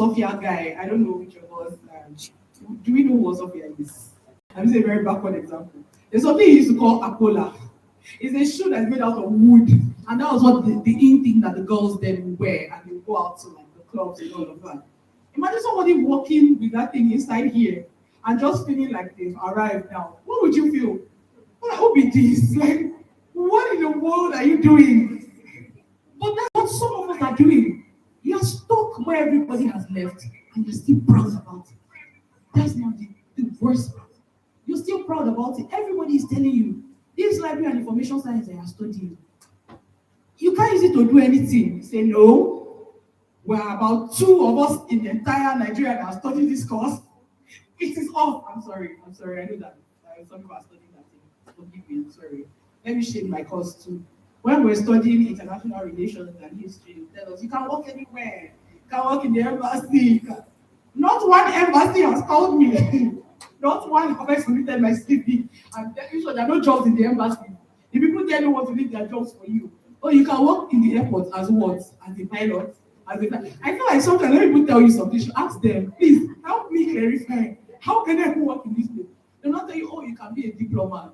Sophia guy. I don't know which of us. Do we know what Sophia is? I'm just a very backward example. There's something he used to call Apola. It's a shoe that's made out of wood, and that was what the in thing that the girls then wear, and they go out to like the clubs and all of that. Imagine somebody walking with that thing inside here and just feeling like they've arrived now. What would you feel? What would be this? Like, what in the world are you doing? But that's what some of us are doing. You're stuck where everybody has left, and you're still proud about it. That's not the worst part. You're still proud about it. Everybody is telling you, this library and information science that you're studying, you can't use it to do anything. You say, no, we're about 2 of us in the entire Nigeria that are studying this course. It is off. I'm sorry. I know that some people are studying that thing. Forgive me, I'm sorry. Let me shade my course too. When we're studying international relations and history, they tell us you can work anywhere. You can work in the embassy. Not one embassy has called me. Not one have I submitted my CV. I'm telling you, there are no jobs in the embassy. The people there don't want to leave their jobs for you. Oh, you can work in the airport as what? As a pilot? I feel like sometimes when people tell you something, you should ask them, please help me clarify. How can I work in this place? They'll not tell you, oh, you can be a diplomat.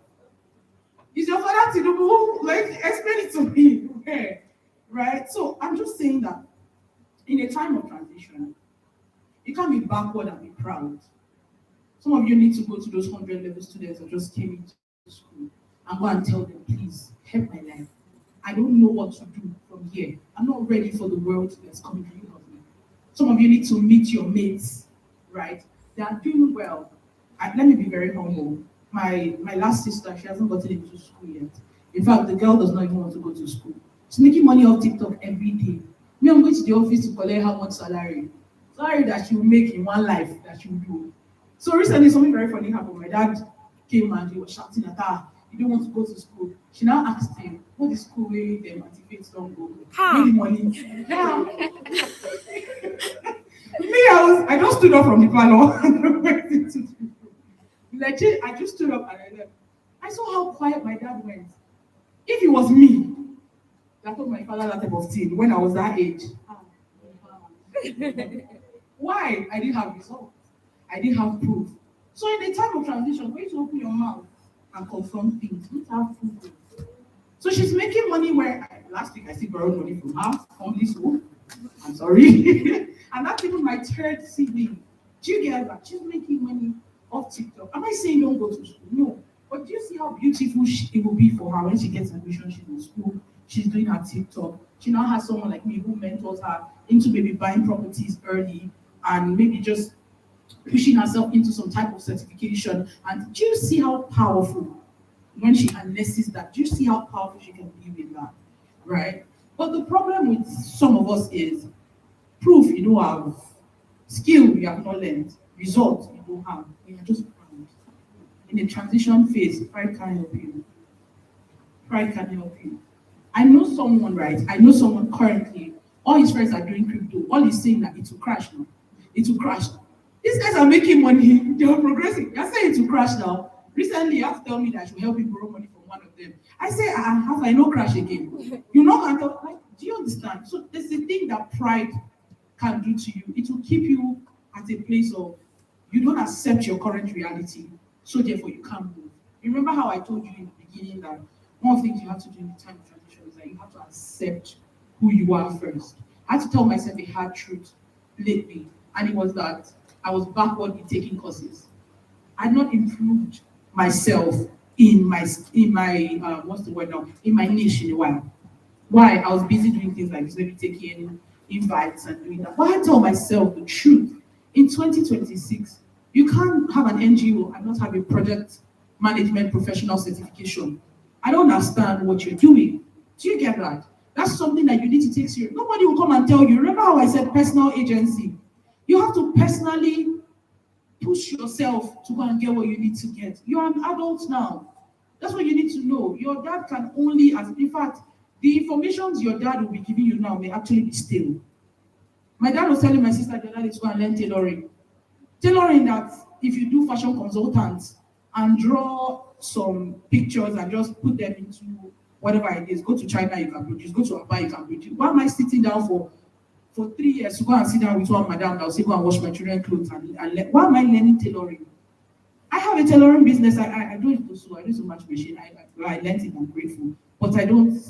Is your father to do? Like, explain it to me. Okay. Right? So I'm just saying that in a time of transition, you can't be backward and be proud. Some of you need to go to those 100 level students that just came into school and go and tell them, please, help my life. I don't know what to do from here. I'm not ready for the world that's coming to you. Some of you need to meet your mates, right? They are doing well. Let me be very humble. My last sister, she hasn't gotten into school yet. In fact, the girl does not even want to go to school. She's making money off TikTok every day. Me, I'm going to the office to collect how much salary that she will make in one life that she will do. So recently, something very funny happened. My dad came and he was shouting at her, "You don't want to go to school." She now asked him, "What is school where them anti-fates don't go? Where the money?" Yeah. Me, I just stood up from the panel and went into the room. Legit, I just stood up and I left. I saw how quiet my dad went. If it was me that told my father that type of thing when I was that age, why? I didn't have results. I didn't have proof. So in a time of transition, when you open your mouth and confront things, you don't have proof. So she's making money last week I still borrowed money from her, from this school. I'm sorry. And that's even my 3rd sibling. Do you get that? She's making money off TikTok. Am I saying don't go to school? No. But do you see how beautiful it will be for her when she gets admission? She's in school. She's doing her TikTok. She now has someone like me who mentors her into maybe buying properties early and maybe just pushing herself into some type of certification. And do you see how powerful when she harnesses that? Do you see how powerful she can be with that? Right? But the problem with some of us is proof you don't have, skill you have not learned, result you don't have. You are just proud. In a transition phase, pride can't help you. Pride can't help you. I know someone currently, all his friends are doing crypto. All he's saying that it will crash now. It will crash. These guys are making money, they are progressing. You're saying it will crash now. Recently, you have to tell me that I should help you borrow money from one of them. I say, I know crash again. You know, like, do you understand? So there's a thing that pride can do to you. It will keep you at a place of you don't accept your current reality, so therefore you can't move. Remember how I told you in the beginning that one of the things you have to do in the time of transition is that you have to accept who you are first. I had to tell myself a hard truth lately, and it was that I was backward in taking courses. I had not improved myself in my what's the word now? In my niche in a while. Why? I was busy doing things like this, maybe taking invites and doing that. But I tell myself the truth. In 2026, you can't have an NGO and not have a project management professional certification. I don't understand what you're doing. Do you get that? That's something that you need to take serious. Nobody will come and tell you. Remember how I said personal agency? You have to personally push yourself to go and get what you need to get. You're an adult now. That's what you need to know. Your dad can only, in fact, the information your dad will be giving you now may actually be stale. My dad was telling my sister the other day to go and learn tailoring. Tailoring that if you do fashion consultants and draw some pictures and just put them into whatever it is, go to China, you can produce, go to Dubai, you can produce. Why am I sitting down for for 3 years to go and sit down with one madam that will say, go and wash my children's clothes why am I learning tailoring? I have a tailoring business. I do it so I do so much machine. I learned it, I'm grateful. But I don't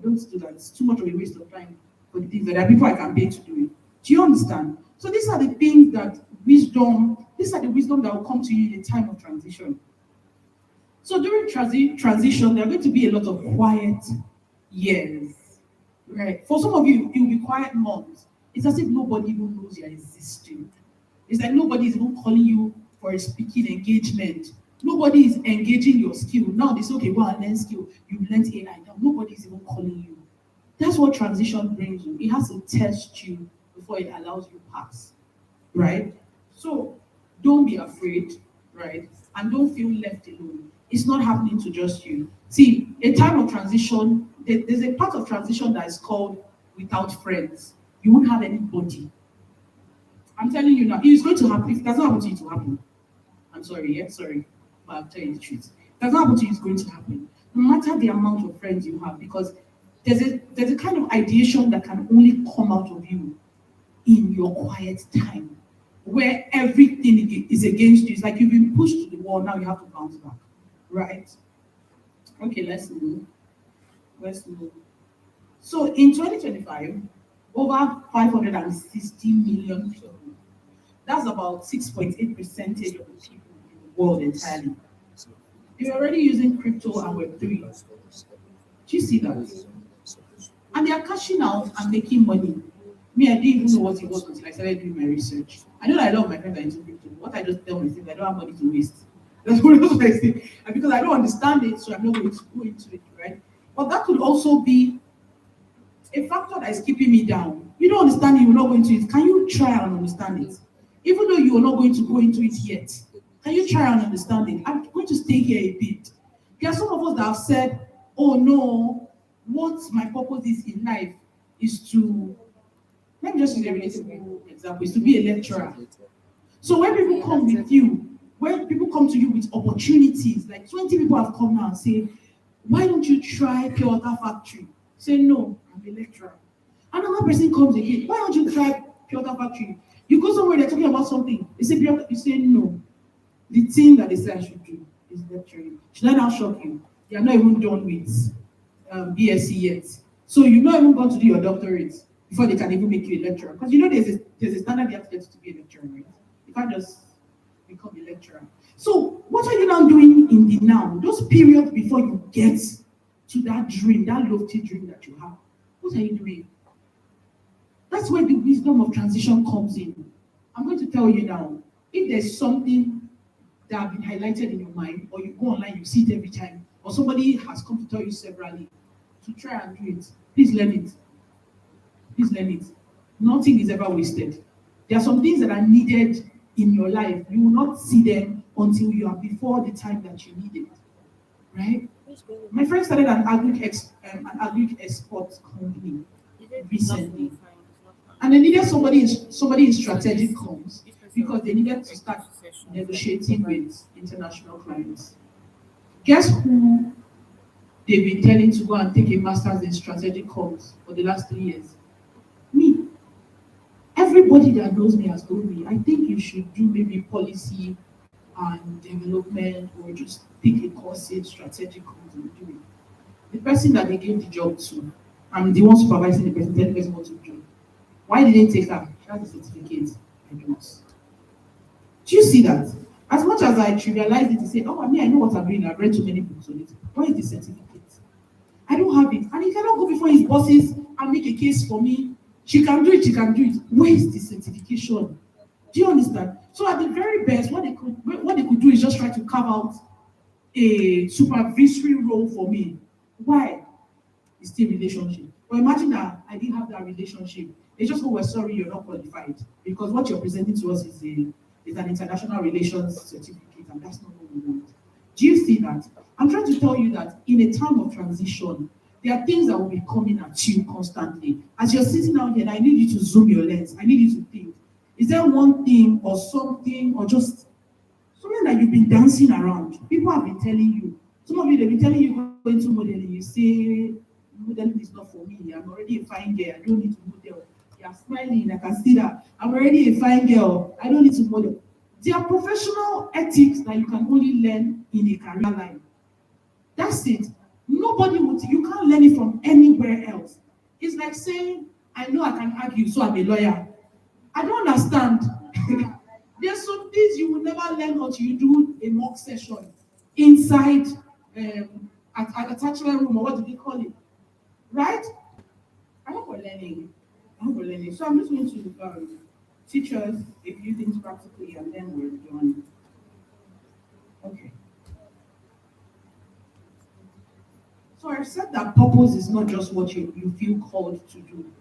do that. It's too much of a waste of time for the things that there are people I can pay to do it. Do you understand? So these are the things that these are the wisdom that will come to you in a time of transition. So during transition, there are going to be a lot of quiet years. Right. For some of you, it will be quiet months. It's as if nobody even knows you're existing. It's like nobody is even calling you for a speaking engagement. Nobody is engaging your skill. Now they say, okay, go and learn skill. You've learned AI. Now nobody is even calling you. That's what transition brings you. It has to test you before it allows you pass. Right? So don't be afraid, right? And don't feel left alone. It's not happening to just you. See, a time of transition, there's a part of transition that is called without friends. You won't have anybody. I'm telling you now, it's going to happen. If it doesn't happen to you, it will happen. I'm sorry, yeah, sorry. But I'll tell you the truth. If it doesn't happen to you, it's going to happen. No matter the amount of friends you have, because there's a kind of ideation that can only come out of you in your quiet time, where everything is against you. It's like you've been pushed to the wall, now you have to bounce back. Right? Okay, let's move. So in 2025, over 560 million people, that's about 6.8% of the people in the world entirely. They're already using crypto and Web3. Do you see that? And they are cashing out and making money. Me, I didn't even know what it was until I started doing my research. I know that a lot of my friends are into crypto. What I just tell myself, I don't have money to waste. That's what I say. And because I don't understand it, so I'm not going to go into it, right? But that could also be a factor that is keeping me down. You don't understand it, you're not going to it. Can you try and understand it? Even though you are not going to go into it yet, can you try and understand it? I'm going to stay here a bit. There are some of us that have said, oh no, what my purpose is in life is to, let me just use a relatable example, is to be a lecturer. So when people come with you, when people come to you with opportunities, like 20 people have come now and say, why don't you try pure water factory? Say, no, I'm a lecturer. Another person comes again, why don't you try pure water factory? You go somewhere, they're talking about something, they say, you say, no. The thing that they say I should do is lecturing. Should I now shock you? You're not even done with BSc yet. So you're not even going to do your doctorate before they can even make you a lecturer. Because you know there's a standard you have to get to be a lecturer, right? You can't just become a lecturer. So what are you now doing in the now? Those periods before you get to that dream, that lofty dream that you have. What are you doing? That's where the wisdom of transition comes in. I'm going to tell you now, if there's something that have been highlighted in your mind, or you go online, you see it every time, or somebody has come to tell you severally to try and do it, please learn it. Please learn it. Nothing is ever wasted. There are some things that are needed in your life. You will not see them until you are before the time that you need it. Right? My friend started an agri-export company recently. And they needed somebody in strategic comms because they needed to start negotiating with international clients. Guess who they've been telling to go and take a master's in strategic comms for the last 3 years? Me. Everybody that knows me has told me, I think you should do maybe policy and development, or just pick a course in strategic comms and do it. The person that they gave the job to, I'm the one supervising the person, telling the person what to do. Why did they take her? She has a certificate. I don't. Do you see that? As much as I trivialize it to say, oh, I know what I'm doing, I've read too many books on it. Why is the certificate? I don't have it. And he cannot go before his bosses and make a case for me. She can do it. Where is the certification? Do you understand? So at the very best, what they could do is just try to carve out a supervisory role for me. Why? It's still relationship. But imagine that I didn't have that relationship. They just go, we're sorry, you're not qualified. Because what you're presenting to us is an international relations certificate, and that's not what we want. Do you see that? I'm trying to tell you that in a time of transition, there are things that will be coming at you constantly. As you're sitting down here, I need you to zoom your lens. I need you to think. Is there one thing or something or just something that you've been dancing around? People have been telling you. Some of you, they've been telling you go into modeling. You say, modeling is not for me. I'm already a fine girl. I don't need to model. You are smiling. I can see that. I'm already a fine girl. I don't need to model. There are professional ethics that you can only learn in a career line. That's it. Nobody would, you can't learn it from anywhere else. It's like saying, I know I can argue, so I'm a lawyer. I don't understand. There's some things you will never learn until you do a mock session inside at attachment room, or what do they call it? Right? I hope we're learning. I hope we're learning. So I'm just going to teach us a few things practically, and then we're done. Okay. So I've said that purpose is not just what you feel called to do.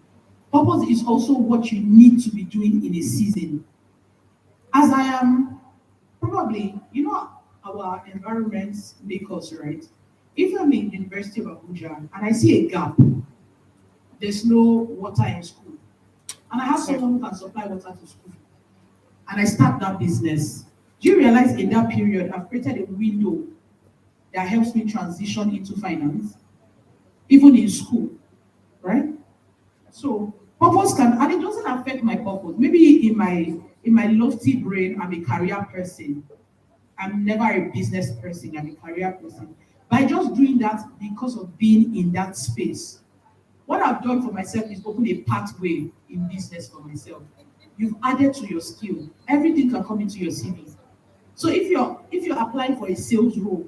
Purpose is also what you need to be doing in a season. As I am probably, our environments make us, right? If I'm in the University of Abuja and I see a gap, there's no water in school, and I have someone who can supply water to school, and I start that business. Do you realize in that period I've created a window that helps me transition into finance, even in school, right? So purpose can, and it doesn't affect my purpose. Maybe in my lofty brain, I'm a career person. I'm never a business person, I'm a career person. By just doing that because of being in that space, what I've done for myself is open a pathway in business for myself. You've added to your skill. Everything can come into your CV. So if you're applying for a sales role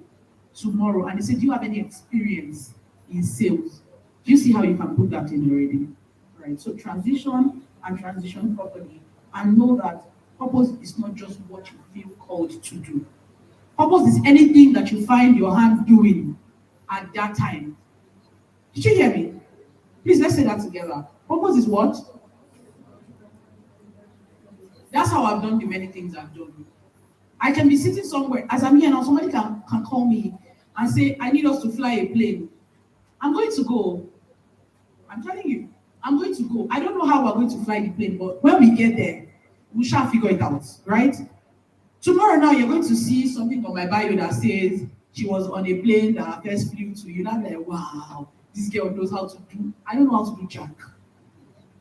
tomorrow and they say, do you have any experience in sales? Do you see how you can put that in already? Right. So transition properly, and know that purpose is not just what you feel called to do. Purpose is anything that you find your hand doing at that time. Did you hear me? Please, let's say that together. Purpose is what? That's how I've done the many things I've done. I can be sitting somewhere, as I'm here now, somebody can call me and say, I need us to fly a plane. I'm going to go. I'm telling you, I'm going to go. I don't know how we're going to fly the plane, but when we get there, we shall figure it out, right? Tomorrow now, you're going to see something on my bio that says she was on a plane that first flew to you. That's like, wow, this girl knows how to do. I don't know how to do jack.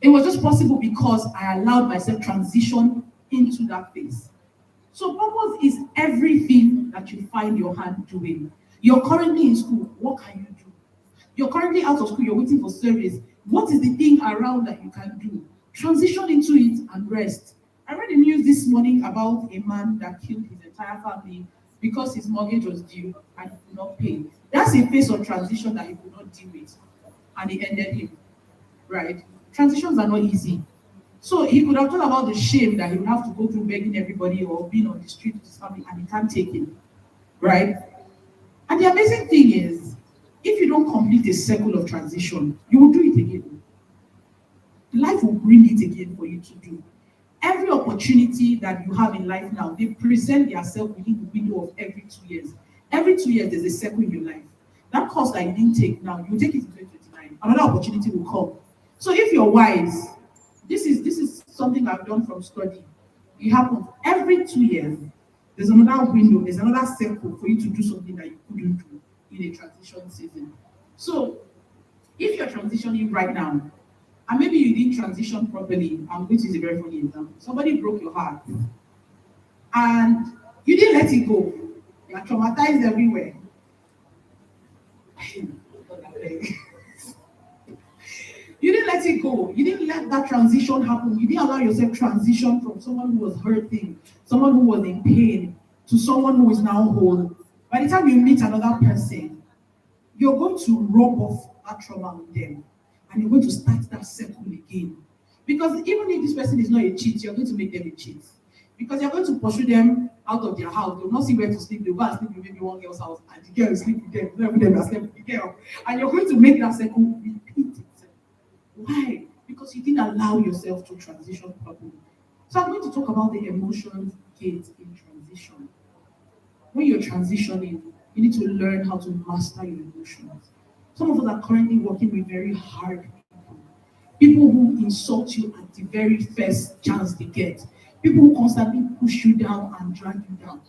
It was just possible because I allowed myself transition into that phase. So purpose is everything that you find your hand doing. You're currently in school. What can you do? You're currently out of school. You're waiting for service. What is the thing around that you can do? Transition into it and rest. I read the news this morning about a man that killed his entire family because his mortgage was due and he could not pay. That's a phase of transition that he could not deal with, and it ended him. Right? Transitions are not easy. So he could have thought about the shame that he would have to go through begging everybody or being on the street with his family, and he can't take it. Right? And the amazing thing is, if you don't complete a cycle of transition, you will do it again. Life will bring it again for you to do. Every opportunity that you have in life now, they present themselves within the window of every 2 years. Every 2 years, there's a cycle in your life. That course that you didn't take now, you take it in 2029. Another opportunity will come. So if you're wise, this is something I've done from study. It happens every 2 years. There's another window, there's another circle for you to do something that you couldn't do in a transition season. So if you're transitioning right now, and maybe you didn't transition properly, I'm going to use a very funny example. Somebody broke your heart, and you didn't let it go. You're traumatized everywhere. You didn't let it go. You didn't let that transition happen. You didn't allow yourself transition from someone who was hurting, someone who was in pain, to someone who is now whole. By the time you meet another person, you're going to rub off that trauma with them, and you're going to start that circle again. Because even if this person is not a cheat, you're going to make them a cheat. Because you're going to pursue them out of their house. They'll not see where to sleep. They'll go and sleep in maybe one girl's house, and the girl will sleep with them. Every them will sleep with the girl. And you're going to make that circle repeat itself. Why? Because you didn't allow yourself to transition properly. So I'm going to talk about the emotions gate in transition. When you're transitioning, you need to learn how to master your emotions. Some of us are currently working with very hard people. People who insult you at the very first chance they get. People who constantly push you down and drag you down.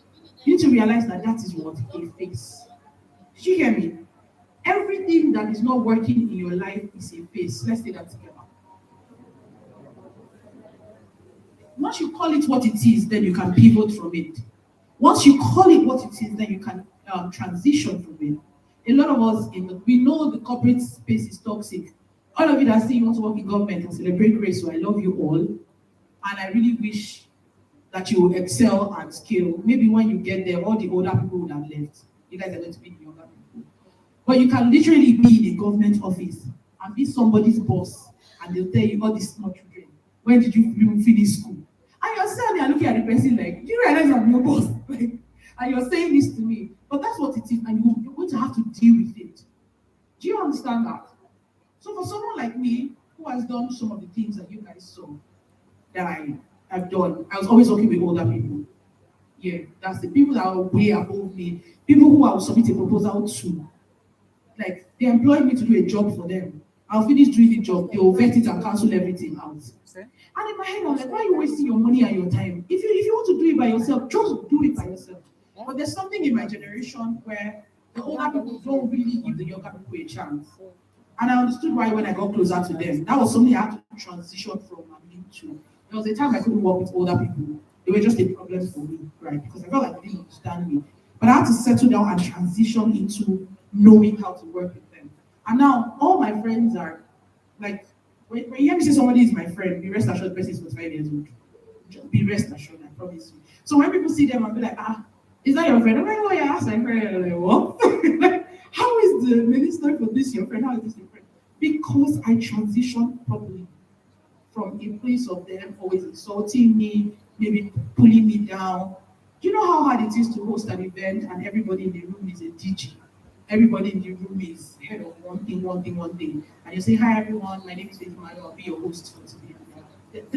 You need to realize that that is what a phase. Did you hear me? Everything that is not working in your life is a phase. Let's say that together. Once you call it what it is, then you can pivot from it. Once you call it what it is, then you can transition from it. A lot of us, we know the corporate space is toxic. All of you that say you want to work in government and celebrate grace, so I love you all. And I really wish that you will excel and scale. Maybe when you get there, all the older people would have left. You guys are going to be the younger people. But you can literally be in a government office and be somebody's boss, and they'll tell you all these small children, when did you finish school? And you're standing there looking at the person like, do you realize I'm your boss? Like, and you're saying this to me. But that's what it is, and you're going to have to deal with it. Do you understand that? So for someone like me, who has done some of the things that you guys saw that I have done, I was always working with older people. Yeah, that's the people that are way above me, people who I will submit a proposal to. Like, they employ me to do a job for them. I'll finish doing the job, they will vet it and cancel everything out. And in my head, I'm like, why are you wasting your money and your time? If you want to do it by yourself, just do it by yourself. But there's something in my generation where the older people don't really give the younger people a chance. And I understood why when I got closer to them. That was something I had to transition from and into. There was a time I couldn't work with older people. They were just a problem for me, right? Because I felt like they didn't understand me. But I had to settle down and transition into knowing how to work with them. And now all my friends are like, when you hear me say somebody is my friend, be rest assured the person is 45 years old. Just be rest assured, I promise you. So when people see them, I'll be like, is that your friend? I'm like, oh yeah, that's my friend. I'm like, what? Like, how is the minister for this your friend? How is this your friend? Because I transitioned properly from a place of them always insulting me, maybe pulling me down. Do you know how hard it is to host an event and everybody in the room is a DJ? Everybody in the room is head of one thing. And you say, hi everyone, my name is Faith Manuel, I'll be your host for today.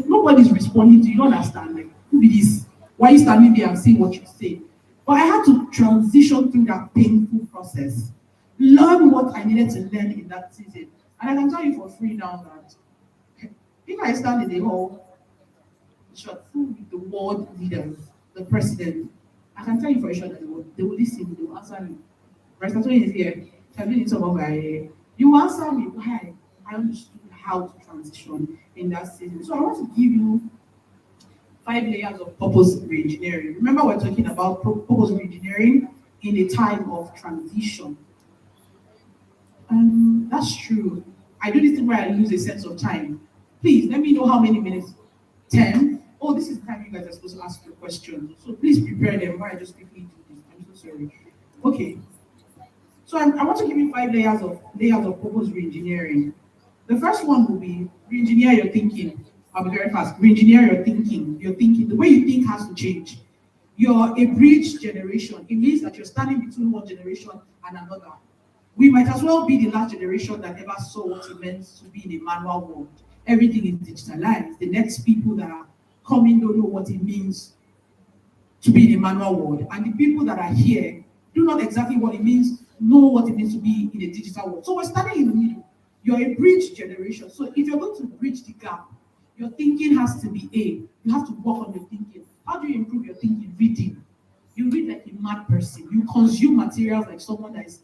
Nobody's responding to you, don't understand. Like, who be this? Why are you standing there and saying what you say? But I had to transition through that painful process, learn what I needed to learn in that season. And I can tell you for free now that if I stand in the hall, short full with the world leaders, the president, I can tell you for a sure that they will listen, they will answer me. President is here, in some of my, you answer me why I understood how to transition in that season. So I want to give you 5 layers of purpose reengineering. Remember, we're talking about purpose reengineering in a time of transition. That's true. I do this thing where I lose a sense of time. Please let me know how many minutes. 10. Oh, this is the time you guys are supposed to ask your questions. So please prepare them while I just quickly do this. I'm so sorry. Okay. So I want to give you 5 layers of purpose reengineering. The first one will be re-engineer your thinking. I'll be very fast. Re-engineer your thinking. Your thinking, the way you think has to change. You're a bridge generation. It means that you're standing between one generation and another. We might as well be the last generation that ever saw what it meant to be in a manual world. Everything is digitalized. The next people that are coming don't know what it means to be in a manual world. And the people that are here do not exactly what it means, know what it means to be in a digital world. So we're standing in the middle. You're a bridge generation. So if you're going to bridge the gap, your thinking has to be A. You have to work on your thinking. How do you improve your thinking? Reading. You read like a mad person. You consume materials like somebody's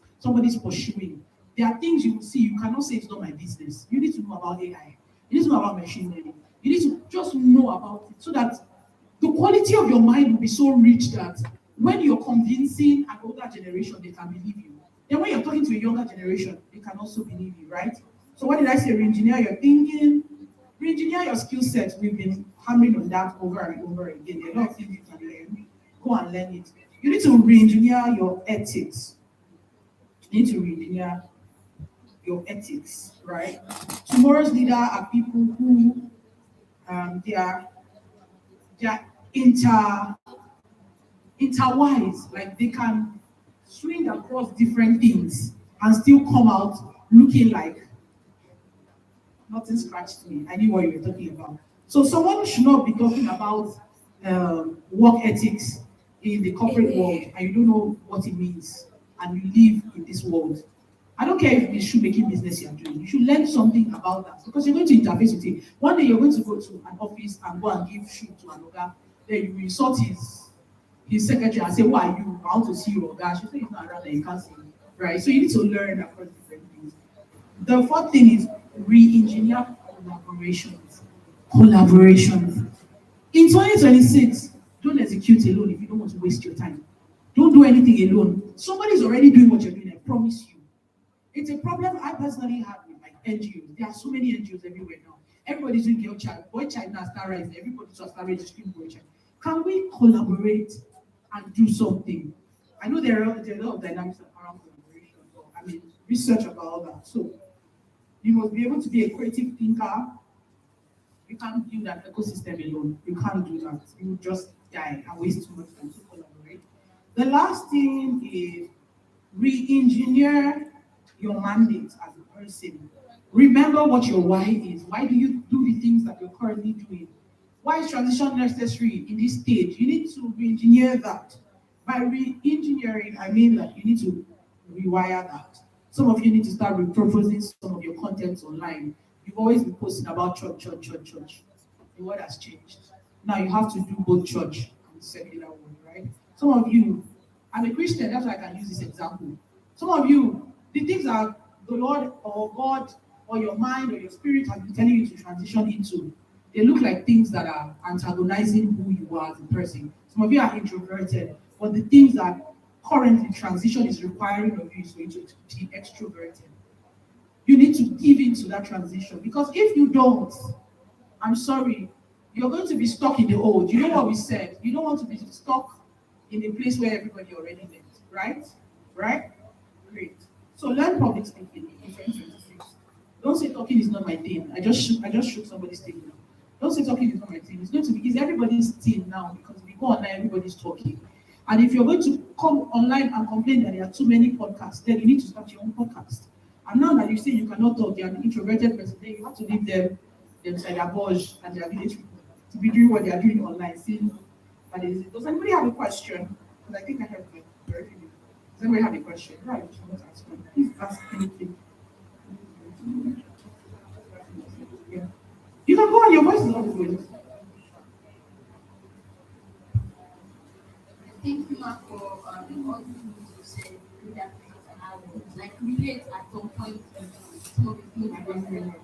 pursuing. There are things you will see. You cannot say it's not my business. You need to know about AI. You need to know about machine learning. You need to just know about it so that the quality of your mind will be so rich that when you're convincing an older generation, they can believe you. Then when you're talking to a younger generation, they can also believe you, right? So what did I say? Re-engineer your thinking, re-engineer your skill set. We've been hammering on that over and over again. There are a lot of things you can learn. Go and learn it. You need to re-engineer your ethics. You need to re-engineer your ethics, right? Tomorrow's leader are people who they are interwise, like they can swing across different things and still come out looking like nothing scratched me. I knew what you were talking about. So someone should not be talking about work ethics in the corporate world and you don't know what it means and you live in this world. I don't care if it's shoemaking business you're doing. You should learn something about that because you're going to interface with it. One day you're going to go to an office and go and give shoe to an oga. Then you insult his secretary and say, "Who are you? I want to see your oga." She say he's not around there, you can't see him. Right? So you need to learn across different things. The fourth thing is re-engineer collaborations. Collaborations. In 2026, don't execute alone if you don't want to waste your time. Don't do anything alone. Somebody's already doing what you're doing, I promise you. It's a problem I personally have with like NGOs. There are so many NGOs everywhere now. Everybody's doing girl child, boy child now start rising. Everybody's start registering boy child. Can we collaborate and do something? I know there are a lot of dynamics around collaboration, but I mean research about all that. So you must be able to be a creative thinker. You can't build an ecosystem alone. You can't do that. You will just die and waste too much time to collaborate. The last thing is re-engineer your mandate as a person. Remember what your why is. Why do you do the things that you're currently doing? Why is transition necessary in this stage? You need to re-engineer that. By re-engineering, I mean that you need to rewire that. Some of you need to start repurposing some of your contents online. You've always been posting about church, church, church, church. The world has changed. Now you have to do both church and secular one, right? Some of you, I'm a Christian, that's why I can use this example. Some of you, the things that the Lord or God or your mind or your spirit has been telling you to transition into, they look like things that are antagonizing who you are as a person. Some of you are introverted, but the things that currently transition is requiring of you is for you to be extroverted. You need to give into that transition because if you don't, I'm sorry, you're going to be stuck in the old. You know what we said? You don't want to be stuck in a place where everybody already lived, right? Right? Great. So learn public speaking in 2026. Don't say talking is not my thing. I just shook somebody's thing now. Don't say talking is not my thing. It's going to be, it's everybody's thing now because if you go online, everybody's talking. And if you're going to come online and complain that there are too many podcasts, then you need to start your own podcast. And now that you say you cannot talk, you're an introverted person, then you have to leave them inside their bush and their village people to be doing what they are doing online. Seeing that is it. Does anybody have a question? Because I think I have my very few. Does anybody have a question? Right, please ask anything. Yeah. You can go on, your voice is not good. Thank you, Mark, for all the things you said. That I would like relate at some point to some of the things you were saying.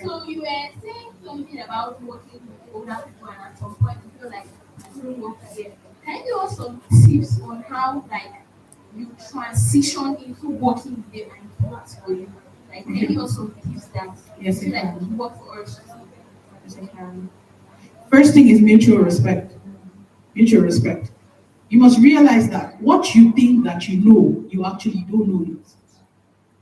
So you were saying something about working with older people, and at some point you feel like I don't work again. Can you give us some tips on how like you transition into working with them and it works for you? Like can you give us some tips that Yes, you it feel like can. work for us? Yes, it can. First thing is mutual respect. Mutual respect. You must realize that what you think that you know, you actually don't know it.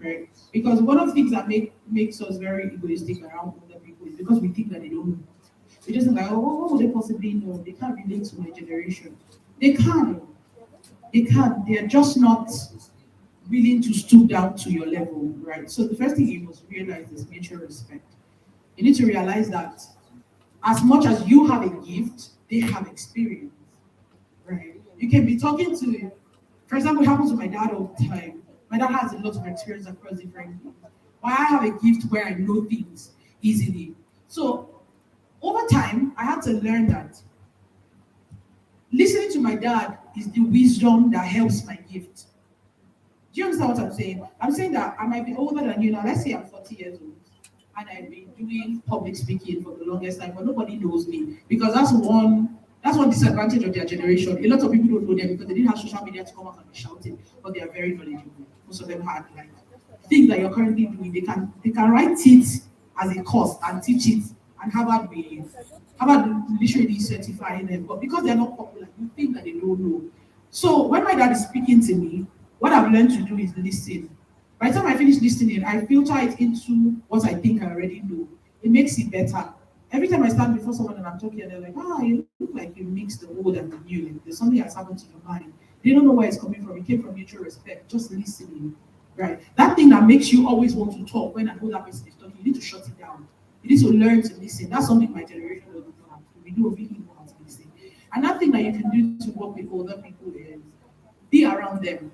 Right? Because one of the things that makes us very egoistic around other people is because we think that they don't know. We just think like, oh, what would they possibly know? They can't relate to my generation. They can. They can. They are just not willing to stoop down to your level, right? So the first thing you must realize is mutual respect. You need to realize that as much as you have a gift, they have experience, right? You can be talking to, for example, it happens to my dad all the time. My dad has a lot of experience across different things. But I have a gift where I know things easily. So over time, I had to learn that listening to my dad is the wisdom that helps my gift. Do you understand what I'm saying? I'm saying that I might be older than you now. Let's say I'm 40 years old and I've been doing public speaking for the longest time, but nobody knows me because that's one disadvantage of their generation. A lot of people don't know them because they didn't have social media to come out and be shouting, but they are very knowledgeable. Most of them had like things that you're currently doing. They can write it as a course and teach it, and Harvard literally certifying them. But because they're not popular, you think that they don't know. So when my dad is speaking to me, what I've learned to do is listen. By the time I finish listening, I filter it into what I think I already know. It makes it better. Every time I stand before someone and I'm talking, and they're like, you look like you mix the old and the new. Like, there's something that's happened to your mind. They don't know where it's coming from. It came from mutual respect, just listening. Right? That thing that makes you always want to talk when an older person is talking, you need to shut it down. You need to learn to listen. That's something my generation doesn't have. We do really know how to listen. Another thing that you can do to work with older people is be around them.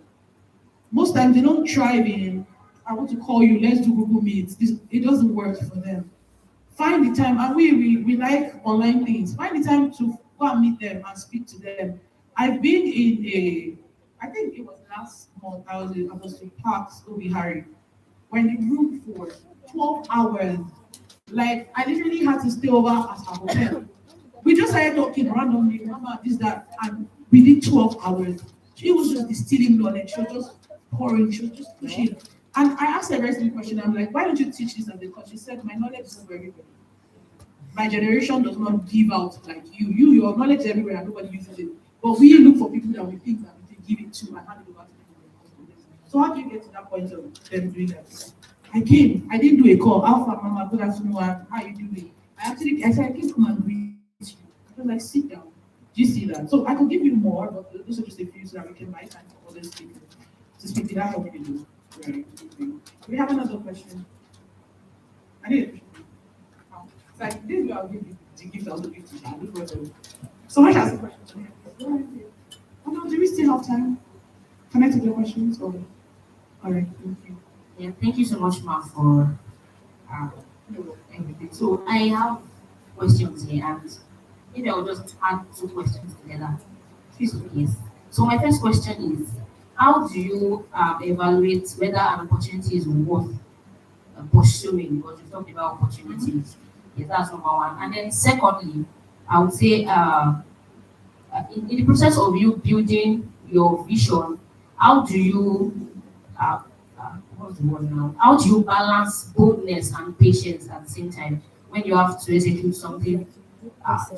Most times they don't thrive in, I want to call you, let's do Google Meets. It doesn't work for them. Find the time, and we like online things. Find the time to go and meet them and speak to them. I've been in I think it was last month, I was in Parks, Obi Harry, when the room for 12 hours. Like, I literally had to stay over at her hotel We just started talking randomly, mama, this, that, and within 12 hours, she was just distilling knowledge. She was just pouring, she was just pushing. And I asked her a very simple question. I'm like, why don't you teach this at the course? She said, my knowledge is for everybody. My generation does not give out like you. Your knowledge is everywhere and nobody uses it. But we look for people that we think that we can give it to and hand it over to people. So how do you get to that point of them doing that? I came. I didn't do a call. Alpha, mama, good afternoon. How you doing? I said, I came to come and greet you. I was like, sit down. Do you see that? So I could give you more, but those are just a few so that we can buy time for other people to speak to that. How we do. Right. We have another question. I need a question. It's like this is I'll give you the gift I was looking to. Someone has a question. Oh no, do we still have time? Can I take your questions? Or all right, thank you. Yeah, thank you so much, Ma, for everything. So I have questions here, and maybe I'll just add two questions together. Yes. So my first question is, how do you evaluate whether an opportunity is worth pursuing? Because you talked about opportunities. Yes, that's number one. And then secondly, I would say in the process of you building your vision, how do you what's the word now? How do you balance boldness and patience at the same time when you have to execute something?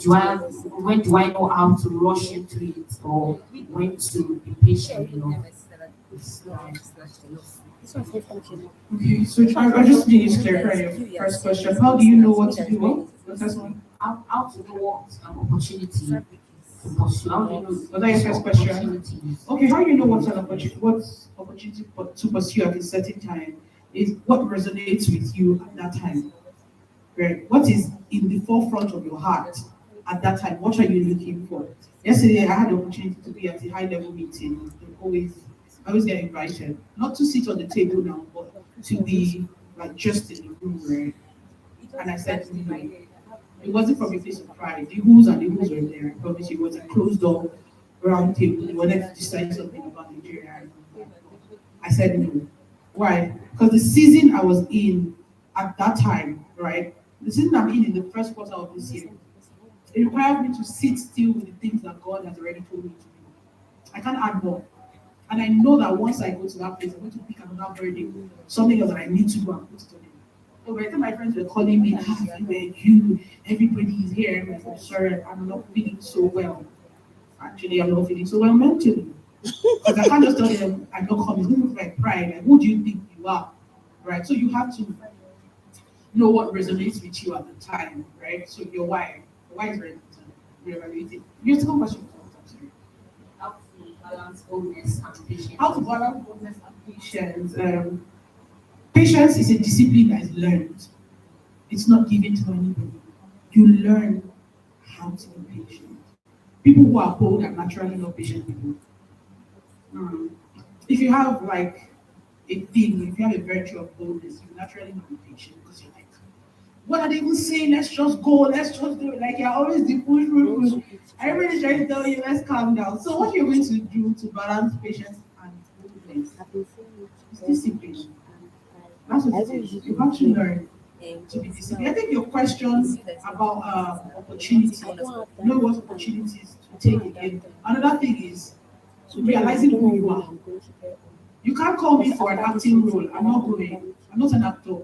When do I know how to rush into it or when to be patient? Okay, so I just need to clarify your first question. How do you know what to do? What? That's one. How to know what opportunity to pursue? How do you know? Was that your first question? Opportunities? Okay, how do you know what's an opportunity? What's opportunity to pursue at a certain time? Is what resonates with you at that time, right? What is in the forefront of your heart at that time? What are you looking for? Yesterday, I had the opportunity to be at a high-level meeting. I always get invited, not to sit on the table now, but to be like just in the room, right? And I said, it wasn't from a place of pride. The who's and the who's were there. I promise you, it was a closed door round table. They wanted to decide something about Nigeria. I said no. Why? Because the season I was in at that time, right? The season I'm in the first quarter of this year, it required me to sit still with the things that God has already told me to do. I can't add more. And I know that once I go to that place, I'm going to pick another burden, something else that I need to do and put it on it. So by the time my friends were calling me, everybody is here. I'm sorry, I'm not feeling so well. Actually, I'm not feeling so well mentally. Because I can't just tell them I'm not coming. It's going to look like pride. Like, who do you think you are? Right? So you have to know what resonates with you at the time, right? So your why. The why is very important. Reevaluate. Your second question. How to balance boldness and patience? How to balance boldness and patience? Patience is a discipline that is learned. It's not given to anybody. You learn how to be patient. People who are bold are naturally not patient people. If you have like a thing, if you have a virtue of boldness, you naturally not be patient because you're like, what are they even saying? Let's just go, let's just do it. Like you're always the push. Everybody's trying to tell you, let's calm down. So what you're going to do to balance patience and boldness is discipline. That's what it is. You have to learn to be disciplined. I think your question about opportunities, know what opportunities to take again. Another thing is realizing who you are. You can't call me for an acting role. I'm not going. I'm not an actor.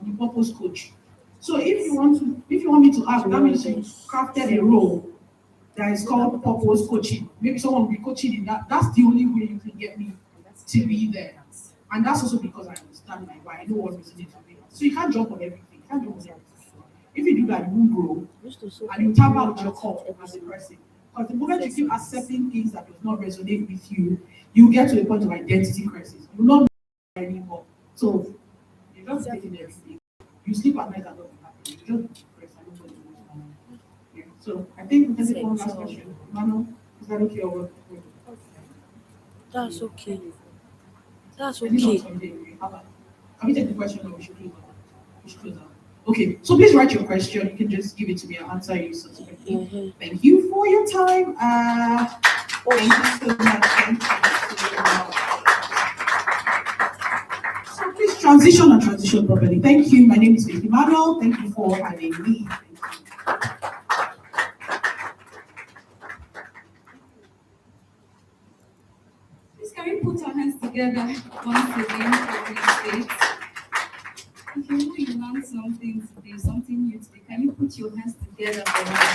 I'm a purpose coach. So if you want me to act, that means you crafted a role that is called purpose coaching. Maybe someone will be coaching in that. That's the only way you can get me to be there. And that's also because I understand my why. I know what resonates with me. So you can't jump on everything. You can't jump on everything. If you do that, you won't grow. And you tap out your core as a person. Because the moment you keep accepting things that does not resonate with you, you get to a point of identity crisis. You will not know anymore. So you're just taking everything. You sleep at night and nothing happens. You just depressed and nobody knows. Yeah. So I think we can take one last question. Mano, is that okay or what? That's okay. That's I think on okay. Sunday can we take the question or we should close out? We should close out. Okay, so please write your question. You can just give it to me. I'll answer you subsequently. Thank you for your time. Thank you so much. Thank you so much. So please transition properly. Thank you. My name is Vicky Manuel. Thank you for having me. Thank you. Can we put our hands together once again for this date? If you know you learned something today, something new today, can you put your hands together for that?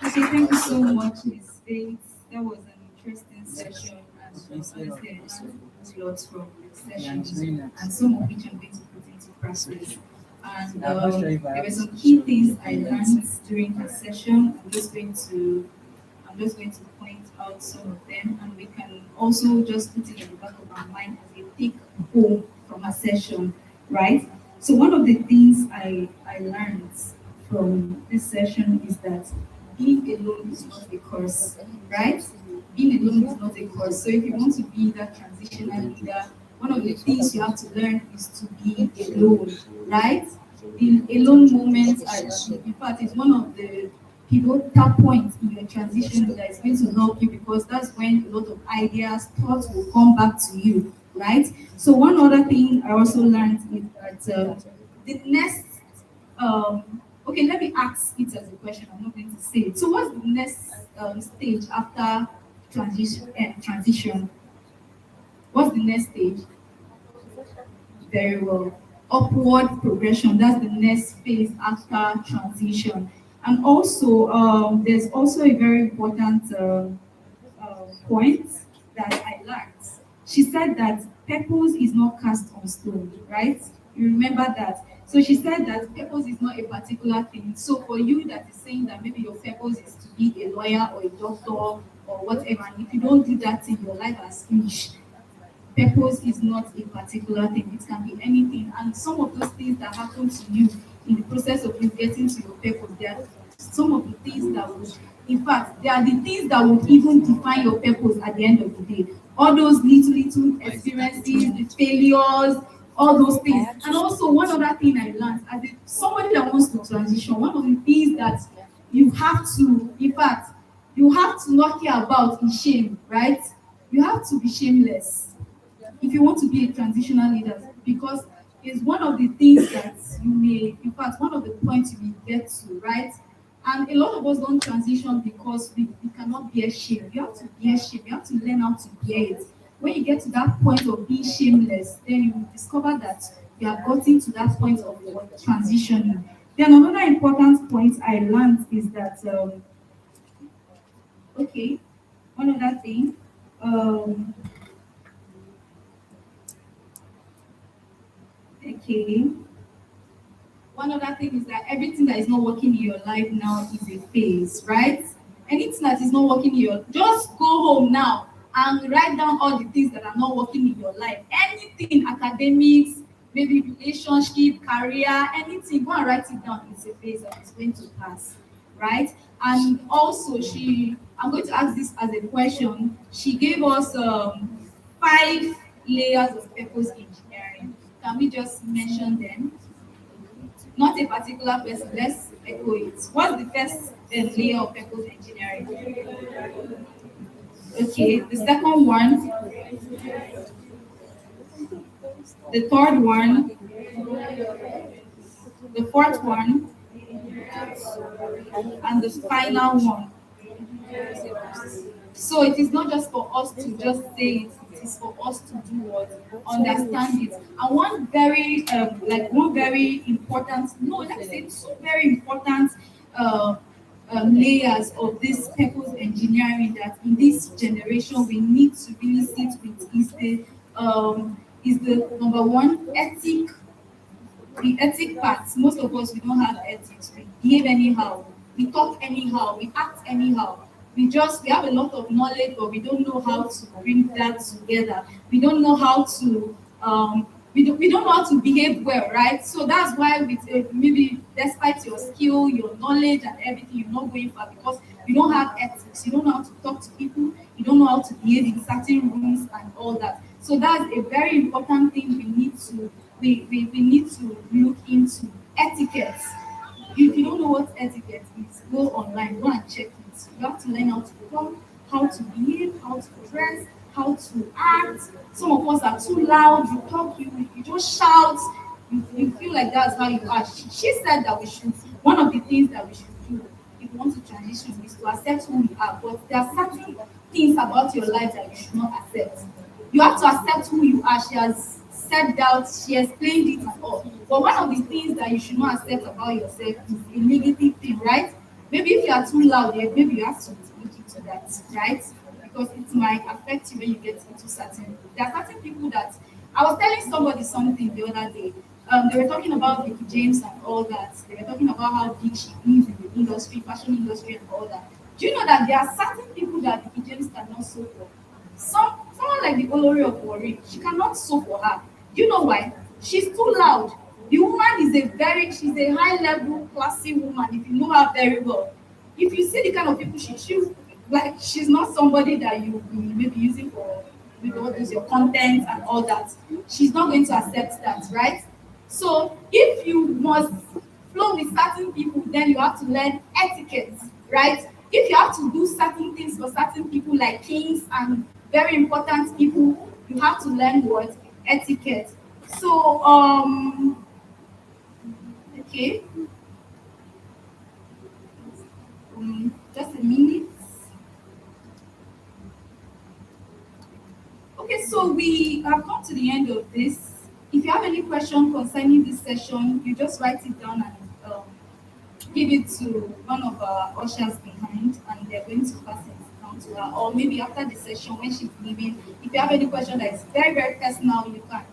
Okay, thank you so much, Miss Faith. That was an interesting session, and honestly, I learned lots from the sessions, and some of which I'm going to put into practice. And there were some key things I learned during the session. I'm just going to point out some of them, and we can also just put it in the back of our mind as a take home from a session, right? So one of the things I learned from this session is that being alone is not a curse, right? Being alone is not a curse. So if you want to be that transitional leader, one of the things you have to learn is to be alone, right? The alone moments are, in fact, it's one of the pivotal points in your transition that is going to help you, because that's when a lot of ideas, thoughts will come back to you, right? So one other thing I also learned is that the next, okay, let me ask it as a question. I'm not going to say it. So what's the next stage after transition? What's the next stage? Very well. Upward progression. That's the next phase after transition. And also, there's also a very important point that I learned. She said that purpose is not cast on stone, right? You remember that? So she said that purpose is not a particular thing. So for you that is saying that maybe your purpose is to be a lawyer or a doctor or whatever, and if you don't do that thing, your life has finished. Purpose is not a particular thing. It can be anything. And some of those things that happen to you in the process of you getting to your purpose, there are some of the things that would, in fact, they are the things that would even define your purpose at the end of the day. All those little experiences, the failures, all those things. And also one other thing I learned, as somebody that wants to transition, one of the things that you have to, in fact, you have to not care about is shame, right? You have to be shameless if you want to be a transitional leader, because it's one of the things that you may, in fact, one of the points you will get to, right? And a lot of us don't transition because we cannot bear shame. You have to bear shame. You have to learn how to bear it. When you get to that point of being shameless, then you will discover that you have gotten to that point of transitioning. Then another important point I learned is that, okay, one other thing, okay. One other thing is that everything that is not working in your life now is a phase, right? Anything that is not working in your, just go home now and write down all the things that are not working in your life. Anything, academics, maybe relationship, career, anything, go and write it down. It's a phase that is going to pass, right? And also I'm going to ask this as a question. She gave us 5 layers of purpose engineering. Can we just mention them? Not a particular person, let's echo it. What's the first layer of purpose engineering? Okay, the second one, the third one, the fourth one, and the final one. So it is not just for us to just say it, it is for us to do what? Understand it. And one very important, no, let's say 2 very important layers of this purpose engineering that in this generation we need to really sit with is the number one, ethic. The ethic part. Most of us, we don't have ethics. We behave anyhow, we talk anyhow, we act anyhow. We have a lot of knowledge, but we don't know how to bring that together. We don't know how to we don't know how to behave well, right? So that's why with maybe despite your skill, your knowledge and everything, you're not going far because you don't have ethics. You don't know how to talk to people. You don't know how to behave in certain rooms and all that. So that's a very important thing we need to look into. Etiquette. If you don't know what etiquette is, go online, go and check it. You have to learn how to talk, how to behave, how to dress, how to act. Some of us are too loud, you talk, you just shout, you feel like that's how you are. She said that one of the things that we should do if we want to transition is to accept who we are. But there are certain things about your life that you should not accept. You have to accept who you are. She has said that, she explained it and all. But one of the things that you should not accept about yourself is a negative thing, right? Maybe if you are too loud, maybe you have to look into that, right? Because it might affect you when you get into certain. There are certain people that I was telling somebody something the other day. They were talking about Vicky James and all that. They were talking about how big she is in the industry, fashion industry, and all that. Do you know that there are certain people that Vicky James cannot sew for? Someone like the Olori of Warri, she cannot sew for her. Do you know why? She's too loud. The woman is she's a high level, classy woman. If you know her very well, if you see the kind of people she's like, she's not somebody that you may be using for maybe what is your content and all that. She's not going to accept that, right? So if you must flow with certain people, then you have to learn etiquette, right? If you have to do certain things for certain people like kings and very important people, you have to learn what? Etiquette. So okay. Just a minute. Okay, so we have come to the end of this. If you have any question concerning this session, you just write it down and give it to one of our ushers behind, and they're going to pass it down to her. Or maybe after the session when she's leaving, if you have any question that is very, very personal, you can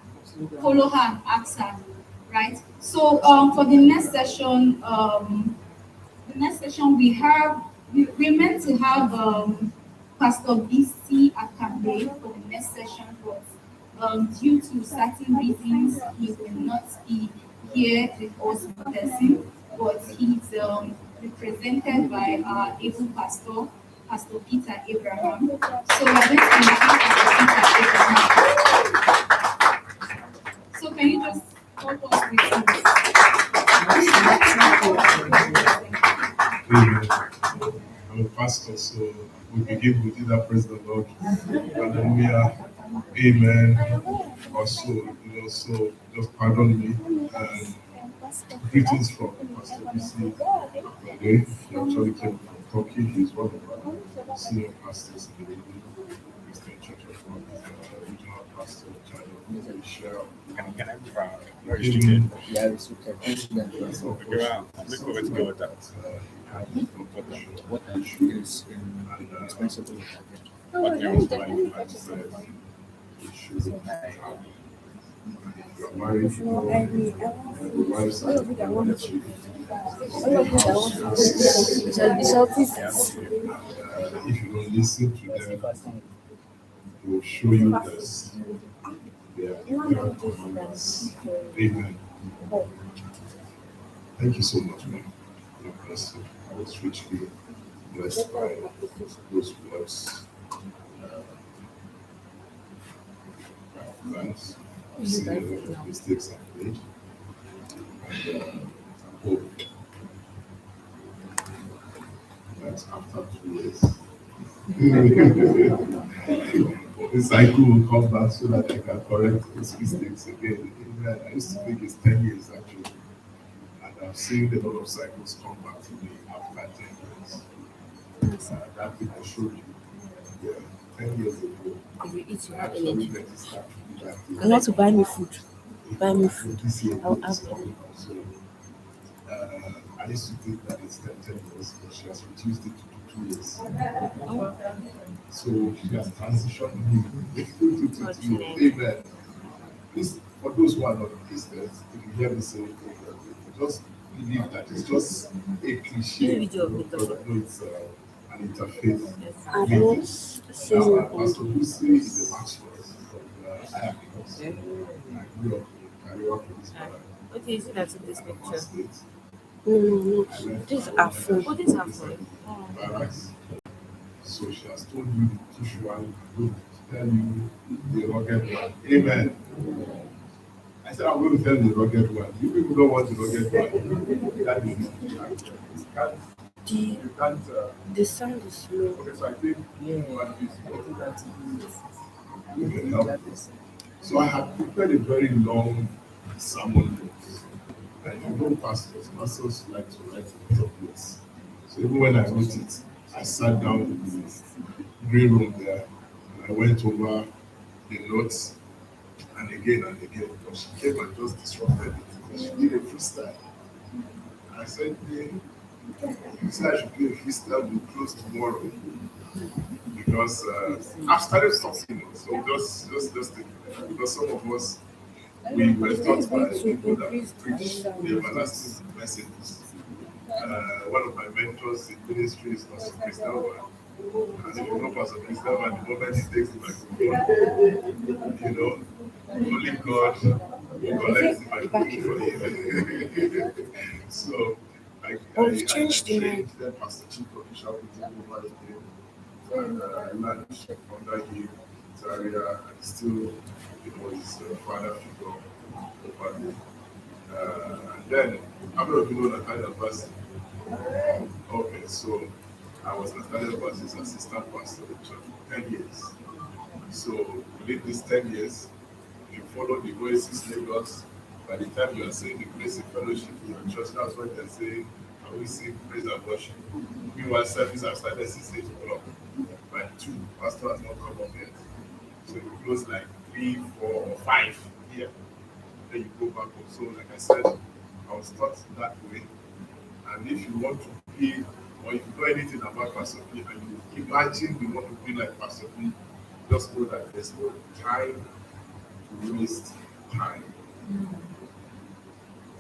follow her and ask her, right? So for the next session, we're meant to have Pastor BC Akande for the next session, but due to certain reasons, he will not be here with us in person, but he's represented by our able pastor, Pastor Peter Abraham. So we're going to invite Pastor Peter Abraham. So can you just help us with this? I'm a pastor, so we begin with either praise the Lord, hallelujah, amen, or so, so just pardon me, and greetings from Pastor BC. He actually came from Turkey. He's one of our senior pastors in the Christian Church of God. He's the regional pastor in charge of Michelle. Can I very stupid? Yeah, it's okay. What is responsible? What you are married, if you don't listen to them, they will show you this. Amen. Thank you so much, man. God bless you. I was richly blessed by those words. Thanks. I've seen a lot of mistakes I've made. And I hope that after 2 years, the cycle will come back so that I can correct those mistakes again. I used to think it's 10 years actually. And I've seen a lot of cycles come back to me after 10 years. That thing I showed you, yeah, 10 years ago. If you eat, you I have actually energy. let it start to do that thing. You want to buy me food? Buy me food. This year, I'll it's have coming up. So, I used to think that it's 10 years, but she has reduced it to 2 years. So she has transitioned me to 2 years. Amen. Please, for those who are not Christians, if you hear me say, just believe that it's just a cliche. Because I know it's an interfaith. I meeting. don't Pastor Lucy is a match for us. I am because I grew up in Kariwa Police Parade. What is it that's in this picture? State. No. These are food. What is our food? Barracks. So she has told you the tissue and to tell you the rugged one. Amen. I said, I'm going to tell you the rugged one. You people don't want the rugged one. That is not you can't. The sound is slow. Okay, so I think you can help. So I have prepared a very long sermon notes. And you know pastors like to write a lot of notes. So even when I wrote it, I sat down in the green room there and I went over the notes and again. But she came and just disrupted it. And she did a freestyle. I said, "Hey, you said I should do a freestyle, we'll close tomorrow." Because I've started talking, so just take it. Because some of us we were taught by people that preach the everlasting messages. One of my mentors in ministry is Pastor Christopher. And if you know Pastor Christopher, the moment he takes the microphone, only God will collect the microphone for him. So I changed then Pastor Chico Bishop over again. And I learned under him, Zaria, and still, his father figure over me. And then, I don't know if you know Nathaniel Bassey. Okay, so I was Nathaniel Bassey's assistant pastor in church for 10 years. So within these 10 years, if you follow the Oasis Lagos, by the time you are saying the grace and fellowship in your church, that's when they're saying, "Can we sing praise and worship?" Meanwhile, service has started 6 o'clock. By 2, pastor has not come up yet. So you close like 3, 4, or 5 here. Then you go back home. So like I said, I was taught that way. And if you want to be, or if you know anything about Pastor P, and you imagine you want to be like Pastor P, just know that there's no time to waste time.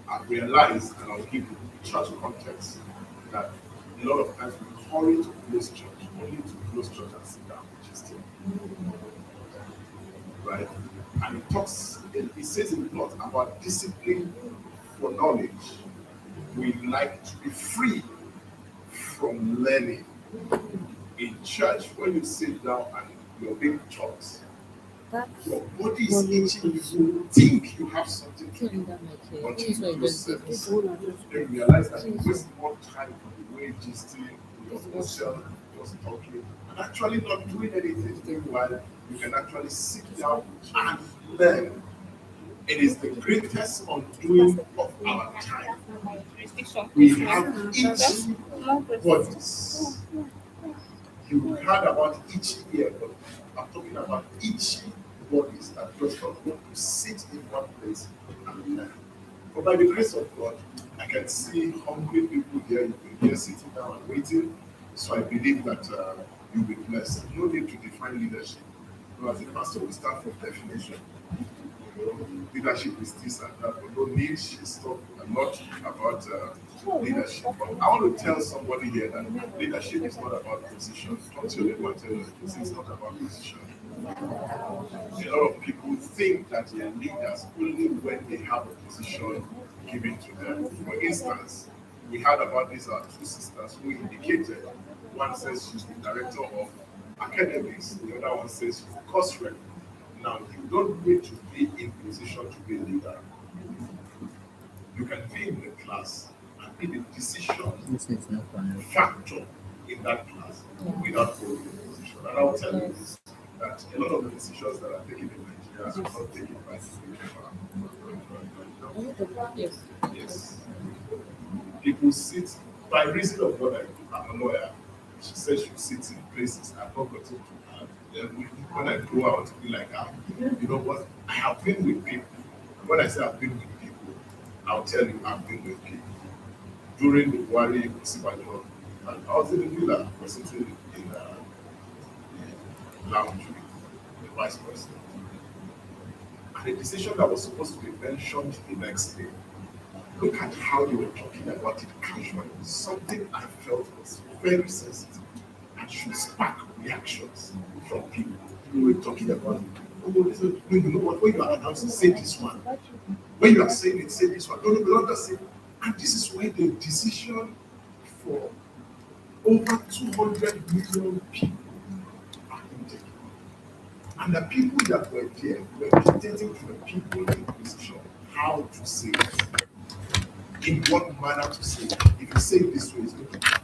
I realized, and I'll give you church context, that a lot of times we hurry to close church, only to close church and sit down, which is still right. And it says a lot about discipline for knowledge. We like to be free from learning. In church, when you sit down and you're being taught, your body is itching. You think you have something to do until you close service. Then you realize that you waste more time on the way gisting, yourself, just talking, and actually not doing anything while you can actually sit down and learn. It is the greatest undoing of our time. We have itchy bodies. You heard about itchy ear, but I'm talking about itchy bodies that just don't want to sit in one place and learn. But by the grace of God, I can see hungry people here. You've been here sitting down and waiting. So I believe that you'll be blessed. No need to define leadership. As a pastor, we start from definition. Leadership is this and that, but no need is talk a lot about leadership. But I want to tell somebody here that leadership is not about position. Talk to your neighbor and tell them it's not about position. A lot of people think that they are leaders only when they have a position given to them. For instance, we heard about these two sisters who indicated. One says she's the director of academics, the other one says she's the course rep. Now, you don't need to be in position to be a leader. You can be in the class and be the decision factor in that class without holding a position. And I'll tell you this, that a lot of the decisions that are taken in Nigeria are not taken by the Yes. People sit, by reason of what I do, I'm a lawyer. She says she sits in places I've not gotten to have. When I go out, to be like, you know what? I have been with people. When I say I've been with people, I'll tell you I've been with people. During the Wari Sibajo, I was in the villa, I was sitting in the lounge with the vice president. And the decision that was supposed to be mentioned the next day, look at how they were talking about it casually. Something I felt was very sensitive and should spark reactions from people. We were talking about, you know what, when you are announcing, say this one. When you are saying it, say this one. No, just say. And this is where the decision for over 200 million people are being taken. And the people that were there were dictating to the people in position how to say it. In what manner to say it. If you say it this way,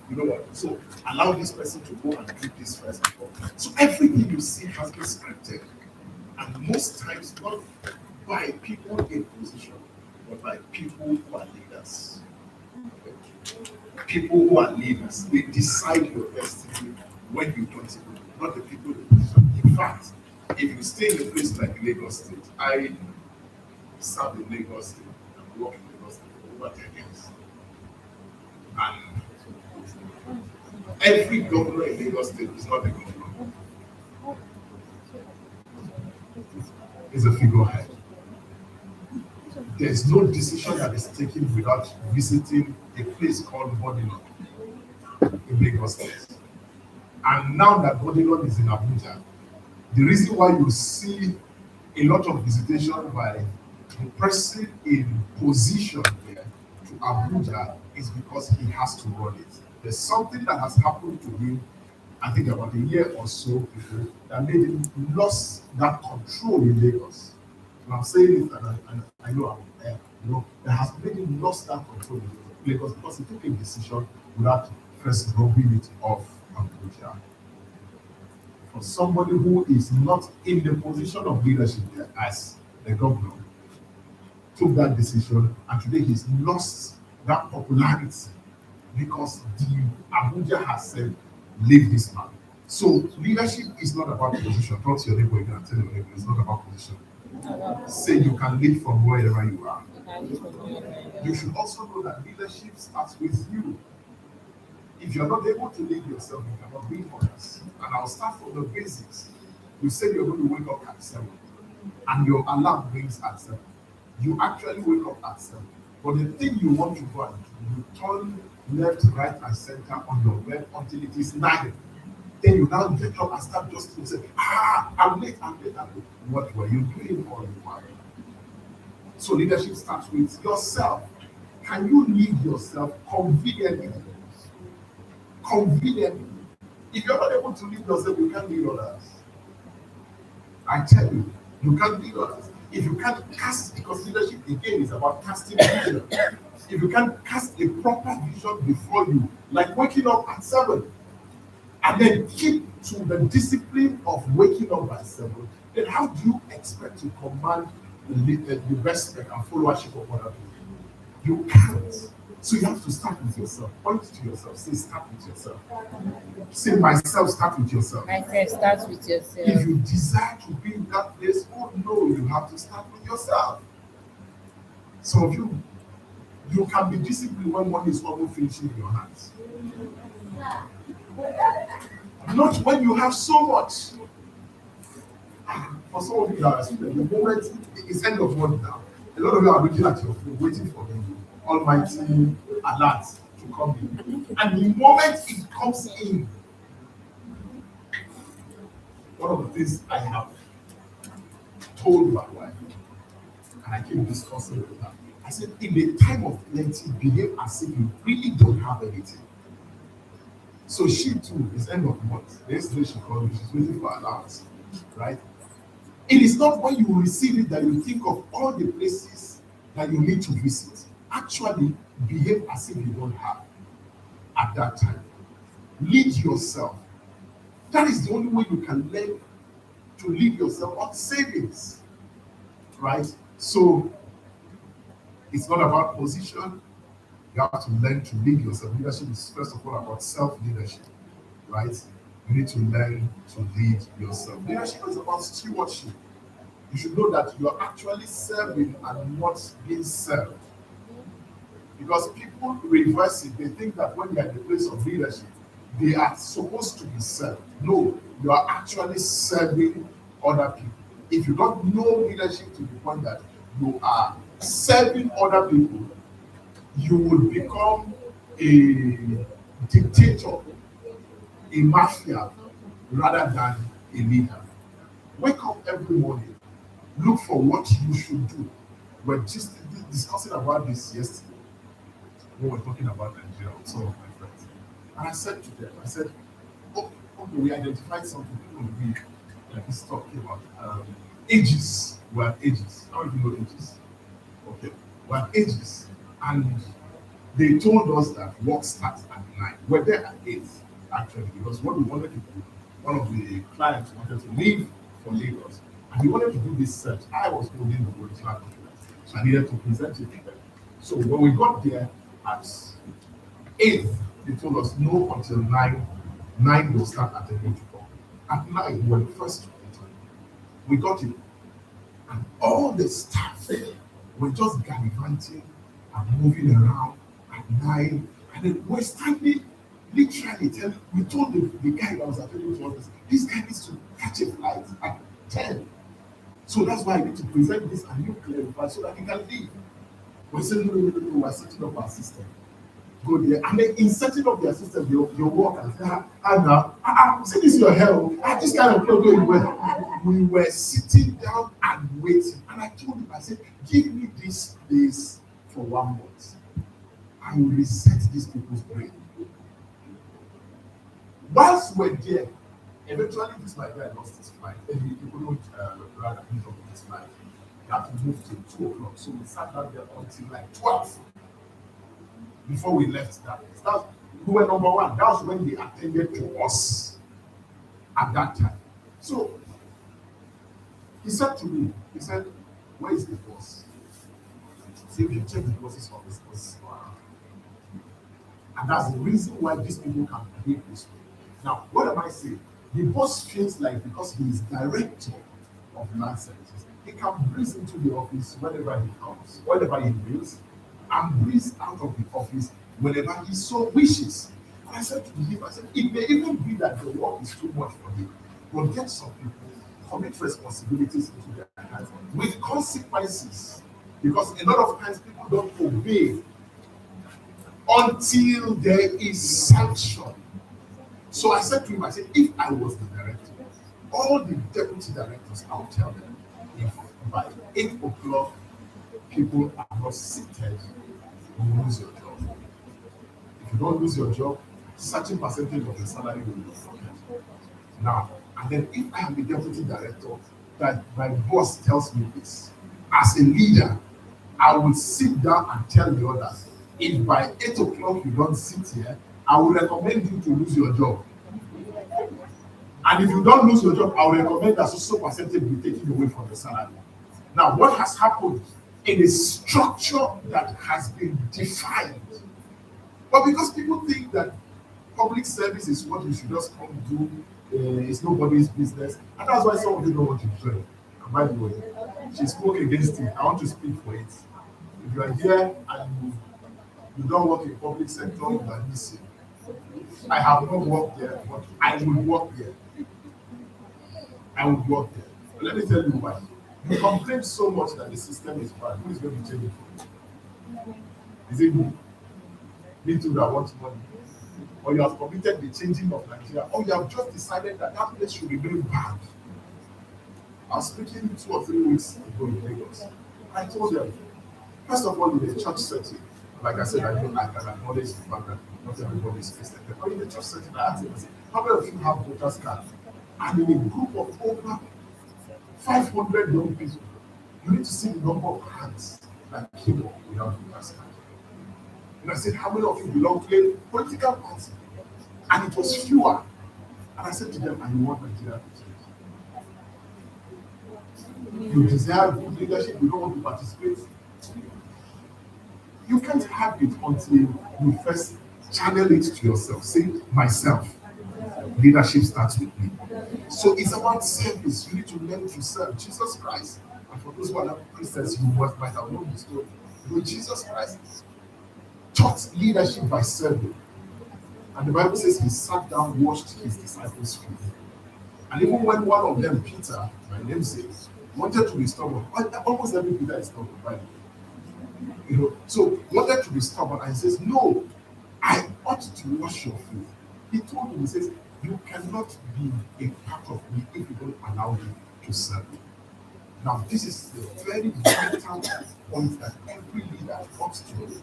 you know what? So allow this person to go and do this first. So everything you see has been scripted. And most times not by people in position, but by people who are leaders. people who are leaders, they decide your destiny when you don't even, not the people in the position. In fact, if you stay in a place like Lagos State, I served in Lagos State and worked in Lagos State for over 10 years. And every governor in Lagos State is not a governor. Is a figurehead. There is no decision that is taken without visiting a place called Bodilon in Lagos State. And now that Bodilon is in Abuja, the reason why you see a lot of visitation by the person in position there to Abuja is because he has to run it. There's something that has happened to him, I think about a year or so ago, that made him lost that control in Lagos. And I'm saying it, and I know that has made him lost that control in Lagos because he took a decision without first rubbing it off Abuja. For somebody who is not in the position of leadership there as the governor, took that decision, and today he's lost that popularity because the Abuja has said, leave this man. So leadership is not about position. Talk to your neighbor again and tell your neighbor it's not about position. Say you can lead from wherever you are. You should also know that leadership starts with you. If you're not able to lead yourself, you cannot lead others. And I'll start from the basics. You said you're going to wake up at 7, and your alarm rings at 7. You actually wake up at 7. But the thing you want to do, you turn left, right, and center on your bed until it is 9. Then you now get up and start just to say, I'm late. What were you doing all the while? So leadership starts with yourself. Can you lead yourself conveniently? Conveniently. If you're not able to lead yourself, you can't lead others. I tell you, you can't lead others. If you can't cast, because leadership again is about casting vision. If you can't cast a proper vision before you, like waking up at 7, and then keep to the discipline of waking up at 7, then how do you expect to command the respect and followership of other people? You can't. So you have to start with yourself. Point to yourself. Say, start with yourself. Say, myself, start with yourself. Myself, start with yourself. If you desire to be in that place, oh no, you have to start with yourself. Some of you can be disciplined when money is almost finishing in your hands. Not when you have so much. For some of you that are students, the moment it's end of month now, a lot of you are looking at your phone, waiting for the almighty alert to come in. And the moment it comes in, one of the things I have told my wife, and I keep discussing with her, I said, in the time of plenty, behave as if you really don't have anything. So she too, it's end of month. Yesterday she called me, she's waiting for allowance, right? It is not when you receive it that you think of all the places that you need to visit. Actually, behave as if you don't have at that time. Lead yourself. That is the only way you can learn to lead yourself on savings, right? So it's not about position. You have to learn to lead yourself. Leadership is first of all about self-leadership, right? You need to learn to lead yourself. Leadership is about stewardship. You should know that you are actually serving and not being served. Because people reverse it. They think that when they are in the place of leadership, they are supposed to be served. No, you are actually serving other people. If you don't know leadership to the point that you are serving other people, you will become a dictator, a mafia, rather than a leader. Wake up every morning. Look for what you should do. We're just discussing about this yesterday. We were talking about Nigeria with some of my friends. And I said to them, I said, okay, we identified something people read that this talk about ages. We have ages. How do you know ages? Okay, we have ages. And they told us that work starts at 9. We're there at 8, actually, because what we wanted to do, one of the clients wanted to leave for Lagos, and he wanted to do this search. I was holding the original document, so I needed to present it to them. So when we got there at 8th, they told us no until 9. 9 will start attending to talk. At 9, we were the first to enter. We got it. And all the staff were just gallivanting and moving around at 9. And then we're standing, literally telling, we told the guy that was attending to us, this guy needs to catch a flight at 10. So that's why I need to present this and you clarify so that he can leave. We said, no, we're setting up our system. Go there. And then in setting up their system, your work and say, see, this is your hell. This kind of problem. We were sitting down and waiting. And I told him, I said, give me this place for 1 month. I will reset these people's brain. Whilst we're there, eventually this my guy lost his flight. And he couldn't rather meet up with his flight. He had to move to 2 o'clock. So we sat down there until like 12 before we left that place. We were number 1. That was when they attended to us at that time. So he said to me, he said, where is the boss? See, if you check the boss's office, and that's the reason why these people can behave this way. Now, what am I saying? The boss feels like because he is director of land services, he can breeze into the office whenever he comes, whenever he wills, and breeze out of the office whenever he so wishes. And I said to him, I said, it may even be that the work is too much for him, but get some people, commit responsibilities into their hands with consequences. Because a lot of times people don't obey until there is sanction. So I said to him, I said, if I was the director, all the deputy directors, I'll tell them, if by 8 o'clock people are not seated, you lose your job. If you don't lose your job, certain percentage of the salary will be forfeited. Now, and then if I am the deputy director, that my boss tells me this, as a leader, I will sit down and tell the others, if by 8 o'clock you don't sit here, I will recommend you to lose your job. And if you don't lose your job, I will recommend that so percentage be taken away from the salary. Now, what has happened in a structure that has been defined? But because people think that public service is what you should just come do, it's nobody's business, and that's why some of you don't want to join. And by the way, she spoke against it. I want to speak for it. If you are here and you don't work in public sector, you are missing. I have not worked there, but I will work there. I will work there. But let me tell you why. You complain so much that the system is bad. Who is going to change it? Is it me? Me too that wants money. Or you have committed the changing of Nigeria, or you have just decided that that place should remain bad. I was speaking 2 or 3 weeks ago in Lagos. I told them, first of all, in the church setting, like I said, I can acknowledge the fact that not everybody is Christian. But in the church setting, I asked them, I said, how many of you have voters cards? And in a group of over 500 young people, you need to see the number of hands that came up without voters cards. And I said, how many of you belong to a political party? And it was fewer. And I said to them, and you want Nigeria to change? You desire good leadership, you don't want to participate. You can't have it until you first channel it to yourself. Say, myself. Leadership starts with me. So it's about service. You need to learn to serve Jesus Christ. And for those who are not Christians, you might have known the story. You know, Jesus Christ taught leadership by serving. And the Bible says he sat down, washed his disciples' feet. And even when one of them, Peter, my namesake, wanted to be stubborn, almost every Peter is stubborn, right? You know, so wanted to be stubborn, and he says, no, I ought to wash your feet. He told him, he says, you cannot be a part of me if you don't allow me to serve me. Now, this is the very vital point that every leader comes to,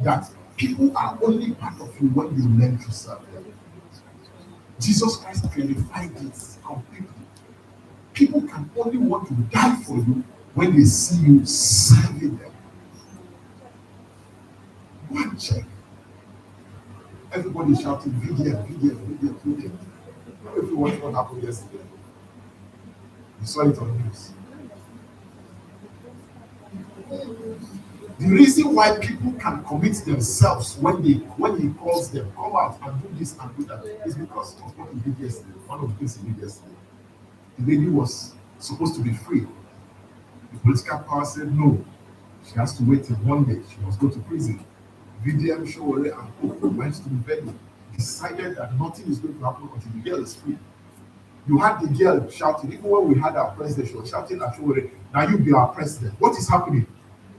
that people are only part of you when you learn to serve them. Jesus Christ clarified it completely. People can only want to die for you when they see you serving them. Go and check. Everybody shouting, video. If you watch what happened yesterday, you saw it on news. The reason why people can commit themselves when he calls them, come out and do this and do that, is because of what he did yesterday. One of the things he did yesterday. The lady was supposed to be free. The political power said no. She has to wait till one day. She must go to prison. VDM Showore and Coco went to the venue, decided that nothing is going to happen until the girl is free. You had the girl shouting, even when we had our president, she was shouting at Showore, now you be our president. What is happening?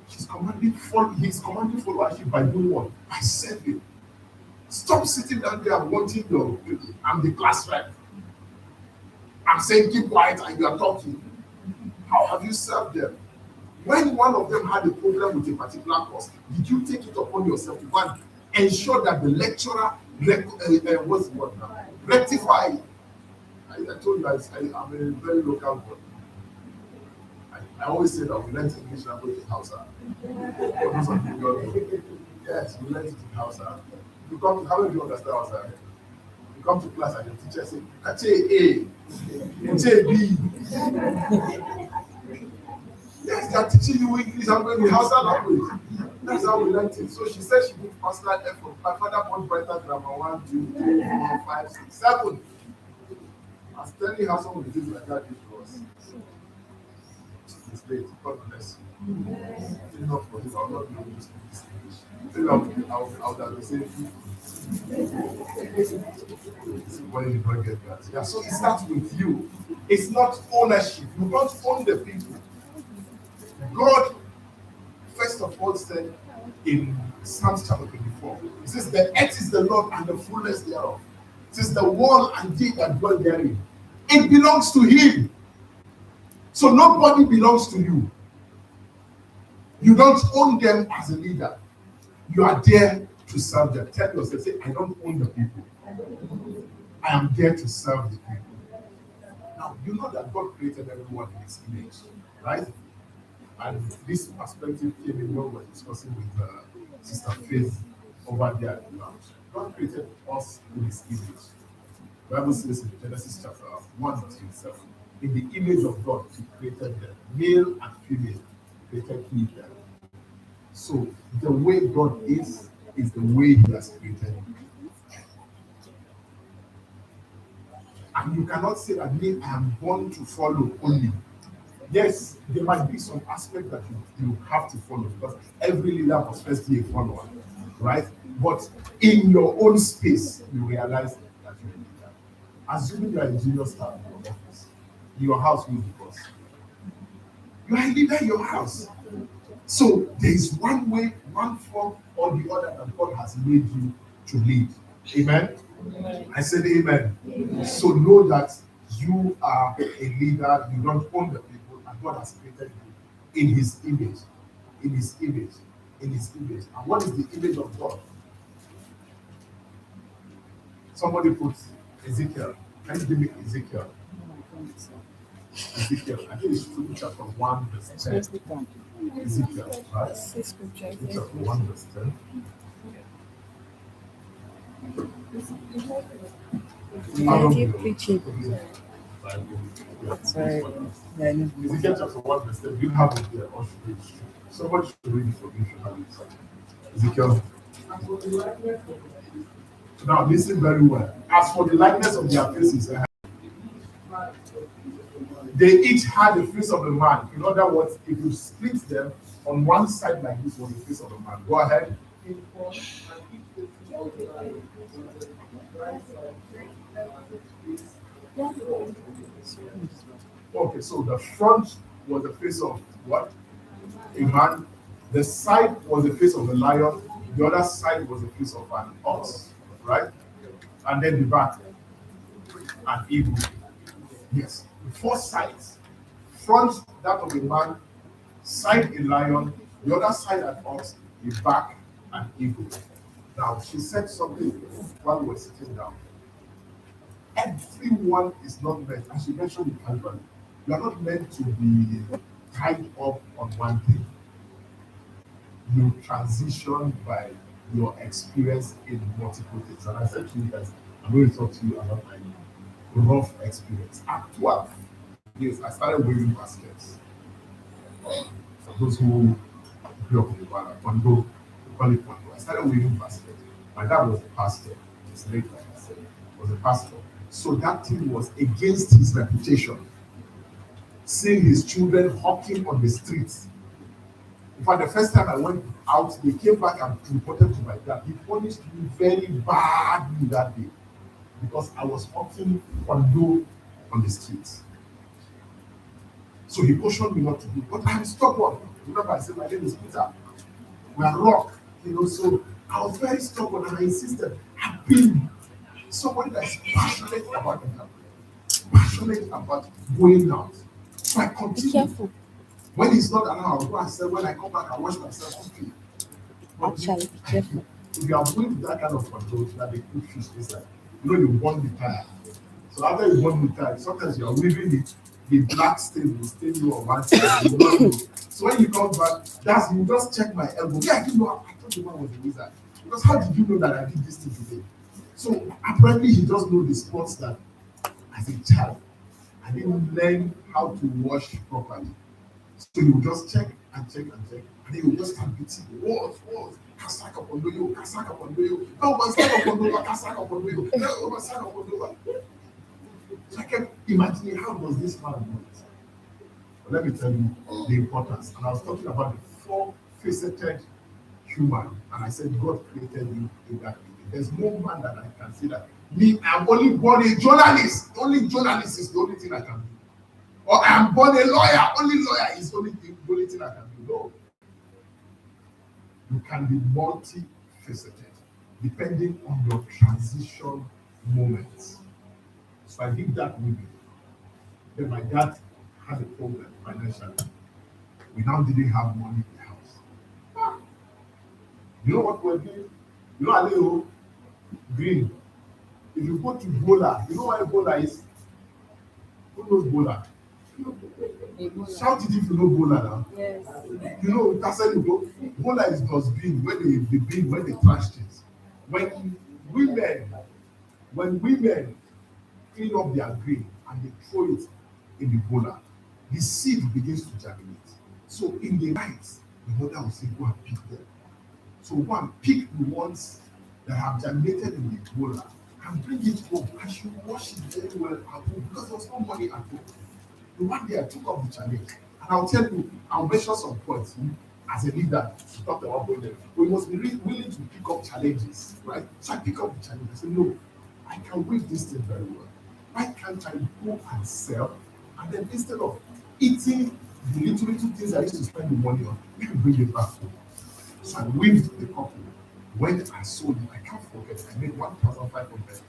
He's commanding followership by doing what? By serving. Stop sitting down there and wanting I'm the class rep. I'm saying keep quiet and you are talking. How have you served them? When one of them had a problem with a particular course, did you take it upon yourself to go and ensure that the lecturer rectify? I told you I'm a very local boy. I always say that we learn English language in Hausa. Yes, we learn it in Hausa. You come to, how many of you understand Hausa? You come to class and the teacher says, Kache A, Kache B. Yes, they are teaching you English language in Hausa language. That's how we learned it. So she said she did personal effort. My father born brighter grammar 1, 2, 3, 4, 5, 6, 7. I was telling her some of the things like that it was. It's late. God bless you. Enough for this. I will not be able to speak this English. I would have been saying, when you don't get that. Yeah, so it starts with you. It's not ownership. You don't own the people. God, first of all, said in Psalms chapter 24, it says, the earth is the Lord and the fullness thereof. It says, the world and they that dwell therein. It belongs to him. So nobody belongs to you. You don't own them as a leader. You are there to serve them. Tell yourself, say, I don't own the people. I am there to serve the people. Now, you know that God created everyone in his image, right? And this perspective came in when we were discussing with Sister Faith over there at the lounge. God created us in his image. The Bible says in Genesis chapter 1:27, in the image of God, he created them, male and female, created he them. So the way God is the way he has created them. And you cannot say that me, I am born to follow only. Yes, there might be some aspect that you have to follow because every leader must first be a follower, right? But in your own space, you realize that you're a leader. Assuming you are a junior staff in your office, your house will be boss. You are a leader in your house. So there is one way, one form or the other that God has made you to lead. Amen? Amen. I said amen. Amen. So know that you are a leader, you don't own the people, and God has created you in his image. In his image. In his image. And what is the image of God? Somebody puts Ezekiel. Can you give me Ezekiel? Ezekiel. I think it's chapter 1, verse 10. Ezekiel, right? Chapter 1, verse 10. Keep preaching. Sorry. Ezekiel chapter 1, verse 10. You have it there, or should read it? Somebody should read it for me if you have it. Ezekiel. Now listen very well. As for the likeness of their faces, they each had the face of a man. In other words, if you split them on one side like this was the face of a man. Go ahead. Okay, so the front was the face of what? A man. The side was the face of a lion. The other side was the face of an ox, right? And then the back, an eagle. Yes, four sides. Front, that of a man. Side, a lion. The other side, an ox. The back, an eagle. Now, she said something while we were sitting down. Everyone is not meant, as she mentioned in Calvary, you are not meant to be tied up on one thing. You transition by your experience in multiple things. And I said to you guys, I'm going to talk to you about my rough experience. At 12 years, I started wearing baskets. For those who grew up in Ghana, Pondo, we call it Pondo. I started weaving basket. My dad was a pastor. His late, like I said, was a pastor. So that thing was against his reputation. Seeing his children hawking on the streets. In fact, the first time I went out, they came back and reported to my dad. He punished me very badly that day because I was hawking Pondo on the streets. So he cautioned me not to do, but I'm stubborn. Remember, I said my name is Peter. We are rock, so I was very stubborn and I insisted. I've been somebody that's passionate about it, passionate about going out. So I Be continue. careful. When he's not around, I'll go and say, when I come back, I wash myself. Okay. But Actually, be careful. if you are going to that kind of control, that they put fish inside, you burn the tire. So after you burn the tire, sometimes you are weaving it, the black stain will stain you on one side. You don't know. So when you come back, that's you just check my elbow. Yeah, I didn't know. I thought the man was a wizard. Because how did you know that I did this thing today? So apparently he just knows the spots that as a child I didn't learn how to wash properly. So he would just check and check and check, and he would just start beating walls. Kasaka Pondoyo, Kasaka Pondoyo, no, Kasaka Pondoyo, Kasaka Pondoyo, no, Kasaka Pondoyo. So I kept imagining how does this man do it? But let me tell you the importance. And I was talking about the four-faceted human, and I said God created you in that image. There's no man that I can say that me, I'm only born a journalist. Only journalist is the only thing I can do. Or I'm born a lawyer. Only lawyer is the only thing I can do. No. You can be multifaceted depending on your transition moments. So I did that with me. Then my dad had a problem financially. We now didn't have money in the house. You know what we're doing? You know Alejo Green. If you go to Bola, you know what Bola is? Who knows Bola? Shout it if you know Bola now. Yes. You know, Kaselu, Bola is dustbin when they bin, when they trash things. When women clean up their grain and they throw it in the Bola, the seed begins to germinate. So in the night, the mother will say, go and pick them. So go and pick the ones that have germinated in the Bola and bring it home. And she wash it very well at home because there was no money at home. The one day I took up the challenge, and I'll tell you, I'll measure some points as a leader to talk about going there. We must be willing to pick up challenges, right? So I pick up the challenge. I say, no, I can weave this thing very well. Why can't I go and sell? And then instead of eating the little things I used to spend the money on, let me bring it back home. So I weaved the couple. When I sold it, I can't forget, I made 1,500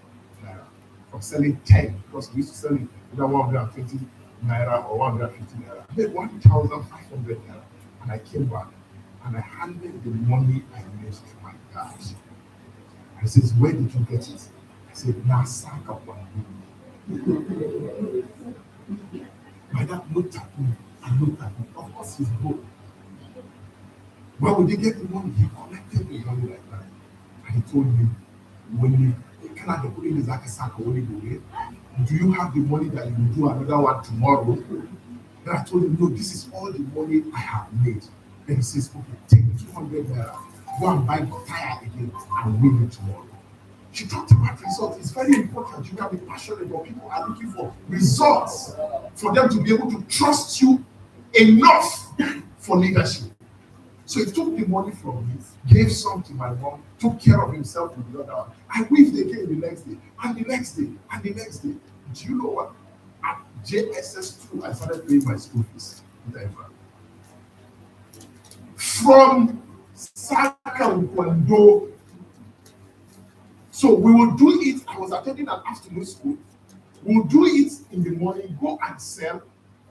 naira from selling 10, because we used to sell it either 120 naira or 150 naira. I made 1,500 naira, and I came back and I handed the money I made to my dad. And he says, where did you get it? I said, Nasaka Pandu. My dad looked at me and looked at me. Of course, he's broke. Where would he get the money? He collected the money like that. And he told me, when you cannot put in the Zakasaka, do you have the money that you will do another one tomorrow? Then I told him, no, this is all the money I have made. Then he says, okay, take 200 naira, go and buy the tire again and win it tomorrow. She talked about results. It's very important. You can be passionate, but people are looking for results for them to be able to trust you enough for leadership. So he took the money from me, gave some to my mom, took care of himself with the other one. I weaved again the next day, and the next day, and the next day. Do you know what? At JSS2, I started paying my school fees. From Sakakwando. So we will do it. I was attending an afternoon school. We'll do it in the morning, go and sell,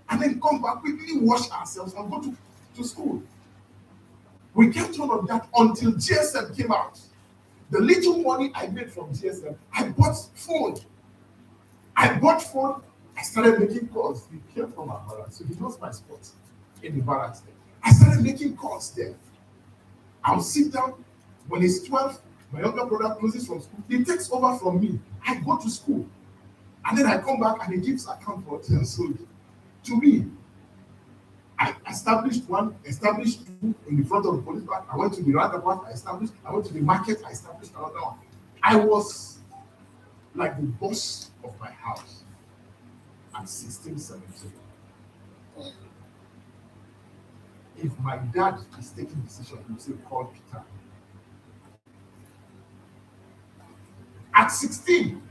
and then come back, quickly wash ourselves and go to school. We kept on of that until GSM came out. The little money I made from GSM, I bought phone. I started making calls. He came from our barracks, so he knows my spot in the barracks there. I started making calls there. I'll sit down. When it's 12, my younger brother closes from school. He takes over from me. I go to school. And then I come back and he gives account for what he has sold to me. I established two in the front of the police bank. I went to the roundabout, I went to the market, I established another one. I was like the boss of my house at 16, 17. If my dad is taking decision, he will say, call Peter. At 16.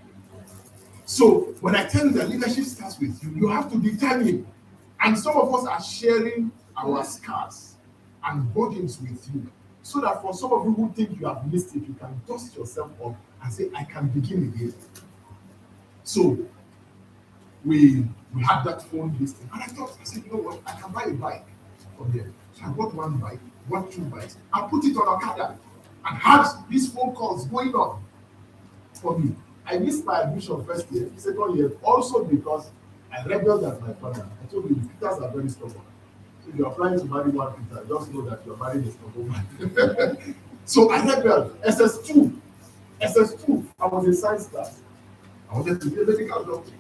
So when I tell you that leadership starts with you, you have to determine. And some of us are sharing our scars and burdens with you. So that for some of you who think you have missed it, you can dust yourself off and say, I can begin again. So we had that phone listing. And I said, you know what, I can buy a bike from here. So I bought one bike, bought two bikes, and put it on Okada and had these phone calls going on for me. I missed my admission first year, second year, also because I rebelled at my father. I told you, Peters are very stubborn. So if you're planning to marry one Peter, just know that you're marrying a stubborn man. So I rebelled. SS2, I was in science class. I wanted to be a medical doctor.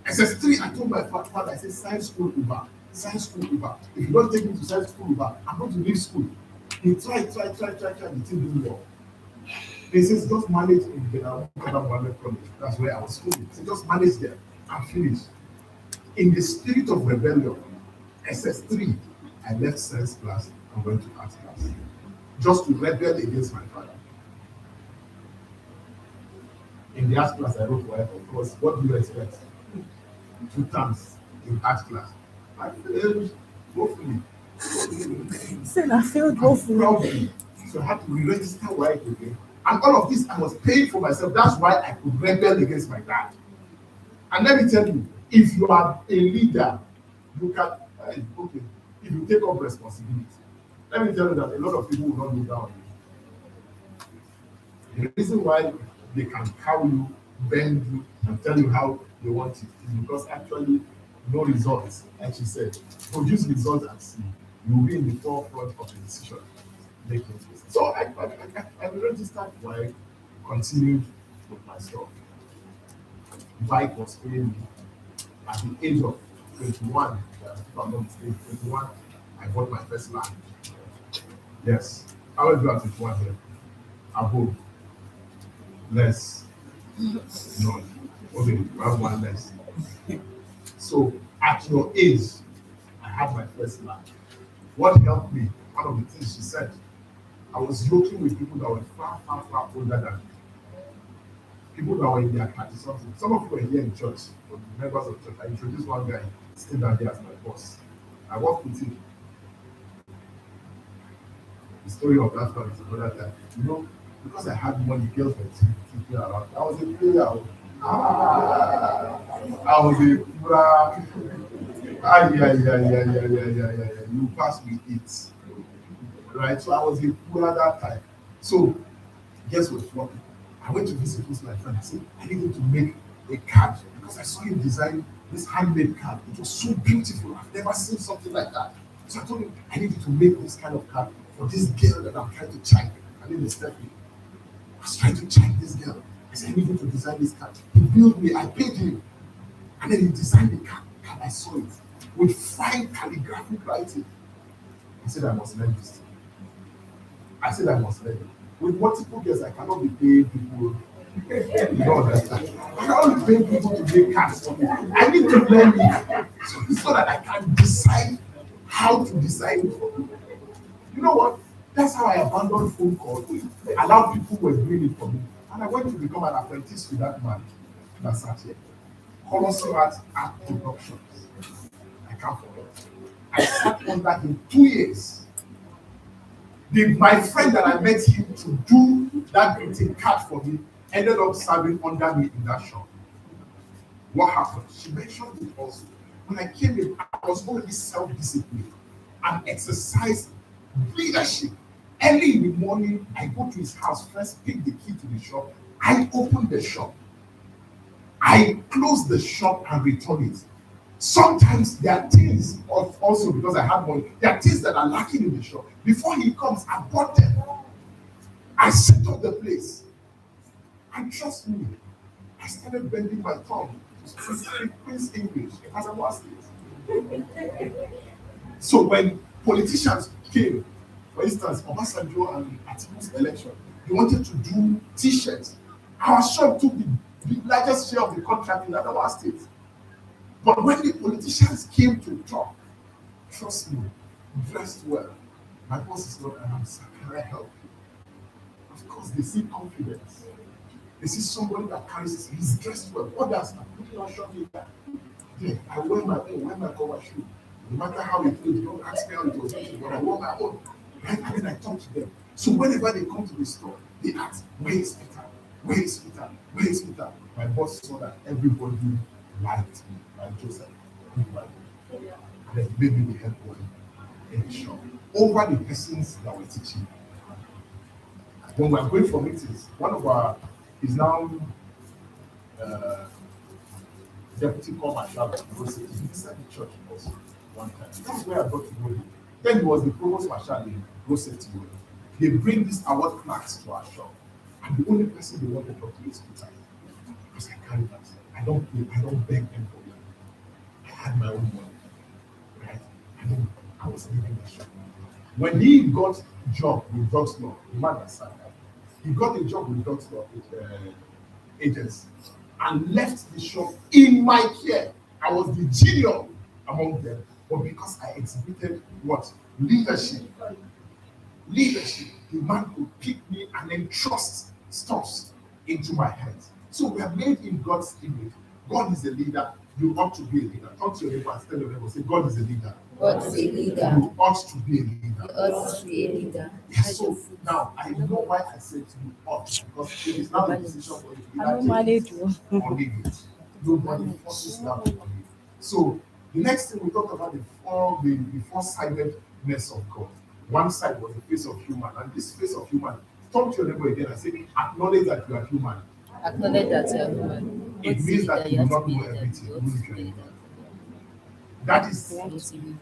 SS3, I told my father, I said, science school Uber. If you don't take me to science school Uber, I'm going to leave school. He tried, the thing didn't work. He says, just manage in General College. That's where I was schooling. So just manage there and finish. In the spirit of rebellion, SS3, I left science class and went to art class. Just to rebel against my father. In the art class, I wrote well, of course. What do you expect? 2 terms in art class. I failed woefully. Said I failed woefully. Proudly. So I had to re-register white again. And all of this I was paying for myself. That's why I could rebel against my dad. And let me tell you, if you are a leader, you can, okay, if you take up responsibility, let me tell you that a lot of people will not look down on you. The reason why they can cow you, bend you, and tell you how they want it is because actually no results, like she said, produce results and see. You will be in the forefront of the decision making. So I registered why continued with my stuff. Bike was paying me at the age of 21. If I'm not mistaken, 21, I bought my first land. Yes. How old are you at 21 here? Above. Less. None. Okay, you have one less. So at your age, I had my first land. What helped me? One of the things she said, I was working with people that were far older than me. People that were in their 30 something. Some of you were here in church, members of church. I introduced one guy, still down there as my boss. I worked with him. The story of that one is another time. You know, because I had money, girls were keeping around. I was a player. I was a pura. Yeah. You pass with it. Right? So I was a pura that time. So, guess what? I went to visit with my friend. I said, I needed to make a card because I saw him design this handmade card. It was so beautiful. I've never seen something like that. So I told him, I needed to make this kind of card for this girl that I'm trying to check. I need to step in. I was trying to check this girl. I said, I needed to design this card. He billed me, I paid him. And then he designed the card. And I saw it with fine calligraphic writing. I said, I must learn this. I said, I must learn it. With multiple girls, I cannot be paying people. You don't understand. I cannot be paying people to make cards for me. I need to learn it so that I can decide how to design it for people. You know what? That's how I abandoned phone calls. Allowed people who were doing it for me. And I went to become an apprentice to that man that sat here. Colossal Art Productions. I can't forget. I sat under him 2 years. My friend that I met him to do that greeting card for me ended up serving under me in that shop. What happened? She mentioned it also. When I came in, I was already self-disciplined and exercised leadership. Early in the morning, I go to his house, first pick the key to the shop. I open the shop. I close the shop and return it. Sometimes there are things, also because I have money, there are things that are lacking in the shop. Before he comes, I bought them. I set up the place. And trust me, I started bending my tongue to speak Queen's English as I was it. So when politicians came, for instance, Obasanjo and Atiku's election, they wanted to do t-shirts. Our shop took the largest share of the contract in Adamawa State. But when the politicians came to talk, trust me, dressed well, my boss is not around, sir, can I help you? Of course, they see confidence. They see somebody that carries, he's dressed well. Others are putting on short later. Yeah, I wear my own, wear my cover shoe. No matter how it feels, don't ask me how it was, but I wear my own. Right? And then I talk to them. So whenever they come to the store, they ask, where is Peter? Where is Peter? Where is Peter? My boss saw that everybody liked me, like Joseph. And then he made me the head boy in the shop. Over the persons that were teaching. When we are going for meetings, one of our is now deputy commercial university. He visited the church also one time. That's where I got to know him. Then he was the provost marshal in Rosette. They bring these award plaques to our shop, and the only person they want to talk to is Peter. Because I carry that. I don't beg them for money. I had my own money. Right? I was living the shop. When he got job with Drugstore, the man that sat there, he got a job with Drugstore agency and left the shop in my care. I was the junior among them, but because I exhibited what? Leadership, the man could pick me and entrust stuff into my hands. So we are made in God's image. God is a leader. You ought to be a leader. Talk to your neighbor and tell your neighbor, say, God is a leader. God is a leader. You ought to be a leader. You ought to be a leader. Yes, so now I know why I said to you ought, because it is now a decision for you to I don't either manage take it you. or leave it. Nobody forces that on you. So the next thing we talked about the four-sidedness of God. One side was the face of human, and this face of human, talk to your neighbor again and say, acknowledge that you are human. Acknowledge that you are human. It means that you do not know everything, even if you are human. That is,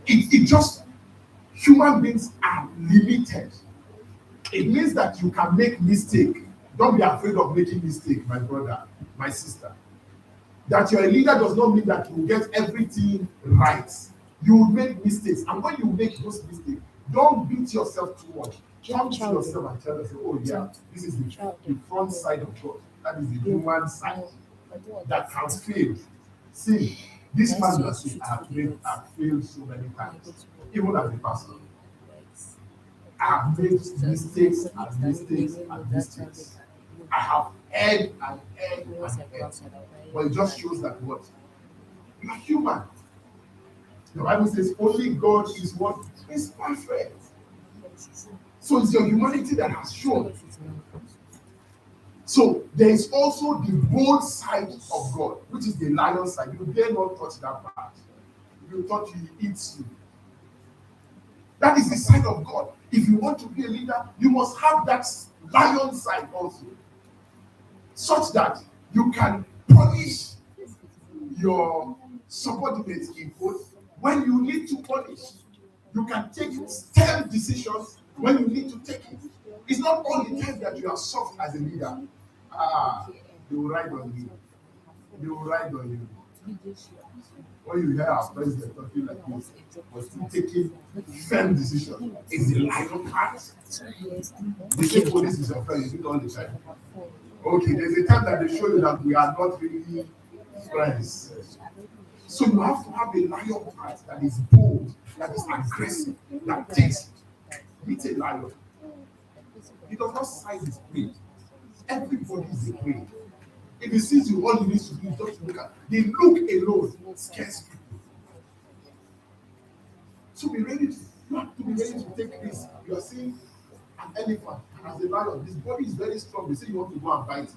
it just, human beings are limited. It means that you can make mistake. Don't be afraid of making mistake, my brother, my sister. That you're a leader does not mean that you will get everything right. You will make mistakes, and when you make those mistakes, don't beat yourself too much. Come to yourself and tell yourself, oh yeah, this is the front side of God. That is the human side that can fail. See, this man that I've failed so many times, even as a pastor. I've made mistakes and mistakes and mistakes. I have erred and erred and erred. But it just shows that what? You are human. The Bible says only God is what? Is perfect. So it's your humanity that has shown. So there is also the bold side of God, which is the lion side. You dare not touch that part. If you touch it, he eats you. That is the side of God. If you want to be a leader, you must have that lion side also, such that you can punish your subordinates in quotes when you need to punish. You can take stern decisions when you need to take it. It's not all the time that you are soft as a leader. They will ride on you. They will ride on you. When you hear our president talking like this, we're still taking firm decisions. It's the lion part. They say police is your friend, you do it all the time. Okay, there's a time that they show you that we are not really friends. So you have to have a lion part that is bold, that is aggressive, that takes. Meet a lion. He does not size his prey. Everybody is a prey. If he sees you, all he needs to do is just look at. The look alone scares people. So be ready to. You have to be ready to take this. You are seeing an elephant, and as a lion, his body is very strong. They say you want to go and bite it.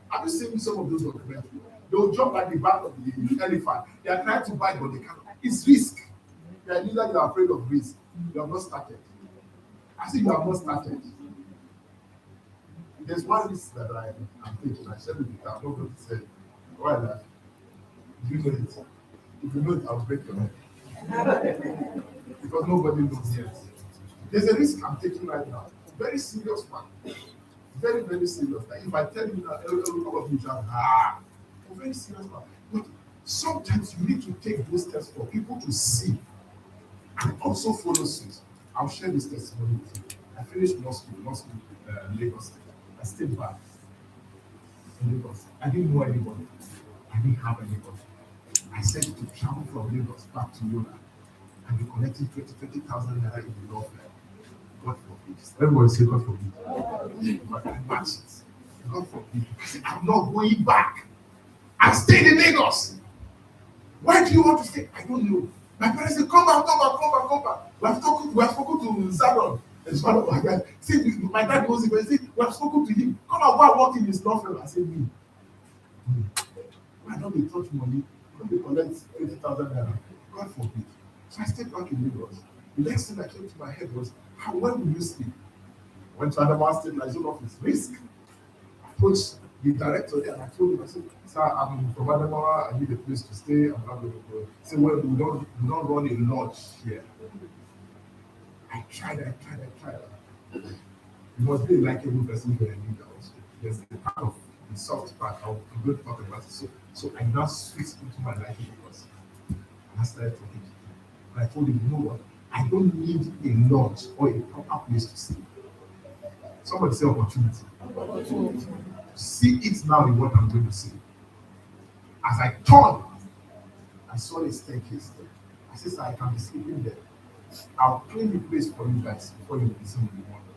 Have you seen some of those documentaries? They will jump at the back of the elephant. They are trying to bite, but they cannot. It's risk. You are either you are afraid of risk. You have not started. I say you have not started. There's one risk that I'm taking. I shared with you. I'm not going to say why that. Do you know it? If you know it, I'll break your head. Because nobody knows yet. There's a risk I'm taking right now. Very serious one. Very, very serious. Like if I tell you that all of you just very serious one. But sometimes you need to take those steps for people to see and also follow suit. I'll share this testimony with you. I finished law school, Lagos State. I stayed back in Lagos. I didn't know anybody. I didn't have anybody. I said to travel from Lagos back to Yola and be collecting 20,000 naira in the law firm. God forbid. Everybody say God forbid. But I match it. God forbid. I said, I'm not going back. I stayed in Lagos. Why do you want to stay? I don't know. My parents said, come back, come back, come back, come back. We have spoken to Zadon. And one of my guys said, my dad knows him, but he said, we have spoken to him. Come and go and work in his law firm. I said, me. I don't be touch money. I don't be collect 20,000 naira. God forbid. So I stayed back in Lagos. The next thing that came to my head was, when will you sleep? Went to Adamawa State Liaison Office, risk. I approached the director there and I told him, I said, sir, I'm from Adamawa, I need a place to stay. I'm not going to go. He said, well, we don't run a lodge here. I tried. You must be a likable person for a leader also. There's the part of the soft part, I'm going to talk about it. So I now switched into my likable person. And I started talking to him. And I told him, you know what? I don't need a lodge or a proper place to sleep. Somebody say opportunity. See it now in what I'm going to say. As I turned, I saw a staircase there. I said, sir, I can be sleeping there. I'll clean the place for you guys before you listen in the morning.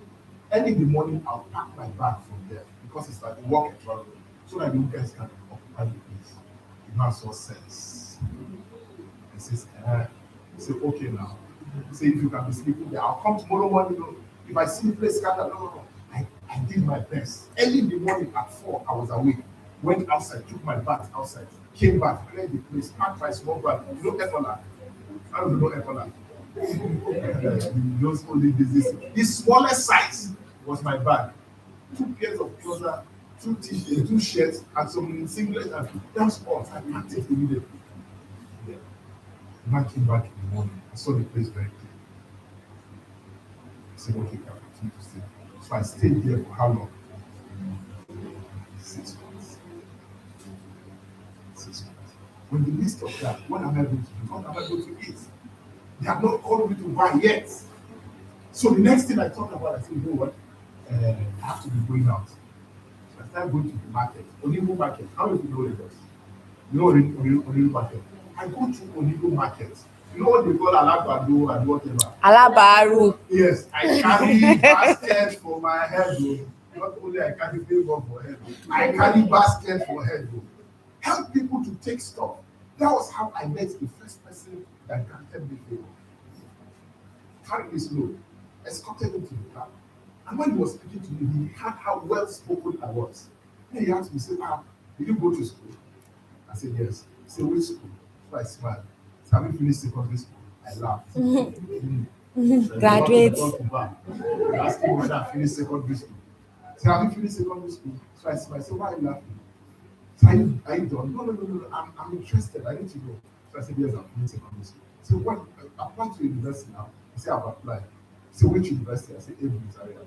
Early in the morning, I'll pack my bag from there because it's like a walk and travel, so that you guys can occupy the place. It now saw sense. I says, say, okay now. Say, if you can be sleeping there, I'll come tomorrow morning. If I see the place scattered, no. I did my best. Early in the morning at 4, I was awake. Went outside, took my bath outside, came back, cleared the place, packed my small bag. You know Ebola? I don't know Ebola. Those only diseases. The smallest size was my bag. 2 pairs of trousers, 2 t-shirts, 2 shirts, and some singlets. And that's all. I packed it immediately. Yeah. When I came back in the morning, I saw the place very clear. I said, okay, I continue to stay. So I stayed there for how long? 6 months. 6 months. When the midst of that, what am I going to do? What am I going to eat? They have not called me to buy yet. So the next thing I thought about, I said, you know what? I have to be going out. So I started going to the market, Onigo Market. How many people know Lagos? You know Onigo Market? I go to Onigo Market. You know what they call Alabado and whatever? Alabaru. Yes, I carry basket for my head. Not only I carry favor for head, I carry basket for head. Help people to take stuff. That was how I met the first person that granted me favor. Carried his load, escorted him to the car. And when he was speaking to me, he heard how well spoken I was. Then he asked me, he said, did you go to school? I said, yes. He said, which school? So I smiled. He said, have you finished secondary school? I laughed. Graduate. He asked me whether I finished secondary school. He said, have you finished secondary school? So I smiled. I said, why are you laughing? So are you done? No. I'm interested. I need to know. So I said, yes, I'm finished secondary school. So when I applied to university now, he said, I've applied. He said, which university? I said, Avery, Zaria.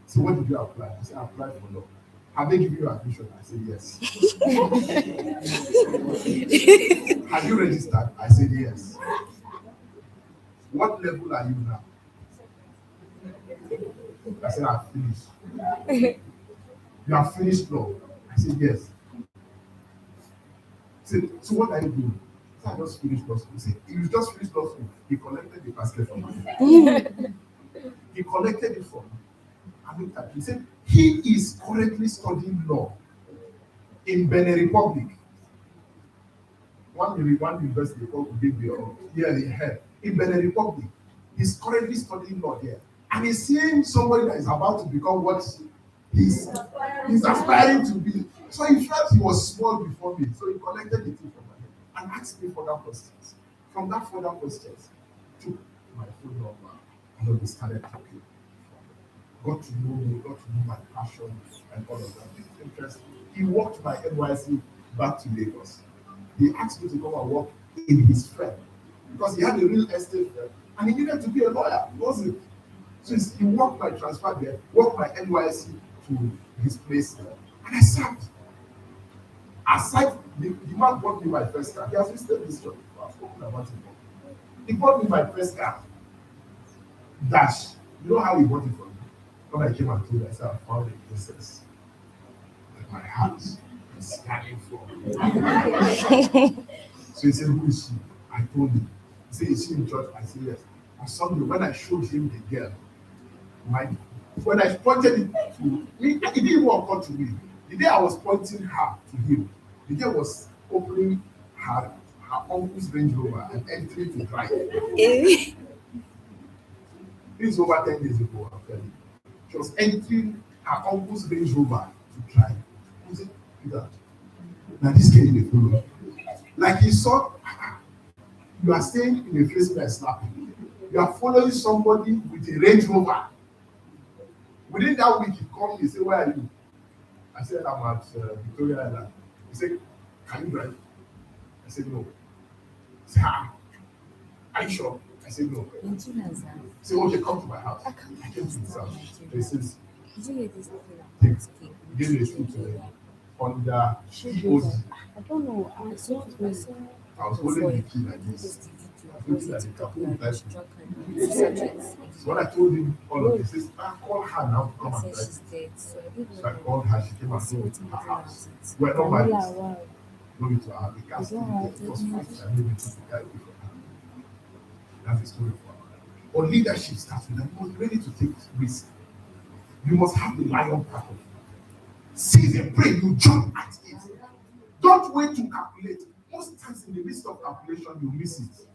So what did you apply? I said, I applied for law. Have they given you admission? I said, yes. Have you registered? I said, yes. What level are you now? I said, I've finished. You have finished law? I said, yes. He said, so what are you doing? I just finished law school. He said, you just finished law school. He collected the basket from me. He collected it from me. I looked at him. He said, he is currently studying law in Benin Republic. One university called Udebio, here in here, in Benin Republic. He's currently studying law there. And he's seeing somebody that is about to become what he's aspiring to be. So he felt he was small before me. So he collected the thing from me and asked me further questions. From that further questions, took my phone number and then we started talking. Got to know me, got to know my passion and all of that. It's interesting. He walked my NYC back to Lagos. He asked me to come and work in his firm because he had a real estate firm and he needed to be a lawyer, wasn't. So he walked my transfer there, walked my NYC to his place there, and I sat. Aside, the man bought me my first car. He has listed this job. I've spoken about it. He bought me my first car. Dash. You know how he bought it from me? When I came and told her, I said, I found a princess. Like my heart is scanning for. So he said, who is she? I told him. He said, is she in church? I said, yes. And Sunday, when I showed him the girl, when I pointed it to me, it didn't even occur to me. The day I was pointing her to him, the girl was opening her uncle's Range Rover and entering to drive. This is over 10 days ago, I'm telling you. She was entering her uncle's Range Rover to drive. I said, Peter, now this girl in the follow. Like he saw, you are staying in a place where I slap you. You are following somebody with a Range Rover. Within that week, he called me, he said, where are you? I said, I'm at Victoria Island. He said, can you drive? I said, no. He said, are you sure? I said, no. He said, okay, come to my house. I came to his house. He says, take, give me a seat under Ozi. I don't know. I I was holding the key like this. I was looking at the couple of times. So when I told him all of this, he says, call her now to come and drive. So I called her, she came and told me to her house. We're not married. No need to have the gas. It was first time maybe to the guy away from her. That's the story for her. But leadership starts with them. You must be ready to take risk. You must have the lion part of you. Seize a prey, you jump at it. Don't wait to calculate. Most times in the midst of calculation, you miss it.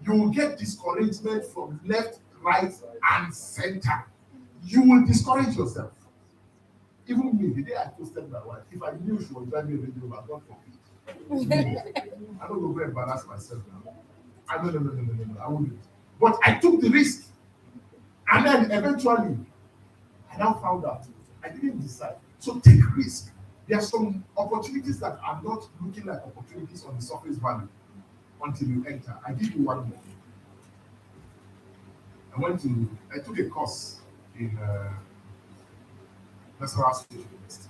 You will get discouragement from left, right, and center. You will discourage yourself. Even me, the day I posted my wife, if I knew she was driving a radio, I got forbid. I don't know where to embarrass myself now. No, I wouldn't. But I took the risk. And then eventually, I now found out. I didn't decide. So take risk. There are some opportunities that are not looking like opportunities on the surface value until you enter. I give you one more. I took a course in National State University.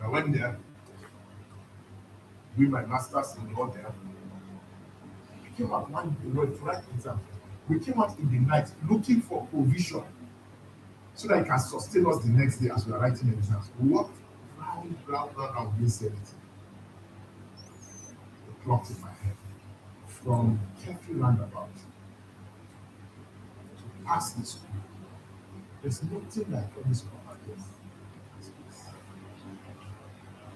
I went there, doing my master's in law there. We came out one day, we were to write exam. We came out in the night looking for provision so that it can sustain us the next day as we are writing exams. We walked round, we didn't say anything. The clock in my head. From Kefi roundabout to past the school. There's nothing like any supermarket.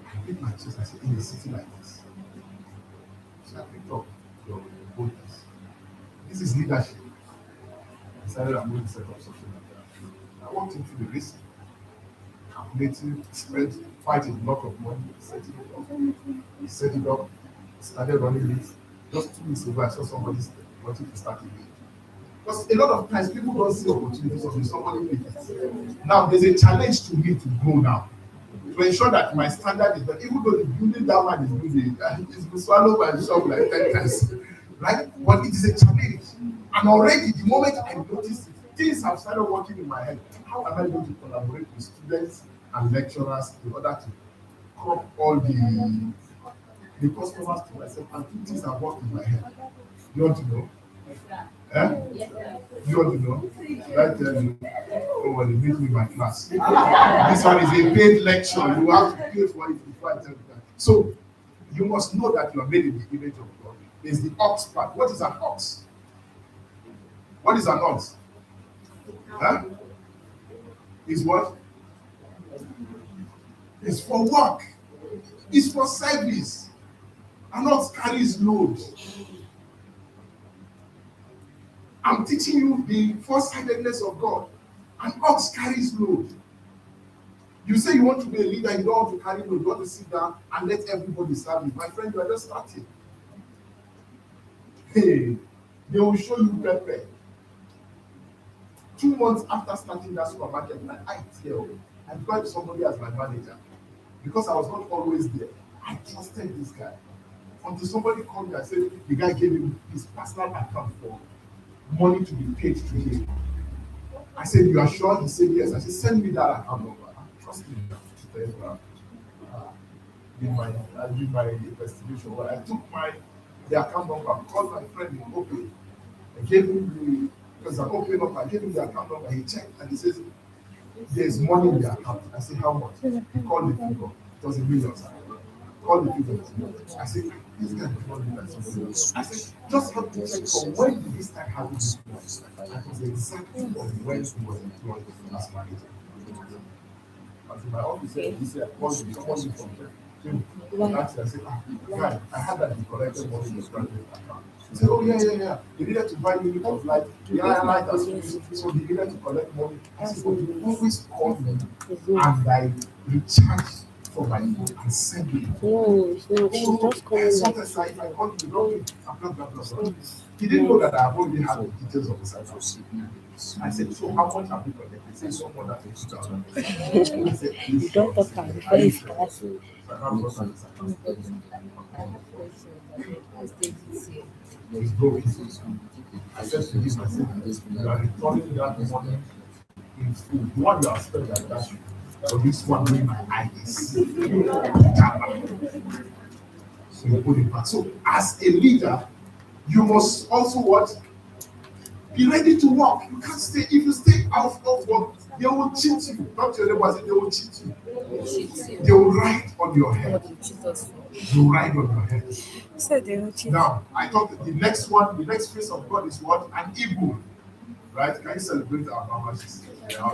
I hit my chest, I said, in a city like this. So I picked up your boldness. This is leadership. I decided I'm going to set up something like that. I walked into the risk, calculating, spent quite a lot of money, set it up, started running it. Just 2 weeks ago, I saw somebody wanting to start again. Because a lot of times people don't see opportunities until somebody makes it. Now there's a challenge to me to grow now. To ensure that my standard is that even though the building that one is building, it's been swallowed by the shop like 10 times. Right? But it is a challenge. And already the moment I notice it, things have started working in my head. How am I going to collaborate with students and lecturers in order to crop all the customers to myself, and 2 things have worked in my head. You want to know? You want to know? Should I tell you? Oh, well, they meet me in my class. This one is a paid lecture. You have to pay for it before I tell you that. So, you must know that you are made in the image of God. There's the ox part. What is an ox? What is an ox? Is what? It's for work. It's for service. An ox carries load. I'm teaching you the four-sidedness of God. An ox carries load. You say you want to be a leader, you don't want to carry load, you want to sit down and let everybody serve you. My friend, you are just starting. Hey, they will show you pepper. 2 months after starting that supermarket, I employed somebody as my manager because I was not always there. I trusted this guy. Until somebody called me and said the guy gave him his personal account for money to be paid to him. I said, you are sure? He said, yes. I said, send me that account number. Trust me. I did my investigation. When I took the account number, called my friend in Open, I gave him Because I opened up, I gave him the account number, he checked and he says, there's money in the account. I said, how much? He called the figure. It was a million. Call the figure. I said, this guy is not like somebody else. I said, just help me check from when did he start having this money? That was exactly from when he was employed as manager. As in my office said, he said, I called me, someone from Jim. I said, guy, I had that he collected money in his graduate account. He said, oh, yeah. He needed to buy unit of light. Yeah, I like that. So he needed to collect money. I said, but you always call me and I recharge for my phone and send it. No, she's just calling like. Sometimes if I call you, don't blah, blah, blah. He didn't know that I have already had the details of the site. I said, so how much have you collected? He said, someone that is 2,000. I said, You don't talk about before you start. So I have lost on his account. He's broke. I said to him, I said, you are returning that money in full. The one you have spent like that, for this one doing my eyes. So you put it back. So as a leader, you must also what? Be ready to work. You can't stay. If you stay out of work, they will cheat you. Not your neighbors, they will cheat you. They will ride on your head. They will ride on your head. Now, I thought the next one, the next face of God is what? An eagle. Right? Can you celebrate our mamas? Yeah. Our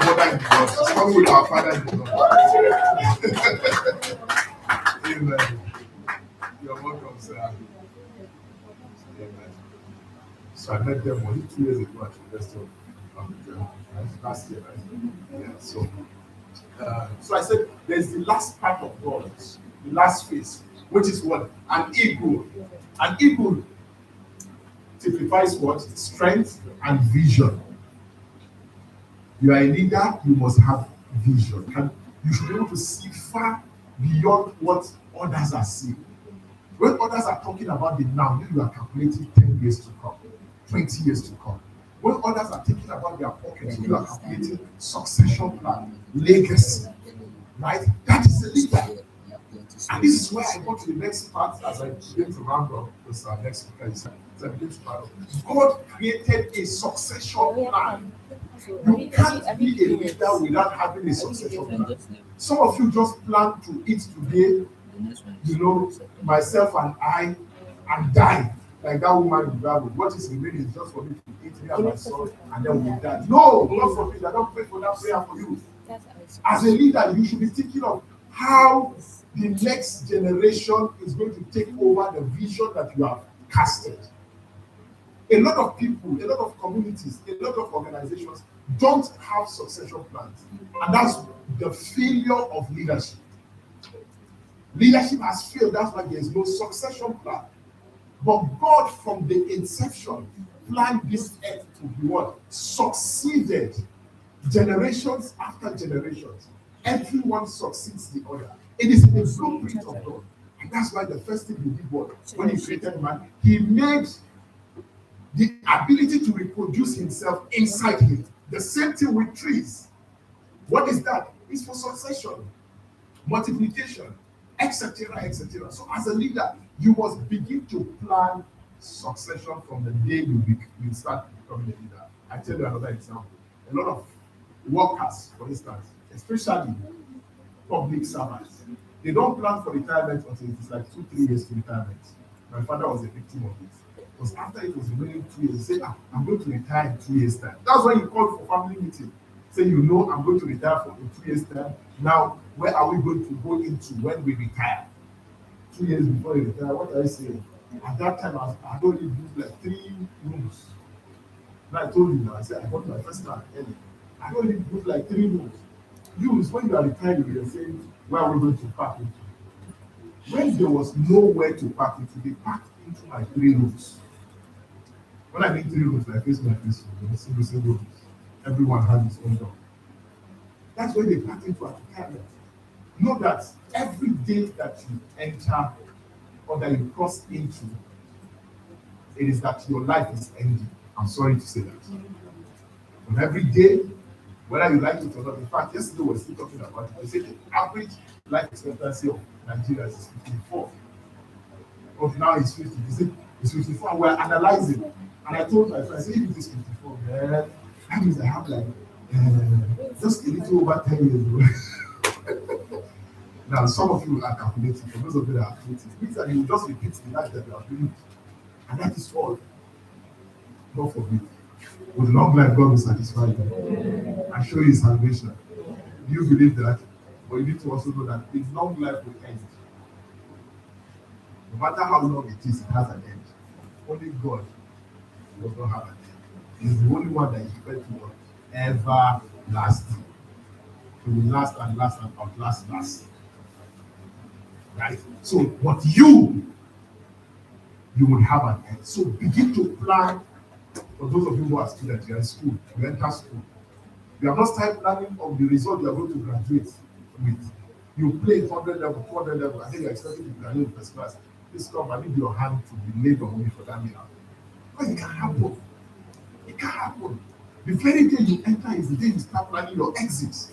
mother in the Lord. She's coming with our father in the Lord. Amen. You're welcome, sir. Amen. So I met them only 2 years ago at the University of last year, right? Yeah. So I said, there's the last part of God, the last phase, which is what? An eagle. An eagle typifies what? Strength and vision. You are a leader, you must have vision. And you should be able to see far beyond what others are seeing. When others are talking about the now, you are calculating 10 years to come, 20 years to come. When others are thinking about their pockets, you are calculating succession plan, legacy, right? That is a leader. And this is where I go to the next part as I begin to round up with our next speaker. As I begin to round up. God created a succession plan. You can't be a leader without having a succession plan. Some of you just plan to eat today, myself and I, and die. Like that woman in the Bible. What is remaining is just for me to eat me and my son, and then we die. No, not for me. I don't pray for that prayer for you. As a leader, you should be thinking of how the next generation is going to take over the vision that you have casted. A lot of people, a lot of communities, a lot of organizations don't have succession plans. And that's the failure of leadership. Leadership has failed. That's why there is no succession plan. But God, from the inception, planned this earth to be what? Succeeded. Generations after generations. Everyone succeeds the other. It is the blueprint of God. And that's why the first thing he did was, when he created man, he made the ability to reproduce himself inside him. The same thing with trees. What is that? It's for succession, multiplication, etc., etc. So as a leader, you must begin to plan succession from the day you start becoming a leader. I tell you another example. A lot of workers, for instance, especially public servants, they don't plan for retirement until it's like 2-3 years to retirement. My father was a victim of this. Because after it was remaining 2 years, he said, I'm going to retire in 2 years' time. That's why he called for family meeting. Say, I'm going to retire in 2 years' time. Now, where are we going to go into when we retire? 2 years before you retire, what are you saying? At that time, I had only built like 3 rooms. Now I told you now, I said, I got my first car early. I had only built like 3 rooms. When you are retired, you are saying, where are we going to park into? When there was nowhere to park into, they parked into my 3 rooms. When I mean 3 rooms, I face my face, single rooms. Everyone has his own door. That's when they parked into a retirement. Know that every day that you enter or that you cross into, it is that your life is ending. I'm sorry to say that. And every day, whether you like it or not, in fact, yesterday we were still talking about it. They said the average life expectancy of Nigeria is 54. But now it's 50. They said It's 54, and we're analyzing. And I told my friend, I said, if it is 54, man, that means I have like just a little over 10 years. Now, some of you are calculating, for those of you that are 40, it means that you just repeat the life that you have lived. And that is all. God forbid. With long life, God will satisfy you and show you salvation. Do you believe that? But you need to also know that the long life will end. No matter how long it is, it has an end. Only God does not have an end. He's the only one that is prepared to work everlasting. He will last and last and outlast. Right? So, but you will have an end. So begin to plan. For those of you who are students, you are in school, you enter school. You have not started planning of the result you are going to graduate with. You play 100 level, 200 level, and then you're expecting to graduate in first class. Please come, I need your hand to be laid on me for that miracle. Because it can happen. It can happen. The very day you enter is the day you start planning your exits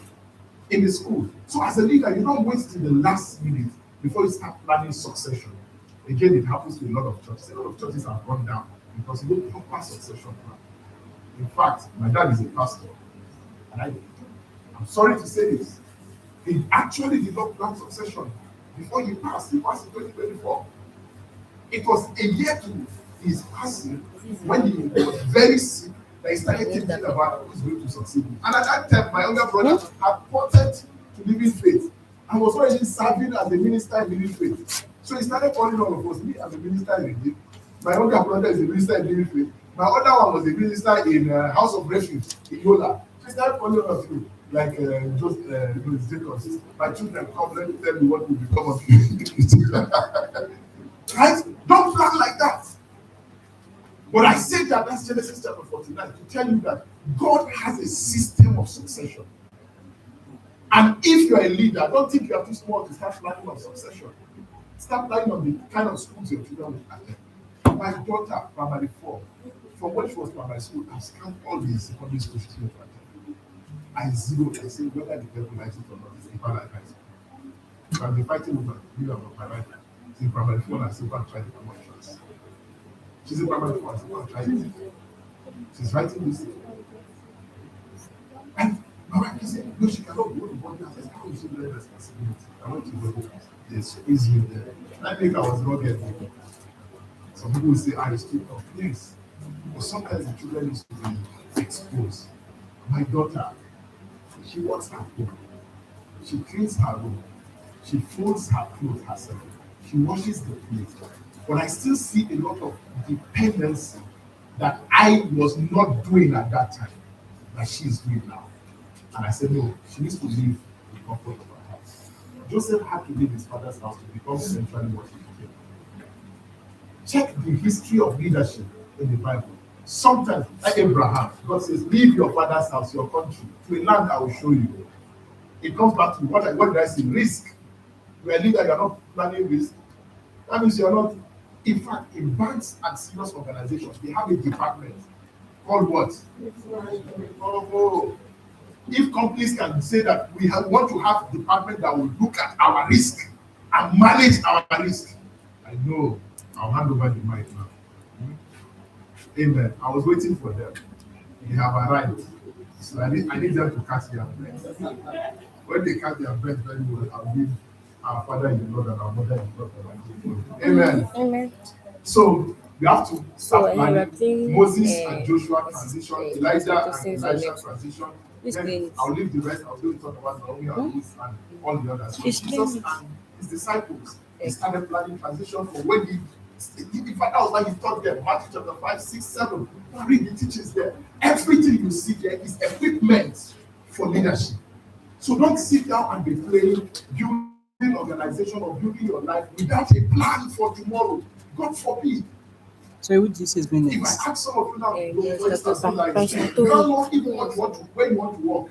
in the school. So as a leader, you don't wait till the last minute before you start planning succession. Again, it happens to a lot of churches. A lot of churches have gone down because you don't proper succession plan. In fact, my dad is a pastor, and I'm sorry to say this. He actually did not plan succession before he passed. He passed in 2024. It was a year to his passing when he was very sick that he started thinking about who is going to succeed. And at that time, my younger brother had plotted to Living Faith and was already serving as a minister in Living Faith. So he started calling all of us, me as a minister in Living. My younger brother is a minister in Living Faith. My other one was a minister in House of Refuge in Yola. So he started calling all of you, like Jacob. My children, come, let me tell you what will become of you. Right? Don't plan like that. But I said that that's Genesis chapter 49 to tell you that God has a system of succession. And if you're a leader, don't think you are too small to start planning on succession. Start planning on the kind of schools your children will attend. My daughter, primary 4, from when she was primary school, I scanned all the secondary school she went to attend. I zeroed, I said, whether the devil likes it or not, it's the father that likes it. I've been fighting with her, you know, my right hand. In primary 4, I said, go and try the common class. She's in primary 4, I said, go and try it. She's writing this thing. And my wife said, no, she cannot go to boarding house. I said, how is she doing responsibility? I went to go, they squeeze you there. I think I was not getting. Some people will say, it's too tough. Yes. But sometimes the children need to be exposed. My daughter, she works at home. She cleans her room. She folds her clothes herself. She washes the plate. But I still see a lot of dependency that I was not doing at that time, that she is doing now. And I said, no, she needs to leave the comfort of her house. Joseph had to leave his father's house to become essentially what he became. Check the history of leadership in the Bible. Sometimes, like Abraham, God says, leave your father's house, your country, to a land I will show you. It comes back to what did I say? Risk. You're a leader, you're not planning risk. That means you're not. In fact, in banks and serious organizations, they have a department called what? Oh, if companies can say that we want to have a department that will look at our risk and manage our risk, I know I'll hand over the mic now. Amen. I was waiting for them. They have arrived. So I need them to catch their breath. When they catch their breath very well, I'll give our Father in the Lord and our Mother in the Lord. Amen. Amen. So we have to start planning. Erupting, Moses and Joshua transition, Elijah and photosynthesis Elisha transition. This Then thing. I'll leave the rest. I'll going to talk about Naomi and Ruth and all the others. So She's Jesus playing. and his disciples, they started planning transition from when in fact, that was why he taught them. Matthew chapter 5, 6, 7. Read the teachings there. Everything you see there is equipment for leadership. So don't sit down and be playing, building organization or building your life without a plan for tomorrow. God forbid. So which this has been If next? I ask some of you now, Yes, for instance, Dr. like, Pastor you Tony. don't know even what you want to, where you want to work,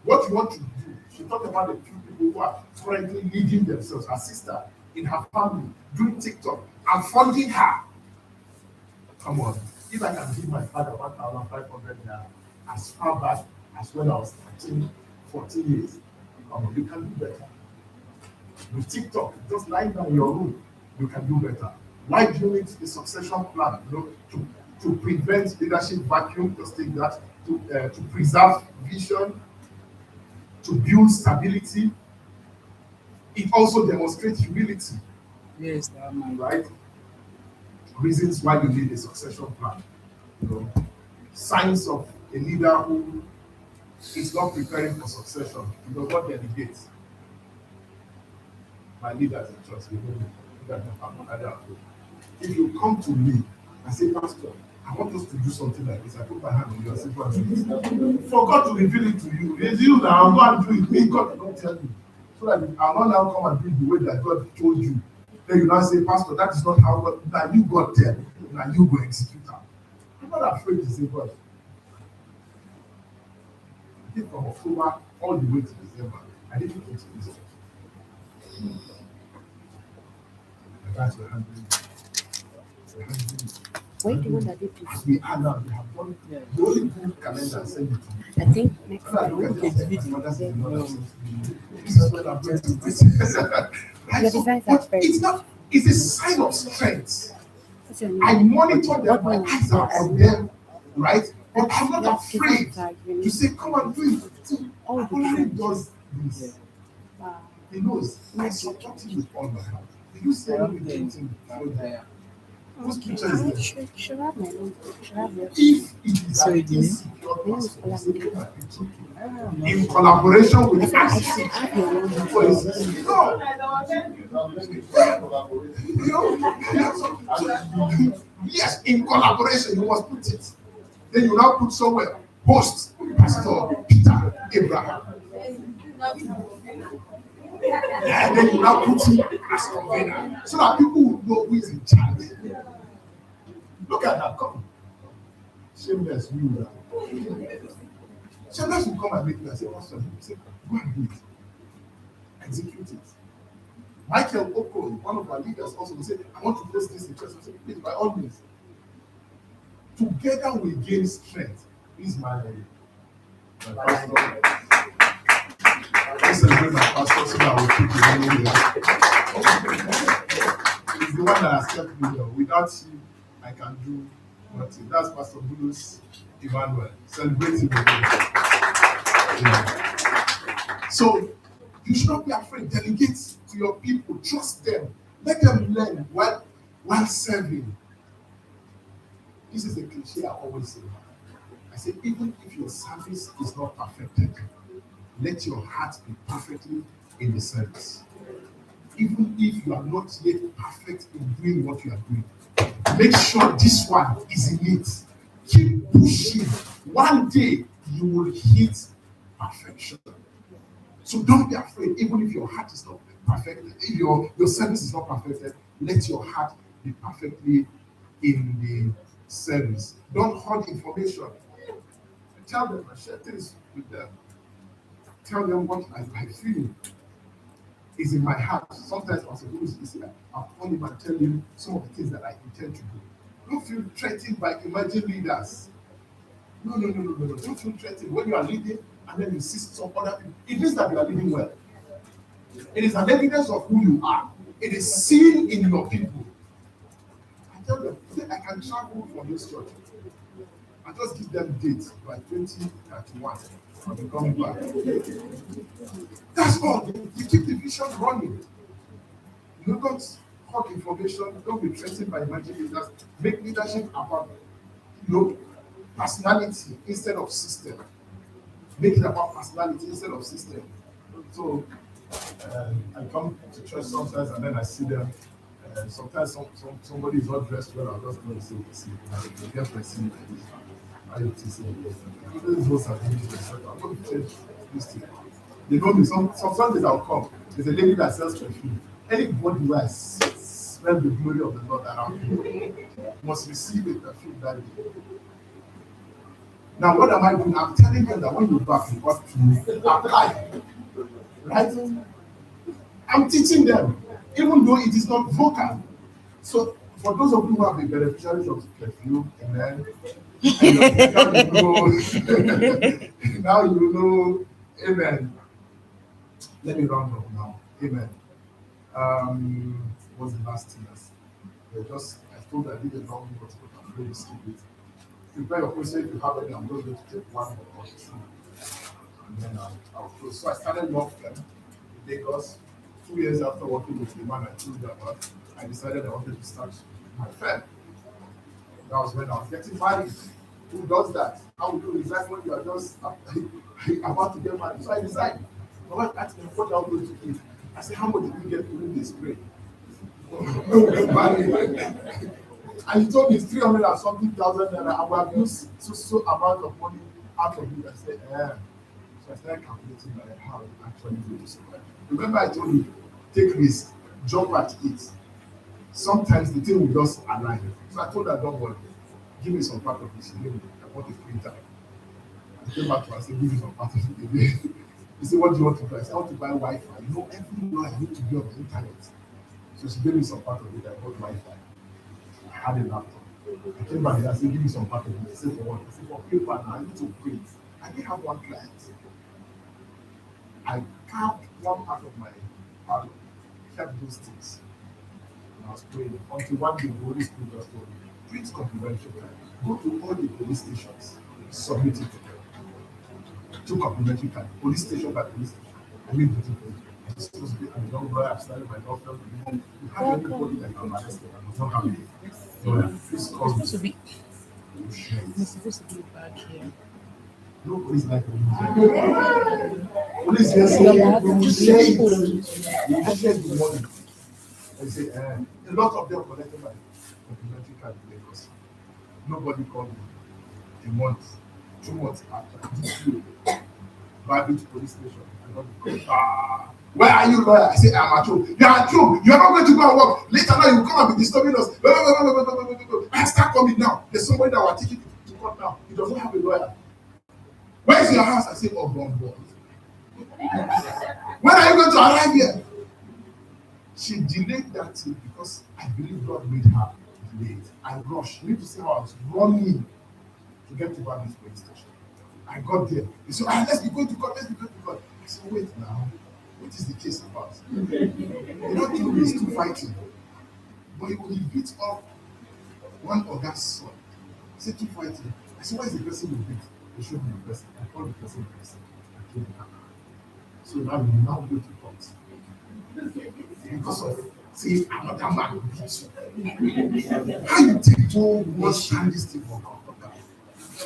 what you want to do. She talked about a few people who are currently leading themselves. Her sister in her family doing TikTok and funding her. Come on, if I can give my father 1,500 naira as far back as when I was 13, 14 years, come on, you can do better. With TikTok, just lying down in your room, you can do better. Why do you need a succession plan? To prevent leadership vacuum, just take that, to preserve vision, to build stability. It also demonstrates humility, Yes, that man. right? Reasons why you need a succession plan. Signs of a leader who is not preparing for succession. He does not delegate. My leaders in church, they know me. If you come to me and say, Pastor, I want us to do something like this, I put my hand on you and say, go and do it. For God to reveal it to you, it's you that I'll go and do it. Me, God will not tell you. So that I'll not now come and do it the way that God told you. Then you now say, Pastor, that is not how God, that you God tell, and you go execute that. I'm not afraid to say, God. I think from October all the way to December, I didn't get to this. My guys were handling it. Why do you want that it As is? we are now, we have done the only good calendar and send it to me. I think next When I time. look at Okay, this, delete it. my mother said, "No, that's not me." This is when I'm going to this. Right? Your So, designs are but very it's not, it's a sign of strength. What's your I name? monitor them, What my name? eyes are on them, right? But I'm not That's afraid designs are to unique. say, come and do it. See, All the Akolari designs. does this. Wow. He knows. I support him with all my heart. Did you see him with anything? Whose picture is this? Should have my name. Should have your If it is So an it is? insecure pastor, you say, come and picture him. Ah, In collaboration I with said I us. should have your name. So it's, no. Yes, in collaboration, you must put it. Then you now put somewhere, host, Pastor Peter Abraham. And then you now put him as convener, so that people will know who is in charge. Look at that, come. Shameless, you now. Shameless will come and make me and say, Pastor, you say, go and do it. Execute it. Michael Okon, one of our leaders, also will say, I want to place this in church. I say, please, by all means. Together we gain strength. He's my pastor. I celebrate my pastor so that we'll keep him here. He's the one that has kept me here. Without him, I can do nothing. That's Pastor Bulus Emmanuel. Celebrate him again. Yeah. So, you should not be afraid. Delegate to your people. Trust them. Let them learn while serving. This is the cliche I always say. I say, even if your service is not perfected, let your heart be perfectly in the service. Even if you are not yet perfect in doing what you are doing, make sure this one is in it. Keep pushing. One day you will hit perfection. So don't be afraid, even if your heart is not perfected, if your service is not perfected, let your heart be perfectly in the service. Don't hoard information. Tell them, share things with them. Tell them what I feel is in my heart. Sometimes I say, I'll call him and tell him some of the things that I intend to do. Don't feel threatened by emerging leaders. No. Don't feel threatened when you are leading and then you see some other people. It means that you are leading well. It is an evidence of who you are. It is seen in your people. I tell them, I can travel from this church. I just give them dates by 2031. I'll be coming back. That's all. You keep the vision running. You don't hot information. Don't be threatened by emerging leaders. Make leadership about personality instead of system. Make it about personality instead of system. So I come to church sometimes and then I see them. Sometimes somebody is not dressed well. I'll just go and say, see, get received. I used to say, this is what I'm going to change this thing. They know me. Some Sundays I'll come. There's a lady that sells perfume. Anybody who has smelled the glory of the Lord around me must receive a perfume that day. Now, what am I doing? I'm telling them that when you back, you got to apply. Right? I'm teaching them, even though it is not vocal. So, for those of you who have been beneficiaries of perfume, amen. Now you know, amen. Let me round up now. Amen. What's the last thing? I told her I did a long note, but I'm going to skip it. Prepare your question if you have any. I'm just going to take one or two, and then I'll close. So I started law firm in Lagos. 2 years after working with the man I told you about, I decided I wanted to start my firm. That was when I was getting married. Who does that? How would you resign when you are just about to get married? So I decided. My wife asked me, what are you going to do? I said, how much did you get during this spray? No, married. And he told me it's 300 and something thousand naira. I will have used so amount of money out of it. I said, eh. So I started calculating how it actually going to survive. Remember, I told you, take risk, jump at it. Sometimes the thing will just align. So I told her, don't worry, give me some part of this. She gave me, I bought a printer. I came back to her and said, give me some part of it. He said, what do you want to buy? I said, I want to buy Wi-Fi. You know, everywhere I need to be on the internet. So she gave me some part of it. I bought Wi-Fi. I had a laptop. I came back and I said, give me some part of it. I said, for what? I said, for paper now, I need to print. I didn't have one client. I carved one part of my parlor, kept those things. And I was praying until one day the Holy Spirit just told me, print complimentary card. Go to all the police stations, submit it to them. 2 complimentary cards, police station by police station. I mean, this was the young lawyer. I started my law firm. You have anybody that can arrested. I was not having it. So please call me. Supposed to be. It's supposed to be back here. No police like me. Police just say, you share the money. I say, a lot of them collected my complimentary card in Lagos. Nobody called me. A month, 2 months after, Babich police station. I got the call. Where are you, lawyer? I say, I'm at home. You are at home. You are not going to go and work. Later now, you come and be disturbing us. I start coming now. There's somebody that will take it to court now. He doesn't have a lawyer. Where is your house? I say, oh, God. When are you going to arrive here? She delayed that thing because I believe God made her late. I rushed. You need to see how I was running to get to Babich police station. I got there. He said, let's be going to court. Let's be going to court. I said, wait now. What is the case about? You know, two is two fighting. But he beat up one August son. He said, two fighting. I said, why is the person you beat? They showed me the person. I called the person. I told him. So now we now go to court. Because of, see, another man beats you. How you take so much time this thing for court?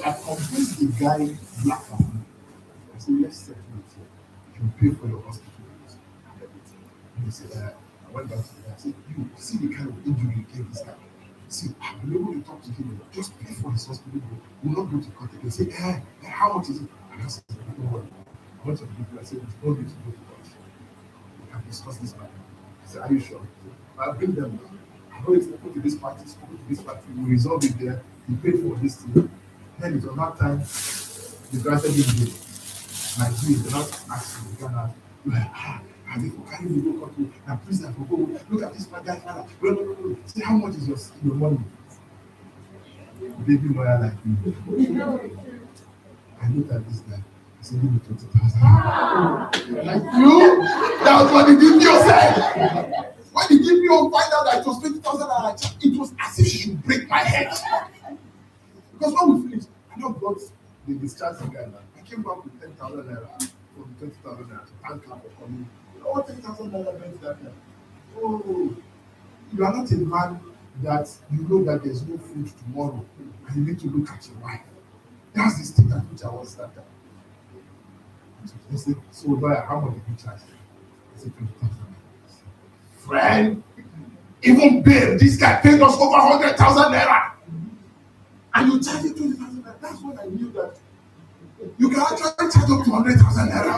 I convinced the guy black and blue. I said, let's settle it here. You pay for your hospital bills and everything. And he said, I went back to the guy. I said, you see the kind of injury you gave this guy. See, I've been able to talk to him. Just pay for his hospital bill. We'll not go to court again. Say, how much is it? And I said, don't worry. I went to the people. I said, it's not going to go to court. We can discuss this matter. I said, are you sure? I'll bring them down. I've already spoken to this party, we resolved it there. He paid for this thing. Then it was that time, they granted him bail. My deal, they're not asking the Ghana, and they for carry me go country, and please, I go, look at this my guy, father. No. See how much is your money? Baby lawyer like me. I looked at this guy. I said, give me 20,000. Like you? That was what the DPO said. When the DPO find out that it was 20,000, it was as if she should break my head. Because when we finished, I now got the discharge the guy. I came back with 10,000 naira from 20,000 naira to thank her for coming. You know what 10,000 naira meant that time? Oh, you are not a man that you know that there's no food tomorrow and you need to look at your wife. That's the state at which I was that time. They said, so lawyer, how much did you charge? I said, 20,000 naira. Friend, even bail, this guy paid us over 100,000 naira. And you charge it 20,000 naira. That's when I knew that you can actually charge up to 100,000 naira.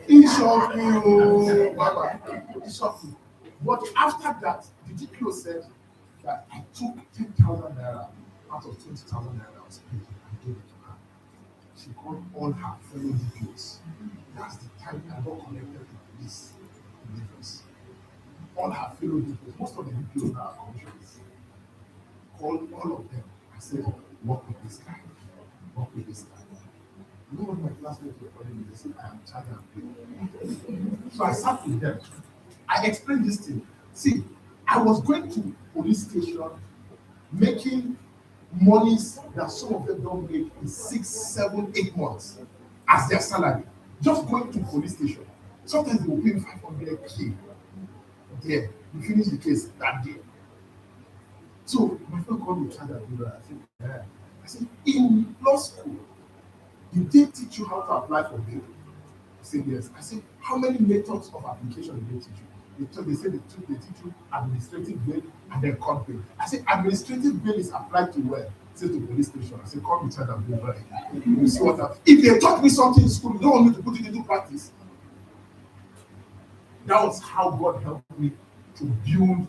He shocked me, oh, Baba. He shocked me. But after that, the DPO said that I took 10,000 naira out of 20,000 naira I was paid and gave it to her. She called all her fellow DPOs. That's the time I got connected to police in Lagos. All her fellow DPOs, most of the DPOs now are commissioners. Called all of them and said, work with this guy. Work with this guy. You know what my classmates were calling me? They said, I am charged and paid. So I sat with them I explained this thing. See, I was going to police station making monies that some of them don't make in 6, 7, 8 months as their salary. Just going to police station. Sometimes they will pay 500K there. You finish the case that day. So my friend called me child and I said, yeah. I said, in law school, did they teach you how to apply for bail? I said, yes. I said, how many methods of application did they teach you? They said they teach you administrative bail and then court bail. I said, administrative bail is applied to where? Say to police station. I said, call me child and bail. You see what happened? If they taught me something in school, you don't want me to put it into practice. That was how God helped me to build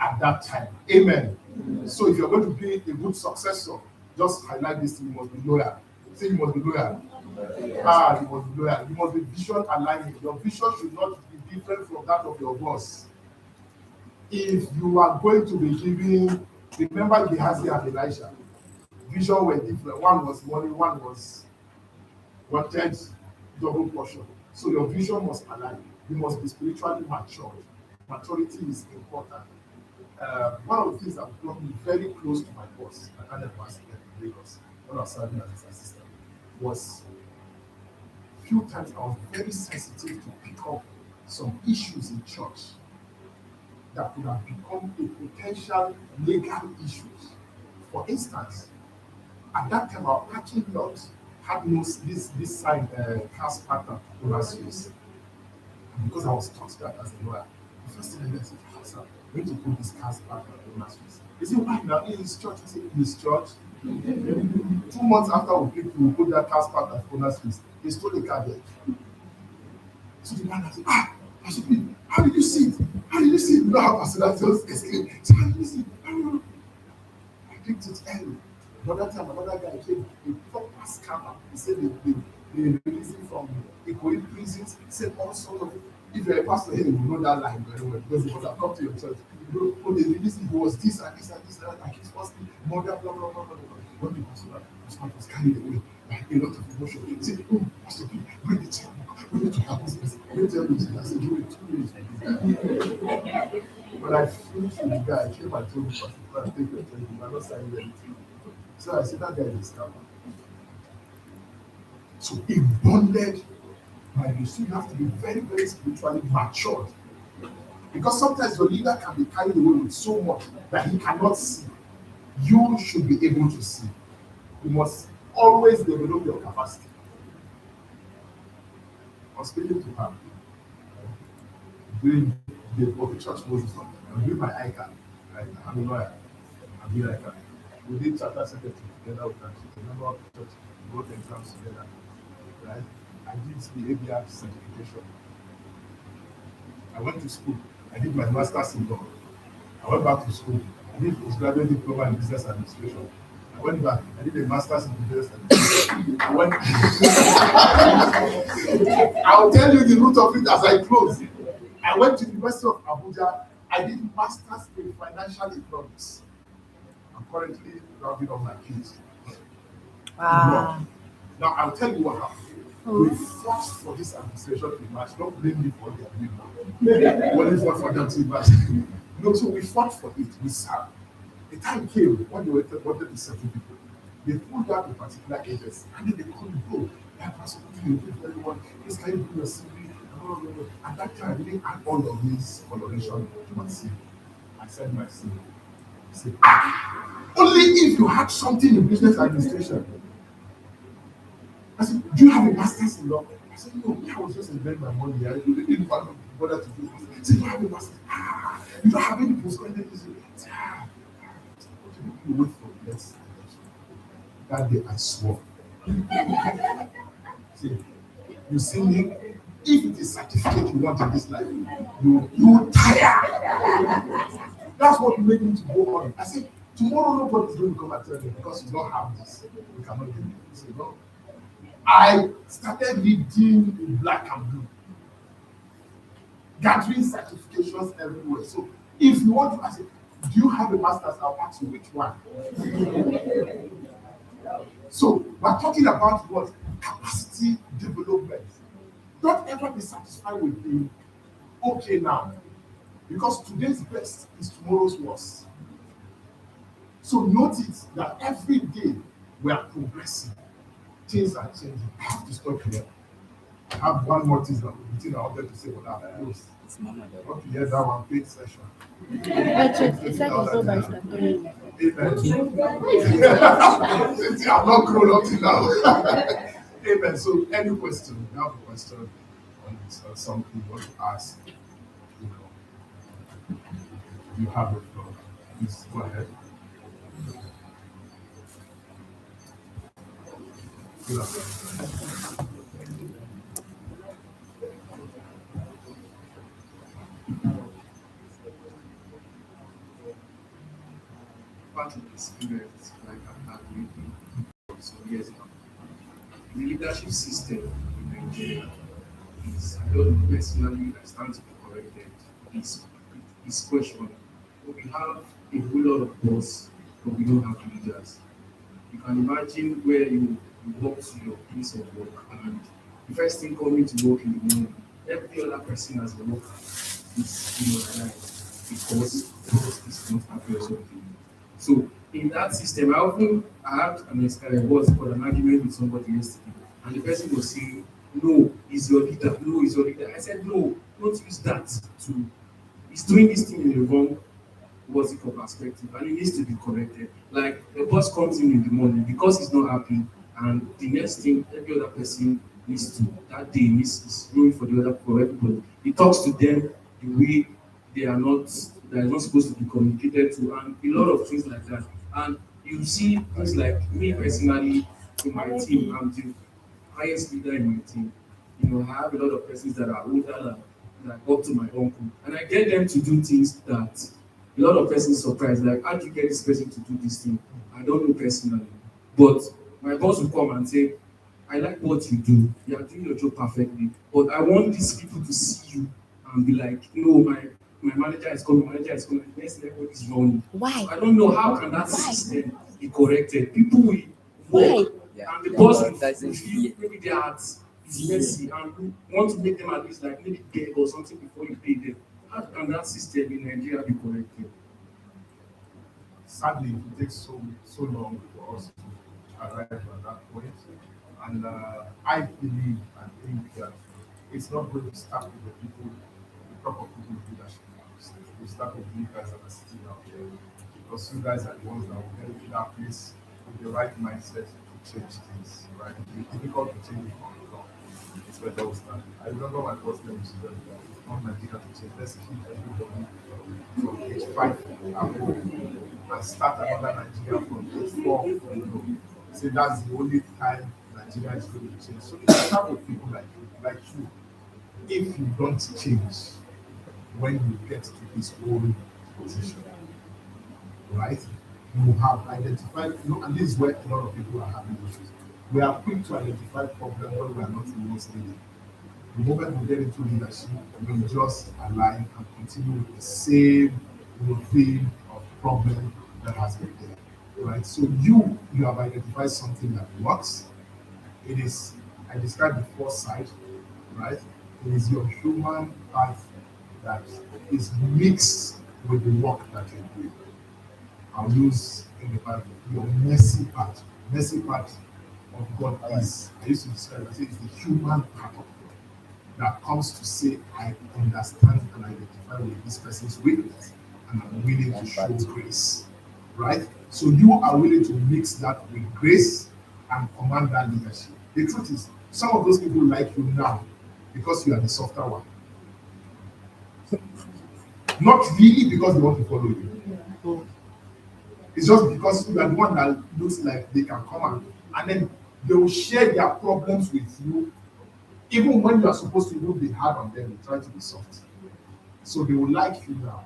at that time. Amen. So if you're going to be a good successor, just highlight this thing. You must be loyal. Say you must be loyal. You must be loyal. You must be vision aligning. Your vision should not be different from that of your boss. If you are going to be giving, remember Gehazi and Elisha, vision were different. One was money, one was wanted double portion. So your vision must align. You must be spiritually matured. Maturity is important. One of the things that brought me very close to my boss, I can't never ask in Lagos, when I was serving as his assistant, was few times I was very sensitive to pick up some issues in church that could have become a potential legal issues. For instance, at that time our parking lot had no this sign cast pattern on our space. Because I was taught that as a lawyer, the first thing I did, I said, "How sir, we need to put this cast pattern on our space." He said, "Why now? In his church." I said, "In his church." 2 months after we put that cast pattern on our space, he stole a car there. So the man said, I said, "How did you see it? How did you see it?" You know how Pastor just escaped. So how did you see it? I picked it early. Another time, another guy came, a proper scammer. He said they released him from Ikoyi prisons. He said all sorts of, if you're a pastor here, you know that line very well because it must have come to your church. You know, when they released him, he was this and this and this and that. Like his first name, mother, blah, blah, blah, blah, blah. When the pastor was carried away, like a lot of emotion. He said, "Oh, Pastor P, bring the checkbook. We need to have this person. We need to have this." I said, "Give it 2 minutes." When I finished with the guy, I came and told him, "Pastor, take your checkbook. I'm not signing anything." So I said, "That guy is a scammer." So it bonded my view. So you have to be very, very spiritually matured. Because sometimes your leader can be carried away with so much that he cannot see. You should be able to see. You must always develop your capacity. I was speaking to her during the church Moses. I'm doing my ICAN. Right? I'm a lawyer. I'm doing ICAN. We did chapter secretary together with her. She's a member of the church. We wrote exams together. Right? I did the ABR certification. I went to school. I did my master's in law. I went back to school. I did postgraduate diploma in business administration. I went back. I did a master's in business administration. I'll tell you the root of it as I close. I went to the University of Abuja. I did master's in financial economics. I'm currently rounding up my PhD. Wow. Now I'll tell you what happened. We fought for this administration to match. Don't blame me for what they are doing now. We only fought for them to match. No, so we fought for it. We served. The time came when they wanted to settle people. They pulled out a particular agency and then they couldn't go. That was something you did everyone. This can you do your CV? At that time, I didn't add all of these coloration to my CV. I said my CV. I said, only if you had something in business administration. I said, "Do you have a master's in law?" I said, "No, I was just investing my money. I didn't bother to do it." I said, "You have a master's? You don't have any postgraduate?" I said, "What do you wait for the next election?" That day I swore. See, you see me? If it is certificate you want in this life, you tire. That's what made me to go on. I said, tomorrow nobody is going to come and tell me because you don't have this. You cannot get it. I said, no. I started reading in black and blue, gathering certifications everywhere. So if you want to ask, do you have a master's? I'll ask you which one. So we're talking about what? Capacity development. Don't ever be satisfied with being okay now. Because today's best is tomorrow's worst. So notice that every day we are progressing. Things are changing. I have to stop here. I have one more thing that I wanted to say, but I'm close. Want to hear that one paid session? It's like it's over. Amen. I'm not grown up till now. Amen. So, any question? You have a question on something you want to ask? You have the floor. Please go ahead. Good afternoon. Part of the experience like I had maybe some years now. The leadership system in Nigeria is, I don't know, personally, I stand to be corrected, is questionable. We have a whole lot of boss, but we don't have leaders. You can imagine where you walk to your place of work and the first thing coming to work in the morning, every other person as a worker is demoralized because boss is not happy or something. So in that system, I had an argument with somebody yesterday, and the person was saying, "No, he's your leader. No, he's your leader." I said, "No, don't use that to. He's doing this thing in the wrong what's it for perspective, and it needs to be corrected. Like the boss comes in the morning because he's not happy, and the next thing every other person needs to that day is room for the other for everybody. He talks to them the way they are not supposed to be communicated to, and a lot of things like that. And you see things like me personally in my team, I'm the highest leader in my team. You know, I have a lot of persons that are older than up to my uncle, and I get them to do things that a lot of persons surprised, like, how do you get this person to do this thing? I don't know personally. But my boss will come and say, I like what you do. You are doing your job perfectly. But I want these people to see you and be like, no, my manager is coming, next level is running. Why? I don't know how can that system be corrected. People will work and the boss will feel maybe their heart is messy and you want to make them at least like maybe beg or something before you pay them. How can that system in Nigeria be corrected? Sadly, it takes so long for us to arrive at that point. And I believe and think that it's not going to start with the people, the proper people in leadership. We start with you guys that are sitting out there. Because you guys are the ones that will get to that place with the right mindset to change things. Right? It's difficult to change it on the ground. It's where those start. I remember my first name was on Nigeria to change. Let's keep everybody from age 5 and start another Nigeria from age 4. So that's the only time Nigeria is going to change. So it's start with people like you. If you don't change when you get to this old position, right? You have identified, and this is where a lot of people are having issues. We are quick to identify problems when we are not in most leading. The moment we get into leadership, we just align and continue with the same routine of problem that has been there, right? So you have identified something that works. It is, I described the foresight, right? It is your human path that is mixed with the work that you're doing. I'll use in the Bible your mercy part. Mercy part of God is, I used to describe it, it's the human part of God that comes to say, I understand and identify with this person's weakness, and I'm willing to show grace. Right? So you are willing to mix that with grace and command that leadership. The truth is, some of those people like you now because you are the softer one. Not really because they want to follow you. It's just because you are the one that looks like they can come and then they will share their problems with you. Even when you are supposed to even be hard on them, they try to be soft. So they will like you now.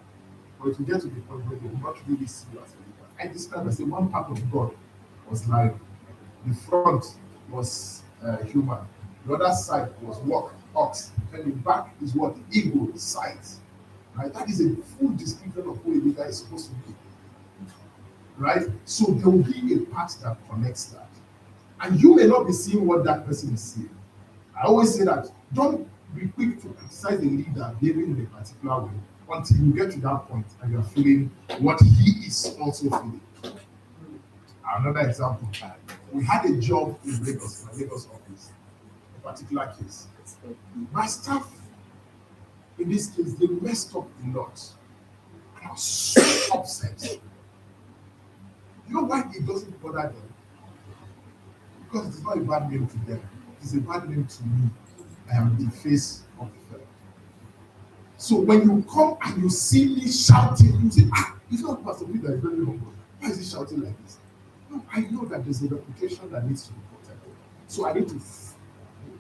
But if you get to the point where they will not really see you as a leader. I describe as one part of God was lion. The front was human. The other side was work, ox. And the back is what? Eagle, sight. Right? That is a full description of who a leader is supposed to be. Right? So there will be a part that connects that. And you may not be seeing what that person is seeing. I always say that don't be quick to criticize a leader behaving in a particular way until you get to that point and you're feeling what he is also feeling. Another example, we had a job in Lagos, my Lagos office, a particular case. My staff, in this case, they messed up a lot. And I was so upset. You know why it doesn't bother them? Because it's not a bad name to them. It's a bad name to me. I am the face of the firm. So when you come and you see me shouting, you say, it's not Pastor Lee that is very humble. Why is he shouting like this? No, I know that there's a reputation that needs to be protected. So I need to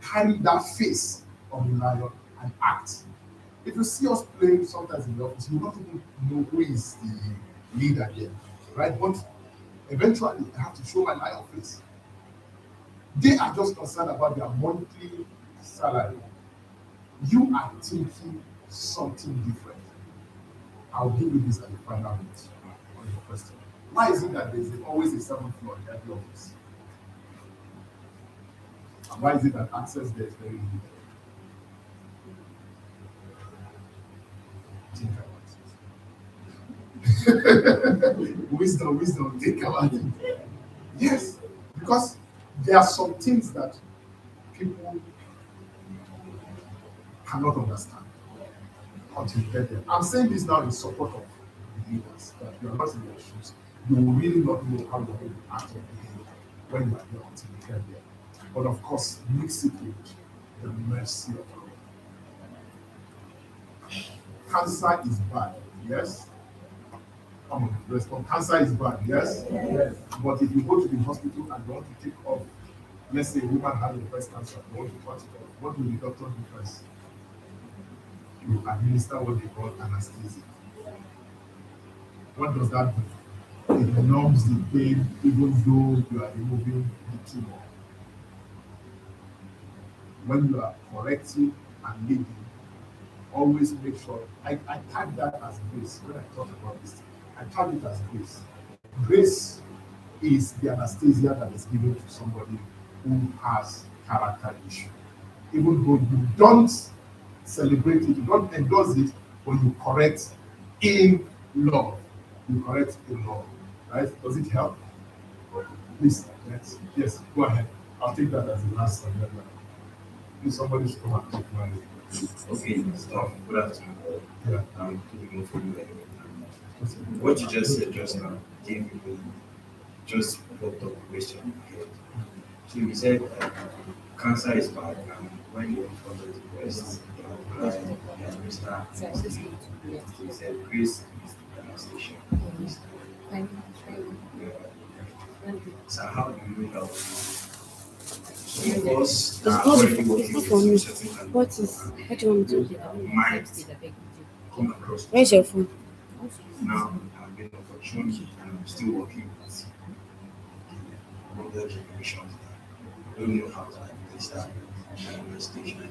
carry that face of the lion and act. If you see us playing sometimes in the office, you will not even know who is the leader there, right? But eventually, I have to show my lion face. They are just concerned about their monthly salary. You are thinking something different. I'll give you this as a final note on your question. Why is it that there's always a seventh floor in every office? And why is it that access there is very limited? Think about it. Wisdom, think about it. Yes, because there are some things that people cannot understand until you get there. I'm saying this now in support of the leaders, that you are not in their shoes. You will really not know how you're going to act or behave when you are there until you get there. But of course, mix it with the mercy of God. Cancer is bad, yes? Come on, respond. Cancer is bad, yes? Yes. But if you go to the hospital and you want to take off, let's say a woman having breast cancer, you want to cut it off, what will the doctor do first? You administer what they call anesthesia. What does that do? It numbs the pain even though you are removing the tumor. When you are correcting and leading, always make sure, I tag that as grace. When I talk about this, I tag it as grace. Grace is the anesthesia that is given to somebody who has character issue. Even though you don't celebrate it, you don't endorse it, but you correct in love. You correct in love. Right? Does it help? Please, yes, go ahead. I'll take that as the last one. Please, somebody should come and take my Okay, so good afternoon. Yeah. What you just said just now gave me just brought up a question here. So you said cancer is bad, and when you come to the breast, you said grace is the demonstration. So how do you help? It's not for me. What do you want me to do? Might come across. Where's your phone? Now I've been opportunity and I'm still working with older generations that don't know how to understand manifestation.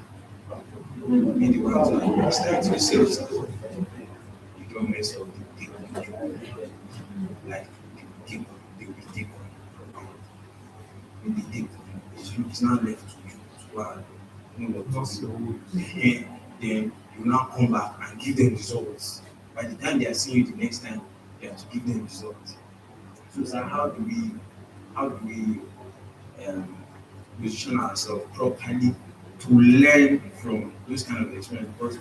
In the world to understand yourself, you don't mess up the deep control. Like the deep control. In the deep, it's not left to you to know what to do. Then you now come back and give them results. By the time they are seeing you the next time, you have to give them results. So, sir, how do we position ourselves properly to learn from those kind of experiences? Because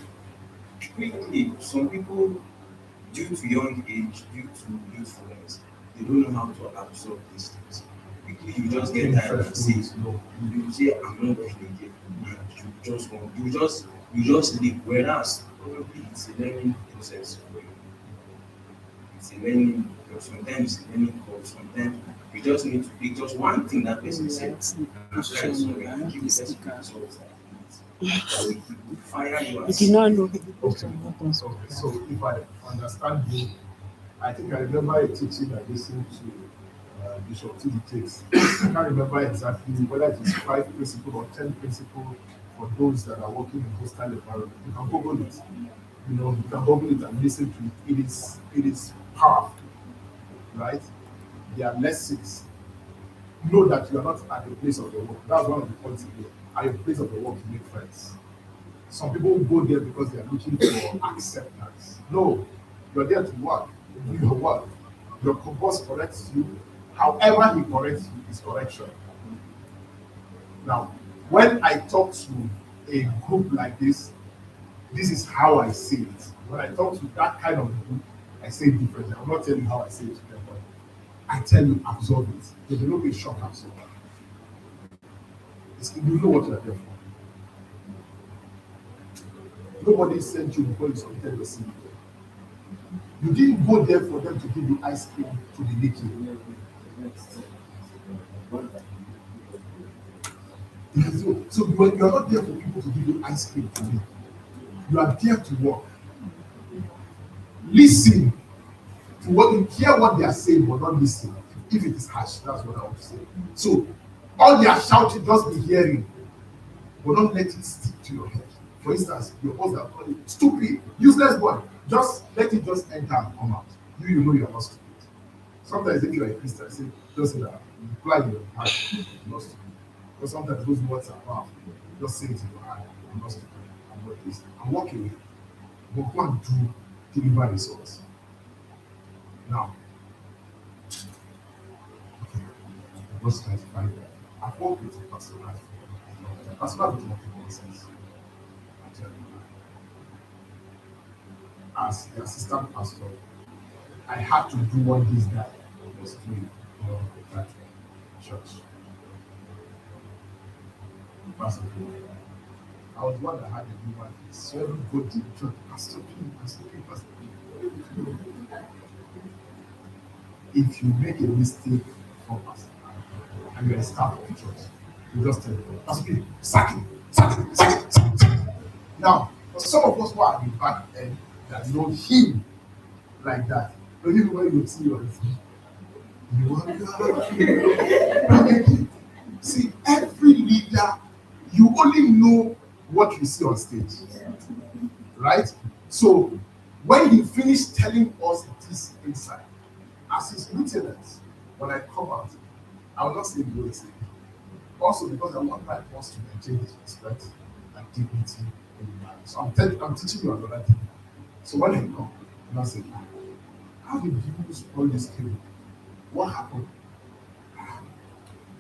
quickly, some people, due to young age, due to youthfulness, they don't know how to absorb these things. Quickly, you just get tired and say, you say, I'm not going again. And you just leave. Whereas probably it's a learning process for you. It's a learning, sometimes it's a learning curve, sometimes you just need to pick just one thing that person said and apply it somewhere and give the person the results. Fire you. You did not know. Okay, so if I understand you, I think I remember a teaching I listened to Bishop T.D. Takes. I can't remember exactly whether it is 5 principles or 10 principles for those that are working in hostile environment. You can Google it. You can Google it and listen to it. It is powerful, right? There are lessons. Know that you are not at the place of your work. That's one of the points in there. At your place of your work, you make friends. Some people go there because they are looking for acceptance. No, you're there to work, do your work. Your boss corrects you. However he corrects you is correction. Now, when I talk to a group like this is how I say it. When I talk to that kind of group, I say it differently. I'm not telling you how I say it to them, but I tell you, absorb it. There will not be a shock absorber. You know what you are there for. Nobody sent you before you submitted your CV. You didn't go there for them to give you ice cream to be licking. So you are not there for people to give you ice cream to lick. You are there to work. Listen to what you hear what they are saying, but not listen. If it is harsh, that's what I want to say. So all they are shouting, just be hearing, but don't let it stick to your head. For instance, your boss are calling you stupid, useless boy. Just let it just enter and come out. You know you are not stupid. Sometimes if you are a Christian, say just say that you apply in your heart, you're not stupid. Because sometimes those words are powerful. Just say it in your heart, I'm not stupid. I'm not this. I'm walking away. But go and do deliver results. Now, okay, I'm just trying to find that. I've worked with a pastor life. Pastor with multiple nonsense. As the assistant pastor, I had to do what this guy was doing in that church. Pastor, I was the one that had the new one. So everybody in church, Pastor P, Pastor P, Pastor P. If you make a mistake for pastor and you're a staff of the church, you just tell them, Pastor P, sack him, sack him, sack him, sack him, sack him. Now, for some of us who are in the back end that know him like that, don't even when you see your you are see, every leader, you only know what you see on stage. Right? So when he finished telling us this inside, as his lieutenant, when I come out, I will not say the word same. Also because I want my boss to maintain his respect and dignity in the man. So I'm teaching you another thing. So when I come, I say, how did you spoil this cable? What happened?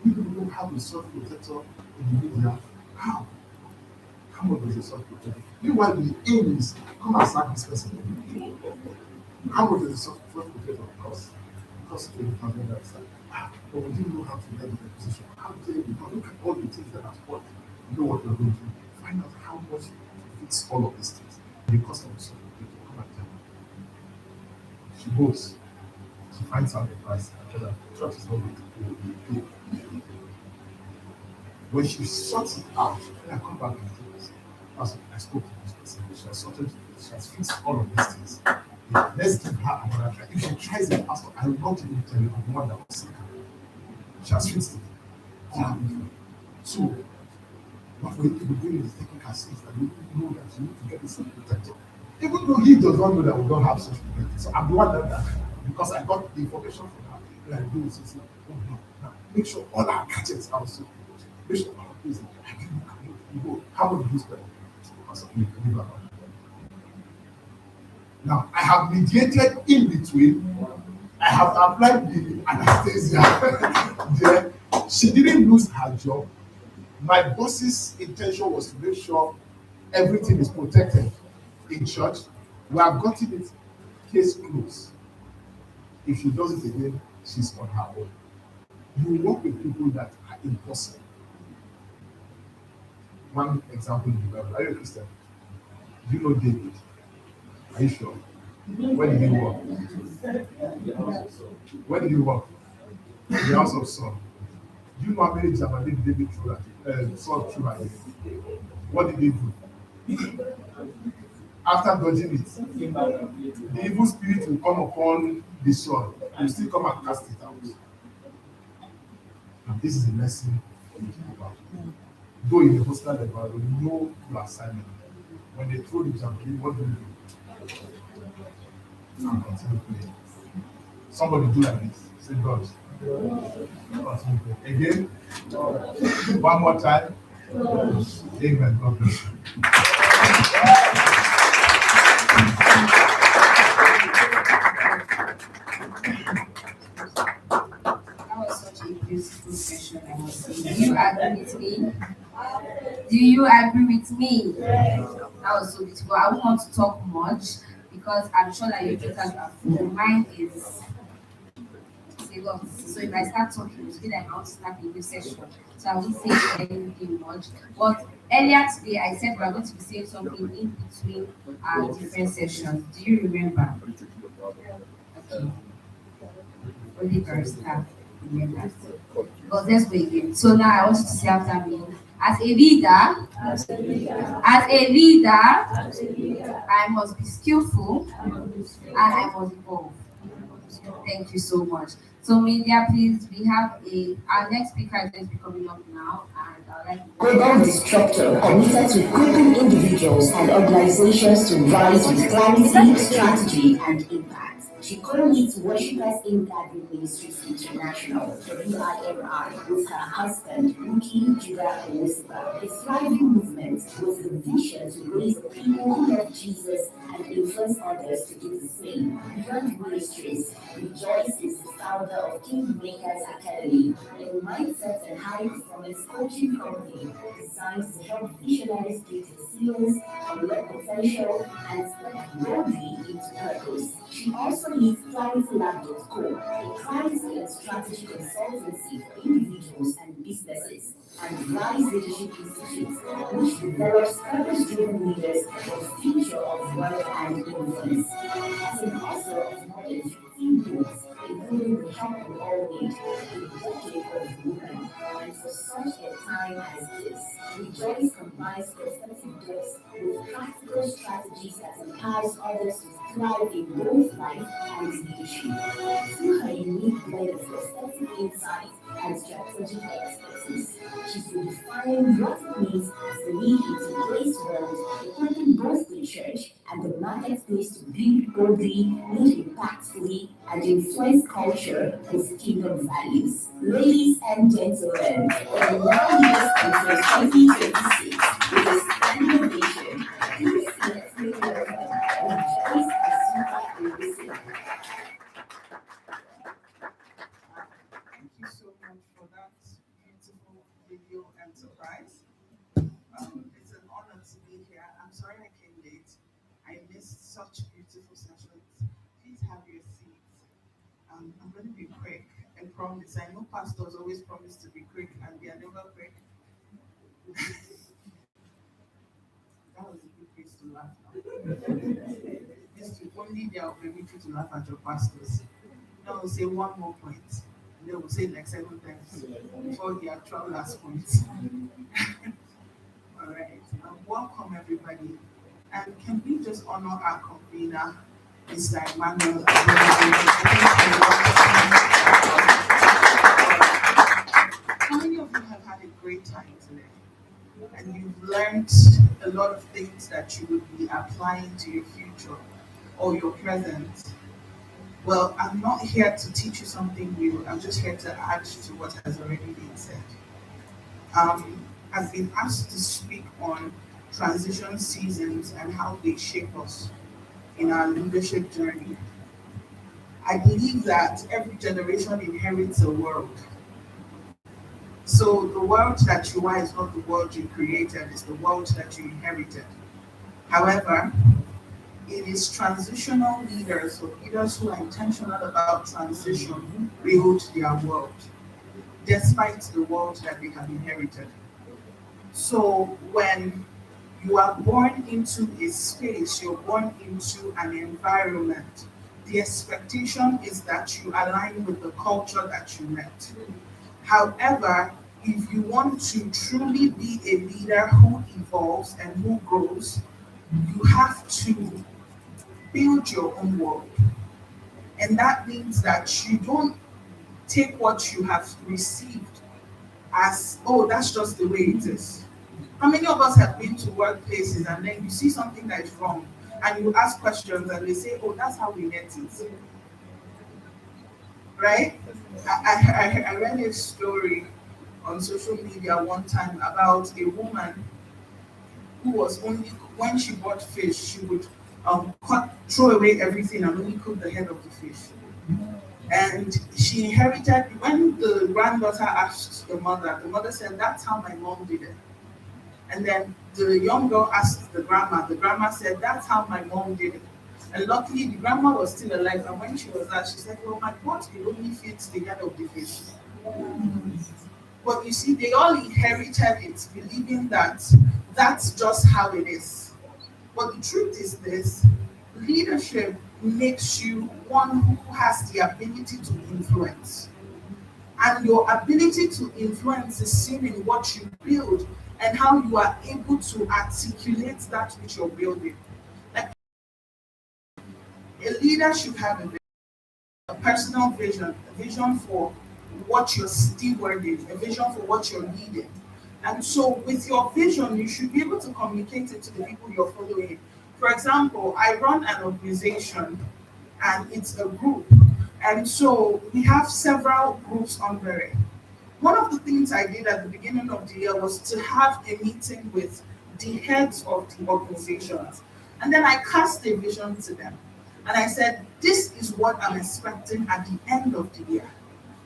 We don't have a self-protector in the media. How? How much does a self-protector? Meanwhile, the aim is come and sack this person. How much does a self-protector cost? Cost 20,000 dollars. But we didn't know how to get in the position. How to look at all the things that are spoiled. You know what we're going to do. Find out how much to fix all of these things. The cost of the self-protector. Come and tell me. She goes. She finds out the price. I tell her, trust is not going to pay. When she sorts it out, then I come back and Pastor, I spoke to this person. She has sorted it. She has fixed all of these things. Yeah, let's give her another try. If she tries it, Pastor, I will not even tell you I'm the one that was sick. She has fixed it. Yeah. So, what we need to be doing is taking her things that we know that you need to get this protector. Even though he does not know that we don't have such protector. So I'm the one that because I got the information from her, and I do it. So oh no, now make sure all our gadgets are also make sure our things you go, how much do you spend? Because of me, now I have mediated in between. I have applied the anesthesia there. She didn't lose her job. My boss's intention was to make sure everything is protected in church. We have gotten it case closed. If she does it again, she's on her own. You work with people that are impossible. One example in the Bible. Are you a Christian? Do you know David? Are you sure? Where did he work? Where did he work? In the house of Saul. Do you know how many Javelin David threw at Saul threw at him? What did he do? After dodging it, the evil spirit will come upon the sword and still come and cast it out. And this is a lesson we talk about. Though in the hostile environment, know your assignment. When they throw the javelin, what do you do? And continue playing. Somebody do like this. Say God. Again. One more time. Amen. God bless you. That was such a beautiful session, I must say. Do you agree with me? Do you agree with me? That was so beautiful. I won't want to talk much because I'm sure that you just have full. Mine is a lot. So if I start talking, it's feel like I want to start a new session. So I won't say anything much. But earlier today, I said we are going to be saying something in between our different sessions. Do you remember? Okay. Only barista remembers. But let's go again. So now I want you to say after me. As a leader, I must be skillful and I must evolve. Thank you so much. So media, please, we have our next speaker is going to be coming up now, and I'd like Global disruptor committed to equipping individuals and organizations to rise with clarity, strategy, and impact. She co-leads Worshippers in Gathering Ministries International, WIMI, with her husband, Ruki Judah Elizabeth. A thriving movement with the vision to raise the people who love Jesus and influence others to do the same. Beyond Ministries, Rejoice is the founder of Kingmakers Academy, a mindset and high performance coaching company designed to help visionaries gain resilience, unlock potential, and step boldly into purpose. She also leads ClarityLab.co, a clarity and strategy consultancy for individuals and businesses, and Rise Leadership Institute, which develops purpose-driven leaders for the future of work and influence. As an author of more than 15 books, including The Help We All Need, The Decade of Women, and for such a time as this, Rejoice combines prophetic books with practical strategies that empowers others to thrive in both life and leadership. Through her unique blend of prophetic insight and strategic expertise, she's redefining what it means to lead into today's world, equipping both the church and the marketplace to build boldly, lead impactfully, and influence culture with kingdom values. Ladies and gentlemen, we will now lead us into 2026 with a standing ovation. Please let's make it Rejoice as you listen. Thank you so much for that beautiful video enterprise. It's an honor to be here. I'm sorry I came late. I missed such beautiful sessions. Please have your seats. I'm going to be quick. I promise. I know pastors always promise to be quick and they are never quick. That was a good place to laugh now. Only they are permitted to laugh at your pastors. Now we'll say one more point. And then we'll say it like 7 times before the actual last point. All right. Welcome everybody. And can we just honor our convener, Mr. Emmanuel? How many of you have had a great time today? And you've learned a lot of things that you would be applying to your future or your present? Well, I'm not here to teach you something new. I'm just here to add to what has already been said. I've been asked to speak on transition seasons and how they shape us in our leadership journey. I believe that every generation inherits a world. So the world that you are is not the world you created, it's the world that you inherited. However, it is transitional leaders, or leaders who are intentional about transition, who build their world, despite the world that they have inherited. So when you are born into a space, you're born into an environment, the expectation is that you align with the culture that you met. However, if you want to truly be a leader who evolves and who grows, you have to build your own world. And that means that you don't take what you have received as, oh, that's just the way it is. How many of us have been to workplaces and then you see something that is wrong and you ask questions and they say, oh, that's how we met it. Right? I read a story on social media one time about a woman who was only, when she bought fish, she would throw away everything and only cook the head of the fish. And she inherited, when the granddaughter asked the mother said, that's how my mom did it. And then the young girl asked the grandma said, that's how my mom did it. And luckily, the grandma was still alive. And when she was asked, she said, well, my pot will only fit the head of the fish. But you see, they all inherited it, believing that that's just how it is. But the truth is this: leadership makes you one who has the ability to influence. And your ability to influence is seen in what you build and how you are able to articulate that which you're building. Like, a leader should have a personal vision, a vision for what you're stewarding, a vision for what you're leading. And so with your vision, you should be able to communicate it to the people you're following. For example, I run an organization and it's a group. And so we have several groups under it. One of the things I did at the beginning of the year was to have a meeting with the heads of the organizations. And then I cast a vision to them. And I said, this is what I'm expecting at the end of the year.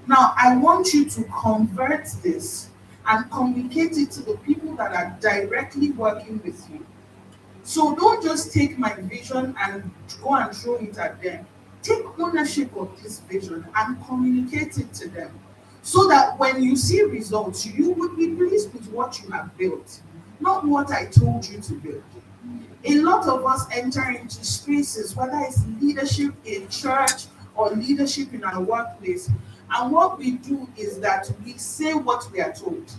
Now, I want you to convert this and communicate it to the people that are directly working with you. So don't just take my vision and go and throw it at them. Take ownership of this vision and communicate it to them, so that when you see results, you would be pleased with what you have built, not what I told you to build. A lot of us enter into spaces, whether it's leadership in church or leadership in our workplace, and what we do is that we say what we are told.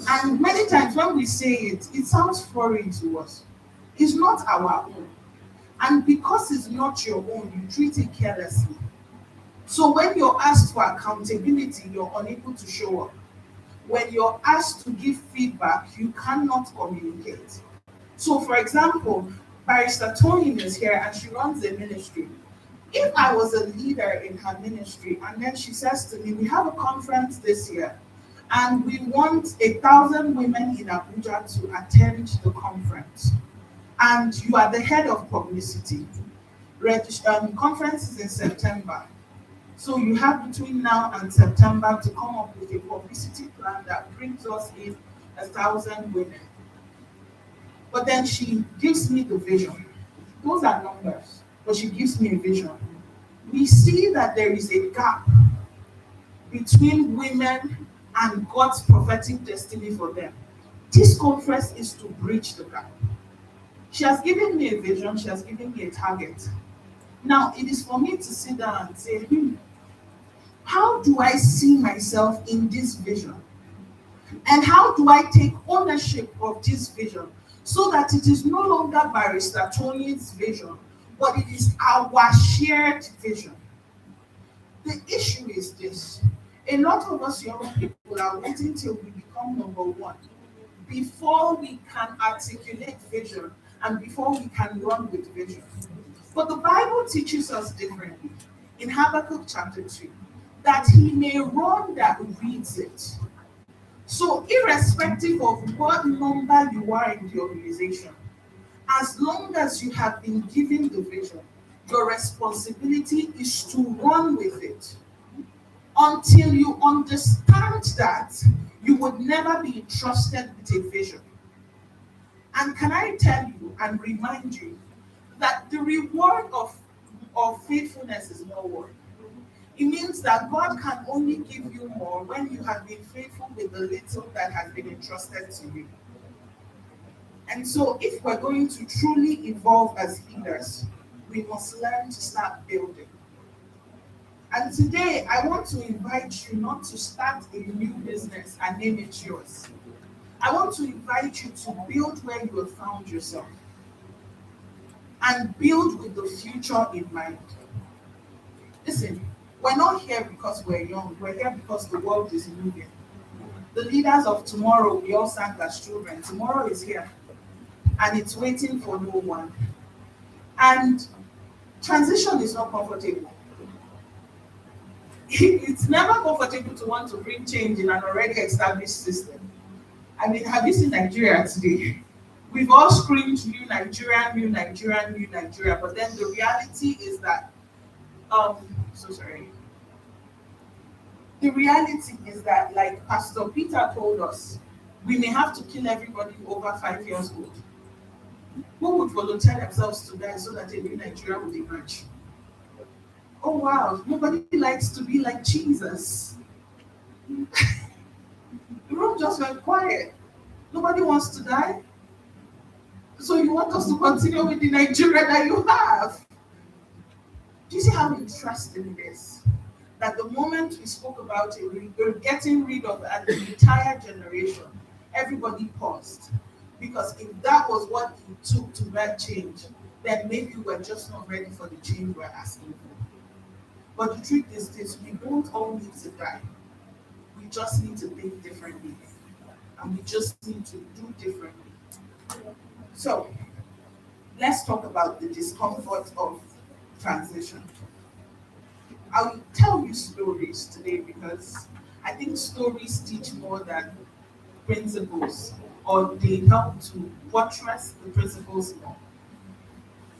And many times when we say it, it sounds foreign to us. It's not our own. And because it's not your own, you treat it carelessly. So when you're asked for accountability, you're unable to show up. When you're asked to give feedback, you cannot communicate. So for example, Barrister Tony is here and she runs a ministry. If I was a leader in her ministry and then she says to me, we have a conference this year and we want 1,000 women in Abuja to attend the conference, and you are the head of publicity. Conference is in September. So you have between now and September to come up with a publicity plan that brings us in 1,000 women. But then she gives me the vision. Those are numbers, but she gives me a vision. We see that there is a gap between women and God's prophetic destiny for them. This conference is to bridge the gap. She has given me a vision, she has given me a target. Now, it is for me to sit down and say, how do I see myself in this vision? And how do I take ownership of this vision so that it is no longer Barrister Tony's vision, but it is our shared vision? The issue is this: a lot of us young people are waiting till we become number one before we can articulate vision and before we can run with vision. But the Bible teaches us differently. In Habakkuk chapter 2, that he may run that reads it. So irrespective of what number you are in the organization, as long as you have been given the vision, your responsibility is to run with it. Until you understand that, you would never be entrusted with a vision. And can I tell you and remind you that the reward of faithfulness is more work. It means that God can only give you more when you have been faithful with the little that has been entrusted to you. And so if we're going to truly evolve as leaders, we must learn to start building. And today, I want to invite you not to start a new business and name it yours. I want to invite you to build where you have found yourself and build with the future in mind. Listen, we're not here because we're young. We're here because the world is moving. The leaders of tomorrow, we all sang as children. Tomorrow is here and it's waiting for no one. And transition is not comfortable. It's never comfortable to want to bring change in an already established system. I mean, have you seen Nigeria today? We've all screamed new Nigeria, new Nigeria, new Nigeria, but then the reality is that, so sorry. The reality is that, like Pastor Peter told us, we may have to kill everybody over 5 years old. Who would volunteer themselves to die so that a new Nigeria would emerge? Oh wow, nobody likes to be like Jesus. The room just went quiet. Nobody wants to die. So you want us to continue with the Nigeria that you have? Do you see how interesting it is? That the moment we spoke about it, we were getting rid of an entire generation. Everybody paused. Because if that was what it took to make change, then maybe we're just not ready for the change we're asking for. But the truth is this, we don't all need to die. We just need to think differently. And we just need to do differently. So, let's talk about the discomfort of transition. I'll tell you stories today because I think stories teach more than principles, or they help to buttress the principles more.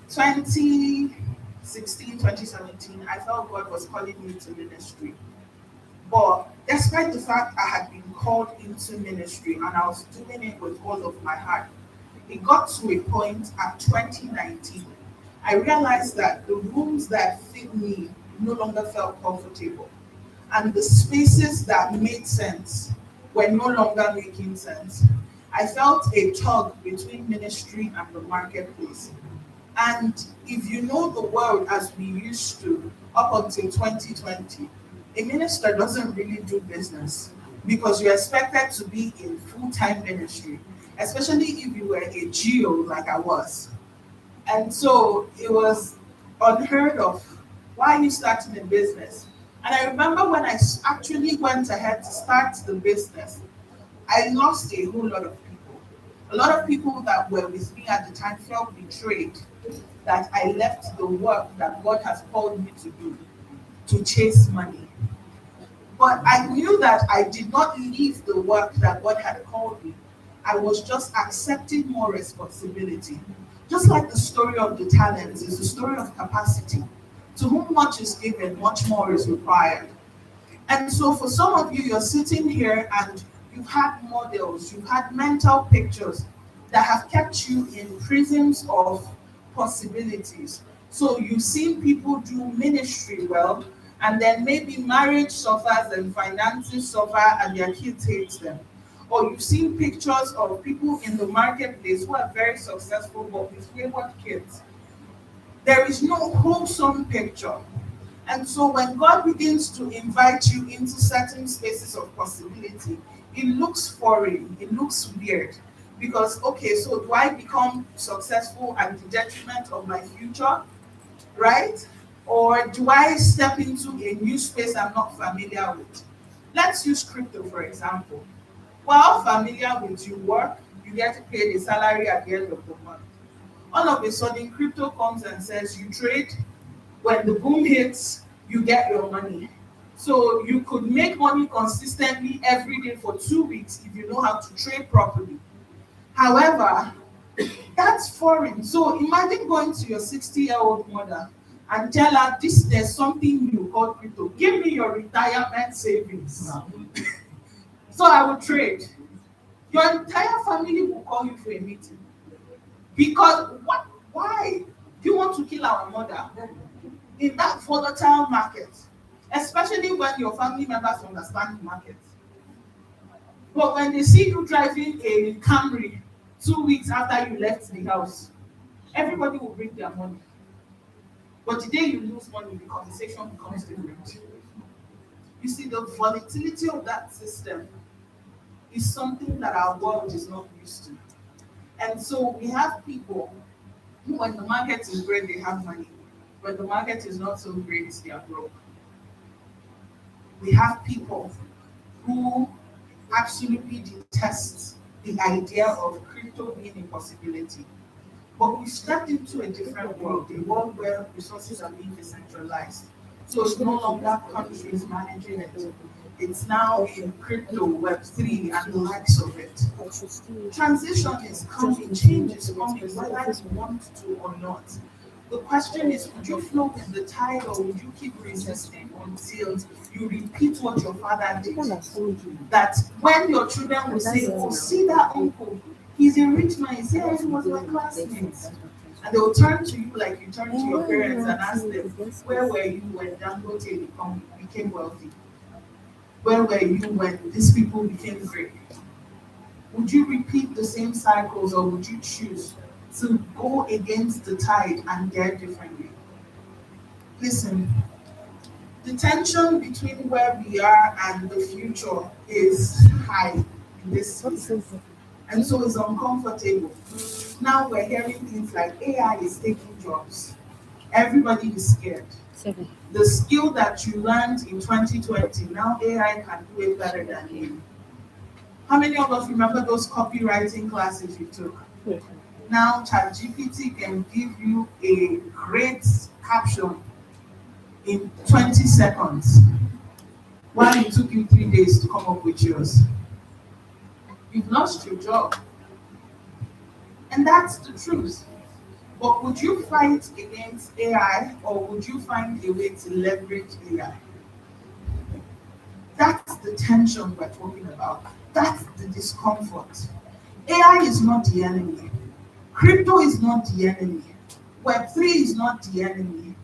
2016, 2017, I felt God was calling me to ministry. But despite the fact I had been called into ministry and I was doing it with all of my heart, it got to a point at 2019, I realized that the rooms that fit me no longer felt comfortable. And the spaces that made sense were no longer making sense. I felt a tug between ministry and the marketplace. And if you know the world as we used to up until 2020, a minister doesn't really do business because you're expected to be in full-time ministry, especially if you were a geo like I was. And so it was unheard of. Why are you starting a business? And I remember when I actually went ahead to start the business, I lost a whole lot of people. A lot of people that were with me at the time felt betrayed that I left the work that God has called me to do to chase money. But I knew that I did not leave the work that God had called me. I was just accepting more responsibility. Just like the story of the talents is the story of capacity. To whom much is given, much more is required. And so for some of you, you're sitting here and you've had models, you've had mental pictures that have kept you in prisons of possibilities. So you've seen people do ministry well, and then maybe marriage suffers and finances suffer and their kids hate them. Or you've seen pictures of people in the marketplace who are very successful but with wayward kids. There is no wholesome picture. And so when God begins to invite you into certain spaces of possibility, it looks foreign, it looks weird. Because, okay, so do I become successful at the detriment of my future, right? Or do I step into a new space I'm not familiar with? Let's use crypto, for example. Well, familiar with you work, you get paid a salary at the end of the month. All of a sudden, crypto comes and says you trade. When the boom hits, you get your money. So you could make money consistently every day for 2 weeks if you know how to trade properly. However, that's foreign. So imagine going to your 60-year-old mother and tell her there's something new called crypto. Give me your retirement savings. So I will trade. Your entire family will call you for a meeting. Because what? Why? Do you want to kill our mother in that volatile market? Especially when your family members understand the market. But when they see you driving a Camry 2 weeks after you left the house, everybody will bring their money. But the day you lose money, the conversation becomes different. You see, the volatility of that system is something that our world is not used to. And so we have people who, when the market is great, they have money. When the market is not so great, they are broke. We have people who absolutely detest the idea of crypto being a possibility. But we've stepped into a different world, a world where resources are being decentralized. So it's no longer countries managing it. It's now in crypto, Web3, and the likes of it. Transition is coming, change is coming, whether you want to or not. The question is, would you flow with the tide or would you keep resisting until you repeat what your father did? That when your children will say, oh, see that uncle, he's a rich man, he said he was my classmate. And they will turn to you like you turn to your parents and ask them, where were you when Dangote became wealthy? Where were you when these people became great? Would you repeat the same cycles or would you choose to go against the tide and dare differently? Listen, the tension between where we are and the future is high in this season, and so it's uncomfortable. Now we're hearing things like AI is taking jobs. Everybody is scared. The skill that you learned in 2020, now AI can do it better than you. How many of us remember those copywriting classes you took? Now ChatGPT can give you a great caption in 20 seconds, while it took you 3 days to come up with yours. You've lost your job. And that's the truth. But would you fight against AI or would you find a way to leverage AI? That's the tension we're talking about. That's the discomfort. AI is not the enemy. Crypto is not the enemy. Web3 is not the enemy.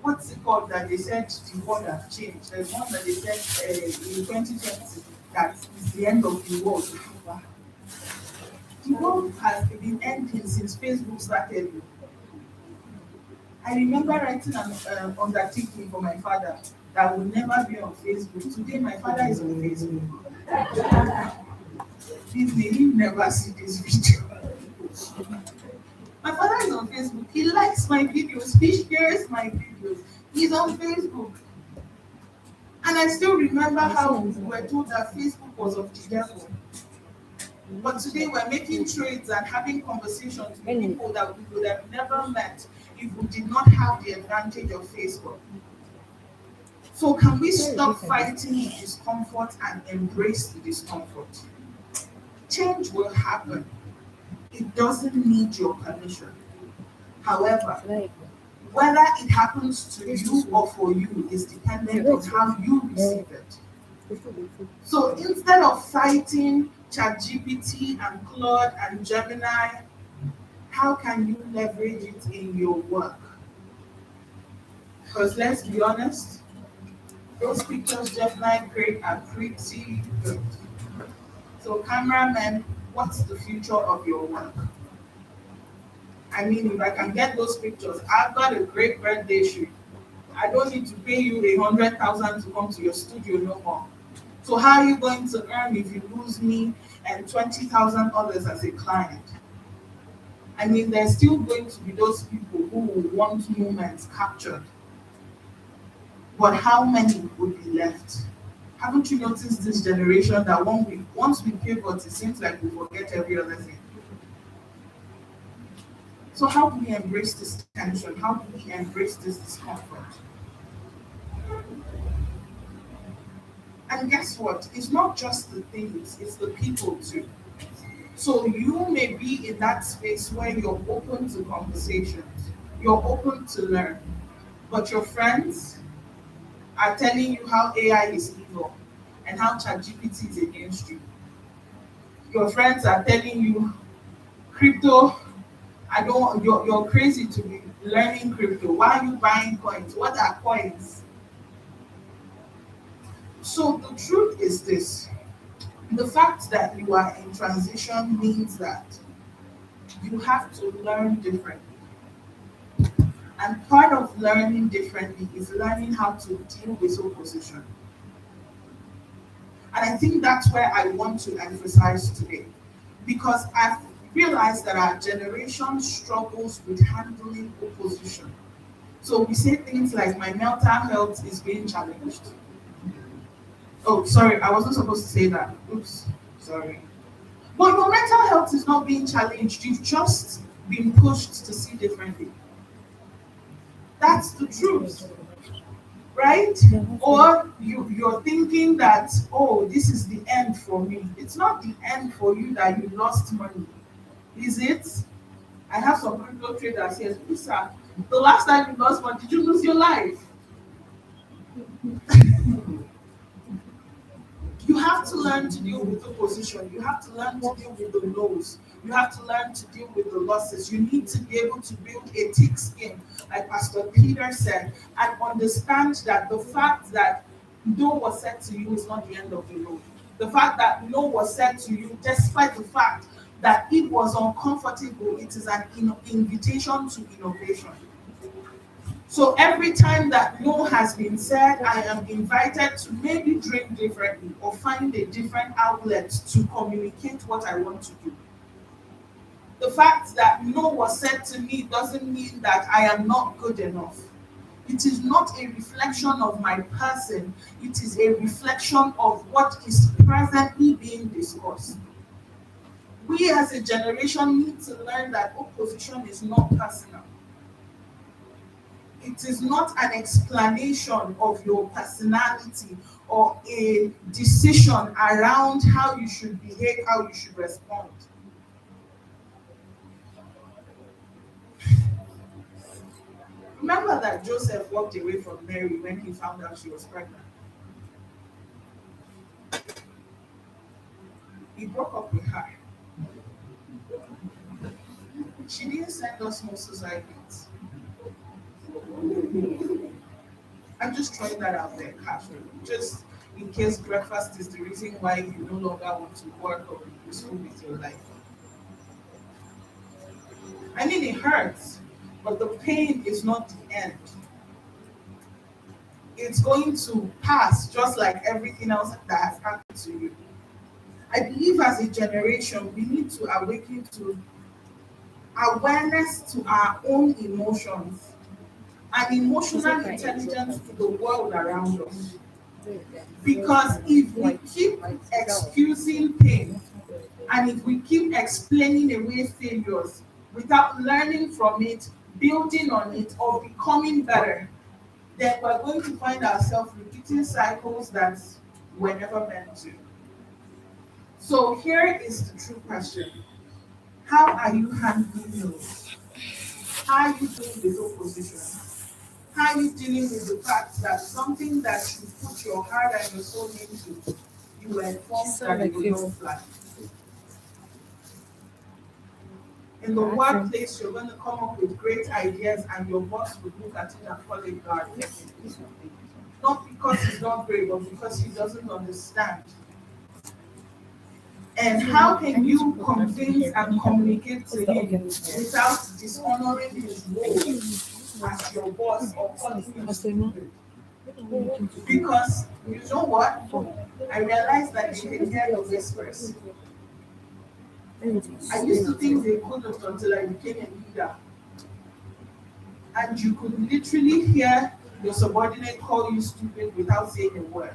What's it called that they said the world has changed? There's one that they said in 2020 that is the end of the world. The world has been ending since Facebook started. I remember writing an undertaking for my father that would never be on Facebook. Today, my father is on Facebook. Please, may he never see this video. My father is on Facebook. He likes my videos. He shares my videos. He's on Facebook. And I still remember how we were told that Facebook was of the devil. But today we're making trades and having conversations with people that we would have never met if we did not have the advantage of Facebook. So can we stop fighting the discomfort and embrace the discomfort? Change will happen. It doesn't need your permission. However, whether it happens to you or for you is dependent on how you receive it. So instead of fighting ChatGPT and Claude and Gemini, how can you leverage it in your work? Because let's be honest, those pictures Gemini create are pretty good. So cameramen, what's the future of your work? I mean, if I can get those pictures, I've got a great birthday shoot. I don't need to pay you 100,000 to come to your studio no more. So how are you going to earn if you lose me and 20,000 others as a client? I mean, there's still going to be those people who will want moments captured. But how many would be left? Haven't you noticed this generation that once we pivot, it seems like we forget every other thing? So how do we embrace this tension? How do we embrace this discomfort? And guess what? It's not just the things, it's the people too. So you may be in that space where you're open to conversations, you're open to learn, but your friends are telling you how AI is evil and how ChatGPT is against you. Your friends are telling you crypto, you're crazy to be learning crypto. Why are you buying coins? What are coins? So the truth is this. The fact that you are in transition means that you have to learn differently. And part of learning differently is learning how to deal with opposition. And I think that's where I want to emphasize today. Because I've realized that our generation struggles with handling opposition. So we say things like, my mental health is being challenged. Oh, sorry, I wasn't supposed to say that. Oops, sorry. But your mental health is not being challenged. You've just been pushed to see differently. That's the truth. right? Or you're thinking that, oh, this is the end for me. It's not the end for you that you lost money, is it? I have some crypto traders here. Lisa, the last time you lost money, did you lose your life? You have to learn to deal with opposition. You have to learn to deal with the no's. You have to learn to deal with the losses. You need to be able to build a thick skin, like Pastor Peter said, and understand that the fact that no was said to you is not the end of the road. The fact that no was said to you, despite the fact that it was uncomfortable, it is an invitation to innovation. So every time that no has been said, I am invited to maybe drink differently or find a different outlet to communicate what I want to do. The fact that no was said to me doesn't mean that I am not good enough. It is not a reflection of my person, it is a reflection of what is presently being discussed. We as a generation need to learn that opposition is not personal. It is not an explanation of your personality or a decision around how you should behave, how you should respond. Remember that Joseph walked away from Mary when he found out she was pregnant. He broke up with her. She didn't send us more suicide notes. I'm just throwing that out there casually, just in case breakfast is the reason why you no longer want to work or be useful with your life. I mean, it hurts, but the pain is not the end. It's going to pass just like everything else that has happened to you. I believe as a generation, we need to awaken to awareness to our own emotions and emotional intelligence to the world around us. Because if we keep excusing pain and if we keep explaining away failures without learning from it, building on it, or becoming better, then we're going to find ourselves repeating cycles that we're never meant to. So here is the true question. How are you handling those? How are you dealing with opposition? How are you dealing with the fact that something that you put your heart and your soul into, you were informed that it will not fly? In the workplace, you're going to come up with great ideas and your boss will look at it and call it garbage. Not because it's not great, but because he doesn't understand. And how can you convince and communicate to him without dishonoring his role as your boss or calling him stupid? Because you know what? I realized that they can hear the whispers. I used to think they couldn't until I became a leader. And you could literally hear your subordinate call you stupid without saying a word.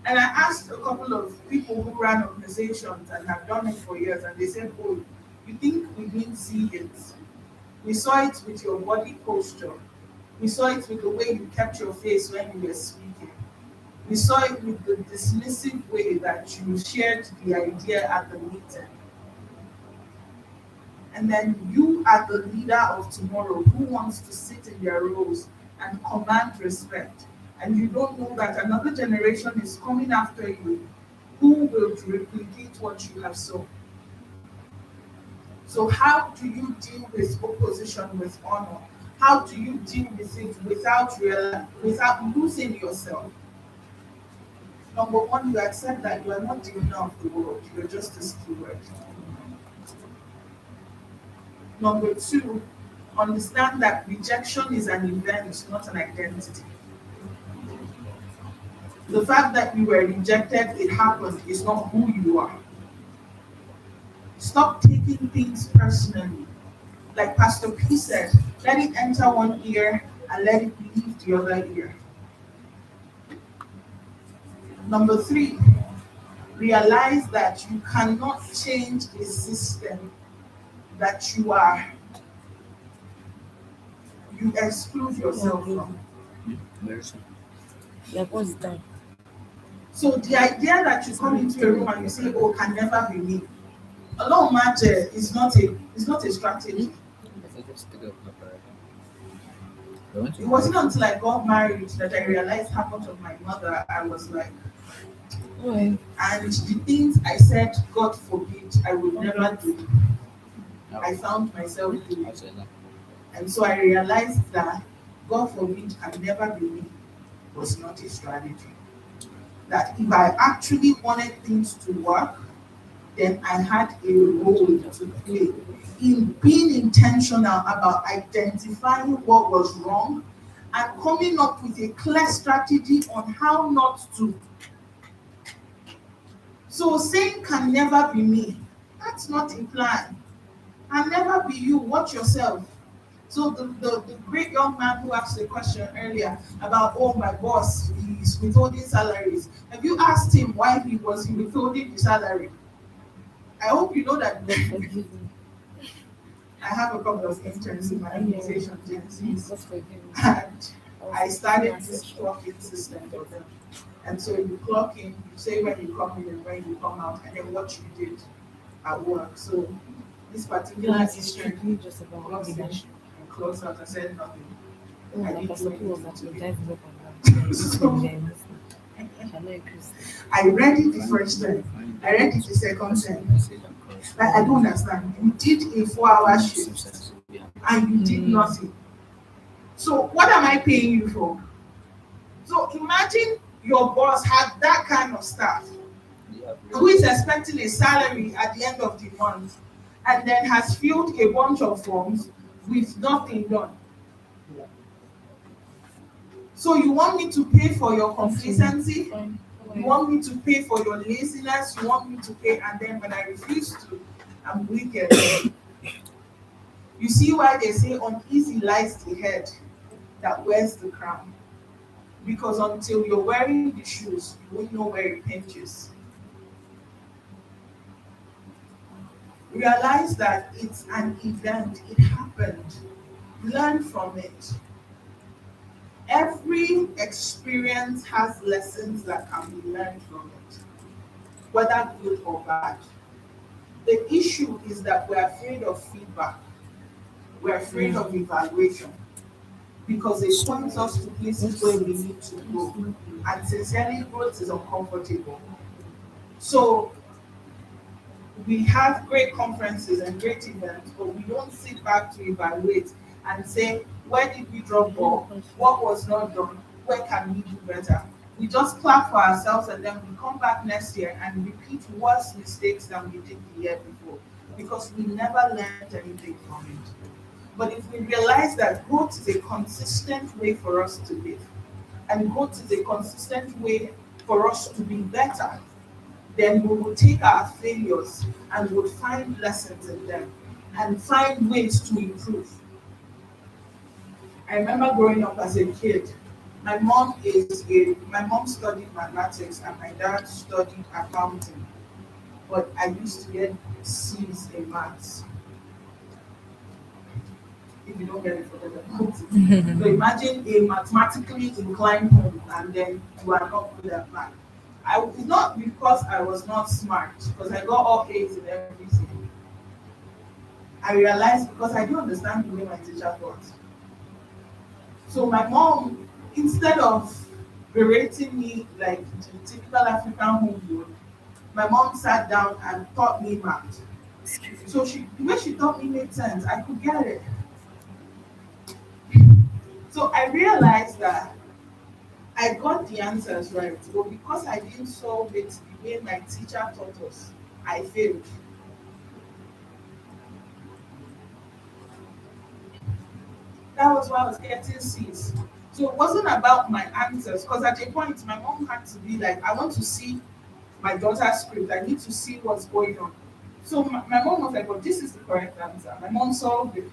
And I asked a couple of people who ran organizations and have done it for years, and they said, oh, you think we didn't see it? We saw it with your body posture. We saw it with the way you kept your face when you were speaking. We saw it with the dismissive way that you shared the idea at the meeting. And then you are the leader of tomorrow who wants to sit in their roles and command respect. And you don't know that another generation is coming after you who will replicate what you have sown. So how do you deal with opposition with honor? How do you deal with it without losing yourself? Number one, you accept that you are not the owner of the world, you're just a steward. Number two, understand that rejection is an event, not an identity. The fact that you were rejected, it happened, is not who you are. Stop taking things personally. Like Pastor P said, let it enter one ear and let it leave the other ear. Number three, realize that you cannot change a system that you you exclude yourself from. Like what's that? So the idea that you come into a room and you say, "Oh, can never be me," a lot of matter is not a strategy. It wasn't until I got married that I realized how much of my mother I was like. Why? And the things I said, God forbid, I would never do, I found myself doing. And so I realized that God forbid can never be me was not a strategy. That if I actually wanted things to work, then I had a role to play in being intentional about identifying what was wrong and coming up with a clear strategy on how not to. So saying can never be me, that's not a plan. Can never be you, watch yourself. So the great young man who asked the question earlier about, oh, my boss is withholding salaries. Have you asked him why he was withholding the salary? I hope you know that. I have a couple of interns in my organization, and I started this clocking system for them. And so you clock in, you say when you come in and when you come out, and then what you did at work. So this particular intern just about clocks in and closed out. I said nothing. I didn't do anything to it. I read it the first time. I read it the second time. Like, I don't understand. You did a 4-hour shift and you did nothing. So what am I paying you for? So imagine your boss had that kind of staff who is expecting a salary at the end of the month and then has filled a bunch of forms with nothing done. So you want me to pay for your complacency? You want me to pay for your laziness? You want me to pay, and then when I refuse to, I'm wicked. You see why they say uneasy lies the head that wears the crown. Because until you're wearing the shoes, you won't know where it pinches. Realize that it's an event, it happened. Learn from it. Every experience has lessons that can be learned from it, whether good or bad. The issue is that we're afraid of feedback. We're afraid of evaluation because it points us to places where we need to grow. And sincerely, growth is uncomfortable. So we have great conferences and great events, but we don't sit back to evaluate and say, where did we drop ball? What was not done? Where can we do better? We just clap for ourselves and then we come back next year and repeat worse mistakes than we did the year before because we never learned anything from it. But if we realize that growth is a consistent way for us to live, and growth is a consistent way for us to be better, then we will take our failures and we'll find lessons in them and find ways to improve. I remember growing up as a kid, my mom studied mathematics and my dad studied accounting, but I used to get C's in maths. If you don't get it, forget about it. So imagine a mathematically inclined home and then you are not good at math. It's not because I was not smart, because I got all A's in everything. I realized because I didn't understand the way my teacher thought. So my mom, instead of berating me like the typical African home would, my mom sat down and taught me math. So the way she taught me made sense. I could get it. So I realized that I got the answers right, but because I didn't solve it the way my teacher taught us, I failed. That was why I was getting C's. So it wasn't about my answers, because at a point my mom had to be like, I want to see my daughter's script. I need to see what's going on. So my mom was like, well, this is the correct answer. My mom solved it.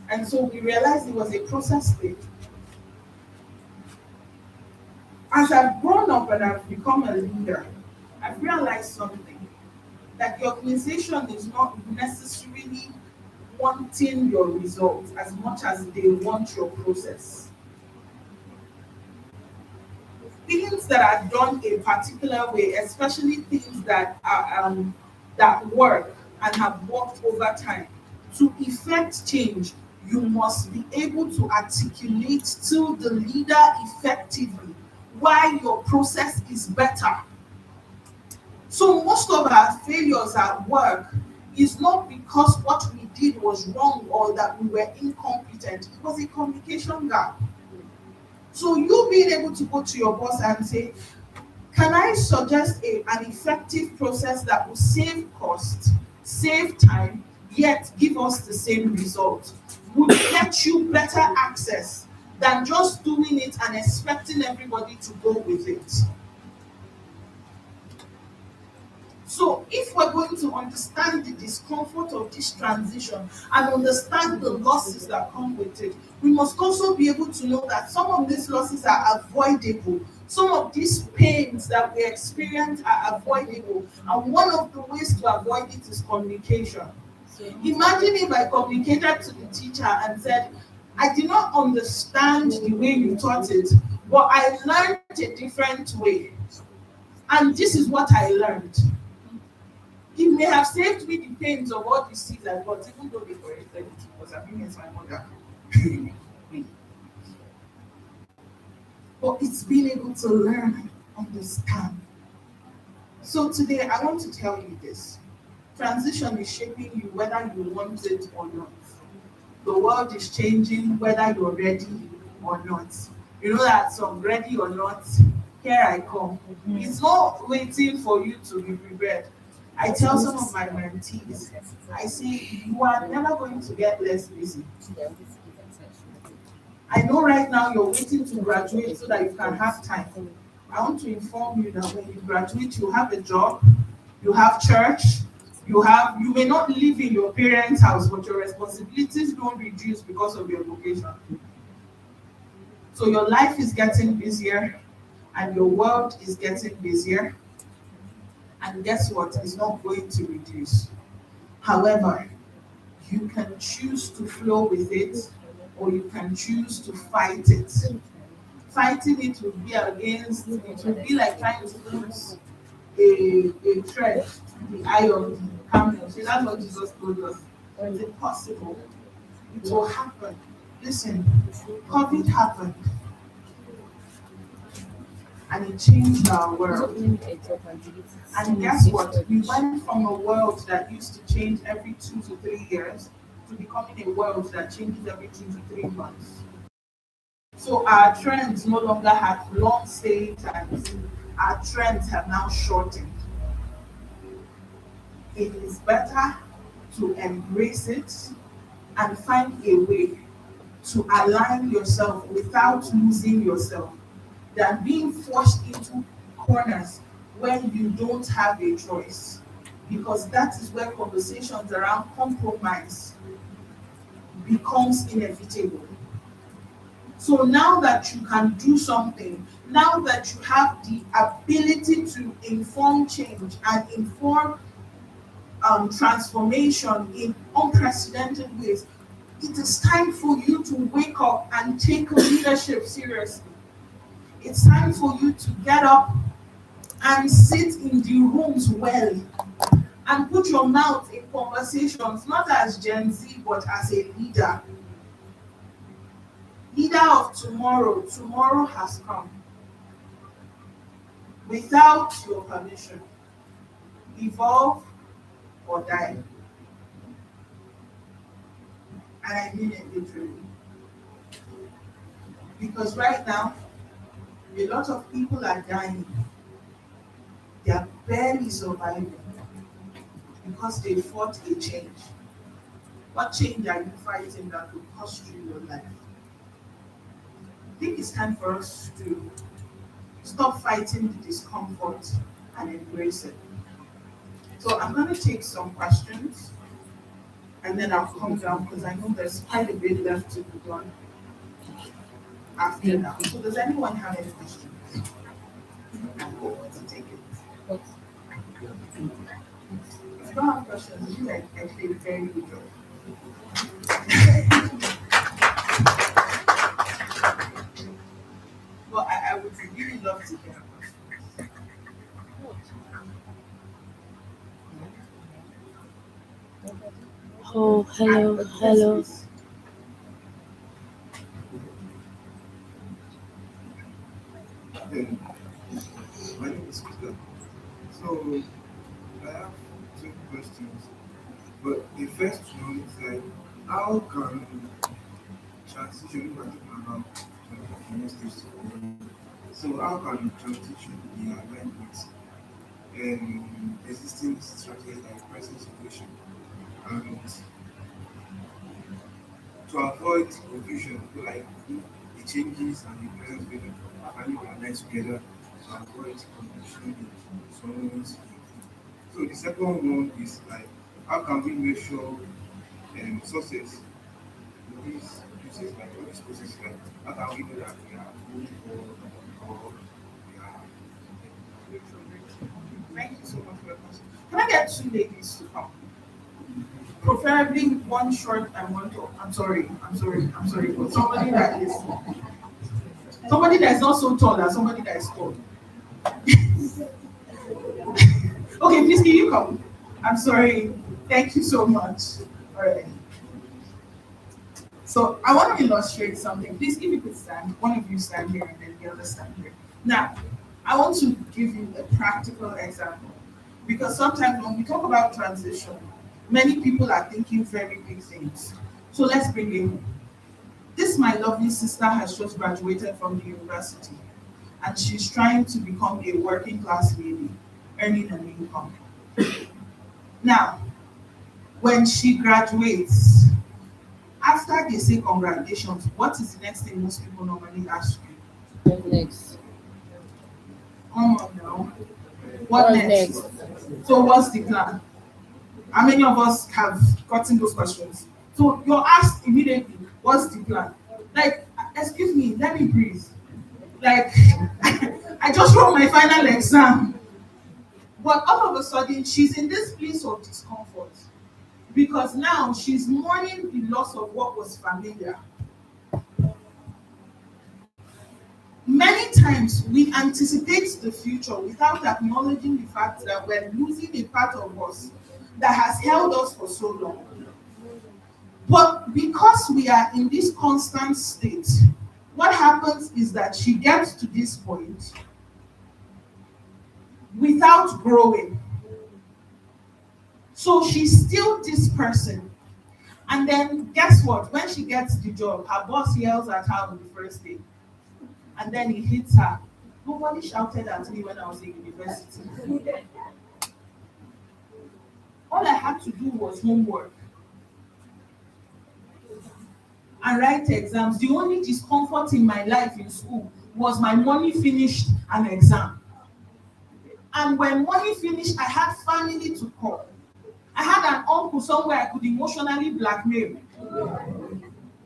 And so we realized it was a process thing. As I've grown up and I've become a leader, I've realized something, that the organization is not necessarily wanting your results as much as they want your process. Things that are done a particular way, especially things that are that work and have worked over time, to effect change, you must be able to articulate to the leader effectively why your process is better. So most of our failures at work is not because what we did was wrong or that we were incompetent. It was a communication gap. So you being able to go to your boss and say, can I suggest an effective process that will save cost, save time, yet give us the same result, would get you better access than just doing it and expecting everybody to go with it. So if we're going to understand the discomfort of this transition and understand the losses that come with it, we must also be able to know that some of these losses are avoidable. Some of these pains that we experience are avoidable. And one of the ways to avoid it is communication. Imagine if I communicated to the teacher and said, I did not understand the way you taught it, but I learned a different way. And this is what I learned. It may have saved me the pains of all the seeds I got, even though they corrected it, because I'm against my mother. But it's being able to learn and understand. So today, I want to tell you this. Transition is shaping you whether you want it or not. The world is changing whether you're ready or not. You know that song, ready or not, here I come. It's not waiting for you to be prepared. I tell some of my mentees, I say, you are never going to get less busy. I know right now you're waiting to graduate so that you can have time. I want to inform you that when you graduate, you have a job, you have church, you may not live in your parents' house, but your responsibilities don't reduce because of your vocation. So your life is getting busier and your world is getting busier. And guess what? It's not going to reduce. However, you can choose to flow with it or you can choose to fight it. Fighting it will be against, it will be like trying to put a thread in the eye of the camel. So that's what Jesus told us. It's impossible. It will happen. Listen, COVID happened. And it changed our world. And guess what? We went from a world that used to change every 2 to 3 years to becoming a world that changes every 2 to 3 months. So our trends no longer have long stay times. Our trends have now shortened. It is better to embrace it and find a way to align yourself without losing yourself than being forced into corners when you don't have a choice. Because that is where conversations around compromise becomes inevitable. So now that you can do something, now that you have the ability to inform change and inform transformation in unprecedented ways, it is time for you to wake up and take leadership seriously. It's time for you to get up and sit in the rooms well and put your mouth in conversations, not as Gen Z, but as a leader. Leader of tomorrow. Tomorrow has come. Without your permission, evolve or die. And I mean it literally. Because right now, a lot of people are dying. They are barely surviving because they fought a change. What change are you fighting that will cost you your life? I think it's time for us to stop fighting the discomfort and embrace it. So I'm going to take some questions and then I'll come down because I know there's quite a bit left to be done after that. So does anyone have any questions? I'm going to take it. If you don't have questions, you like actually very good job. Well, I would really love to hear. Oh, hello, hello. Yeah, my name is Peter. So I have two questions. But the first one is like, how can transition, if I think about so how can transition be aligned with existing strategies like present situation and to avoid confusion, like the changes and the present situation can you align together to avoid confusion in someone's thinking. So the second one is like, how can we measure success in these processes, like all these processes, like how can we know that we are moving forward or we are Thank you so much for your question. Can I get two ladies to come? Preferably one short and one tall. I'm sorry, but somebody that is not so tall and somebody that is tall. Okay, please can you come? I'm sorry. Thank you so much. All right. So I want to illustrate something. Please, if you could stand, one of you stand here and then the other stand here. Now, I want to give you a practical example because sometimes when we talk about transition, many people are thinking very big things. So let's bring it home. This my lovely sister has just graduated from the university and she's trying to become a working class lady, earning an income. Now, when she graduates, after they say congratulations, what is the next thing most people normally ask you? What next? Come on now. What next? So what's the plan? How many of us have gotten those questions? So you're asked immediately, what's the plan? Like, excuse me, let me breathe. Like, I just wrote my final exam. But all of a sudden, she's in this place of discomfort because now she's mourning the loss of what was familiar. Many times we anticipate the future without acknowledging the fact that we're losing a part of us that has held us for so long. But because we are in this constant state, what happens is that she gets to this point without growing. So she's still this person. And then guess what? When she gets the job, her boss yells at her on the first day. And then he hits her. Nobody shouted at me when I was in university. All I had to do was homework and write exams. The only discomfort in my life in school was my money finished an exam. And when money finished, I had family to call. I had an uncle somewhere I could emotionally blackmail.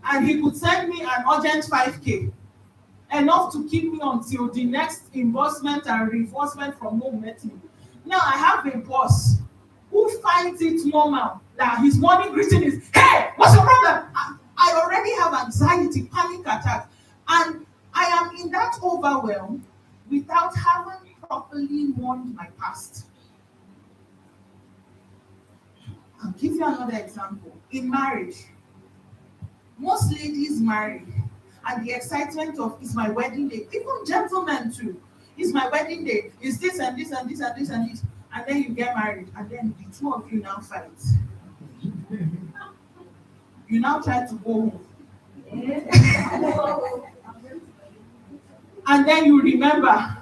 And he could send me an urgent 5K. Enough to keep me until the next investment and reinforcement from home met me. Now I have a boss who finds it normal that his morning greeting is, hey, what's your problem? I already have anxiety, panic attack, and I am in that overwhelm without having properly mourned my past. I'll give you another example. In marriage, most ladies marry and the excitement of it's my wedding day, even gentlemen too, it's my wedding day, it's this and this and this and this and this, and then you get married and then the two of you now fight. You now try to go home. And then you remember.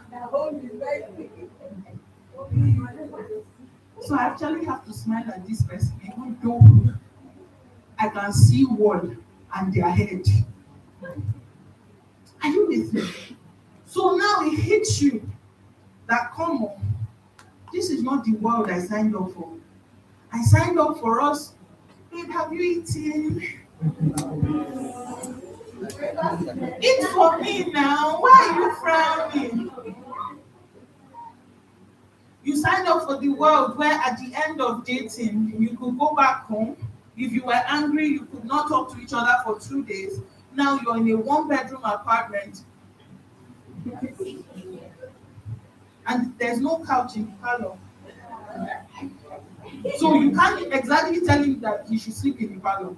So I actually have to smile at this person, even though I can see wall and their head. Are you with me? So now it hits you that come on, this is not the world I signed up for. I signed up for us. Babe, have you eaten? Eat for me now. Why are you frowning? You signed up for the world where at the end of dating, you could go back home If you were angry, you could not talk to each other for 2 days. Now you're in a one-bedroom apartment and there's no couch in the parlor. So you can't exactly tell him that he should sleep in the parlor.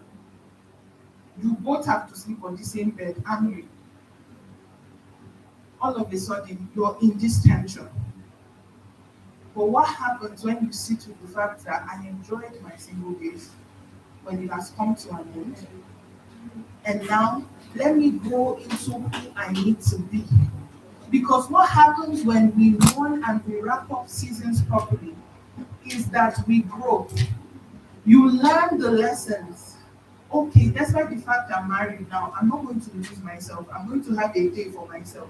You both have to sleep on the same bed, angry. All of a sudden, you're in this tension. But what happens when you sit with the fact that I enjoyed my single days when it has come to an end? And now, let me go into who I need to be. Because what happens when we mourn and we wrap up seasons properly is that we grow. You learn the lessons. Okay, despite the fact I'm married now, I'm not going to lose myself. I'm going to have a day for myself,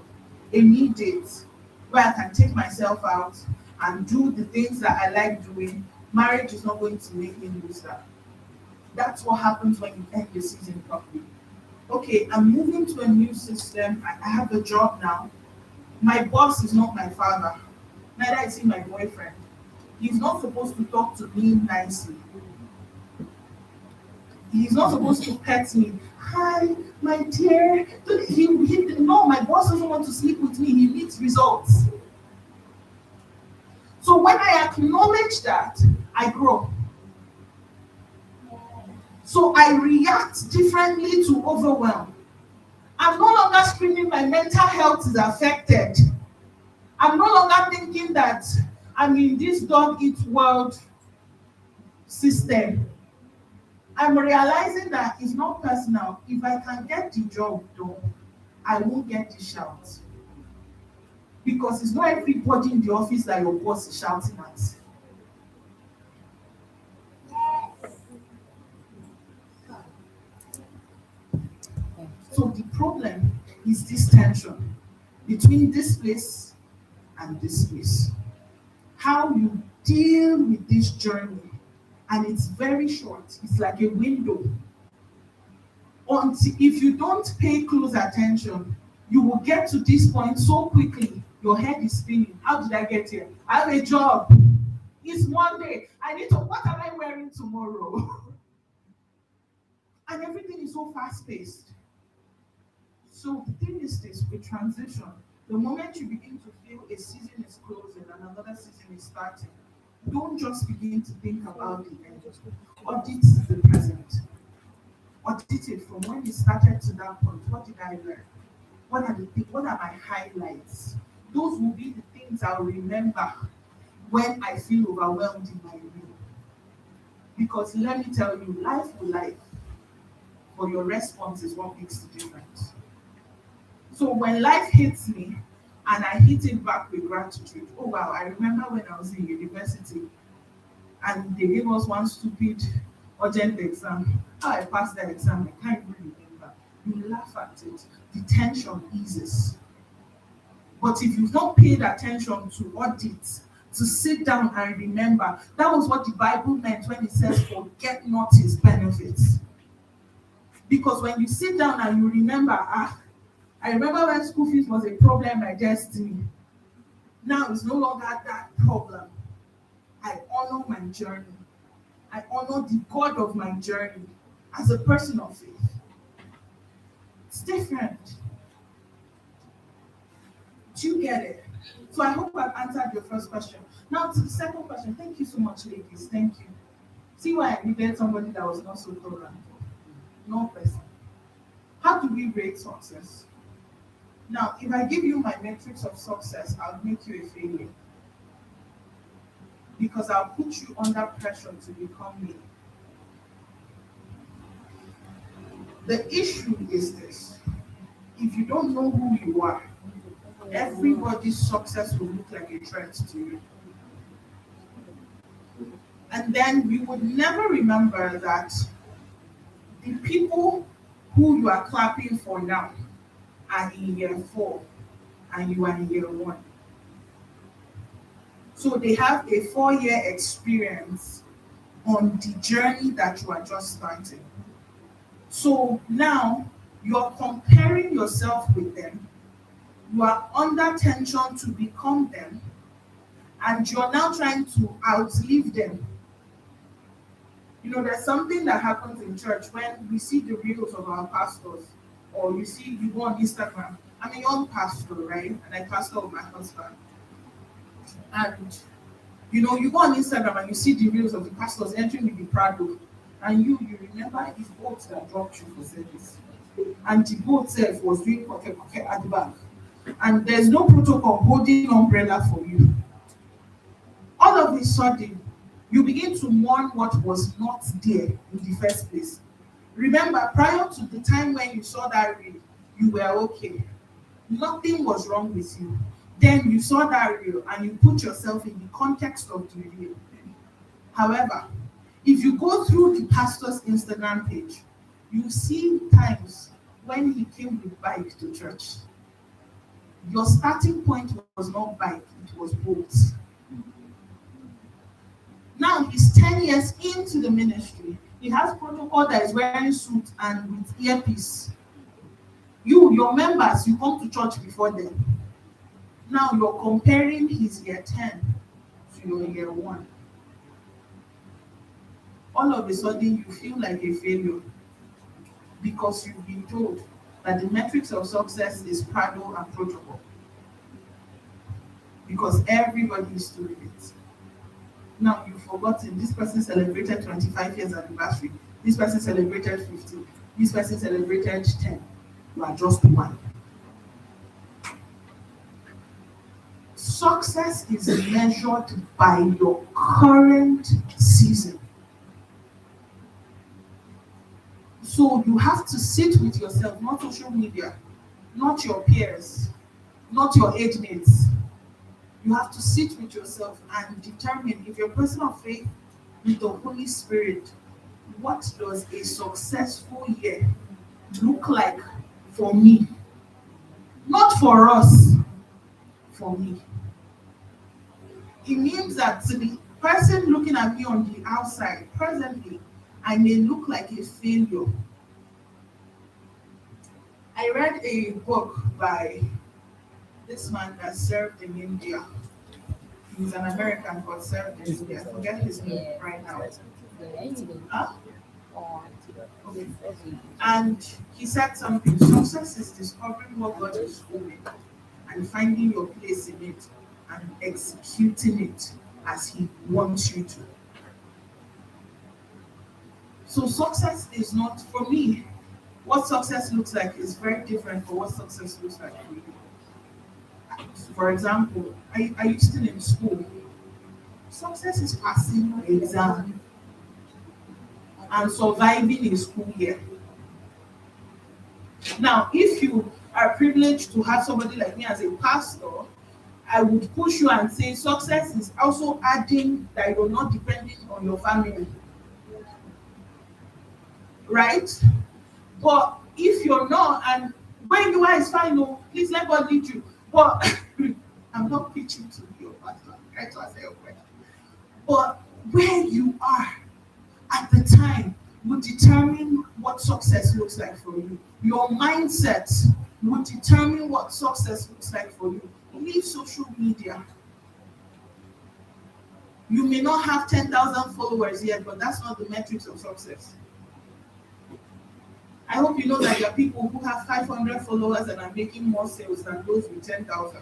a me date, where I can take myself out and do the things that I like doing. Marriage is not going to make me lose that. That's what happens when you end the season properly. Okay, I'm moving to a new system. I have a job now. My boss is not my father. Neither is he my boyfriend. He's not supposed to talk to me nicely. He's not supposed to pet me. Hi, my dear. No, my boss doesn't want to sleep with me. He needs results. So when I acknowledge that, I grow. So I react differently to overwhelm. I'm no longer screaming my mental health is affected. I'm no longer thinking that I'm in this dog eat world system. I'm realizing that it's not personal. If I can get the job done, I won't get the shout. Because it's not everybody in the office that your boss is shouting at. So the problem is this tension between this place and this place. How you deal with this journey, and it's very short. It's like a window. Until if you don't pay close attention, you will get to this point so quickly. Your head is spinning. How did I get here? I have a job. It's Monday. What am I wearing tomorrow? And everything is so fast-paced. So the thing is this, with transition, the moment you begin to feel a season is closing and another season is starting, don't just begin to think about the end. Audit the present. Audit it from when it started to that point. What did I learn? What are my highlights? Those will be the things I'll remember when I feel overwhelmed in my way. Because let me tell you, life will life, but your response is what makes the difference. So when life hits me and I hit it back with gratitude, oh wow, I remember when I was in university and they gave us one stupid urgent exam. How I passed that exam, I can't even remember. You laugh at it, the tension eases. But if you've not paid attention to audit, to sit down and remember, that was what the Bible meant when it says, forget not his benefits. Because when you sit down and you remember, I remember when school fees was a problem, my destiny. Now it's no longer that problem. I honor my journey. I honor the God of my journey as a person of faith. It's different. Do you get it? So I hope I've answered your first question. Now to the second question. Thank you so much, ladies. Thank you. See why I needed somebody that was not so tolerant. No person. How do we rate success? Now, if I give you my metrics of success, I'll make you a failure. Because I'll put you under pressure to become me. The issue is this. If you don't know who you are, everybody's success will look like a threat to you. And then you would never remember that the people who you are clapping for now are in year 4 and you are in year 1. So they have a 4-year experience on the journey that you are just starting. So now you're comparing yourself with them. You are under tension to become them, and you're now trying to outlive them. You know, there's something that happens in church when we see the reels of our pastors, or you go on Instagram. I'm a young pastor, right? And I pastor with my husband. And you go on Instagram and you see the reels of the pastors entering with the Prado, and you remember his boat that dropped you for service. And the boat itself was doing pocket at the back. And there's no protocol holding umbrella for you. All of a sudden, you begin to mourn what was not there in the first place. Remember, prior to the time when you saw that reel, you were okay. Nothing was wrong with you. Then you saw that reel and you put yourself in the context of the reel. However, if you go through the pastor's Instagram page, you see times when he came with bike to church. Your starting point was not bike, it was boat. Now he's 10 years into the ministry. He has protocol that is wearing suit and with earpiece. Your members, you come to church before them. Now you're comparing his year 10 to your year 1. All of a sudden you feel like a failure because you've been told that the metrics of success is Prado and protocol. Because everybody is doing it. Now you've forgotten this person celebrated 25 years anniversary. This person celebrated 50. This person celebrated 10. You are just one. Success is measured by your current season. So you have to sit with yourself, not social media, not your peers, not your age mates. You have to sit with yourself and determine, if you're a person of faith with the Holy Spirit, what does a successful year look like for me? Not for us, for me. It means that to the person looking at me on the outside, presently, I may look like a failure. I read a book by this man that served in India. He's an American but served in India. I forget his name right now. Huh? Okay. And he said something. Success is discovering what God is doing and finding your place in it and executing it as He wants you to. So success is not, for me, what success looks like is very different from what success looks like for you. For example, are you still in school? Success is passing the exam and surviving a school year. Now, if you are privileged to have somebody like me as a pastor, I would push you and say success is also adding that you're not depending on your family. Right? But if you're not, and when you are is fine, no, please let God lead you. But I'm not preaching to your pastor. I'm trying to answer your question. But where you are at the time will determine what success looks like for you. Your mindset will determine what success looks like for you. Leave social media. You may not have 10,000 followers yet, but that's not the metrics of success. I hope you know that there are people who have 500 followers and are making more sales than those with 10,000.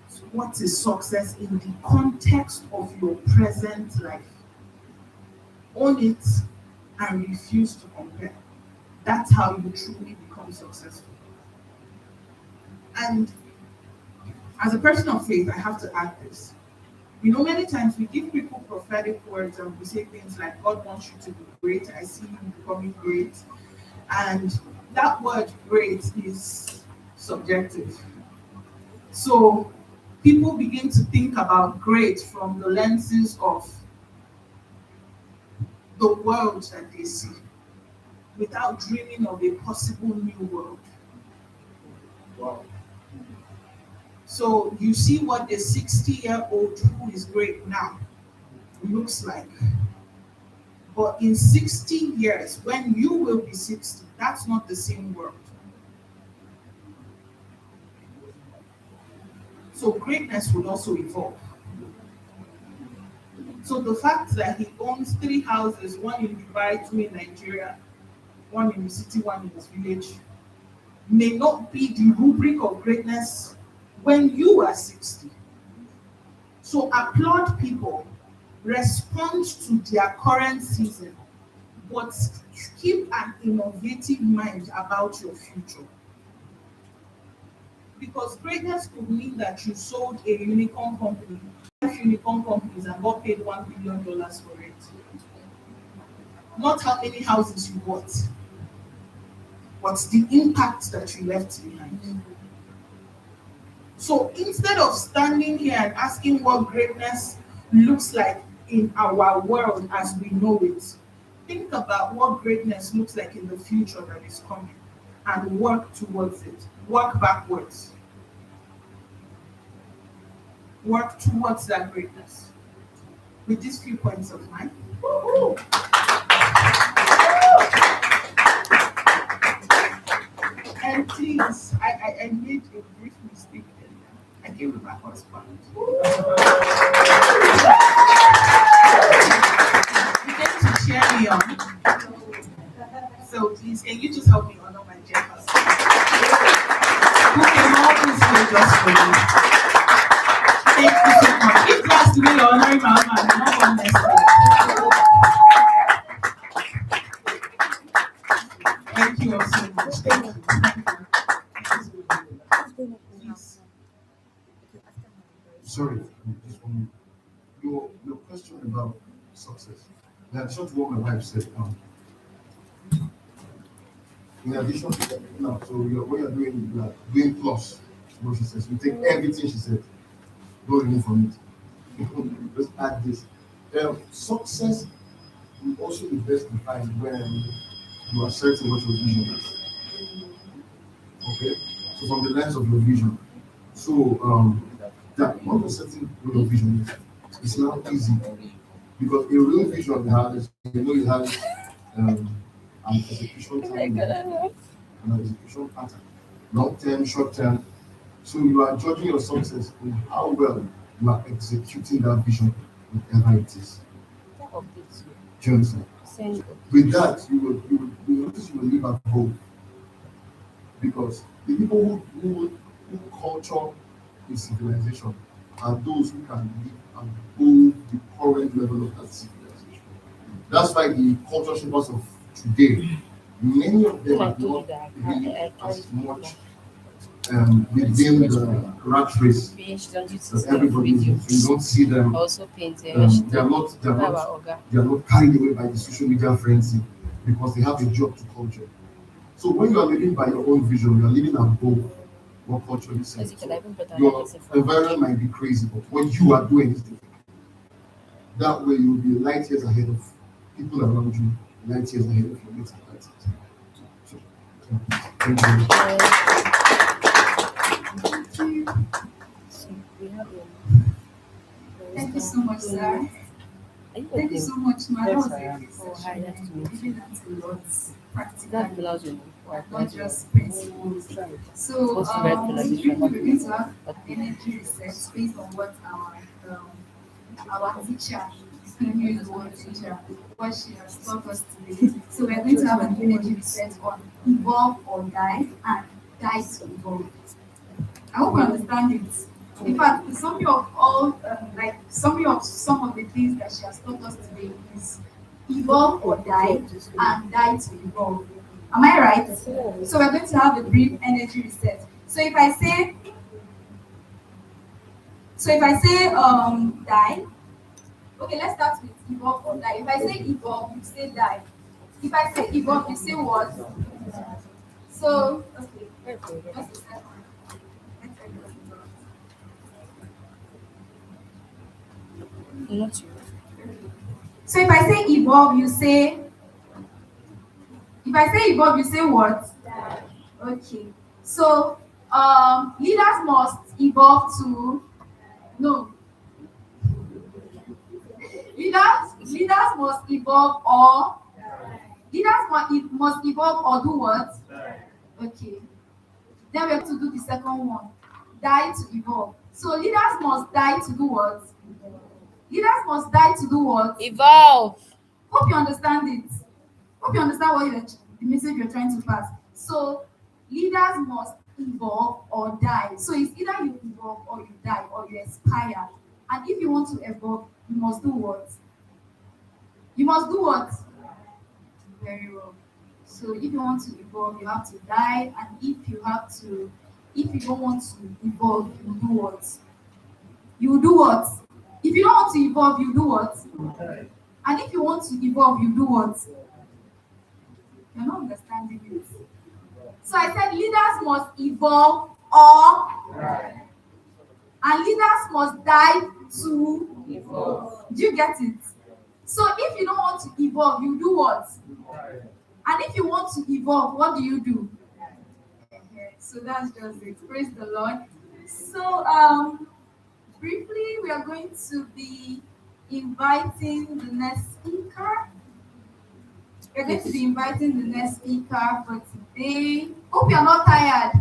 So what is success in the context of your present life? Own it and refuse to compare. That's how you truly become successful. And as a person of faith, I have to add this. You know, many times we give people prophetic words and we say things like, God wants you to be great. I see you becoming great. And that word great is subjective. So people begin to think about great from the lenses of the world that they see without dreaming of a possible new world. Wow. So you see what a 60-year-old who is great now looks like. But in 60 years, when you will be 60, that's not the same world. So greatness will also evolve. So the fact that he owns 3 houses, one in Dubai, 2 in Nigeria, one in the city, one in his village, may not be the rubric of greatness when you are 60. So applaud people, respond to their current season, but keep an innovative mind about your future. Because greatness could mean that you sold a unicorn company, 5 unicorn companies, and got paid $1 billion for it. Not how many houses you bought, but the impact that you left behind. So instead of standing here and asking what greatness looks like in our world as we know it, think about what greatness looks like in the future that is coming and work towards it. Work backwards. Work towards that greatness. With these few points of mine. And please, I made a brief mistake there. I gave it my husband. You get to cheer me on. So please, can you just help me honor my dear husband? Who came all this way just for me. Thank you so much. If that's the way you're honoring my husband, I'm not going next time. Thank you all so much. Thank you. Sorry, just one minute. Your question about success. That's just what my wife said. In addition to that, now, so what you're doing, you are doing plus what she says. You take everything she said, don't remove from it. Just add this. Success will also be best defined when you are certain what your vision is. Okay? So from the lens of your vision. So that one certain what your vision is, it's not easy. Because a real vision has, you know, it has an execution time, an execution pattern, long term, short term. So you are judging your success in how well you are executing that vision, whatever it is. Do you understand? With that, you notice you will live at home. Because the people who culture a civilization are those who can live above the current level of that civilization. That's why the culture shapers of today, many of them are not really as much within the rat race that everybody is. You don't see them. They are not carried away by the social media frenzy because they have a job to culture. So when you are living by your own vision, you are living above what culture is saying. So your environment might be crazy, but what you are doing is different. That way you will be light years ahead of people around you, light years ahead of your mates and light years. So, thank you. Thank you so much, sir. Thank you so much, ma. That was a great session. You learned a lot practically, not just principles. So, we're going to have energy research based on what our teacher, what she has taught us today. So we're going to have an energy research on evolve or die and die to evolve. I hope you understand it. In fact, some of the things that she has taught us today is evolve or die and die to evolve. Am I right? So we're going to have a brief energy reset. So if I say die, okay, let's start with evolve or die. If I say evolve, you say die. If I say evolve, you say what? So okay. Just a second. So if I say evolve, you say what? Okay. So leaders must evolve to leaders must evolve or must evolve or do what? Okay. Then we have to do the second one. Die to evolve. So leaders must die to do what? Leaders must die to do what? Evolve. Hope you understand it. Hope you understand what the message you're trying to pass. So leaders must evolve or die. So it's either you evolve or you die or you expire. And if you want to evolve, you must do what? You must do what? Very well. So if you want to evolve, you have to die. And if you don't want to evolve, you do what? You do what? If you don't want to evolve, you do what? And if you want to evolve, you do what? You're not understanding it. So I said leaders must evolve and leaders must die to evolve. Do you get it? So if you don't want to evolve, you do what? And if you want to evolve, what do you do? Okay, so that's just it. Praise the Lord. So briefly, we are going to be inviting the next speaker. We're going to be inviting the next speaker for today. Hope you're not tired.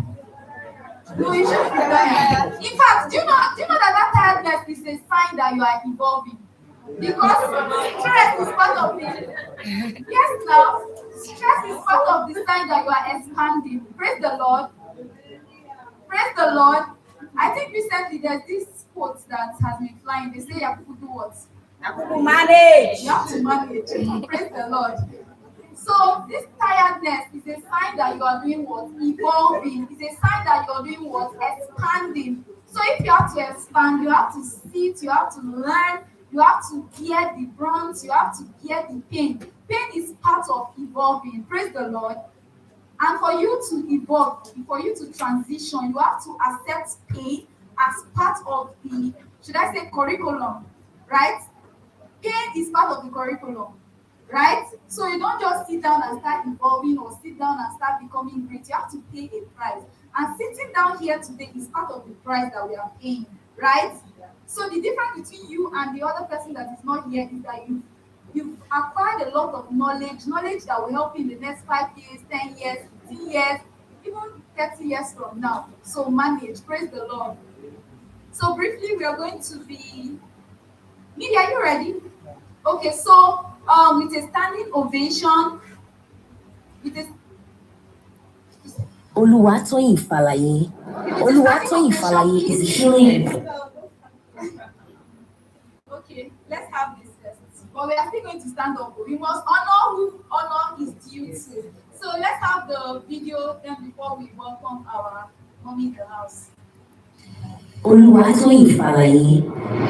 No, you shouldn't be tired. In fact, do you know that tiredness is a sign that you are evolving? Because stress is part of it. Yes, now. Stress is part of the sign that you are expanding. Praise the Lord. Praise the Lord. I think recently there's this quote that has been flying. They say you have to do what? Manage. You have to manage. Praise the Lord. So this tiredness is a sign that you are doing what? Evolving. It's a sign that you are doing what? Expanding. So if you have to expand, you have to sit, you have to learn, you have to bear the brunt, you have to bear the pain. Pain is part of evolving. Praise the Lord. And for you to evolve, for you to transition, you have to accept pain as part of the, should I say, curriculum, right? Pain is part of the curriculum, right? So you don't just sit down and start evolving or sit down and start becoming great. You have to pay a price. And sitting down here today is part of the price that we are paying, right? So the difference between you and the other person that is not here is that you've acquired a lot of knowledge that will help you in the next 5 years, 10 years, 15 years, even 30 years from now. So manage, praise the Lord. So briefly, we are going to be, Media, are you ready? Okay, so with a standing ovation, with a Oluwatoyin Falaye. Oluwatoyin Falaye is a healing. Okay, let's have this first. But we are still going to stand up. We must honor who honor is due to. So let's have the video then before we welcome our mommy in the house. Oluwatoyin Falaye.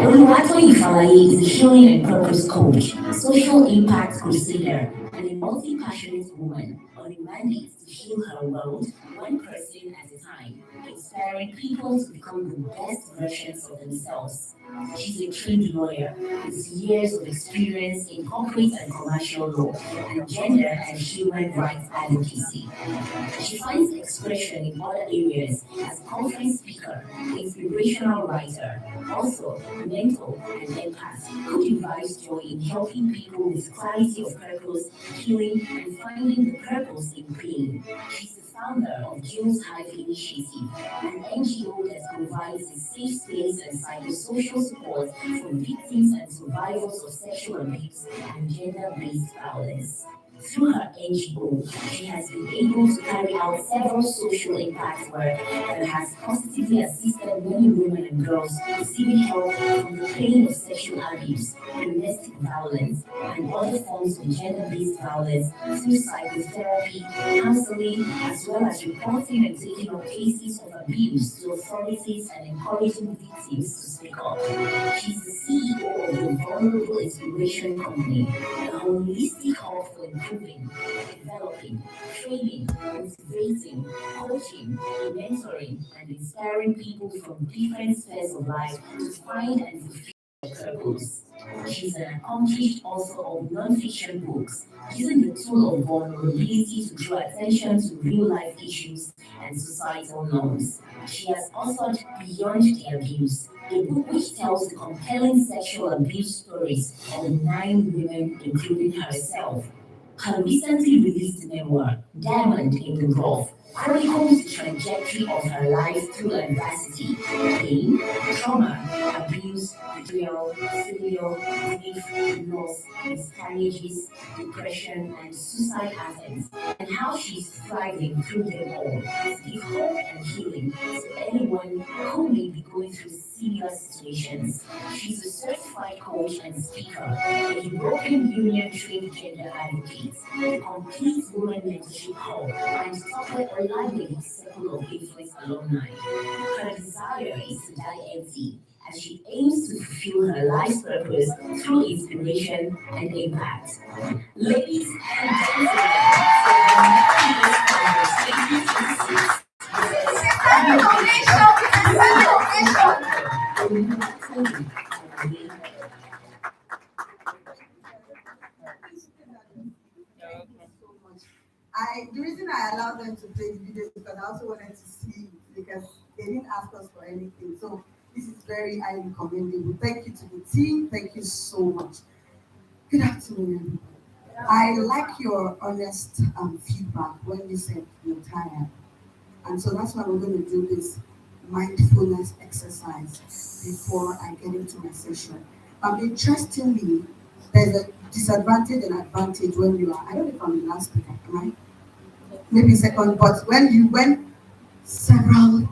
Oluwatoyin Falaye is a healing and purpose coach, social impact crusader, and a multi-passionate woman on a mandate to heal her world, one person at a time, inspiring people to become the best versions of themselves. She's a trained lawyer with years of experience in corporate and commercial law and gender and human rights advocacy. She finds expression in other areas as conference speaker, inspirational writer, also a mentor and empath who derives joy in helping people with clarity of purpose, healing, and finding the purpose in being. She's the founder of Jules Hive Initiative, an NGO that provides a safe space and psychosocial support for victims and survivors of sexual abuse and gender-based violence. Through her NGO, she has been able to carry out several social impact work that has positively assisted many women and girls receiving help from the pain of sexual abuse, domestic violence, and other forms of gender-based violence through psychotherapy, counseling, as well as reporting and taking up cases of abuse to authorities and encouraging victims to speak up. She's the CEO of the Vulnerable Inspiration Company, a holistic hub for improving, developing, training, motivating, coaching, mentoring, and inspiring people from different spheres of life to find and fulfill their purpose. She's an accomplished author of non-fiction books, using the tool of vulnerability to draw attention to real-life issues and societal norms. She has authored Beyond the Abuse, a book which tells the compelling sexual abuse stories of 9 women, including herself. Her recently released memoir, Diamond in the Rough, chronicles the trajectory of her life through adversity, pain, trauma, abuse, betrayal, failure, failure, grief, loss, miscarriages, depression, and suicide attempts, and how she's thriving through them all to give hope and healing to anyone who may be going through similar situations. She's a certified coach and speaker, a European Union trained gender advocate, a complete woman mentorship hub, and top a lively circle of influence alumni. Her desire is to die empty as she aims to fulfill her life's purpose through inspiration and impact. Ladies and gentlemen, the reason I allowed them to play the video is because I also wanted to see it because they didn't ask us for anything. So this is very highly commendable. Thank you to the team. Thank you so much. Good afternoon, everybody. I like your honest feedback when you said you're tired. And so that's why we're going to do this mindfulness exercise before I get into my session. Interestingly, there's a disadvantage and advantage when you are, I don't know if I'm the last speaker, am I? Maybe second, but when several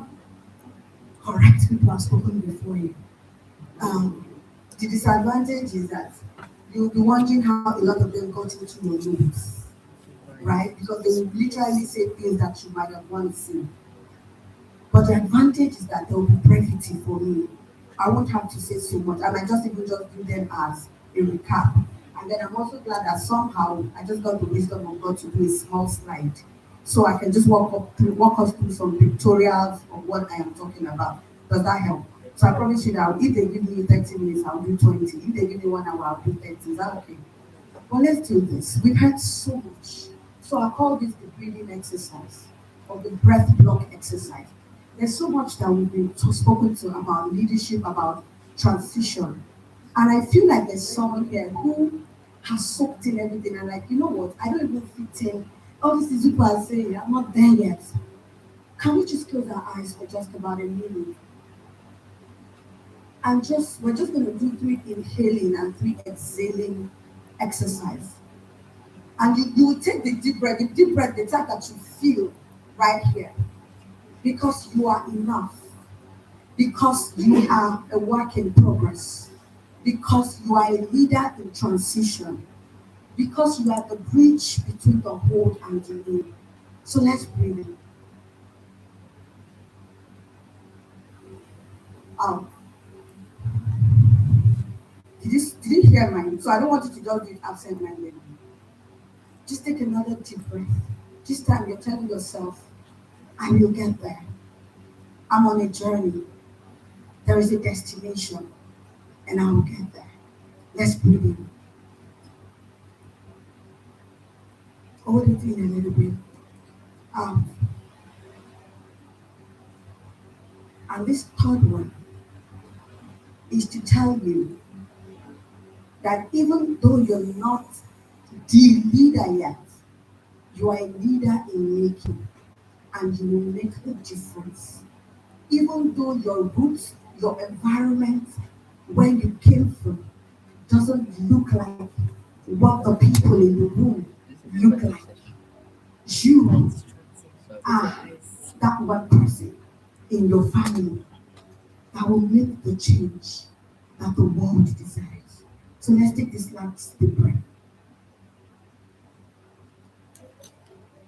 correct people have spoken before you, the disadvantage is that you'll be wondering how a lot of them got into your notes, right? Because they will literally say things that you might have once seen. But the advantage is that there will be brevity for me. I won't have to say so much. I might just do them as a recap. And then I'm also glad that somehow I just got the wisdom of God to do a small slide. So I can just walk us through some pictorials of what I am talking about. Does that help? So I promise you that if they give me 30 minutes, I'll do 20. If they give me 1 hour, I'll do 30. Is that okay? Well, let's do this. We've heard so much. So I call this the breathing exercise or the breath block exercise. There's so much that we've been spoken to about leadership, about transition. And I feel like there's someone here who has soaked in everything and like, you know what, I don't even fit in. All these things people are saying, I'm not there yet. Can we just close our eyes for just about a minute? And we're just going to do 3 inhaling and 3 exhaling exercise. And you will take the deep breath, the type that you feel right here. Because you are enough. Because you are a work in progress. Because you are a leader in transition. Because you are the bridge between the old and the new. So let's breathe in. Out. Did you hear mine? So I don't want you to just do it absent-mindedly. Just take another deep breath. This time you're telling yourself, I will get there. I'm on a journey. There is a destination, and I will get there. Let's breathe in. Hold it in a little bit. Out. And this third one is to tell you that even though you're not the leader yet, you are a leader in making, and you will make a difference. Even though your roots, your environment, where you came from, doesn't look like what the people in the room look like. You are that one person in your family that will make the change that the world desires. So let's take this last deep breath.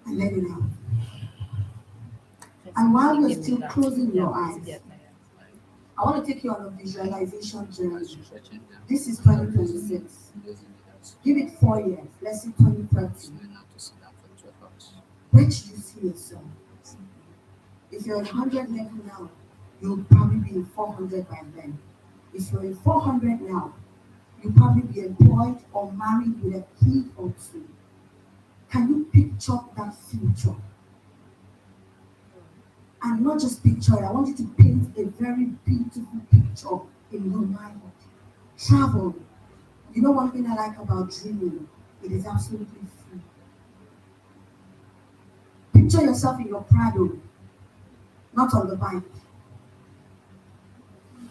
And let it out. And while you're still closing your eyes, I want to take you on a visualization journey. This is 2026. Give it 4 years. Let's say 2030. Where do you see yourself? If you're at 100 level now, you'll probably be in 400 by then. If you're in 400 now, you'll probably be employed or married with a kid or 2. Can you picture that future? And not just picture it, I want you to paint a very beautiful picture in your mind. Travel. You know one thing I like about dreaming? It is absolutely free. Picture yourself in your Prado, not on the bike.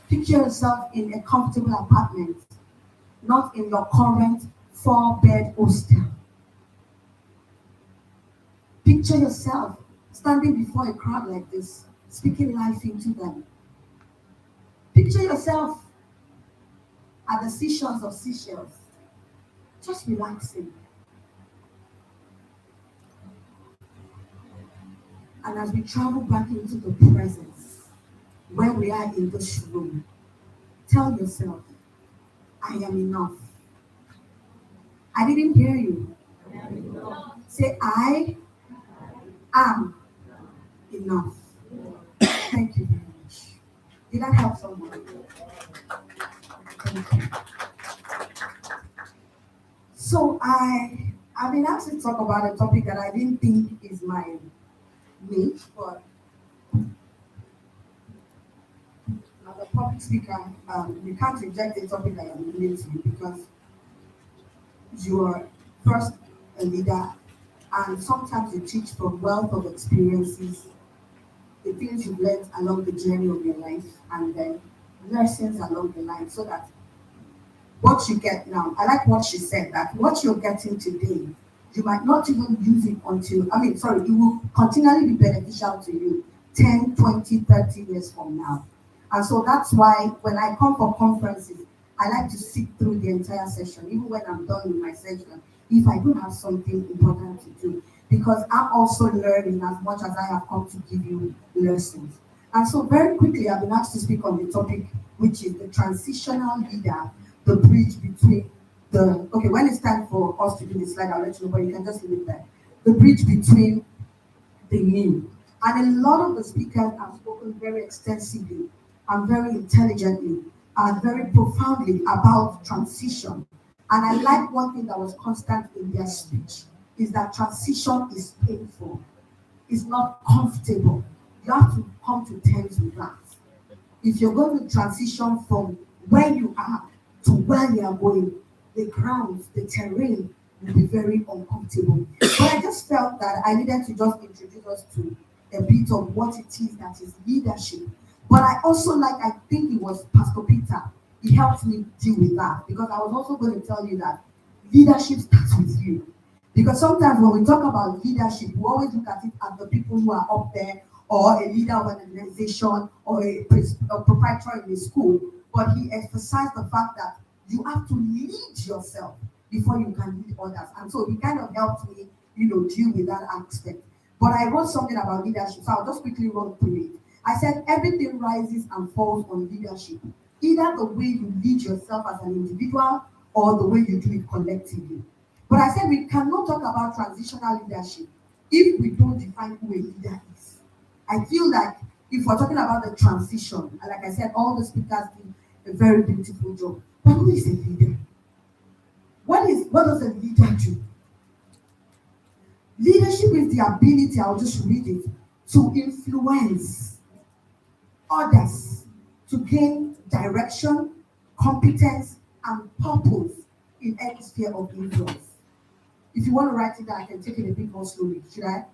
Picture yourself in a comfortable apartment, not in your current 4-bed hostel. Picture yourself standing before a crowd like this, speaking life into them. Picture yourself at the seashores of Seychelles, just relaxing. And as we travel back into the presence, where we are in this room, tell yourself, I am enough. I didn't hear you. Say, I am enough. Thank you very much. Did that help someone? Thank you. So I've been asked to talk about a topic that I didn't think is my niche, but as a public speaker, you can't reject a topic that I'm related to because you're first a leader, and sometimes you teach from wealth of experiences, the things you've learned along the journey of your life, and then lessons along the line, so that what you get now, I like what she said, that what you're getting today, you might not even use it until, it will continually be beneficial to you 10, 20, 30 years from now. And so that's why when I come for conferences, I like to sit through the entire session, even when I'm done with my session, if I don't have something important to do, because I'm also learning as much as I have come to give you lessons. And so very quickly, I've been asked to speak on the topic, which is the transitional leader, the bridge between when it's time for us to do the slide, I'll let you know, but you can just leave it there. The bridge between the new. And a lot of the speakers have spoken very extensively and very intelligently and very profoundly about transition. And I like one thing that was constant in their speech is that transition is painful. It's not comfortable. You have to come to terms with that. If you're going to transition from where you are to where you are going, the grounds, the terrain will be very uncomfortable. But I just felt that I needed to just introduce us to a bit of what it is that is leadership. But I also I think it was Pastor Peter, he helped me deal with that, because I was also going to tell you that leadership starts with you. Because sometimes when we talk about leadership, we always look at it as the people who are up there, or a leader of an organization, or a proprietor in a school. But he emphasized the fact that you have to lead yourself before you can lead others. And so he kind of helped me, deal with that aspect. But I wrote something about leadership, so I'll just quickly run through it. I said everything rises and falls on leadership. Either the way you lead yourself as an individual or the way you do it collectively. But I said we cannot talk about transitional leadership if we don't define who a leader is. I feel like if we're talking about the transition, and like I said, all the speakers did a very beautiful job. But who is a leader? What does a leader do? Leadership is the ability, I'll just read it, to influence others, to gain direction, competence, and purpose in any sphere of influence. If you want to write it down, I can take it a bit more slowly. Should I?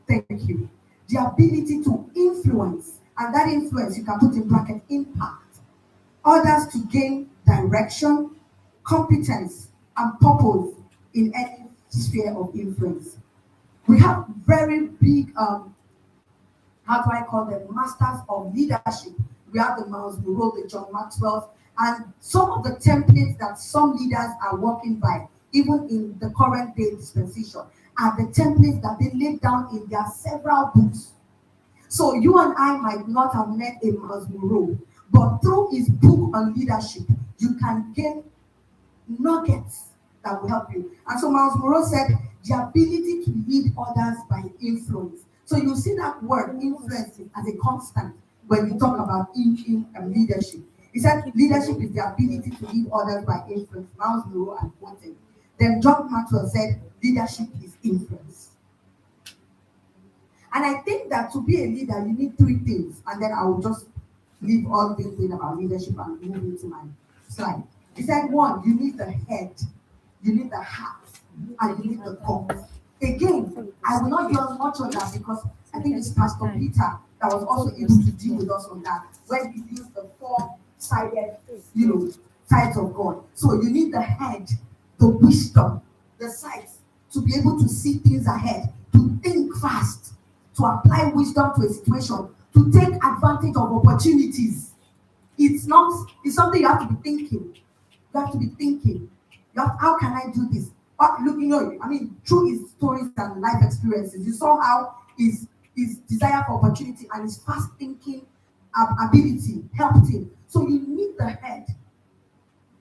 Thank you. The ability to influence, and that influence you can put in bracket impact, others to gain direction, competence, and purpose in any sphere of influence. We have very big, how do I call them, masters of leadership. We have the Miles Monroe, the John Maxwell, and some of the templates that some leaders are working by, even in the current day dispensation, are the templates that they laid down in their several books. So you and I might not have met a Miles Monroe, but through his book on leadership, you can gain nuggets that will help you. And so Miles Monroe said, the ability to lead others by influence. So you see that word influence as a constant when you talk about leadership. He said leadership is the ability to lead others by influence. Miles Monroe and quoted. Then John Maxwell said leadership is influence. And I think that to be a leader, you need three things. And then I will just leave all this thing about leadership and move into my slide. He said, one, you need the head, you need the heart, and you need the core. Again, I will not dwell much on that because I think it's Pastor Peter that was also able to deal with us on that when he used the four-sided, sights of God. So you need the head, the wisdom, the sights to be able to see things ahead, to think fast, to apply wisdom to a situation, to take advantage of opportunities. It's something you have to be thinking. You have to be thinking. How can I do this? Look, through his stories and life experiences, you saw how his desire for opportunity and his fast thinking ability helped him. So you need the head,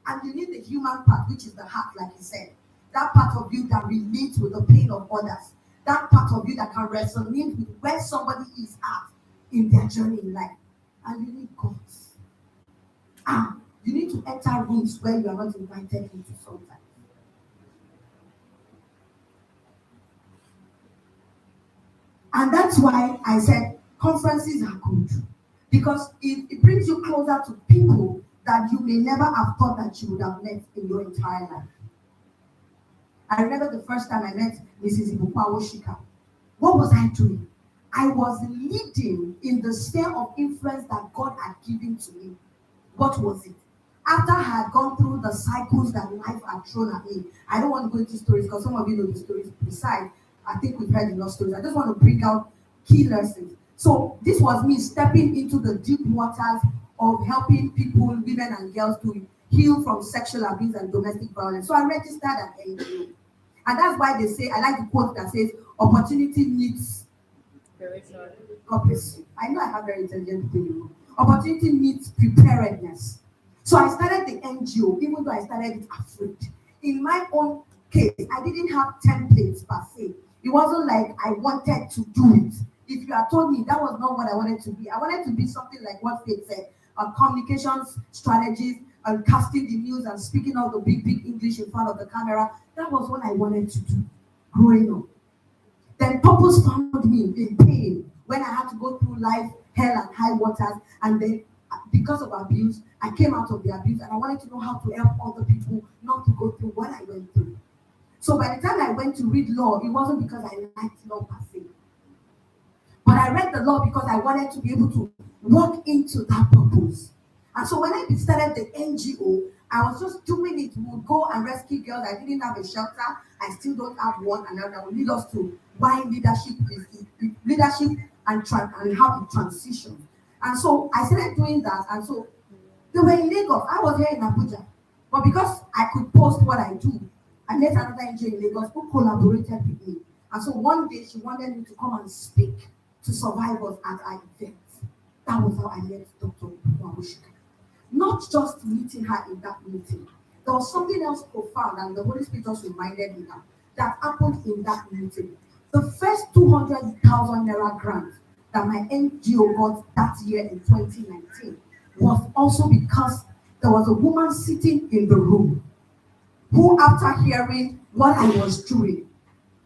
and you need the human part, which is the heart, like he said. That part of you that relates with the pain of others. That part of you that can resonate with where somebody is at in their journey in life. And you need guts. You need to enter rooms where you are not invited into sometimes. And that's why I said conferences are good. Because it brings you closer to people that you may never have thought that you would have met in your entire life. I remember the first time I met Mrs. Ibukwawashika. What was I doing? I was leading in the sphere of influence that God had given to me. What was it? After I had gone through the cycles that life had thrown at me, I don't want to go into stories because some of you know the stories. Besides, I think we've heard enough stories. I just want to bring out key lessons. So this was me stepping into the deep waters of helping people, women and girls, to heal from sexual abuse and domestic violence. So I registered at NGO. And that's why they say, I like the quote that says, opportunity meets. God bless you. I know I have very intelligent people. Opportunity meets preparedness. So I started the NGO, even though I started it afraid. In my own case, I didn't have templates per se. It wasn't like I wanted to do it. If you had told me, that was not what I wanted to be. I wanted to be something like what Faith said, communications strategies, and casting the news and speaking all the big English in front of the camera. That was what I wanted to do growing up. Then purpose found me in pain when I had to go through life, hell and high waters, and then because of abuse, I came out of the abuse and I wanted to know how to help other people not to go through what I went through. So by the time I went to read law, it wasn't because I liked law per se. But I read the law because I wanted to be able to walk into that purpose. And so when I started the NGO, I was just doing it. We would go and rescue girls. I didn't have a shelter. I still don't have one. And that will lead us to why leadership and how it transitions. And so I started doing that. And so they were in Lagos. I was here in Abuja. But because I could post what I do, I met another NGO in Lagos who collaborated with me. And so one day she wanted me to come and speak to survivors at our event. That was how I met Dr. Ibukwawashika. Not just meeting her in that meeting. There was something else profound, and the Holy Spirit just reminded me that happened in that meeting. The first 200,000 naira grant that my NGO got that year in 2019 was also because there was a woman sitting in the room who, after hearing what I was doing,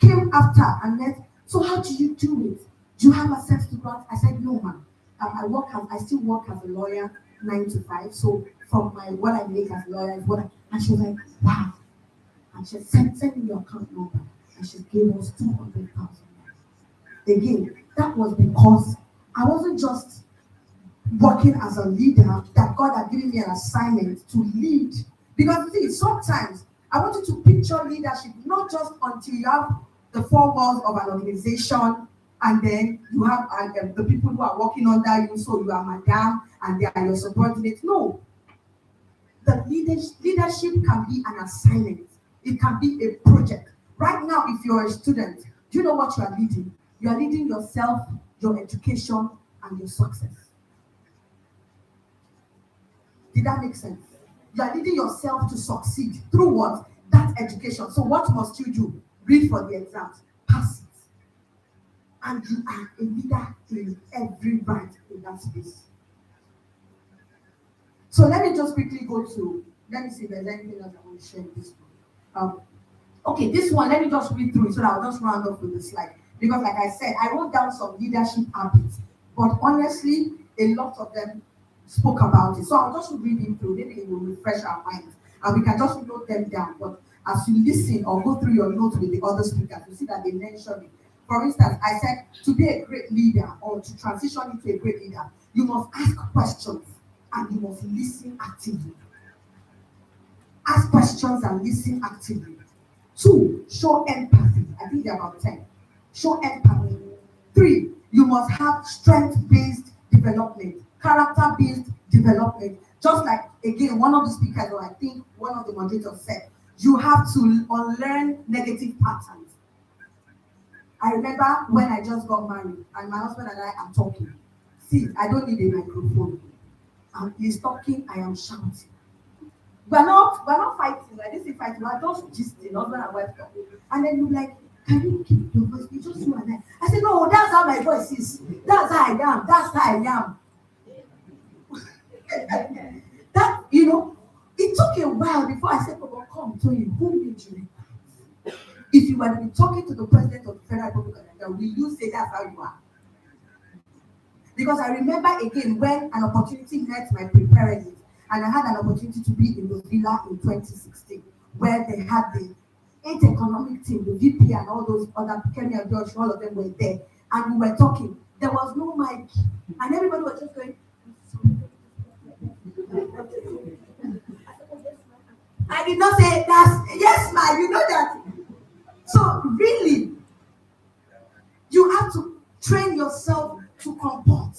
came after and said, "So how do you do it? Do you have access to grants?" I said, "No, ma'am. I still work as a lawyer 9 to 5. So from what I make as a lawyer is what I," and she was like, "Wow." And she said, "Send me your account number." And she gave us 200,000. Again, that was because I wasn't just working as a leader, that God had given me an assignment to lead. Because see, sometimes I want you to picture leadership not just until you have the four walls of an organization and then you have the people who are working under you, so you are madam and they are your subordinates. No. The leadership can be an assignment. It can be a project. Right now, if you're a student, do you know what you are leading? You are leading yourself, your education, and your success. Did that make sense? You are leading yourself to succeed through what? That education. So what must you do? Read for the exams. Pass it. And you are a leader in every right in that space. So let me just quickly let me see if there's anything else I want to share in this one. Okay, this one, let me just read through it so that I'll just round off with the slide. Because like I said, I wrote down some leadership habits, but honestly, a lot of them spoke about it. So I'll just read it through, maybe it will refresh our minds, and we can just note them down. But as you listen or go through your notes with the other speakers, you see that they mentioned it. For instance, I said, to be a great leader or to transition into a great leader, you must ask questions and you must listen actively. Ask questions and listen actively. 2, show empathy. I think they're about 10. Show empathy. 3, you must have strength-based development, character-based development. Just like, again, one of the speakers, or I think one of the moderators said, you have to unlearn negative patterns. I remember when I just got married and my husband and I are talking. See, I don't need a microphone. And he's talking, I am shouting. We're not fighting. I didn't say fighting. We're just gisting, husband and wife talking. And then you're like, can you keep your voice? It's just you and I. I said, no, that's how my voice is. That's how I am. That's how I am. That, it took a while before I said, oh, come, tell you, who did you? If you were to be talking to the president of the Federal Republic of Nigeria, will you say that's how you are? Because I remember again when an opportunity met my preparedness, and I had an opportunity to be in the villa in 2016, where they had the 8 economic team, the VP and all those other, Kenny and Josh, all of them were there, and we were talking. There was no mic, and everybody was just going, I did not say that's yes, ma, you know that. So really, you have to train yourself to comport.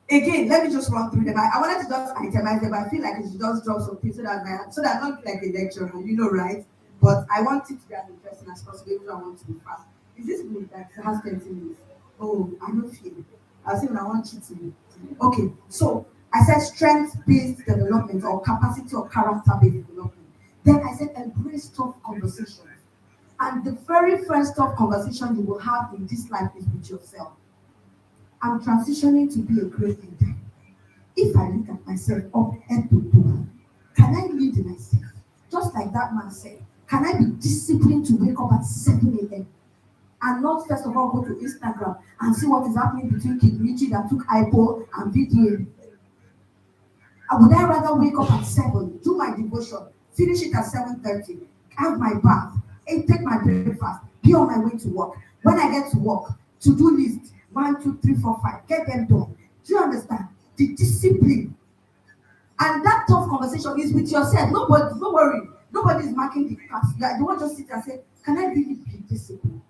Again, let me just run through them. I wanted to just itemize them, but I feel like I should just drop some things so that I don't feel like a lecturer, right? But I want it to be as interesting as possible, even though I want to be fast. Is this good that has 20 minutes? Oh, I don't feel it. I say when I want you to. Okay, so I said strength-based development or capacity or character-based development. Then I said embrace tough conversations. And the very first tough conversation you will have in this life is with yourself. I'm transitioning to be a great leader. If I look at myself up head to toe, can I lead myself? Just like that man said, can I be disciplined to wake up at 7 a.m. and not first of all go to Instagram and see what is happening between Kid that took IPO and video? Would I rather wake up at 7, do my devotion, finish it at 7:30, have my bath, and take my breakfast, be on my way to work. When I get to work, to-do list, 1, 2, 3, 4, 5, get them done. Do you understand? The discipline. And that tough conversation is with yourself. Don't worry. Nobody is marking the class. You want to just sit and say, can I really be disciplined?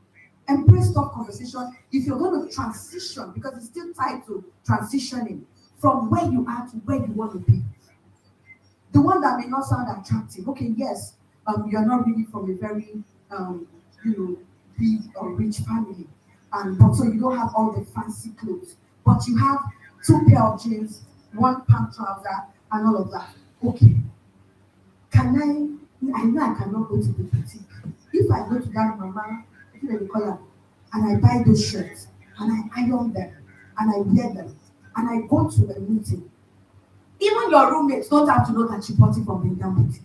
Embrace tough conversation. If you're going to transition, because it's still tied to transitioning from where you are to where you want to be. The one that may not sound attractive. Okay, yes, you're not really from a very, big or rich family. But so you don't have all the fancy clothes, but you have 2 pair of jeans, 1 pant trouser, and all of that. Okay. I know I cannot go to the boutique. If I go to that mama, and I buy those shirts, and I iron them, and I wear them, and I go to a meeting, even your roommates don't have to know that you bought it from the boutique.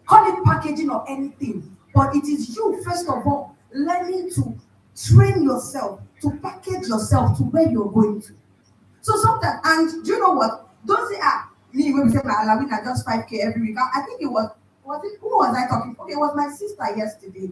Call it packaging or anything, but it is you, first of all, learning to train yourself, to package yourself to where you're going to. So sometimes, and do you know what? Don't say, me, when we say my allowing are just 5K every week. I think who was I talking to? Okay, it was my sister yesterday.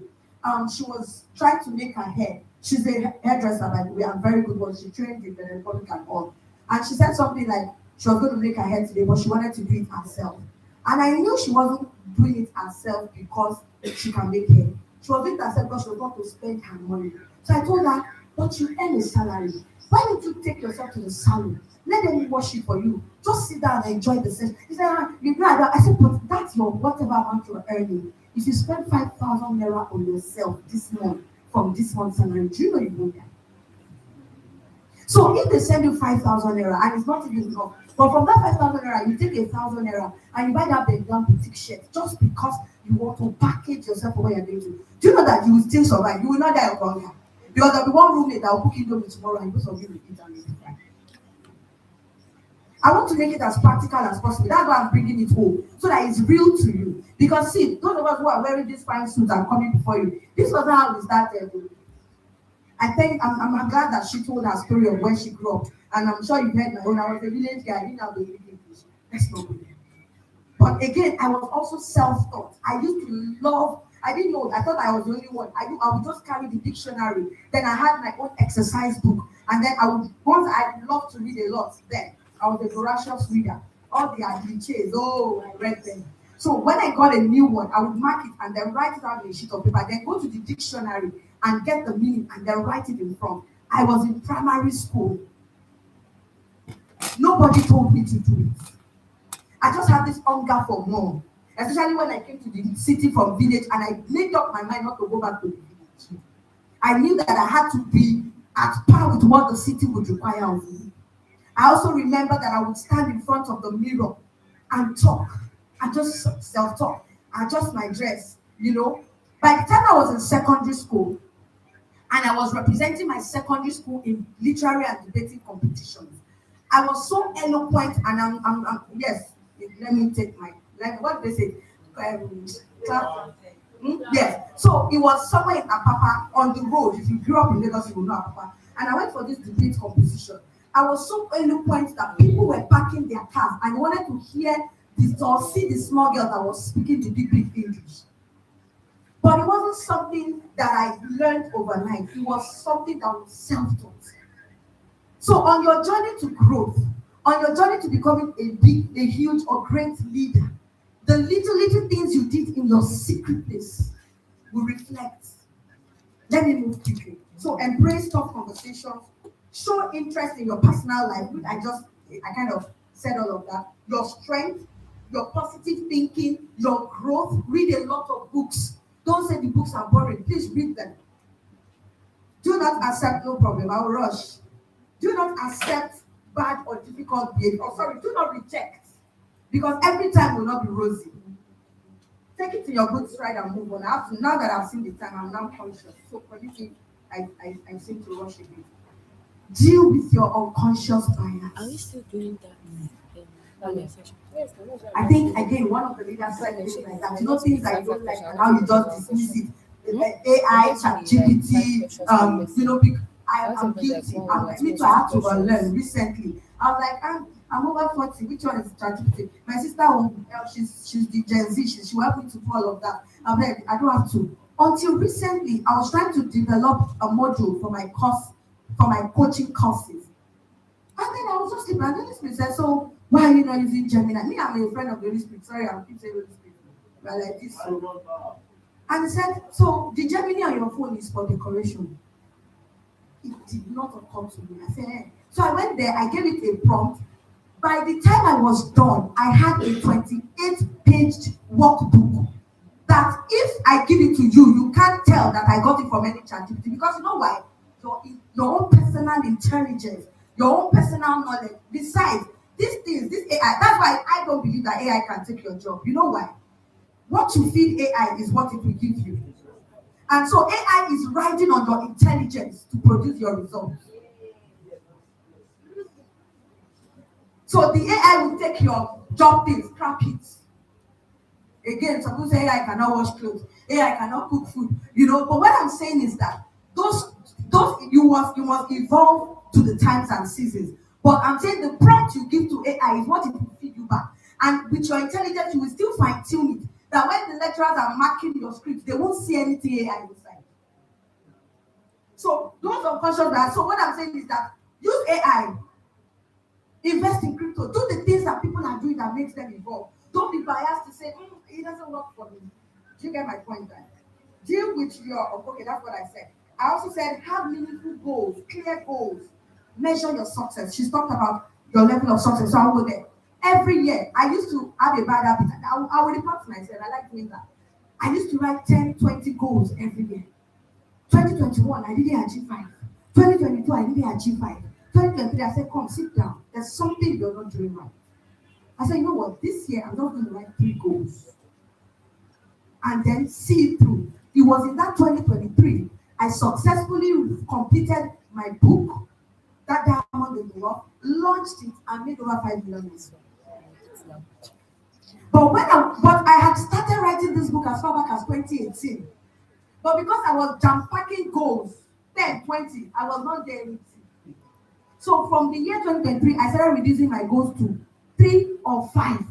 She was trying to make her hair. She's a hairdresser, by the way, and very good one. She trained in the Republic and all. And she said something like she was going to make her hair today, but she wanted to do it herself. And I knew she wasn't doing it herself because she can make hair. She was doing it herself because she was going to spend her money. So I told her, but you earn a salary. Why don't you take yourself to the salon? Let them wash it for you. Just sit down and enjoy the session. He said, I said, but that's your whatever amount you're earning. If you spend 5,000 naira on yourself this month from this month's salary, do you know you won't get? So if they send you 5,000 naira and it's not even enough, but from that 5,000 naira, you take 1,000 naira and you buy that Bengal boutique shirt just because you want to package yourself for what you're going to. Do you know that you will still survive? You will not die of hunger. Because there'll be one roommate that will cook indomie tomorrow and both of you will eat and eat. I want to make it as practical as possible. That's why I'm bringing it home, so that it's real to you. Because see, those of us who are wearing these fine suits and coming before you, this was not how we started. I think I'm glad that she told her story of where she grew up. And I'm sure you've heard my own. I was a village guy, I didn't have the English. Let's not go there. But again, I was also self-taught. I used to love, I didn't know, I thought I was the only one. I would just carry the dictionary. Then I had my own exercise book. And then once I loved to read a lot then. I was a voracious reader. All the cliches, oh, I read them. So when I got a new one, I would mark it and then write it out on a sheet of paper, then go to the dictionary and get the meaning and then write it in front. I was in primary school. Nobody told me to do it. I just had this hunger for more, especially when I came to the city from village and I made up my mind not to go back to the village. I knew that I had to be at par with what the city would require of me. I also remember that I would stand in front of the mirror and talk, and just self-talk, adjust my dress, you know. By the time I was in secondary school, and I was representing my secondary school in literary and debating competitions, I was so eloquent, and I'm yes, let me take my, like what they say, yes. So it was somewhere in Apapa on the road. If you grew up in Lagos, you will know Apapa. And I went for this debate competition. I was so eloquent that people were parking their cars and wanted to hear this or see the small girl that was speaking the big English. But it wasn't something that I learned overnight. It was something that was self-taught. So on your journey to growth, on your journey to becoming a huge or great leader, the little things you did in your secret place will reflect. Let me move quickly. So embrace tough conversations, show interest in your personal life. I kind of said all of that. Your strength, your positive thinking, your growth. Read a lot of books. Don't say the books are boring. Please read them. Do not accept, no problem, I'll rush. Do not accept bad or difficult behavior. Do not reject. Because every time will not be rosy. Take it to your good stride and move on. Now that I've seen the time, I'm now conscious. So for this thing, I seem to rush a bit. Deal with your unconscious bias. Are we still doing that? Session? I think again one of the leaders said things like that. You know, things I don't like and how you just dismiss it. AI, ChatGPT, I'm guilty. I have to learn recently. I was like, I'm over 40. Which one is ChatGPT? My sister, she's the Gen Z. She will help me to do all of that. I'm like, I don't have to. Until recently, I was trying to develop a module for my course, for my coaching courses. And then I was just sleeping, and the Holy Spirit said, so why are you not using Gemini? Me, I'm a friend of the Holy Spirit. Sorry, I'm keep saying Holy Spirit. But like this. And he said, so the Gemini on your phone is for decoration. It did not occur to me. I said, eh. So I went there, I gave it a prompt. By the time I was done, I had a 28-page workbook that if I give it to you, you can't tell that I got it from any ChatGPT. Because you know why? Your own personal intelligence, your own personal knowledge. Besides, these things, this AI, that's why I don't believe that AI can take your job. You know why? What you feed AI is what it will give you. And so AI is riding on your intelligence to produce your results. So the AI will take your job things, scrap it. Again, suppose AI cannot wash clothes, AI cannot cook food, But what I'm saying is that those you must evolve to the times and seasons. But I'm saying the prompt you give to AI is what it will feed you back. And with your intelligence, you will still fine-tune it. That when the lecturers are marking your script, they won't see anything AI inside. So those unconscious bias. So what I'm saying is that use AI, invest in crypto, do the things that people are doing that makes them evolve. Don't be biased to say, it doesn't work for me. Do you get my point there? Deal with okay, that's what I said. I also said, have meaningful goals, clear goals. Measure your success. She's talked about your level of success, so I'll go there. Every year, I used to have a bad habit. I will report to myself. I like doing that. I used to write 10, 20 goals every year. 2021, I didn't achieve 5. 2022, I didn't achieve 5. 2023, I said, come, sit down. There's something you're not doing right. I said, you know what? This year, I'm not going to write 3 goals. And then see it through. It was in that 2023, I successfully completed my book, that Diamond in the Rough, launched it, and made over 5 million. But I had started writing this book as far back as 2018. But because I was jam-packing goals, 10, 20, I was not there with it. So from the year 2023, I started reducing my goals to 3 or 5.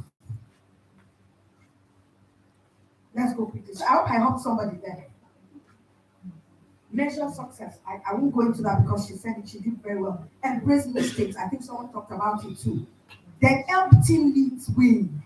Let's go quickly. So I hope I helped somebody there. Measure success. I won't go into that because she said it, she did very well. Embrace mistakes. I think someone talked about it too. then help team leads win.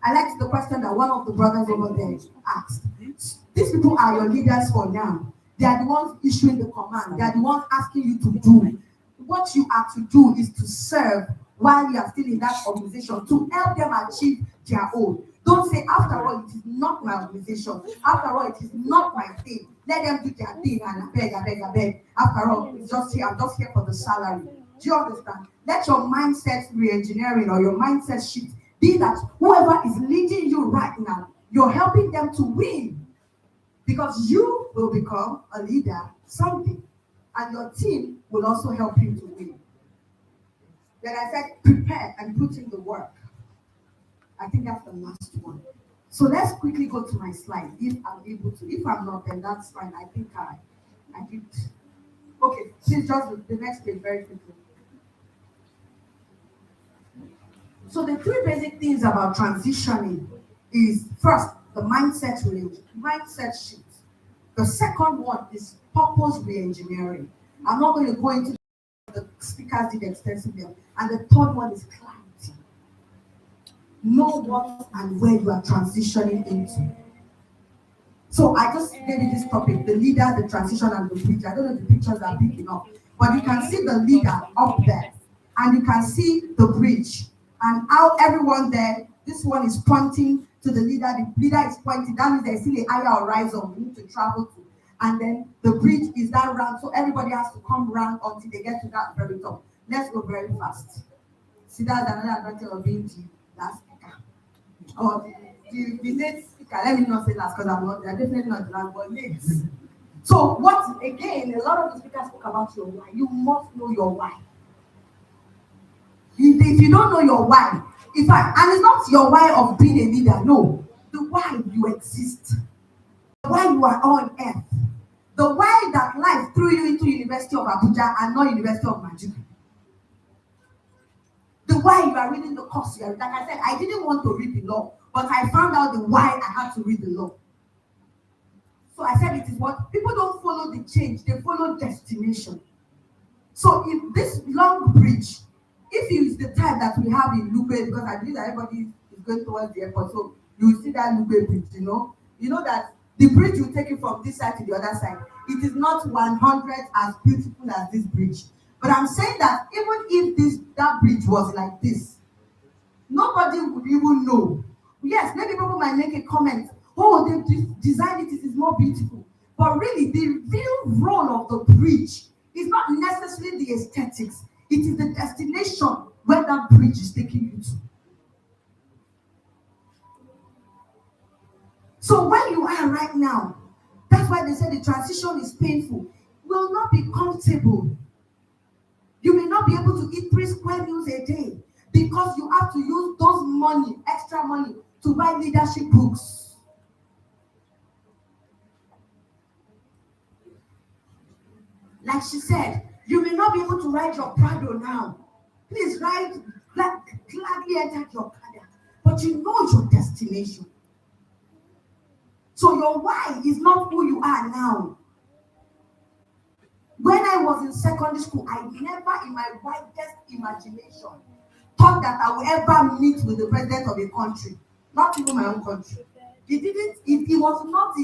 I liked the question that one of the brothers over there asked. These people are your leaders for now. They are the ones issuing the command. They are the ones asking you to do. What you are to do is to serve while you are still in that organization to help them achieve their own. Don't say, after all, it is not my organization. After all, it is not my thing. Let them do their thing and I beg. After all, it's just here. I'm just here for the salary. Do you understand? Let your mindset re-engineering or your mindset shift be that whoever is leading you right now, you're helping them to win. Because you will become a leader someday. And your team will also help you to win. Then I said, prepare and put in the work. I think that's the last one. So let's quickly go to my slide, if I'm able to. If I'm not, then that's fine. I think I did. Okay, please just the next page very quickly. So the three basic things about transitioning is, first, the mindset shift. The second one is purpose re-engineering. I'm not going to go into the speakers did extensively. And the third one is clarity. Know what and where you are transitioning into. So I just gave you this topic, the leader, the transition, and the bridge. I don't know if the pictures are big enough, but you can see the leader up there, and you can see the bridge, and how everyone there, this one is pointing to the leader is pointing, that means there's still a higher horizon we need to travel to. And then the bridge is that round, so everybody has to come round until they get to that very top. Let's go very fast. See, that's another advantage of being the last speaker. Or the late speaker, let me not say last because I'm definitely not the last, but late. So what, again, a lot of the speakers spoke about your why. You must know your why. If you don't know your why, and it's not your why of being a leader, no. The why you exist. The why you are on earth. The why that life threw you into University of Abuja and not University of Nigeria. The why you are reading the course you are. Like I said, I didn't want to read the law, but I found out the why I had to read the law. So I said it is what people don't follow the change, they follow destination. So if this long bridge, if you use the time that we have in Lube, because I believe that everybody is going towards the airport, so you will see that Lube bridge, you know that the bridge will take you from this side to the other side. It is not 100 as beautiful as this bridge. But I'm saying that even if that bridge was like this, nobody would even know. Yes, maybe people might make a comment, oh, they designed it is more beautiful. But really, the real role of the bridge is not necessarily the aesthetics. It is the destination where that bridge is taking you to. So where you are right now, that's why they say the transition is painful. Will not be comfortable. You may not be able to eat 3 square meals a day because you have to use those extra money, to buy leadership books. Like she said, you may not be able to ride your Prado now. Please gladly enter your Prado, but you know your destination. So your why is not who you are now. When I was in secondary school, I never in my wildest imagination thought that I would ever meet with the president of a country, not even my own country. It was not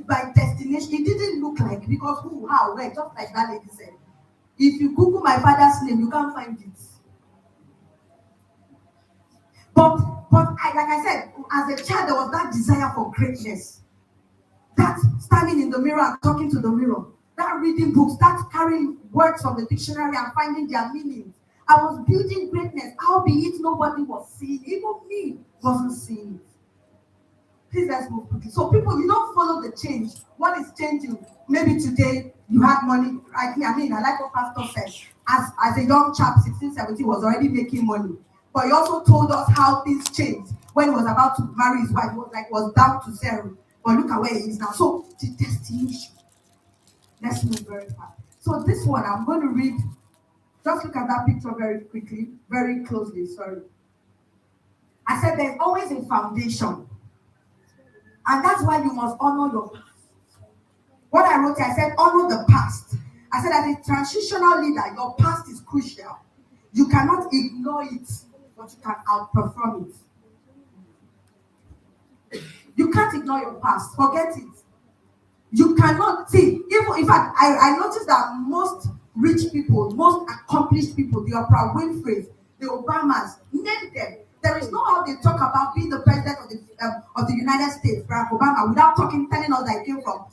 by destination. It didn't look like, because who, how, where, just like that lady said. If you Google my father's name, you can't find it. But like I said, as a child, there was that desire for greatness. That standing in the mirror and talking to the mirror. That reading books, that carrying words from the dictionary and finding their meanings. I was building greatness, albeit nobody was seeing it. Even me wasn't seeing it. Please, let's move quickly. So people, you don't follow the change. What is changing? Maybe today you had money. I like what Pastor said. As a young chap, 16, 17, was already making money. But he also told us how things changed when he was about to marry his wife. He was down to zero. But look at where he is now. So the destination. Let's move very fast. So this one, I'm going to read. Just look at that picture very quickly, very closely, sorry. I said there's always a foundation. And that's why you must honor your past. What I wrote here, I said honor the past. I said as a transitional leader, your past is crucial. You cannot ignore it. but you can outperform it. You can't ignore your past. Forget it. You cannot see. Even in fact, I noticed that most rich people, most accomplished people, the Oprah Winfrey, the Obamas, name them. There is no how they talk about being the president of the United States, Barack Obama, without telling us that he came from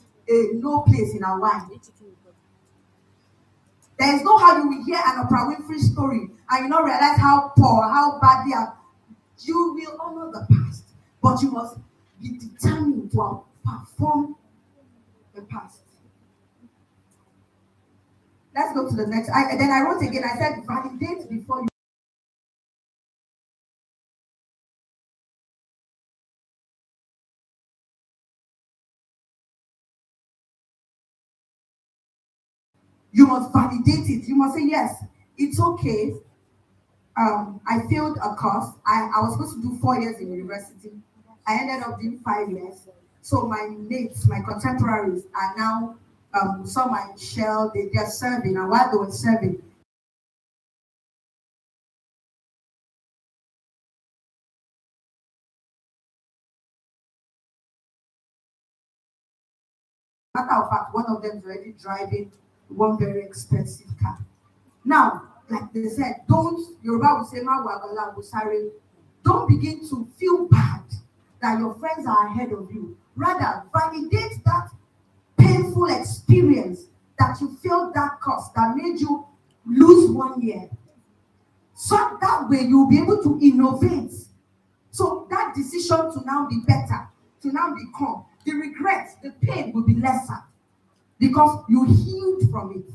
no place in Hawaii. There is no how you will hear an Oprah Winfrey story and you not realize how poor, how bad they are. You will honor the past, but you must be determined to outperform the past. Let's go to the next. Then I wrote again, I said, validate before you. You must validate it. You must say, yes, it's okay. I failed a course. I was supposed to do 4 years in university. I ended up doing 5 years. So my mates, my contemporaries are now, some are in Shell, they're serving. And while they were serving, matter of fact, one of them is already driving one very expensive car. Now, like they said, Yoruba will say, don't begin to feel bad that your friends are ahead of you. Rather, validate that painful experience that you failed that course that made you lose 1 year. So that way you'll be able to innovate. So that decision to now be better, to now become, the regret, the pain will be lesser because you healed from it.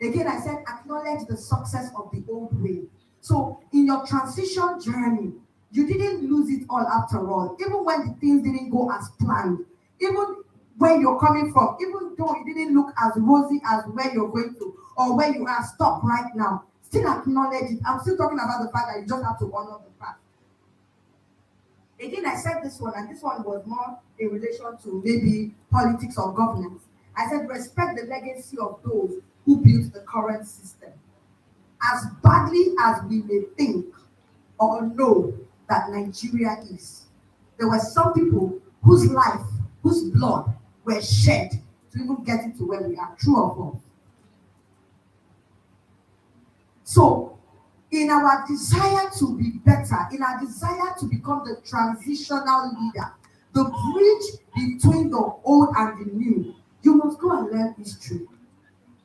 Again, I said, acknowledge the success of the old way. So in your transition journey, you didn't lose it all after all. Even when the things didn't go as planned, even where you're coming from, even though it didn't look as rosy as where you're going to or where you are stuck right now, still acknowledge it. I'm still talking about the fact that you just have to honor the past. Again, I said this one, and this one was more in relation to maybe politics or governance. I said, respect the legacy of those who built the current system. As badly as we may think or know that Nigeria is, there were some people whose life, whose blood were shed to even get it to where we are, true or false. So, in our desire to be better, in our desire to become the transitional leader, the bridge between the old and the new, you must go and learn history.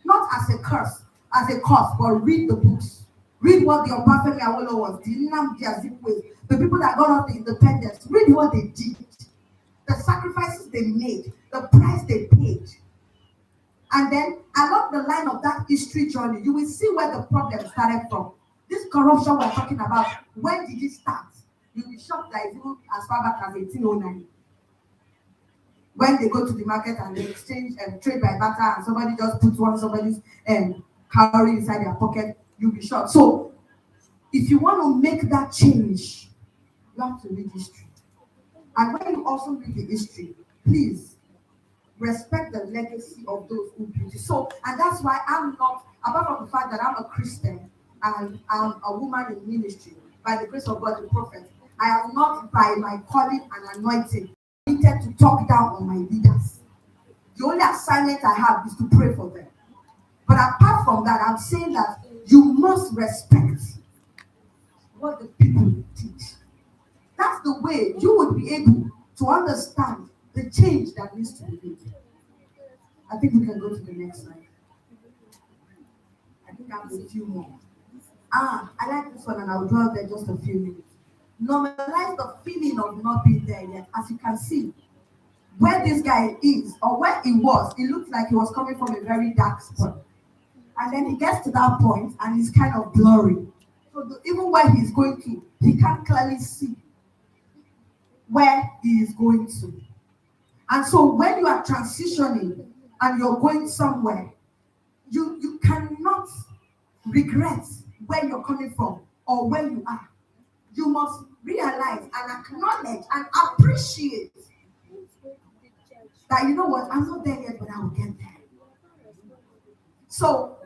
Not as a curse, as a cause, but read the books. Read what the Obafemi Awolowo was, the people that got us the independence. Read what they did, the sacrifices they made, the price they paid. And then along the line of that history journey, you will see where the problem started from. This corruption we're talking about, when did it start? You'll be shocked that it's even as far back as 1809. When they go to the market and they exchange and trade by barter and somebody just puts somebody's calorie inside their pocket, you'll be shocked. So if you want to make that change, you have to read history. And when you also read the history, please respect the legacy of those who built it. So, and that's why I'm not, apart from the fact that I'm a Christian and I'm a woman in ministry, by the grace of God, the prophet, I am not by my calling and anointing needed to talk down on my leaders. The only assignment I have is to pray for them. But apart from that, I'm saying that you must respect what the people did. That's the way you would be able to understand the change that needs to be made. I think we can go to the next slide. I think I have a few more. I like this one and I'll dwell there just a few minutes. Normalize the feeling of not being there yet. As you can see, where this guy is or where he was, it looks like he was coming from a very dark spot. And then he gets to that point and he's kind of blurry. So even where he's going to, he can't clearly see where he is going to. And so when you are transitioning and you're going somewhere, you cannot regret where you're coming from or where you are. You must realize and acknowledge and appreciate that, you know what, I'm not there yet, but I will get there. So,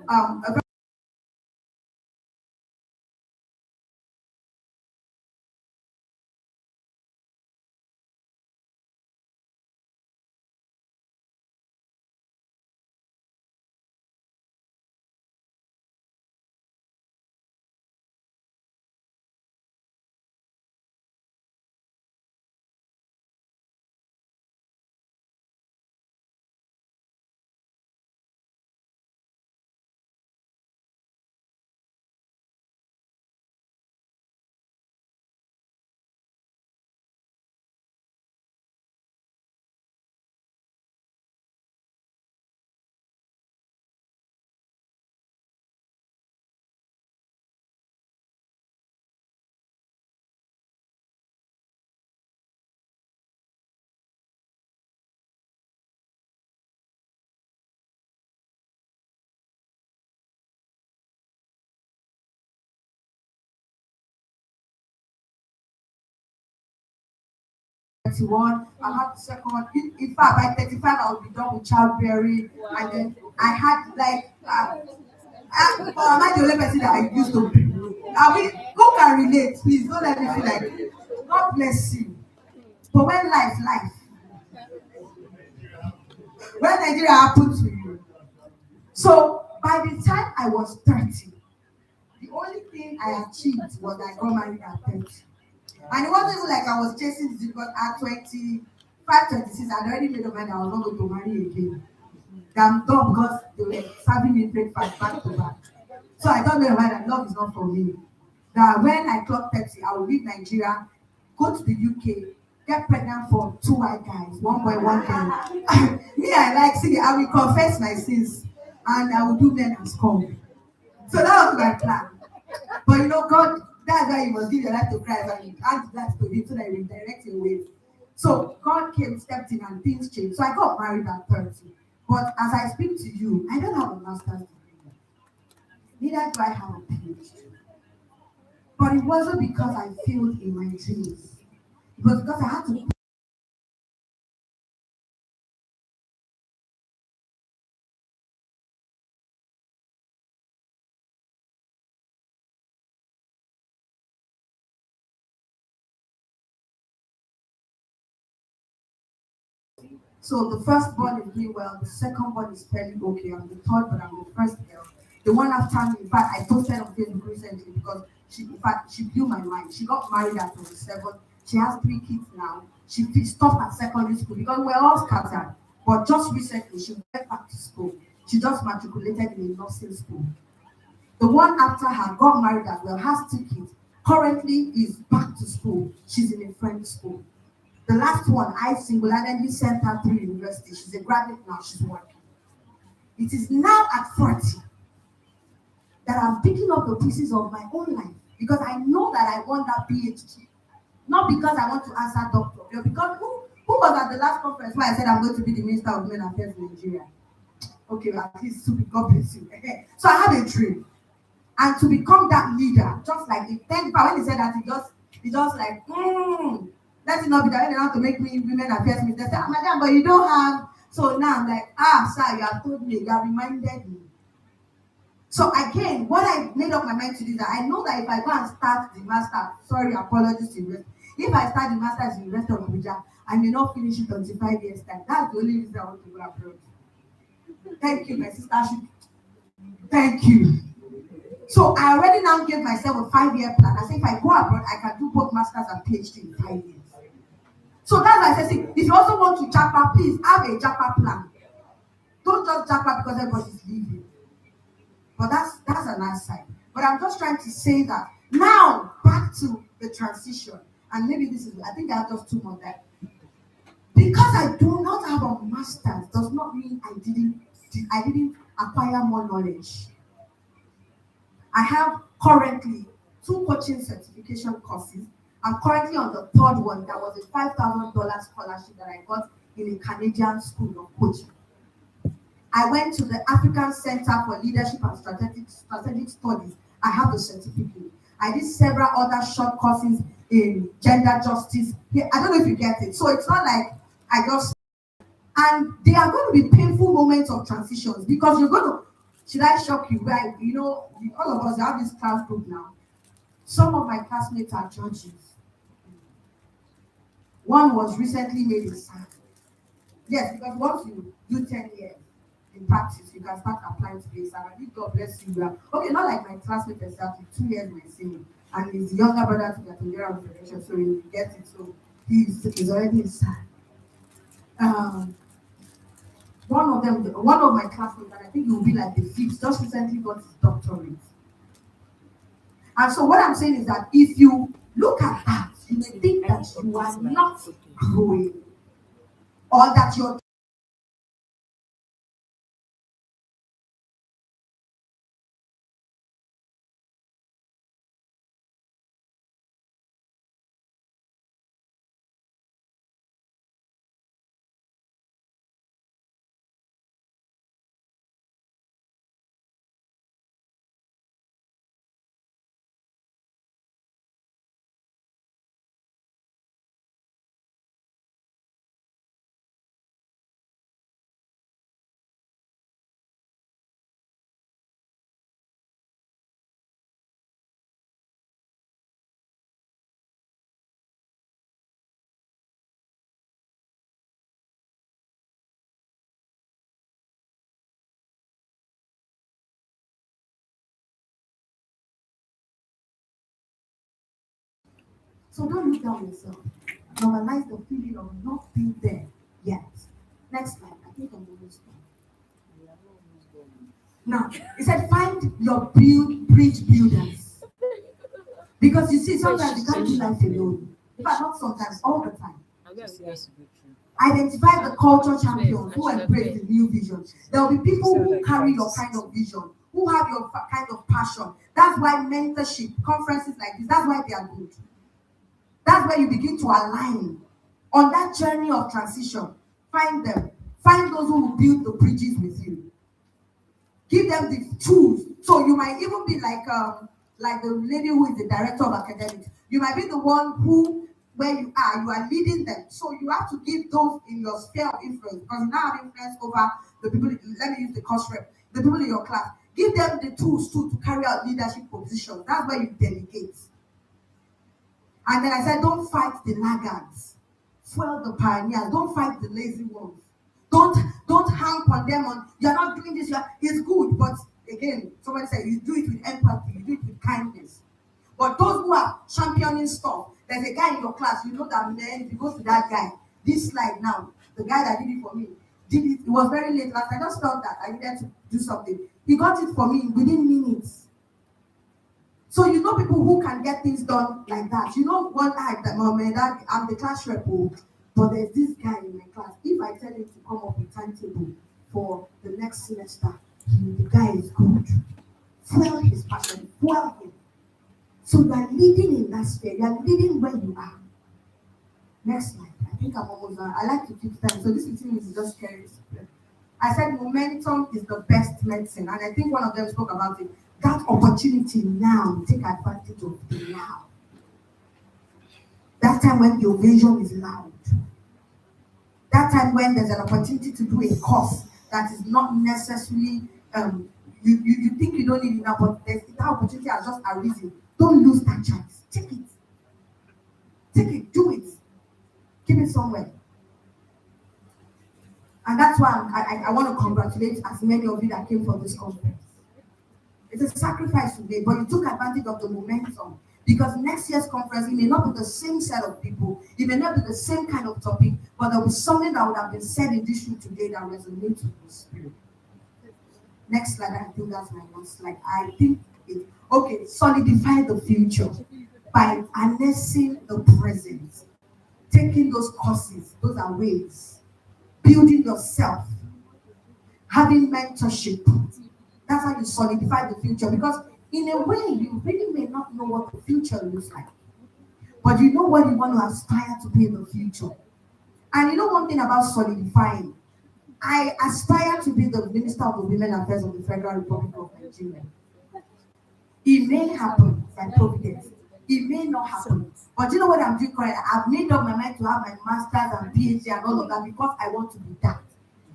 31, I had the second one. In fact, by 35, I would be done with childbearing. Wow. And then I had like, am I the only person that I used to be? Who can relate? Please don't let me feel like, God bless you. But when life, when Nigeria happened to you. So by the time I was 30, the only thing I achieved was I got married at 30. And it wasn't even like I was chasing this because at 25, 26, I'd already made up my mind I was not going to marry again. I'm done because they were serving me breakfast back to back. So I told them that love is not for me. That when I clock 30, I will leave Nigeria, go to the UK, get pregnant for 2 white guys, 1 boy, 1 girl. Me, I will confess my sins and I will do men as come. So that was my plan. But God, that's why you must give your life to Christ and you add that to Him so that He will direct your ways. So God came, stepped in, and things changed. So I got married at 30. But as I speak to you, I don't have a master's degree. Neither do I have a PhD. But it wasn't because I failed in my dreams. It was because I had to. So the first born is doing well, the second born is fairly okay, I'm the third, but I'm the first girl. The one after me, in fact, I posted on Facebook recently because she blew my mind. She got married at 27. She has 3 kids now. She stopped at secondary school because we're all scattered. But just recently, she went back to school. She just matriculated in a nursing school. The one after her got married as well, has 2 kids. Currently is back to school. She's in a French school. The last one, I single-handedly sent her through university. She's a graduate now, she's working. It is now at 40 that I'm picking up the pieces of my own life because I know that I want that PhD. Not because I want to answer doctor, but because who was at the last conference where I said I'm going to be the Minister of Women Affairs in Nigeria? Okay, well, at least God bless you. So I had a dream. And to become that leader, just like the 10 when he said that, he just like, let it not be that they want to make me women affairs minister. They say, madam, but you don't have. So now I'm like, sir, you have told me, you have reminded me. So again, what I made up my mind to do is that I know that if I go and start the master, sorry, apologies to you. If I start the master's in University of Abuja, I may not finish it until 5 years time. That's the only reason I want to go abroad. Thank you, my sister. Thank you. So I already now gave myself a 5-year plan. I say if I go abroad, I can do both masters and PhD in 5 years. So that's why I say, if you also want to japa, please have a japa plan. Don't just japa because everybody's leaving. But that's another side. But I'm just trying to say that now back to the transition, and maybe this is, I think I have just 2 more that because I do not have a master's does not mean I didn't acquire more knowledge. I have currently 2 coaching certification courses. I'm currently on the 3rd one that was a $5,000 scholarship that I got in a Canadian school of coaching. I went to the African Center for Leadership and Strategic Studies. I have the certificate. I did several other short courses in gender justice. I don't know if you get it. So it's not like I just... And there are going to be painful moments of transitions because you're going to... Should I shock you? Right? All of us have this class group now. Some of my classmates are judges. One was recently made a SAG. Yes, because once you do 10 years in practice, you can start applying to be a SAG. I think God bless you. Okay, not like my classmate exactly, 2 years my senior. And he's the younger brother to the Nigerian Federation, so he gets it. So he's already a SAG. One of my classmates, and I think he will be like the 5th, just recently got his doctorate. And so what I'm saying is that if you look at that, you may think that you are not growing or that you're So don't look down on yourself. Normalize the feeling of not being there yet. Next slide. I think I'm almost done. Now, it said find your bridge builders. Because you see, sometimes you can't do life alone. In fact, not sometimes, all the time. Identify the culture champions who embrace the new vision. There will be people who carry your kind of vision, who have your kind of passion. That's why mentorship, conferences like this, that's why they are good. That's where you begin to align on that journey of transition. Find them. Find those who will build the bridges with you. Give them the tools. So you might even be like the lady who is the director of academics. You might be the one who, where you are leading them. So you have to give those in your sphere of influence, because you now have influence over the people. Let me use the course rep, the people in your class. Give them the tools too to carry out leadership positions. That's where you delegate. And then I said, don't fight the laggards. Fuel the pioneers. Don't fight the lazy ones. Don't hang on them on, you're not doing this, it's good, but again, somebody said you do it with empathy, you do it with kindness. But those who are championing stuff, there's a guy in your class, you know that, man, if you go to that guy, this slide now, the guy that did it for me, did it was very late last, I just felt that I needed to do something. He got it for me within minutes. So you know people who can get things done like that. You know one eye that moment that I'm the class rep, but there's this guy in my class. If I tell him to come up with timetable for the next semester, the guy is good. Fuel his passion, fuel him. So you are leading in that sphere. You are leading where you are. Next slide. I think I'm almost done. I like to keep time. So this 15 minutes is just scary. I said momentum is the best medicine. And I think one of them spoke about it. That opportunity now, take advantage of it now. That time when the ovation is loud. That time when there's an opportunity to do a course that is not necessarily, you think you don't need it now, but that opportunity has just arisen. Don't lose that chance. Take it. Take it. Do it. Keep it somewhere. And that's why I want to congratulate as many of you that came for this conference. It's a sacrifice today, but you took advantage of the momentum. Because next year's conference, it may not be the same set of people, it may not be the same kind of topic, but there will be something that would have been said in this room today that resonates with the spirit. Next slide, I think that's my last slide. I think solidify the future by harnessing the present, taking those courses, those are ways, building yourself, having mentorship. That's how you solidify the future, because in a way, you really may not know what the future looks like, but you know what you want to aspire to be in the future. And you know one thing about solidifying, I aspire to be the Minister of the Women Affairs of the Federal Republic of Nigeria. It may happen by providence. It may not happen. But you know what I'm doing currently? I've made up my mind to have my master's and PhD and all of that because I want to be that.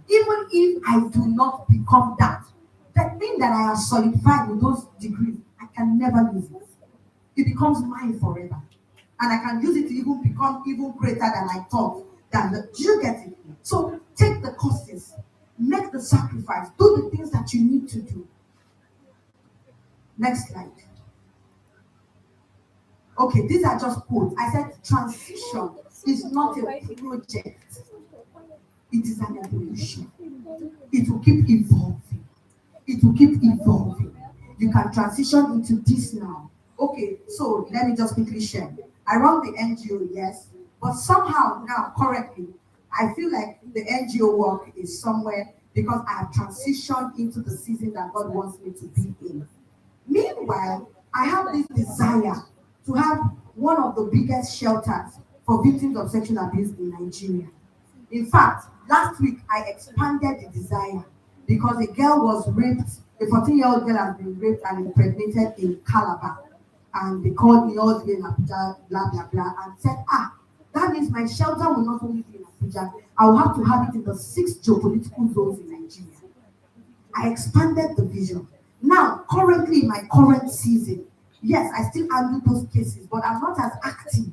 Even if I do not become that, the thing that I have solidified with those degrees, I can never lose it. It becomes mine forever. And I can use it to even become even greater than I thought. Do you get it? So take the courses, make the sacrifice, do the things that you need to do. Next slide. Okay, these are just quotes. I said transition is not a project. It is an evolution. It will keep evolving. It will keep evolving. You can transition into this now. Okay, so let me just quickly share. I run the NGO, yes, but somehow now, currently, I feel like the NGO work is somewhere because I have transitioned into the season that God wants me to be in. Meanwhile, I have this desire to have one of the biggest shelters for victims of sexual abuse in Nigeria. In fact, last week I expanded the desire because a girl was raped, a 14-year-old girl has been raped and impregnated in Calabar. And they called me all the way in Abuja, blah, blah, blah, and said, that means my shelter will not only be in Abuja, I will have to have it in the 6 geopolitical zones in Nigeria. I expanded the vision. Now, currently in my current season, yes, I still handle those cases, but I'm not as active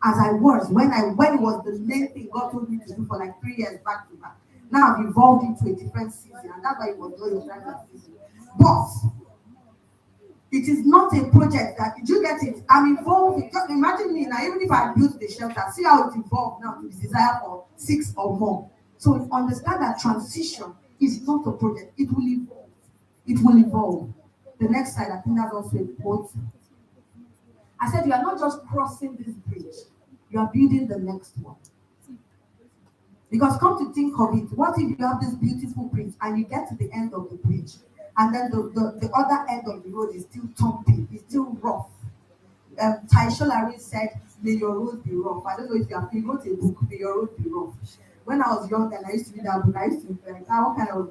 as I was when it was the main thing God told me to do for like 3 years back to back. Now I've evolved into a different season, and that's why it was going on that season. But It is not a project that you get it. I'm involved. Just imagine me now, even if I build the shelter, see how it evolved now to the desire for 6 or more. So understand that transition is not a project. It will evolve. It will evolve. The next slide, I think that's also a quote. I said, you are not just crossing this bridge, you are building the next one. Because come to think of it, what if you have this beautiful bridge and you get to the end of the bridge and then the other end of the road is still tumpy, it's still rough? Ty Sholari said, may your road be rough. I don't know if you wrote a book, may your road be rough. When I was young and I used to read that book, I used to be like, what kind of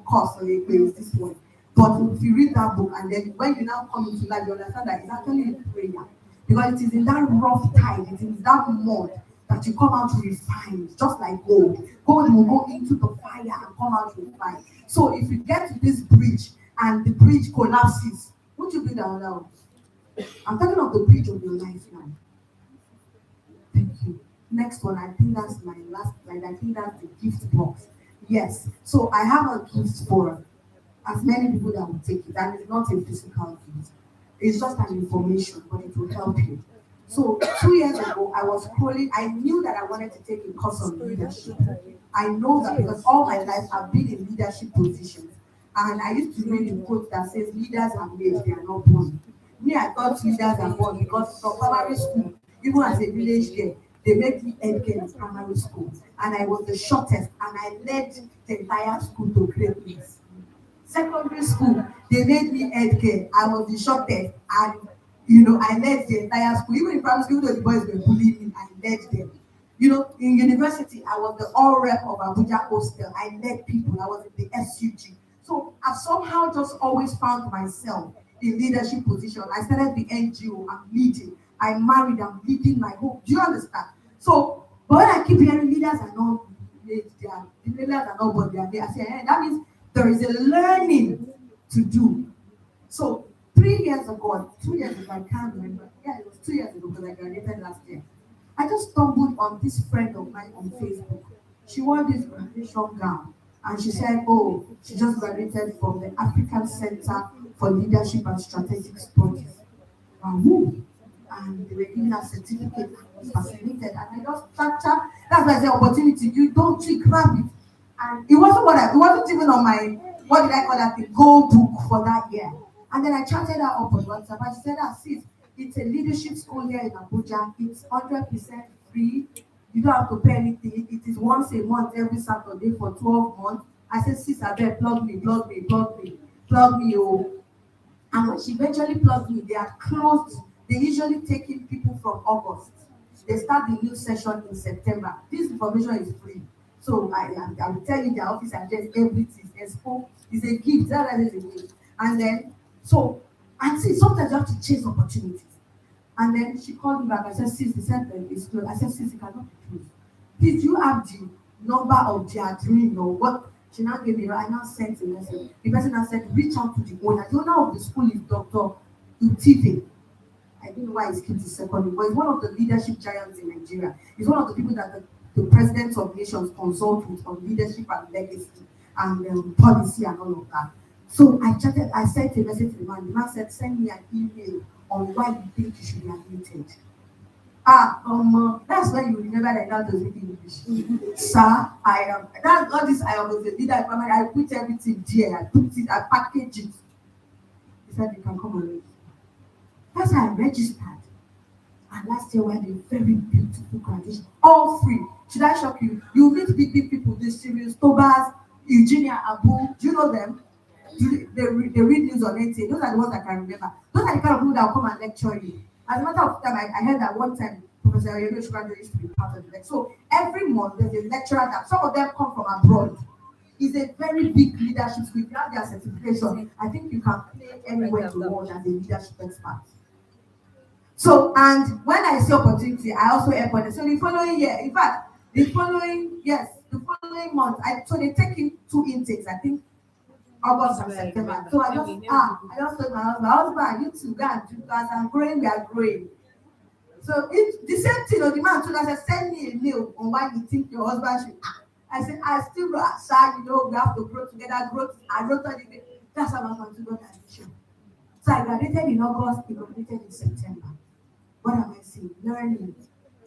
course or a is this one? But if you read that book and then when you now come into life, you understand that it's actually a prayer. Because it is in that rough tide, it is in that mud that you come out refined, just like gold. Gold will go into the fire and come out refined. So if you get to this bridge and the bridge collapses, won't you be down now? I'm talking of the bridge of your life now. Thank you. Next one, I think that's my last slide. I think that's the gift box. Yes. So I have a gift for as many people that will take it, and it's not a physical gift. It's just an information, but it will help you. So 2 years ago, I was scrolling. I knew that I wanted to take a course on leadership. I know that because all my life I've been in leadership positions. And I used to read a quote that says, leaders are made, they are not born. Me, I thought leaders are born because from primary school, even as a village girl, they made me head girl in primary school. And I was the shortest, and I led the entire school to greatness. Secondary school, they made me head girl. I was the shortest, and I led the entire school. Even in primary school, even though the boys were bullying me, I led them. In university, I was the all rep of Abuja Hostel. I led people. I was in the SUG. So I've somehow just always found myself in leadership position. I started the NGO. I'm leading. I married. I'm leading my home. Do you understand? So, but when I keep hearing leaders are not made, the leaders are not born, they are there. I say, that means there is a learning to do. So 3 years ago, 2 years ago, I can't remember. Yeah, it was 2 years ago because I graduated last year. I just stumbled on this friend of mine on Facebook. She wore this graduation gown, and she said, "Oh, she just graduated from the African Center for Leadership and Strategic Studies." And they were giving her certificate. I was fascinated, and I just that's why I say opportunity. You don't grab it, and it wasn't even on my what did I call that thing, goal book for that year. And then I chatted her up on WhatsApp, and she said, "Sis, it's a leadership school here in Abuja. It's 100% free. You don't have to pay anything. It is once a month, every Saturday for 12 months." I said, "Sis, I beg, plug me. Oh." And when she eventually plugged me, they are closed. They usually take in people from August. They start the new session in September. This information is free. So I will tell you their office address, everything. Expo is a gift. That is a gift. And then, see, sometimes you have to chase opportunities. And then she called me back. I said, "Sis, the center is closed." I said, "Sis, it cannot be closed. Did you have the number of their dream or what?" She now gave me, I now sent a message. The person now said, "Reach out to the owner." The owner of the school is Dr. Utive. I don't know why he skipped his second name, but he's one of the leadership giants in Nigeria. He's one of the people that the presidents of nations consult with on leadership and legacy and policy and all of that. So I sent a message to the man. The man said, "Send me an email on why you think you should be admitted." That's when you remember that I don't speak English. Sir, I am. That's all this. I was a leader. I put everything there. I package it. He said, "You can come and read." That's how I registered. And last year we had a very beautiful graduation. All free. Should I shock you? You meet big people, the Sirius Tobas, Eugenia Abu. Do you know them? They read news on NTA. Those are the ones I can remember. Those are the kind of people that will come and lecture you. As a matter of time, I heard that one time Professor Ayero Shukando used to be part of the lecture. So every month there's a lecturer that some of them come from abroad. It's a very big leadership school. If you have their certification, I think you can play anywhere in the world as a leadership expert. So, and when I see opportunity, I also help on it. So the following year, in fact, the following month, so they take in 2 intakes, I think August and September. So I just told my husband, "You two go and do that. I'm growing, we are growing." So it's the same thing. The man told us, "Send me a mail on why you think your husband should." I said, "I still grow aside, we have to grow together, I wrote on it." That's how my husband got admission. So I graduated in August, he graduated in September. What am I saying? Learning,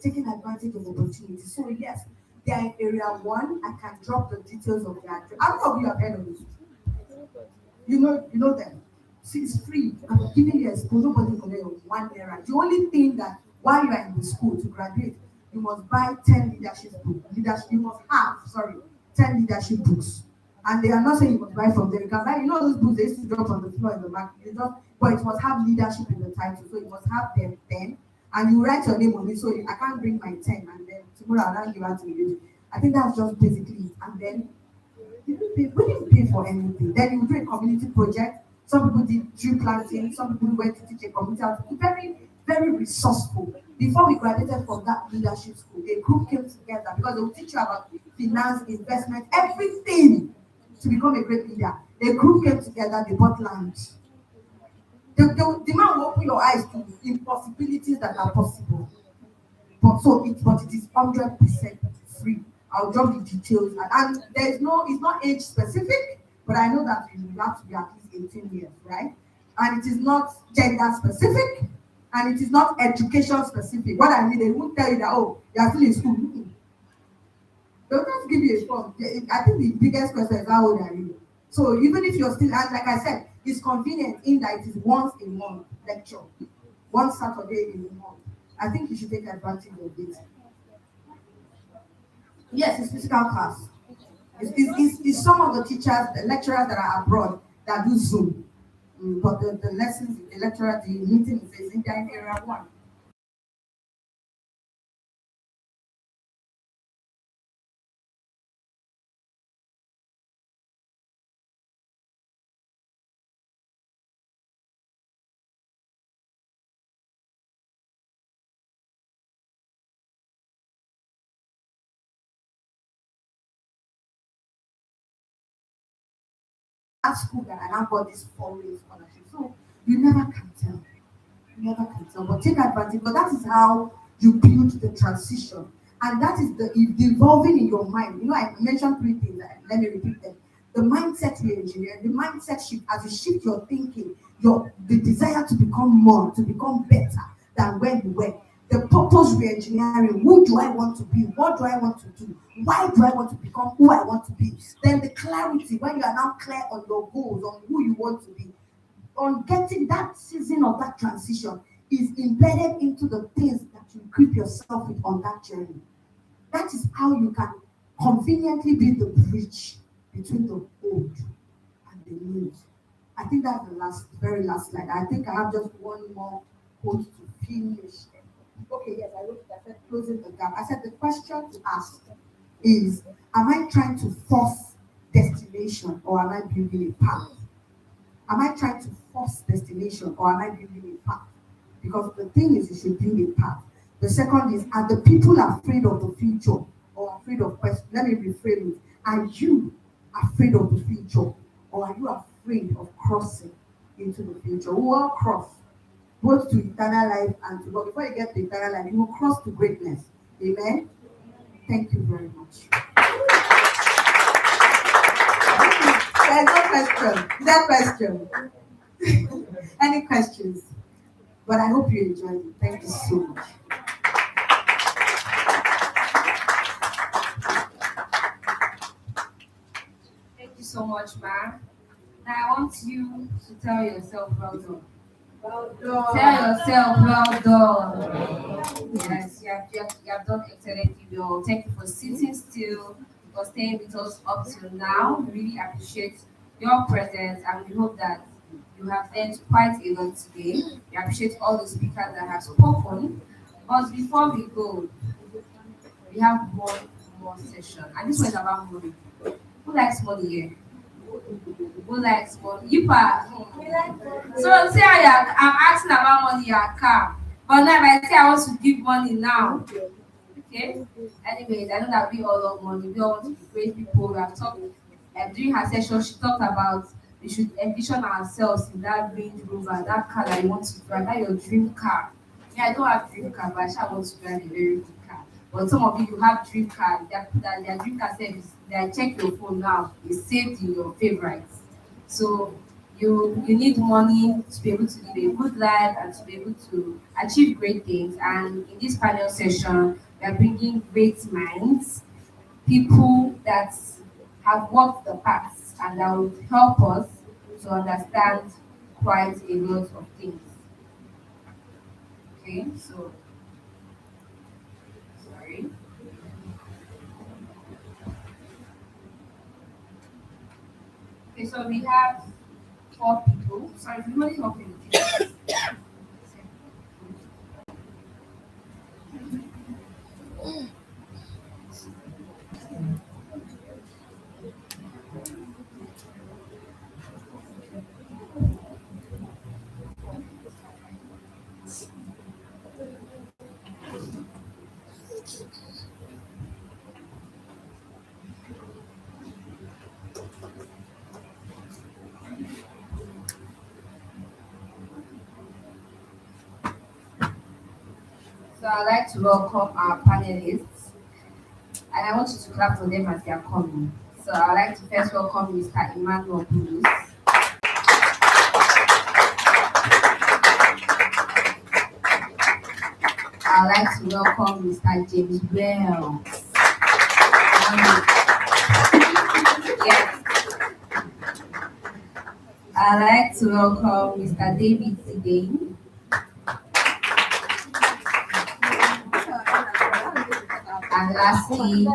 taking advantage of opportunities. So yes, they are in area one. I can drop the details of their address. How many of you have heard of it? You know them. See, it's free. I'm giving you a school. Nobody will know 1 naira. The only thing that while you are in the school to graduate, you must buy 10 leadership books. You must have, 10 leadership books. And they are not saying you must buy from them. You can buy, those books they used to drop on the floor in the market. But it must have leadership in the title. So you must have them 10. And you write your name on it. So I can't bring my 10 and then tomorrow I'll give out to you. I think that's just basically it. And then we didn't pay for anything. Then you do a community project. Some people did tree planting. Some people went to teach a community. Very, very resourceful. Before we graduated from that leadership school, a group came together because they will teach you about finance, investment, everything to become a great leader. A group came together. They bought land. The man will open your eyes to impossibilities that are possible. But it is 100% free. I'll drop the details. And it's not age specific, but I know that you have to be at least 18 years, right? And it is not gender specific, and it is not education specific. What I mean, they won't tell you that, oh, you are still in school. They'll just give you a form. I think the biggest question is how old are you? So even if you're still, and like I said, it's convenient in that it is once a month lecture, one Saturday in a month. I think you should take advantage of this. Yes, it's physical class. It's some of the teachers, the lecturers that are abroad that do Zoom. But the lessons, the lecturer, the meeting is in area one. At school that I now got this 4 years scholarship. So you never can tell. You never can tell. But take advantage. But that is how you build the transition. And that is the evolving in your mind. I mentioned 3 things. Let me repeat them. The mindset re-engineer, the mindset shift, as you shift your thinking, the desire to become more, to become better than where you were. The purpose re-engineering, who do I want to be? What do I want to do? Why do I want to become who I want to be? Then the clarity, when you are now clear on your goals, on who you want to be, on getting that season of that transition is embedded into the things that you equip yourself with on that journey. That is how you can conveniently be the bridge between the old and the new. I think that's the very last slide. I think I have just one more quote to finish. Okay, yes, I wrote that. I said closing the gap. I said the question to ask is, am I trying to force destination or am I building a path? Am I trying to force destination or am I building a path? Because the thing is, you should build a path. The second is, are the people afraid of the future or afraid of questions? Let me rephrase it. Are you afraid of the future or are you afraid of crossing into the future? We will cross both to eternal life and to God. Before you get to eternal life, you will cross to greatness. Amen. Thank you very much. There's no question. Is there a question? Any questions? But I hope you enjoyed it. Thank you so much. Thank you so much, Ma. Now I want you to tell yourself well done. Well done. Tell yourself well done. Yes, you have done excellently well. Thank you for sitting still, for staying with us up till now. We really appreciate your presence and we hope that you have learned quite a lot today. We appreciate all the speakers that have spoken. But before we go, we have one more session. And this one is about money. Who likes money here? Who likes money? You pa. So say I'm asking about money, your car. But now if I say I want to give money now. Okay? Anyways, I know that we all love money. We all want to be great people. We have talked during her session, she talked about we should envision ourselves in that Range Rover, that car that you want to drive, that your dream car. Yeah, I don't have dream car, but I shall want to drive a very good car. But some of you have dream car, that their dream car service, they check your phone now, it's saved in your favorites. So you need money to be able to live a good life and to be able to achieve great things. And in this panel session, we are bringing great minds, people that have walked the path and that will help us to understand quite a lot of things. Okay, so sorry. Okay, so we have four people. Sorry, we only help you. So I'd like to welcome our panelists, and I want you to clap for them as they are coming. So I'd like to first welcome Mr. Emmanuel Bulus. I'd like to welcome Mr. James Wells. Yes. I'd like to welcome Mr. David Zidane. And lastly,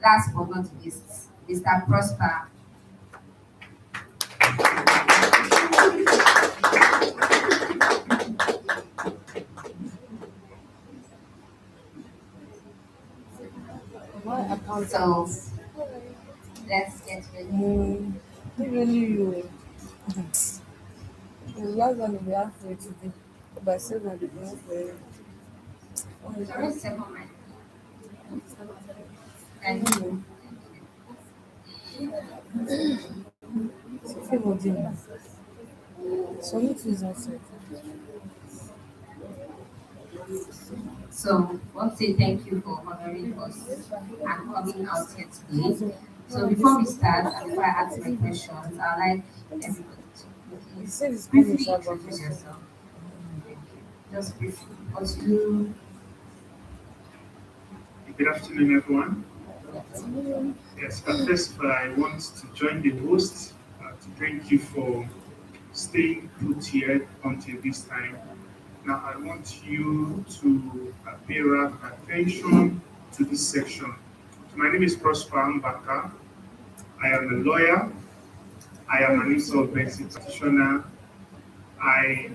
last but not least, Mr. Prosper. So let's get ready. Really you. The last one we have for today. But still not the one for Sorry, second mic. Thank you. Favor dinner. So it is outside. So, I want to say thank you for honoring us and coming out here today. So, before we start, and before I ask my questions, I'd like everybody to please briefly introduce yourself. Just briefly. What you Good afternoon, everyone. Yes, but first, I want to join the host to thank you for staying put here until this time. Now, I want you to pay rapt attention to this section. So my name is Prosper Mbaka. I am a lawyer. I am an insolvency practitioner. I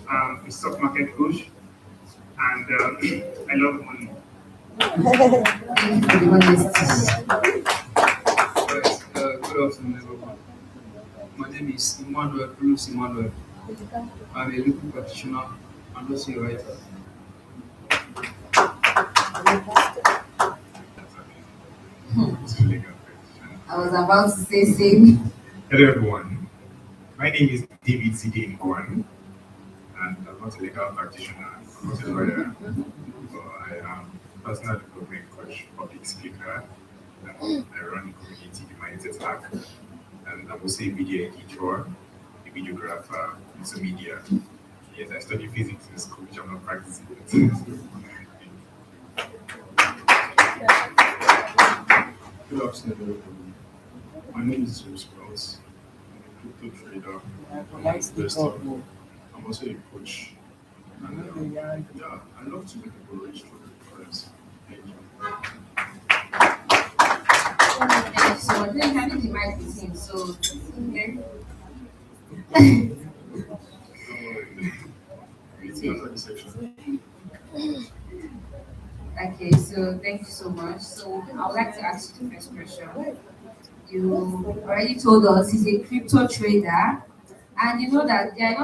am a stock market coach, and I love money. Good afternoon, everyone. My name is Emmanuel Bruce Emmanuel. I'm a legal practitioner and also a writer. I was about to say same. Hello everyone, my name is David Zidane Kwan, and I'm not a legal practitioner, I'm not a lawyer, but I am a personal development coach, public speaker, I run a community, the Mindset Hack, and I'm also a media editor, a videographer, multimedia. Yes, I study physics in school, which I'm not practicing. Good afternoon, everyone. My name is James Wells. I'm a crypto trader. I'm an investor. I'm also a coach. And yeah, I love to make people rich through the difference. Thank you. So I didn't have the mic with him, so okay. Okay, so thank you so much. So I would like to ask you the first question. You already told us he's a crypto trader, and you know that there are a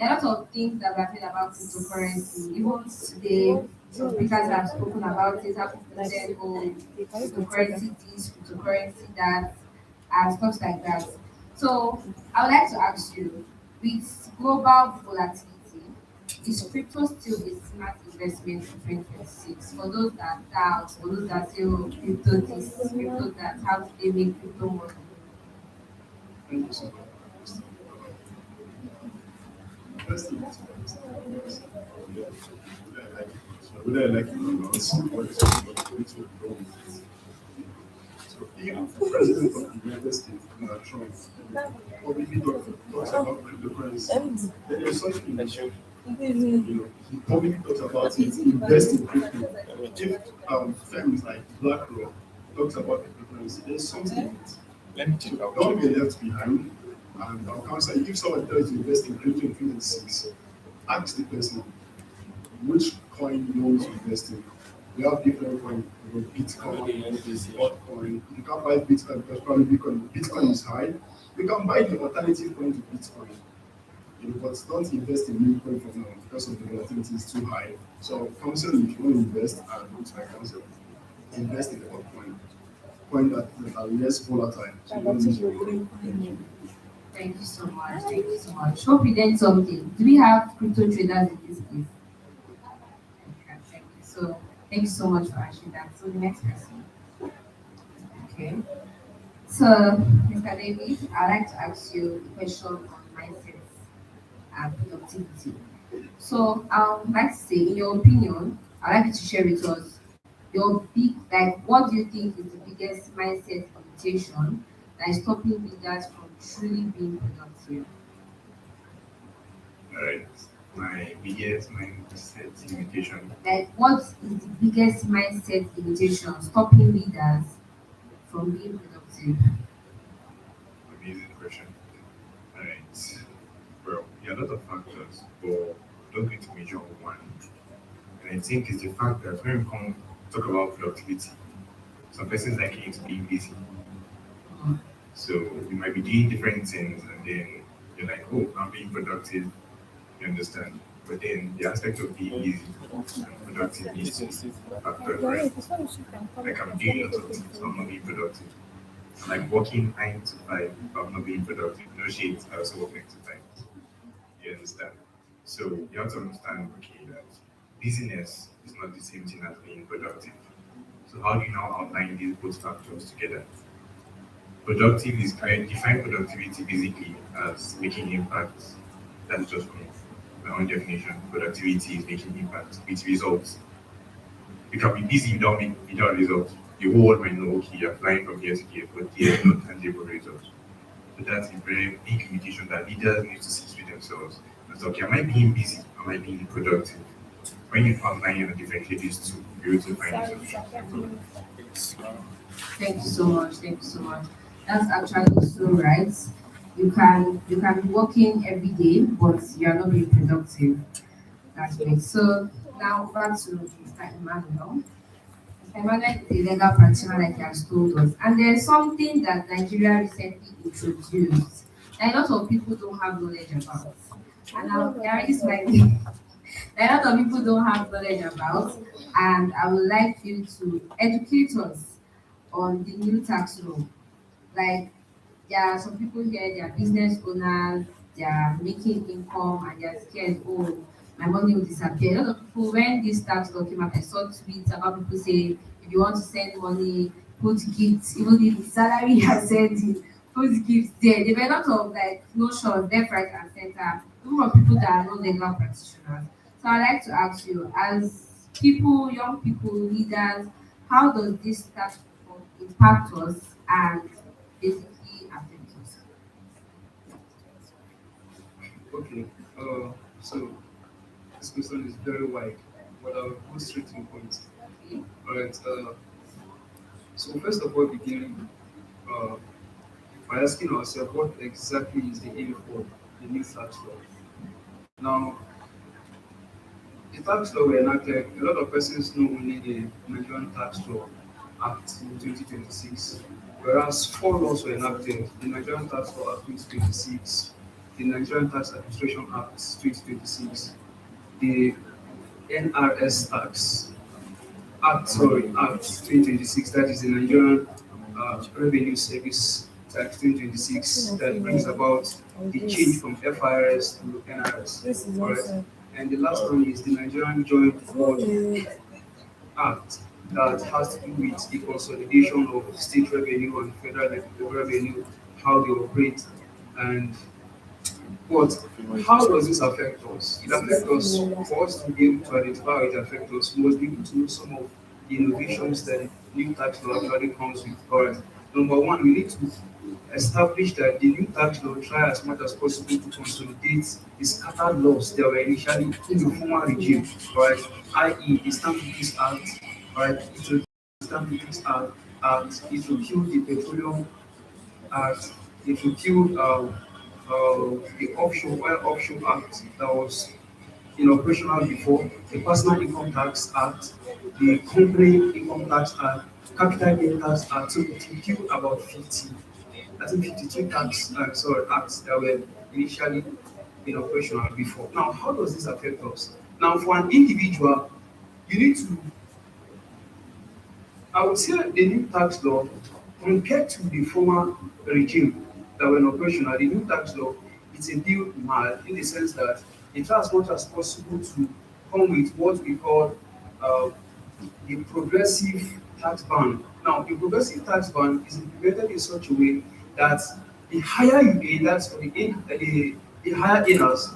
lot of things that we have heard about cryptocurrency. Even today, some speakers have spoken about it, have people said, oh, cryptocurrency this, cryptocurrency that, and stuff like that. So I would like to ask you, with global volatility, is crypto still a smart investment for 2026? For those that doubt, for those that say, oh, crypto this, crypto that, how do they make crypto money? Thank you so much. investing in whether I like it or not, what is going to grow with it. So if the president of the United States, Donald Trump, publicly talks about cryptocurrency, then there's something that should, he publicly talks about it, invest in crypto. If firms like BlackRock talks about cryptocurrency, there's something in it. So don't be left behind. And I'll counsel you, if someone tells you to invest in crypto in 2026, ask the person which coin you want to invest in. We have different coins, Bitcoin, altcoin. You can't buy Bitcoin because probably Bitcoin is high. You can buy the alternative coin to Bitcoin. But don't invest in Bitcoin for now because of the volatility is too high. So counsel if you want to invest, and which I counsel, invest in the altcoin. Coin that are less volatile. So you don't lose your money. Thank you so much. Thank you so much. Hope you learned something. Do we have crypto traders in this case? Okay, thank you. So thank you so much for answering that. So the next person. Okay. So Mr. David, I'd like to ask you a question on mindset and productivity. So I would like to say, in your opinion, I'd like you to share with us what do you think is the biggest mindset limitation that is stopping leaders from truly being productive? Alright, my biggest mindset limitation. Like, what is the biggest mindset limitation stopping leaders from being productive? Amazing question. Alright, well, there are a lot of factors, but I'm not going to mention one. And I think it's the fact that when we come talk about productivity, some persons like it being busy. So you might be doing different things, and then you're like, oh, I'm being productive. You understand? But then the aspect of being busy and productive needs to be factored, right? Like I'm doing lots of things, I'm not being productive. I'm like working 9 to 5, but I'm not being productive. No shades, I also work 9 to 5. You understand? So you have to understand, okay, that busyness is not the same thing as being productive. So how do you now outline these both factors together? Productive is define productivity basically as making impact. That's just my own definition. Productivity is making impact with results. You can be busy without results. The whole world might know, okay, you're flying from here to here, but there's no tangible results. So that's a very big limitation that leaders need to sit with themselves. It's okay, am I being busy? Am I being productive? When you outline and differentiate these two, you're able to find a solution. Thank you so much. Thank you so much. That's actually so right. You can be working every day, but you are not being productive. That's great. So now back to Mr. Emmanuel. Mr. Emmanuel is a legal practitioner, like he has told us, and there's something that Nigeria recently introduced that a lot of people don't have knowledge about. And now there is my that a lot of people don't have knowledge about, and I would like you to educate us on the new tax law. Like, there are some people here, they are business owners, they are making income, and they are scared, oh, my money will disappear. A lot of people, when this tax law came out, I saw tweets about people say, if you want to send money, put gifts, even if the salary has sent it, put gifts there. There were a lot of like notions, left, right, and center, even from people that are not legal practitioners. So I'd like to ask you, as people, young people, leaders, how does this tax reform impact us and basically affect us? Okay, so this question is very wide, but I'll go straight to the point. All right. So first of all, beginning by asking ourselves what exactly is the aim for the new tax law. Now, the tax law were enacted. A lot of persons know only the Nigerian Tax Law Act in 2026, whereas 4 laws were enacted: the Nigerian Tax Law Act 2026, the Nigerian Tax Administration Act 2026, the NRS Act 2026, that is the Nigerian Revenue Service Tax 2026, that brings about the change from FIRS to NRS. Right? And the last one is the Nigerian Joint Board Act, that has to do with the consolidation of state revenue and federal revenue, how they operate, and But how does this affect us? It affects us for us to be able to identify how it affects us. We must be able to know some of the innovations that new tax law actually comes with. Alright. Number one, we need to establish that the new tax law try as much as possible to consolidate the scattered laws that were initially in the former regime, right? I.e., the Stamp Duty Act, right? It will Stamp Duty Act, it will kill the Petroleum Act, it will kill the Offshore Act that was in operational before, the Personal Income Tax Act, the Company Income Tax Act, Capital Gain Tax Act. So it will kill about 50, I think 52 acts that were initially in operational before. Now, how does this affect us? Now, for an individual, you need to, I would say the new tax law, compared to the former regime that were in operational, the new tax law is a deal mad in the sense that it tries as much as possible to come with what we call uh, the progressive tax ban. Now, the progressive tax ban is implemented in such a way that the higher you pay, that's for the higher earners,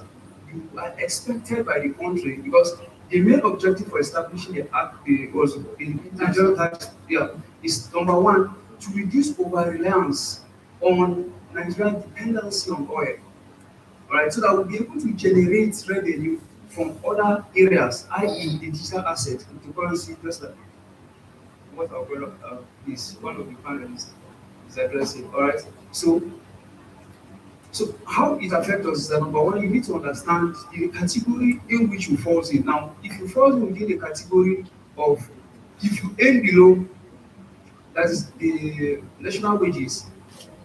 you are expected by the country because the main objective for establishing the act was the Nigerian tax, yeah, is number one to reduce over reliance on Nigerian dependency on oil, right? So that we'll be able to generate revenue from other areas, i.e., the digital asset, cryptocurrency, just like what our brother is one of the panelists is addressing. All right. So how it affects us is that number one, you need to understand the category in which you fall in. Now, if you fall within the category of if you earn below, that is the national wages,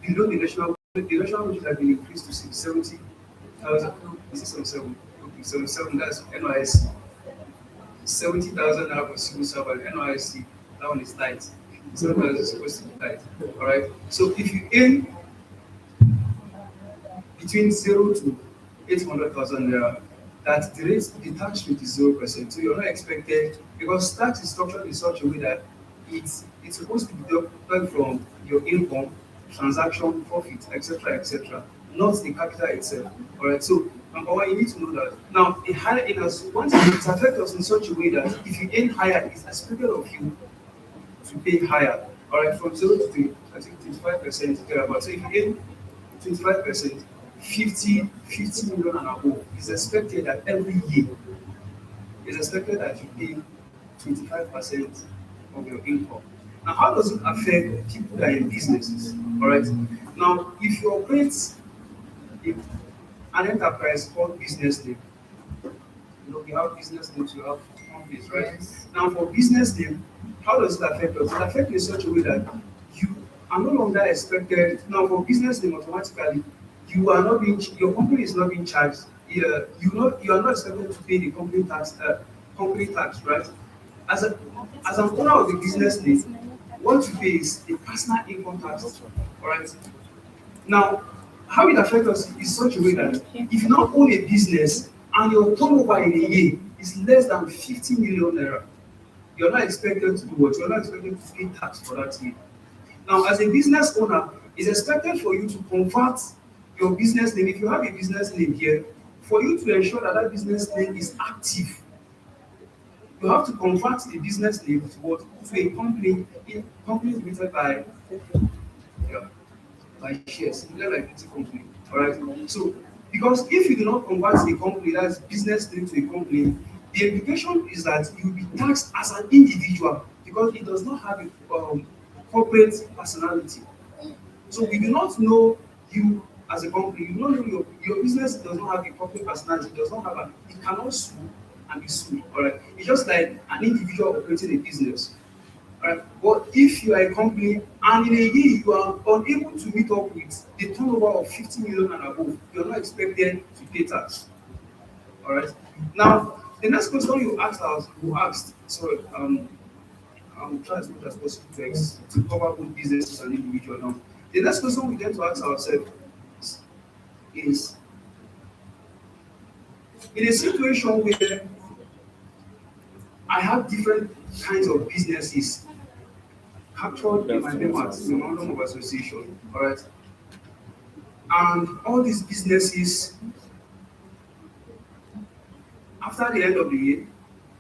below the national wages have been increased to 70,000. Is it 77? Okay, 77, that's NYSC. 70,000 naira for civil servant, NYSC, that one is tight. 7,000 is supposed to be tight. All right. So if you earn between 0 to 800,000 naira, that the tax rate is 0%. So you're not expected because tax is structured in such a way that it's supposed to be deducted from your income, transaction, profit, etc., not the capital itself. All right. So number one, you need to know that. Now, a higher earners, once it affects us in such a way that if you earn higher, it's expected of you to pay higher. All right, from 0 to I think 25% thereabout. So if you earn 25%, 50 million and above, it's expected that every year it's expected that you pay 25% of your income. Now, how does it affect people that are in businesses? All right. Now, if you operate in an enterprise called business name, you have business names, you have companies, right? Now, for business name, how does it affect us? It affects you in such a way that you are no longer expected. Now, for business name, automatically, you are not being, your company is not being charged. You are not expected to pay the company tax, right? As an owner of the business name, what you pay is the personal income tax, all right? Now, how it affects us is such a way that if you now own a business and your turnover in a year is less than 50 million naira, you're not expected to do what? You're not expected to pay tax for that year. Now, as a business owner, it's expected for you to convert your business name. If you have a business name here, for you to ensure that that business name is active, you have to convert the business name to what? To a company, limited by yeah, by shares, like equity company. All right. So, because if you do not convert a company that's business name to a company, the implication is that you will be taxed as an individual because it does not have a corporate personality. So we do not know you as a company. You don't know your business does not have a corporate personality. It does not have it cannot sue and be sued. All right. It's just like an individual operating a business. Right? But if you are a company and in a year you are unable to meet up with the turnover of 50 million and above, you're not expected to pay tax. All right. Now, the next question who asked, sorry, I will try as much as possible to cover both businesses and individual. Now, the next question we get to ask ourselves is in a situation where I have different kinds of businesses captured in my memorandum of association, all right? And all these businesses, after the end of the year,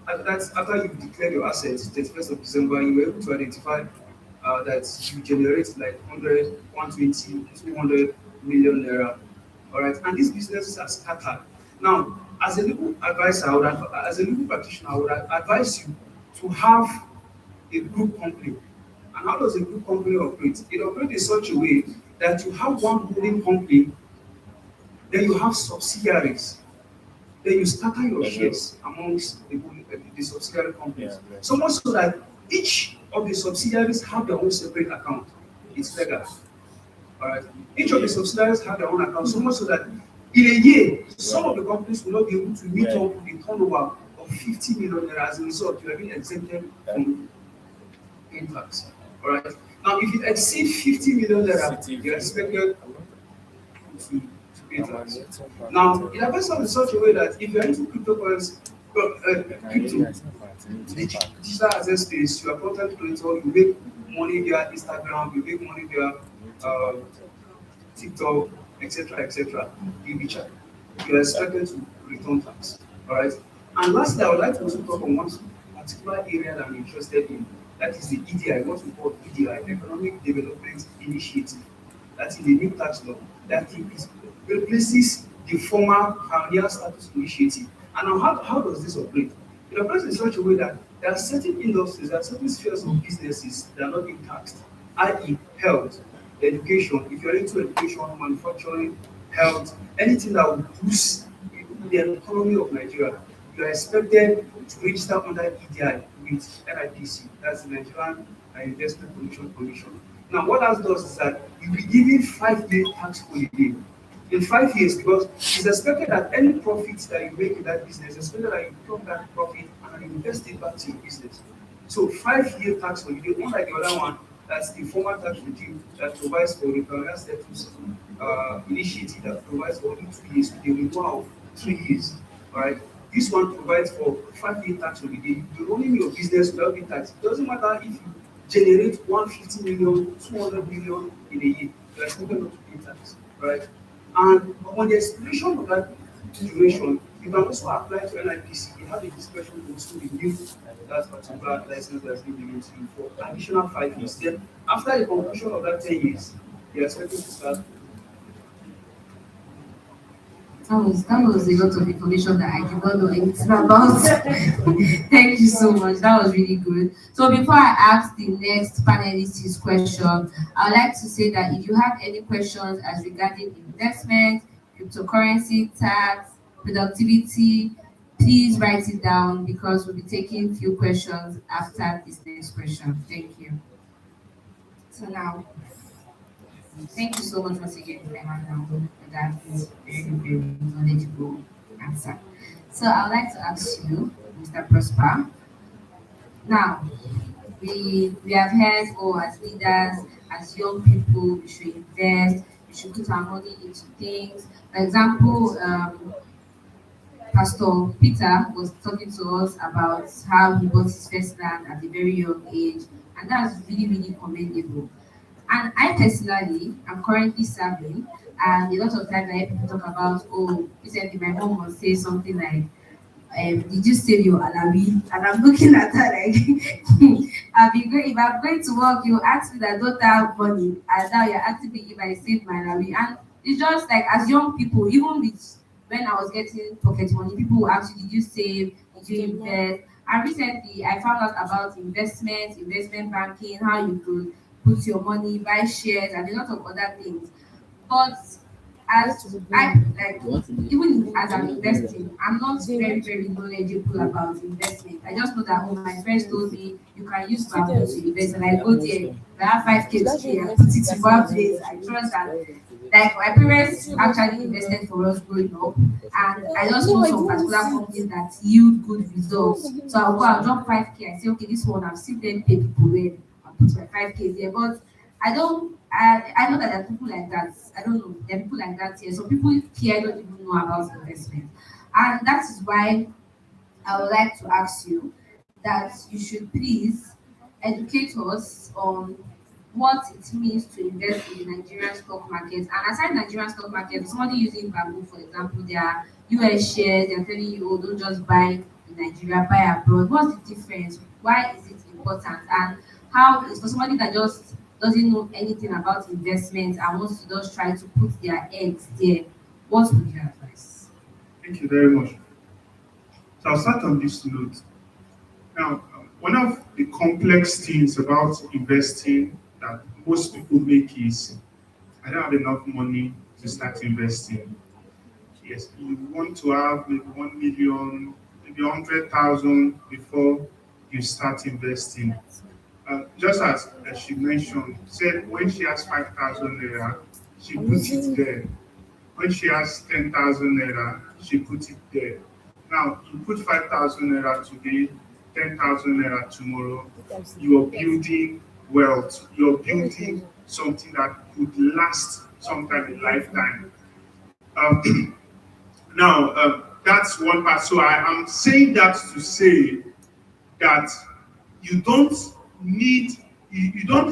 after you declare your assets, 31st of December, you were able to identify that you generate like 100, 120, 200 million naira. All right, and these businesses are scattered. Now, as a legal advisor, as a legal practitioner, I would advise you to have a group company. And how does a group company operate? It operates in such a way that you have one holding company, then you have subsidiaries, then you scatter your shares amongst the subsidiary companies. So much so that each of the subsidiaries have their own separate account. It's legal. All right. Each of the subsidiaries have their own account, so much so that in a year, some of the companies will not be able to meet up with the turnover of 50 million naira. As a result, you are being exempted from paying tax. All right. Now, if it exceeds 50 million naira, you are expected to pay tax. Now, it happens in such a way that if you are into cryptocurrency, crypto, digital asset space, you are content creator, you make money via Instagram, you make money via TikTok, etc., you are expected to return tax. All right. And lastly, I would like to also talk on one particular area that I'm interested in. That is the EDI, what we call EDI, Economic Development Initiative. That's in the new tax law. That it replaces the former pioneer status initiative. And now, how does this operate? It operates in such a way that there are certain industries, there are certain spheres of businesses that are not being taxed, i.e., health, education. If you're into education, manufacturing, health, anything that will boost the economy of Nigeria, you are expected to register under EDI with NIPC, that's the Nigerian Investment Commission. Now, what that does is that you'll be given 5-day tax holiday in 5 years, because it's expected that any profits that you make in that business, it's expected that you turn that profit and invest it back to your business. So 5-year tax holiday, unlike the other one, that's the former tax regime that provides for the pioneer status initiative that provides for only 2 years with a renewal of 3 years. All right. This one provides for 5-year tax holiday. You're running your business without being taxed. It doesn't matter if you generate 150 million, 200 million in a year, you're expected not to pay tax. Right. And upon the expiration of that duration, you can also apply to NIPC. You have a discretion to also renew that particular license that's been given to you for additional 5 years. Then, after the conclusion of that 10 years, you are expected to start. That was a lot of information that I did not know anything about. Thank you so much. That was really good. So before I ask the next panelist his question, I would like to say that if you have any questions as regarding investment, cryptocurrency, tax, productivity, please write it down because we'll be taking few questions after this next question. Thank you. So now, thank you so much once again, Emma, for that very, very knowledgeable answer. So I would like to ask you, Mr. Prosper. Now, we have heard, as leaders, as young people, we should invest, we should put our money into things. For example, Pastor Peter was talking to us about how he bought his first land at a very young age, and that's really, really commendable. And I personally am currently serving, and a lot of times I hear people talk about, recently my mom will say something like, did you save your alawi? And I'm looking at her like, if I'm going to work, you ask me that I don't have money, and now you're asking me if I saved my alawi. And it's just like, as young people, even with when I was getting pocket money, people will ask you, did you save? Did you invest? And recently, I found out about investment banking, how you could put your money, buy shares, and a lot of other things. But as I even as I'm investing, I'm not very, very knowledgeable about investment. I just know that my friends told me you can use Bamboo to invest, and I go there, I have 5K today, I put it in one place. I trust that. Like my parents actually invested for us growing up, and I just know some particular companies that yield good results. So I'll drop 5K. I say, okay, this one I've seen them pay people well. I'll put my 5K there, but I know that there are people like that. I don't know. There are people like that here. So people here don't even know about investment. And that is why I would like to ask you that you should please educate us on what it means to invest in the Nigerian stock market. And aside Nigerian stock market, somebody using Bamboo, for example, their US shares, they're telling you, oh, don't just buy in Nigeria, buy abroad. What's the difference? Why is it important? And how is for somebody that just doesn't know anything about investment and wants to just try to put their eggs there, what would you advise? Thank you very much. So I'll start on this note. Now, one of the complex things about investing that most people make is, I don't have enough money to start investing. Yes, you want to have maybe 1 million, maybe 100,000 before you start investing. Just as she mentioned, said when she has 5,000 naira, she puts it there. When she has 10,000 naira, she puts it there. Now, you put 5,000 naira today, 10,000 naira tomorrow, you are building wealth. You're building something that could last sometime a lifetime. That's one part. So I am saying that to say that you don't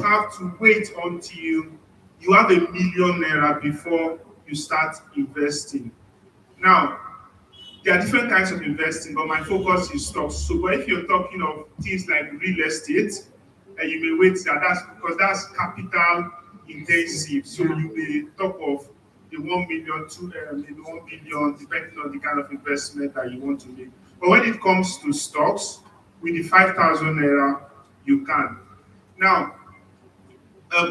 have to wait until you have 1,000,000 naira before you start investing. Now, there are different kinds of investing, but my focus is stocks. So, but if you're talking of things like real estate, you may wait that's because that's capital intensive. So you may talk of the 1 million, maybe 1 billion, depending on the kind of investment that you want to make. But when it comes to stocks, with the 5,000 naira, you can. Now,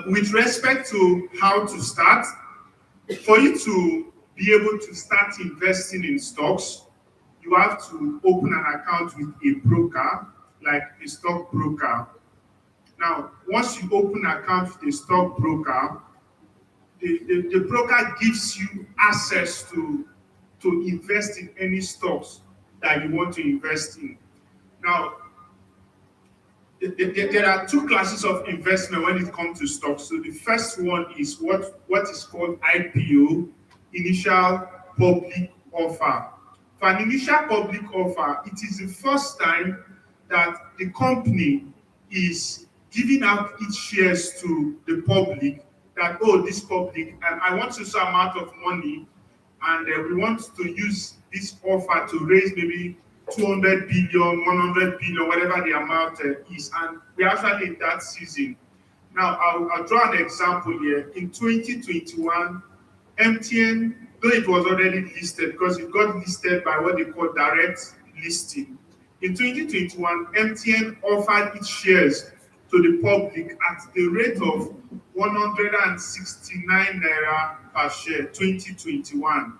with respect to how to start, for you to be able to start investing in stocks, you have to open an account with a broker, like a stock broker. Now, once you open an account with a stock broker, the broker gives you access to invest in any stocks that you want to invest in. Now, there are two classes of investment when it comes to stocks. So the first one is what is called IPO, initial public offer. For an initial public offer, it is the first time that the company is giving out its shares to the public, that, oh, this public, I want to some amount of money, and we want to use this offer to raise maybe 200 billion, 100 billion, whatever the amount is, and we're actually in that season. Now, I'll draw an example here. In 2021, MTN, though it was already listed, because it got listed by what they call direct listing. In 2021, MTN offered its shares to the public at the rate of 169 naira per share, 2021.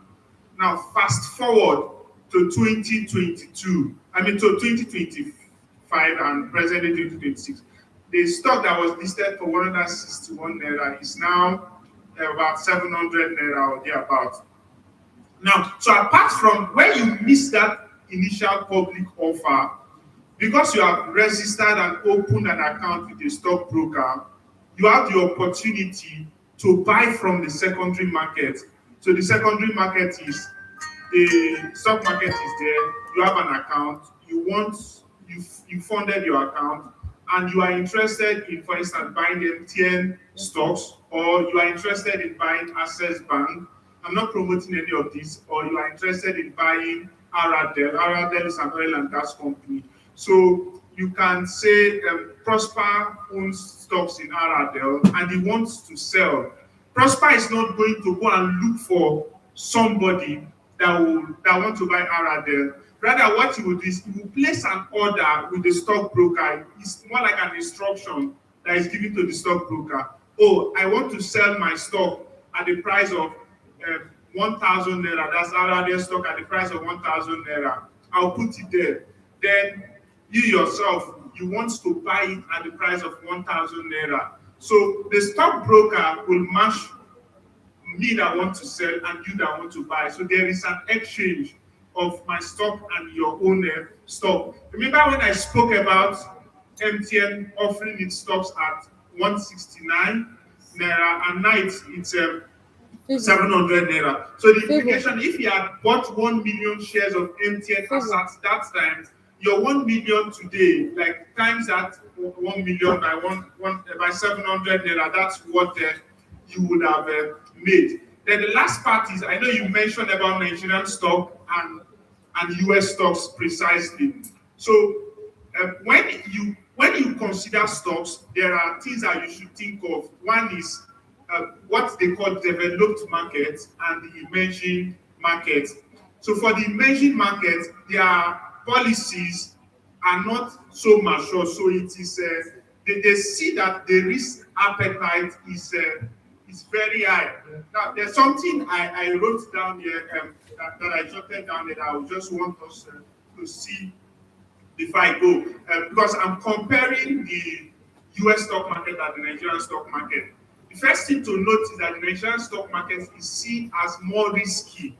Now, fast forward to 2022, to 2025 and presently 2026. The stock that was listed for 161 naira is now about 700 naira or thereabout. Now, so apart from when you miss that initial public offer, because you have registered and opened an account with a stockbroker, you have the opportunity to buy from the secondary market. So the secondary market is, the stock market is there, you have an account, you funded your account, and you are interested in, for instance, buying MTN stocks, or you are interested in buying Access Bank. I'm not promoting any of this. Or you are interested in buying Aradel. Aradel is an oil and gas company. So you can say Prosper owns stocks in Aradel and he wants to sell. Prosper is not going to go and look for somebody that want to buy Aradel. Rather, what he will do is he will place an order with the stockbroker. It's more like an instruction that is given to the stockbroker. Oh, I want to sell my stock at the price of 1,000 naira. That's Aradel stock at the price of 1,000 naira. I'll put it there. Then you yourself, you want to buy it at the price of 1,000 naira. So the stockbroker will match me that want to sell and you that want to buy. So there is an exchange of my stock and your own stock. Remember when I spoke about MTN offering its stocks at 169 naira and now it's 700 naira. So the implication, if you had bought 1 million shares of MTN as at that time, your 1 million today, like times that 1 million by 700 naira. That's what you would have made. Then the last part is, I know you mentioned about Nigerian stock and US stocks precisely. So when you consider stocks, there are things that you should think of. One is what they call developed markets and the emerging markets. So for the emerging markets, their policies are not so mature. So it is they see that the risk appetite is very high. Now there's something I wrote down here that I jotted down that I would just want us to see before I go, because I'm comparing the US stock market and the Nigerian stock market. The first thing to note is that the Nigerian stock market is seen as more risky.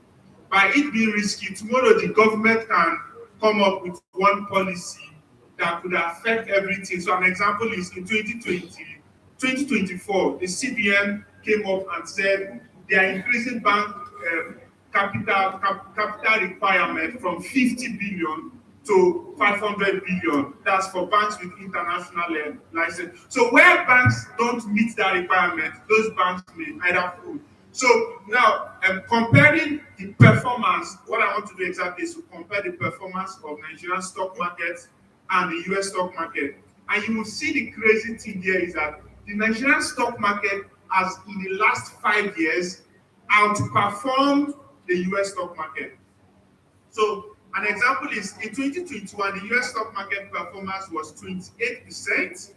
By it being risky, tomorrow the government can come up with one policy that could affect everything. So an example is in 2024, the CBN came up and said they are increasing bank capital requirement from 50 billion to 500 billion. That's for banks with international license. So where banks don't meet that requirement, those banks may either fold. So now, comparing the performance, what I want to do exactly is to compare the performance of Nigerian stock markets and the US stock market. And you will see the crazy thing here is that the Nigerian stock market has, in the last 5 years, outperformed the US stock market. So an example is in 2021, the US stock market performance was 28%,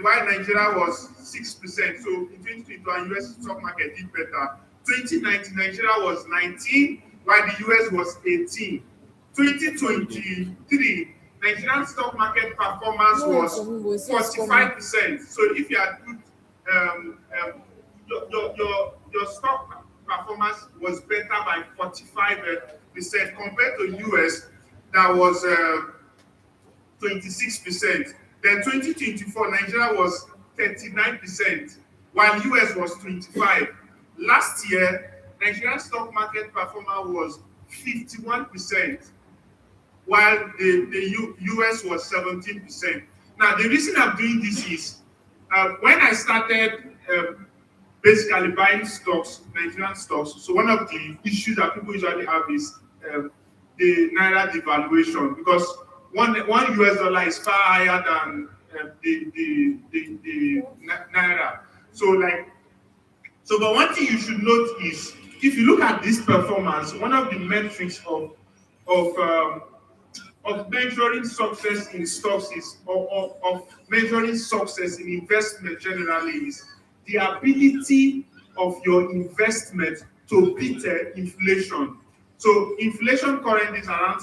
while Nigeria was 6%. So in 2021, US stock market did better. 2019, Nigeria was 19, while the US was 18. 2023, Nigerian stock market performance was 45%. So if you had put your stock performance was better by 45% compared to US that was 26%. Then 2024, Nigeria was 39%, while US was 25%. Last year, Nigerian stock market performance was 51%, while the US was 17%. Now, the reason I'm doing this is when I started basically buying stocks, Nigerian stocks. So one of the issues that people usually have is the Naira devaluation, because one US dollar is far higher than the Naira. So but one thing you should note is, if you look at this performance, one of the metrics of measuring success in stocks is, of measuring success in investment generally, is the ability of your investment to beat inflation. So inflation currently is around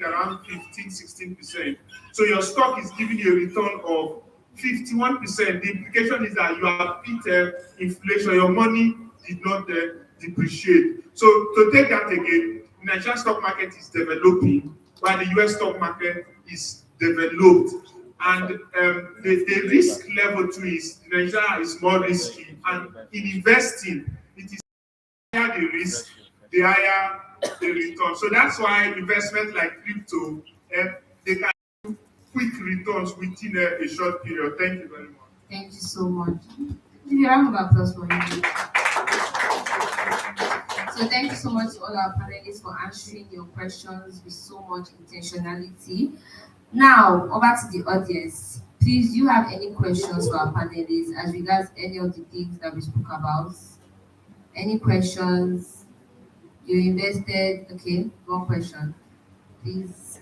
around 15-16%. So your stock is giving you a return of 51%. The implication is that you have beat inflation. Your money did not depreciate. So to take that again, the Nigerian stock market is developing, while the US stock market is developed. And the risk level too is Nigeria is more risky. And in investing, it is higher the risk, the higher the return. So that's why investment like crypto, they can do quick returns within a short period. Thank you very much. Thank you so much. Give you a round of applause for you. So thank you so much to all our panelists for answering your questions with so much intentionality. Now, over to the audience. Please, do you have any questions for our panelists as regards any of the things that we spoke about? Any questions? You invested? Okay, one question, please.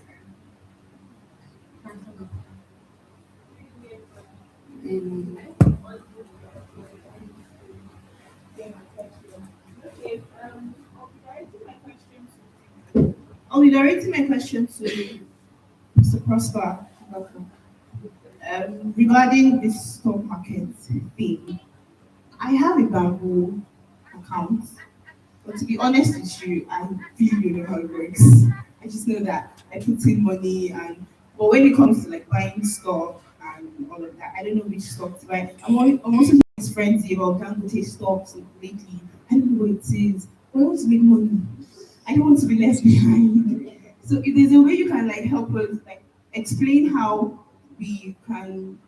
I'll be directing my question to Mr. Prosper. Regarding this stock market thing, I have a Bamboo account, but to be honest with you, I really don't know how it works. I just know that I put in money, but when it comes to like buying stock and all of that, I don't know which stock to buy. I'm also his friends about Dangote stocks lately. I don't know what it is, but I want to make money. I don't want to be left behind. So if there's a way you can like help us like explain how we can.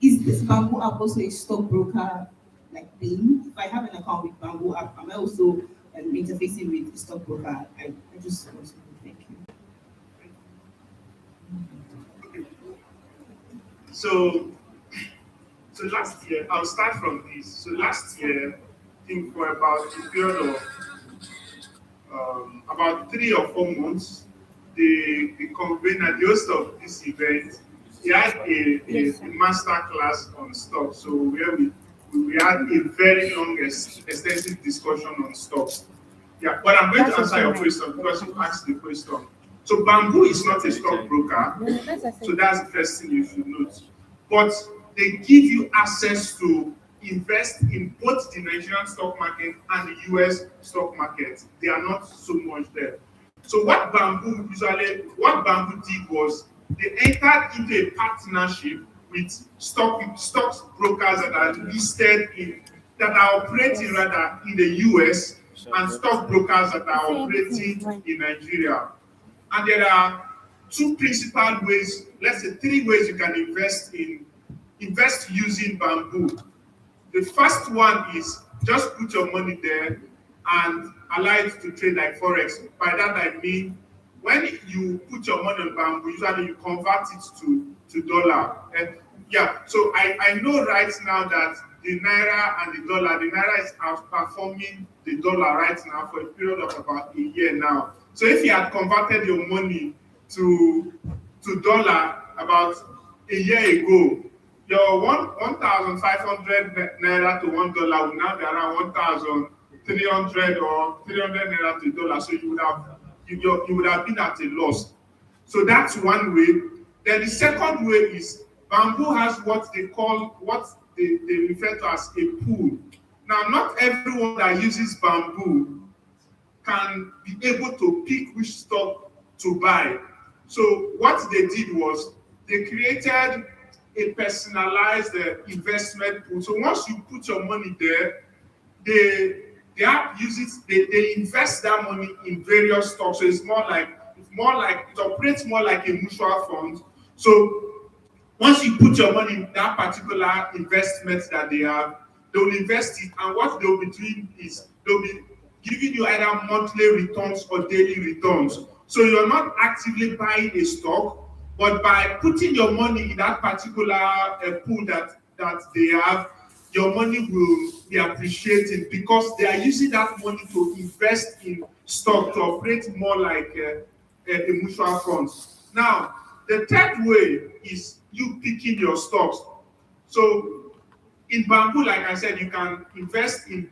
Is this Bamboo app also a stockbroker like thing? If I have an account with Bamboo app, am I also interfacing with the stockbroker? I just want to thank you. So last year, I'll start from this. So last year, I think for about a period of about 3 or 4 months, the convener, the host of this event, he had a master class on stocks. So where we had a very long, extensive discussion on stocks. Yeah, but I'm going to answer your question because you asked the question. So Bamboo is not a stockbroker. So that's the first thing you should note. But they give you access to invest in both the Nigerian stock market and the US stock market. They are not so much there. So what Bamboo did was they entered into a partnership with stock brokers that are listed that are operating rather in the US and stock brokers that are operating in Nigeria. And there are 2 principal ways, let's say 3 ways you can invest using Bamboo. The first one is just put your money there and allow it to trade like Forex. By that I mean, when you put your money on Bamboo, usually you convert it to dollar. And yeah, so I know right now that the Naira and the Naira is outperforming the dollar right now for a period of about a year now. So if you had converted your money to dollar about a year ago, your 1,500 Naira to $1 will now be around 1,300 or 300 Naira to $1. So you would have been at a loss. So that's one way. Then the second way is Bamboo has what they refer to as a pool. Now, not everyone that uses Bamboo can be able to pick which stock to buy. So what they did was they created a personalized investment pool. So once you put your money there, the app uses they invest that money in various stocks. So it operates more like a mutual fund. So once you put your money in that particular investment that they have, they will invest it, and what they'll be doing is they'll be giving you either monthly returns or daily returns. So you're not actively buying a stock, but by putting your money in that particular pool that they have, your money will be appreciated because they are using that money to invest in stock to operate more like a mutual fund. Now, the third way is you picking your stocks. So in Bamboo, like I said, you can invest in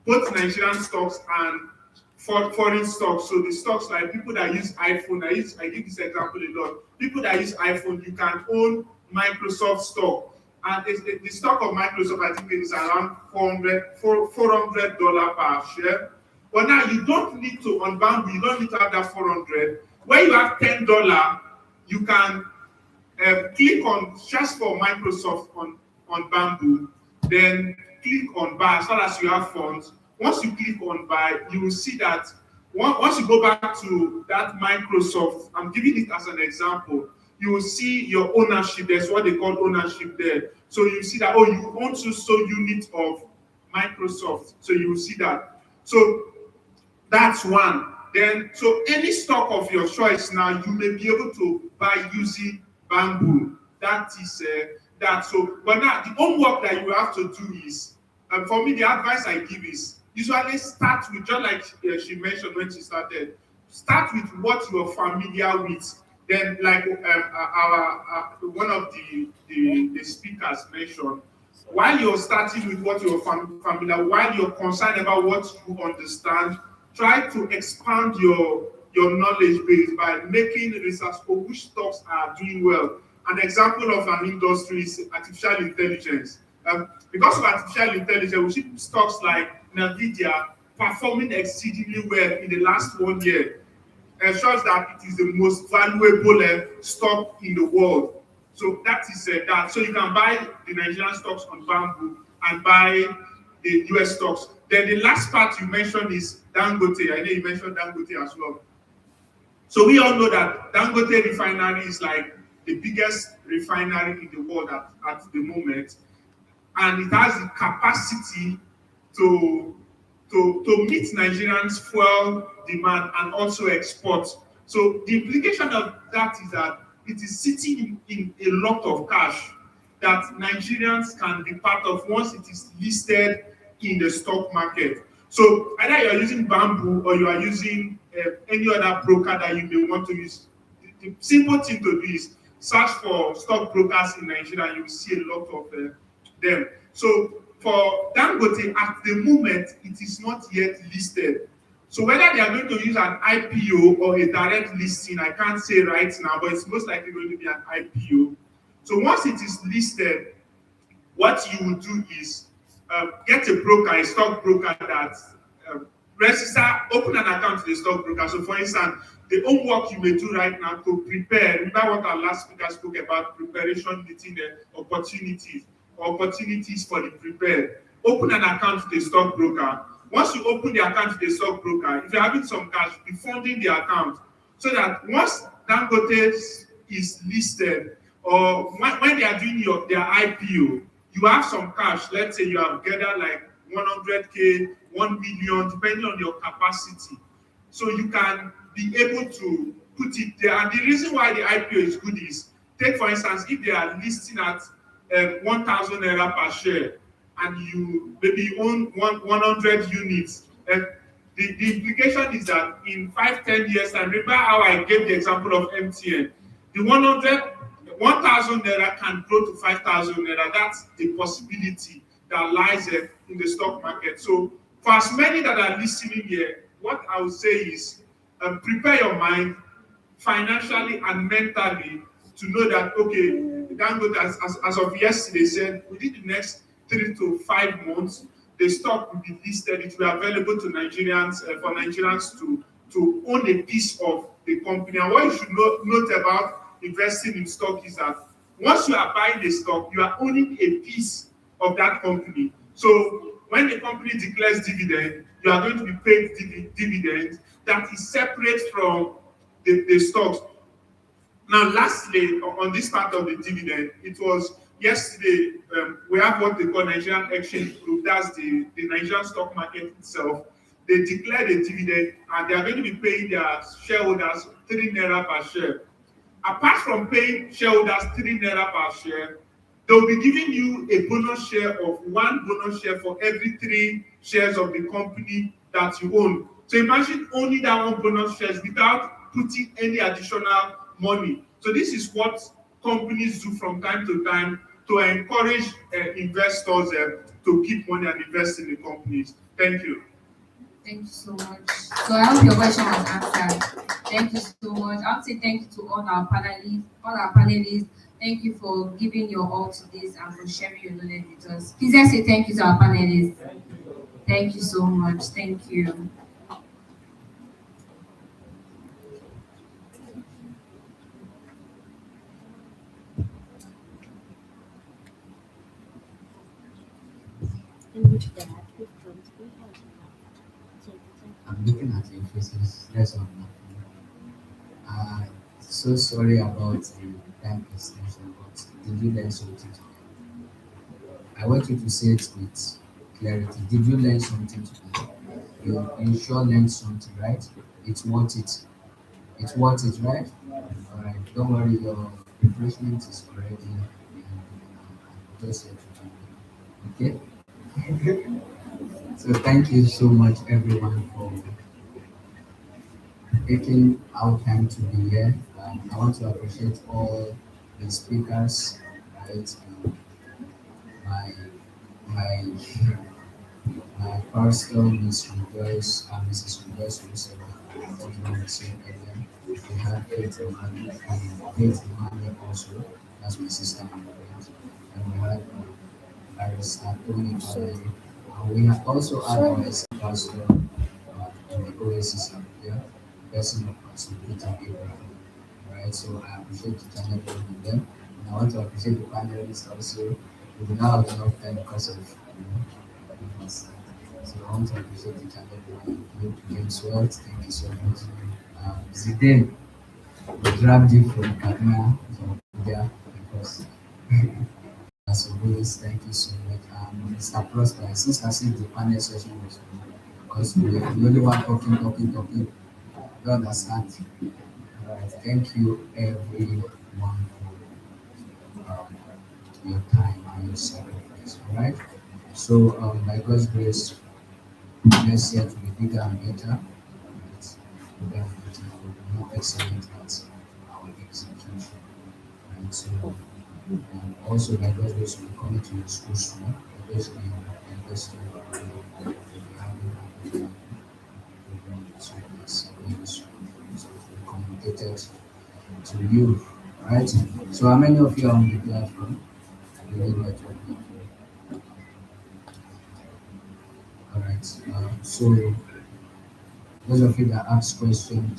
both Nigerian stocks and foreign stocks. So the stocks like people that use iPhone, I give this example a lot. People that use iPhone, you can own Microsoft stock. And the stock of Microsoft, I think it is around $400 per share. But now you don't need to, on Bamboo, you don't need to have that 400. When you have $10, you can click on just for Microsoft on Bamboo, then click on buy as far as you have funds. Once you click on buy, you will see that once you go back to that Microsoft, I'm giving it as an example, you will see your ownership. There's what they call ownership there. So you see that, oh, you own so unit of Microsoft. So you will see that. So that's one. Then, so any stock of your choice now, you may be able to buy using Bamboo. That is that. So, but now the homework that you have to do is, and for me, the advice I give is usually start with, just like she mentioned when she started, start with what you're familiar with. Then, like one of the speakers mentioned, while you're starting with what you're familiar, while you're concerned about what you understand, try to expand your knowledge base by making research for which stocks are doing well. An example of an industry is artificial intelligence. Because of artificial intelligence, we see stocks like NVIDIA performing exceedingly well in the last 1 year. Shows that it is the most valuable stock in the world. So that is that. So you can buy the Nigerian stocks on Bamboo and buy the US stocks. Then the last part you mentioned is Dangote. I know you mentioned Dangote as well. So we all know that Dangote refinery is like the biggest refinery in the world at the moment, and it has the capacity to meet Nigerians' fuel demand and also export. So the implication of that is that it is sitting in a lot of cash that Nigerians can be part of once it is listed in the stock market. So either you are using Bamboo or you are using any other broker that you may want to use. The simple thing to do is search for stock brokers in Nigeria, and you will see a lot of them. So for Dangote, at the moment, it is not yet listed. So whether they are going to use an IPO or a direct listing, I can't say right now, but it's most likely going to be an IPO. So once it is listed, what you will do is get a broker, a stock broker that register, open an account to the stockbroker. So for instance, the homework you may do right now to prepare, remember what our last speaker spoke about, preparation meeting the opportunities for the prepared. Open an account to the stockbroker. Once you open the account to the stockbroker, if you're having some cash, be funding the account so that once Dangote is listed or when they are doing their IPO, you have some cash. Let's say you have gathered like 100K, 1 million, depending on your capacity. So you can be able to put it there. And the reason why the IPO is good is, take for instance, if they are listing at 1,000 naira per share, and you maybe own 100 units, the implication is that in 5-10 years time, remember how I gave the example of MTN, the 1,000 naira can grow to 5,000 naira. That's a possibility that lies in the stock market. So for as many that are listening here, what I would say is prepare your mind financially and mentally to know that, okay, Dangote, as of yesterday, said within the next 3 to 5 months, the stock will be listed. It will be available to Nigerians, for Nigerians to own a piece of the company. And what you should note about investing in stock is that once you are buying the stock, you are owning a piece of that company. So when the company declares dividend, you are going to be paid dividend that is separate from the stocks. Now, lastly, on this part of the dividend, it was yesterday, we have what they call Nigerian Exchange Group, that's the Nigerian stock market itself. They declared a dividend and they are going to be paying their shareholders 3 naira per share. Apart from paying shareholders 3 naira per share, they'll be giving you a bonus share of 1 bonus share for every 3 shares of the company that you own. So imagine only that 1 bonus shares without putting any additional money. So this is what companies do from time to time to encourage investors to keep money and invest in the companies. Thank you. Thank you so much. So I hope your question was answered. Thank you so much. I want to say thank you to all our panelists. Thank you for giving your all to this and for sharing your knowledge with us. Please just say thank you to our panelists. Thank you so much. Thank you. I'm looking at your faces. That's all. So sorry about the time extension, but did you learn something today? I want you to say it with clarity. Did you learn something today? You sure learned something, right? It's worth it. It's worth it, right? All right. Don't worry, your refreshment is already just here to okay? So thank you so much, everyone, for taking our time to be here. I want to appreciate all the speakers, right? My my my pastor, Miss Rejoice, Mrs. Rejoice, we have Faith Emmanuel also, that's my sister and friend, and we have Barrister Tony Valerie, and we have also had our pastor in the Oasis Abuja, person of Pastor Peter Abraham. Right, so I appreciate each and every one of them, and I want to appreciate the panelists also. We do not have enough time because of us. So I want to appreciate each and every one of you. James Walt, thank you so much. Zidane, we grabbed you from Kaduna, from India. course. As always, thank you so much. Mr. Prosper, since I see the panel session was because we're the only one talking, you understand. All right, thank you everyone for your time and your sacrifice. All right. So by God's grace, next year to be bigger and better. Right? Bigger and better, we'll be more excellent at our execution. Right. So also by God's grace, we'll come to your school soon. Because we invest in we'll be having a program so it's very soon. So we communicated to you. Right. So how many of you are on the platform? Really network. All right. So those of you that ask questions,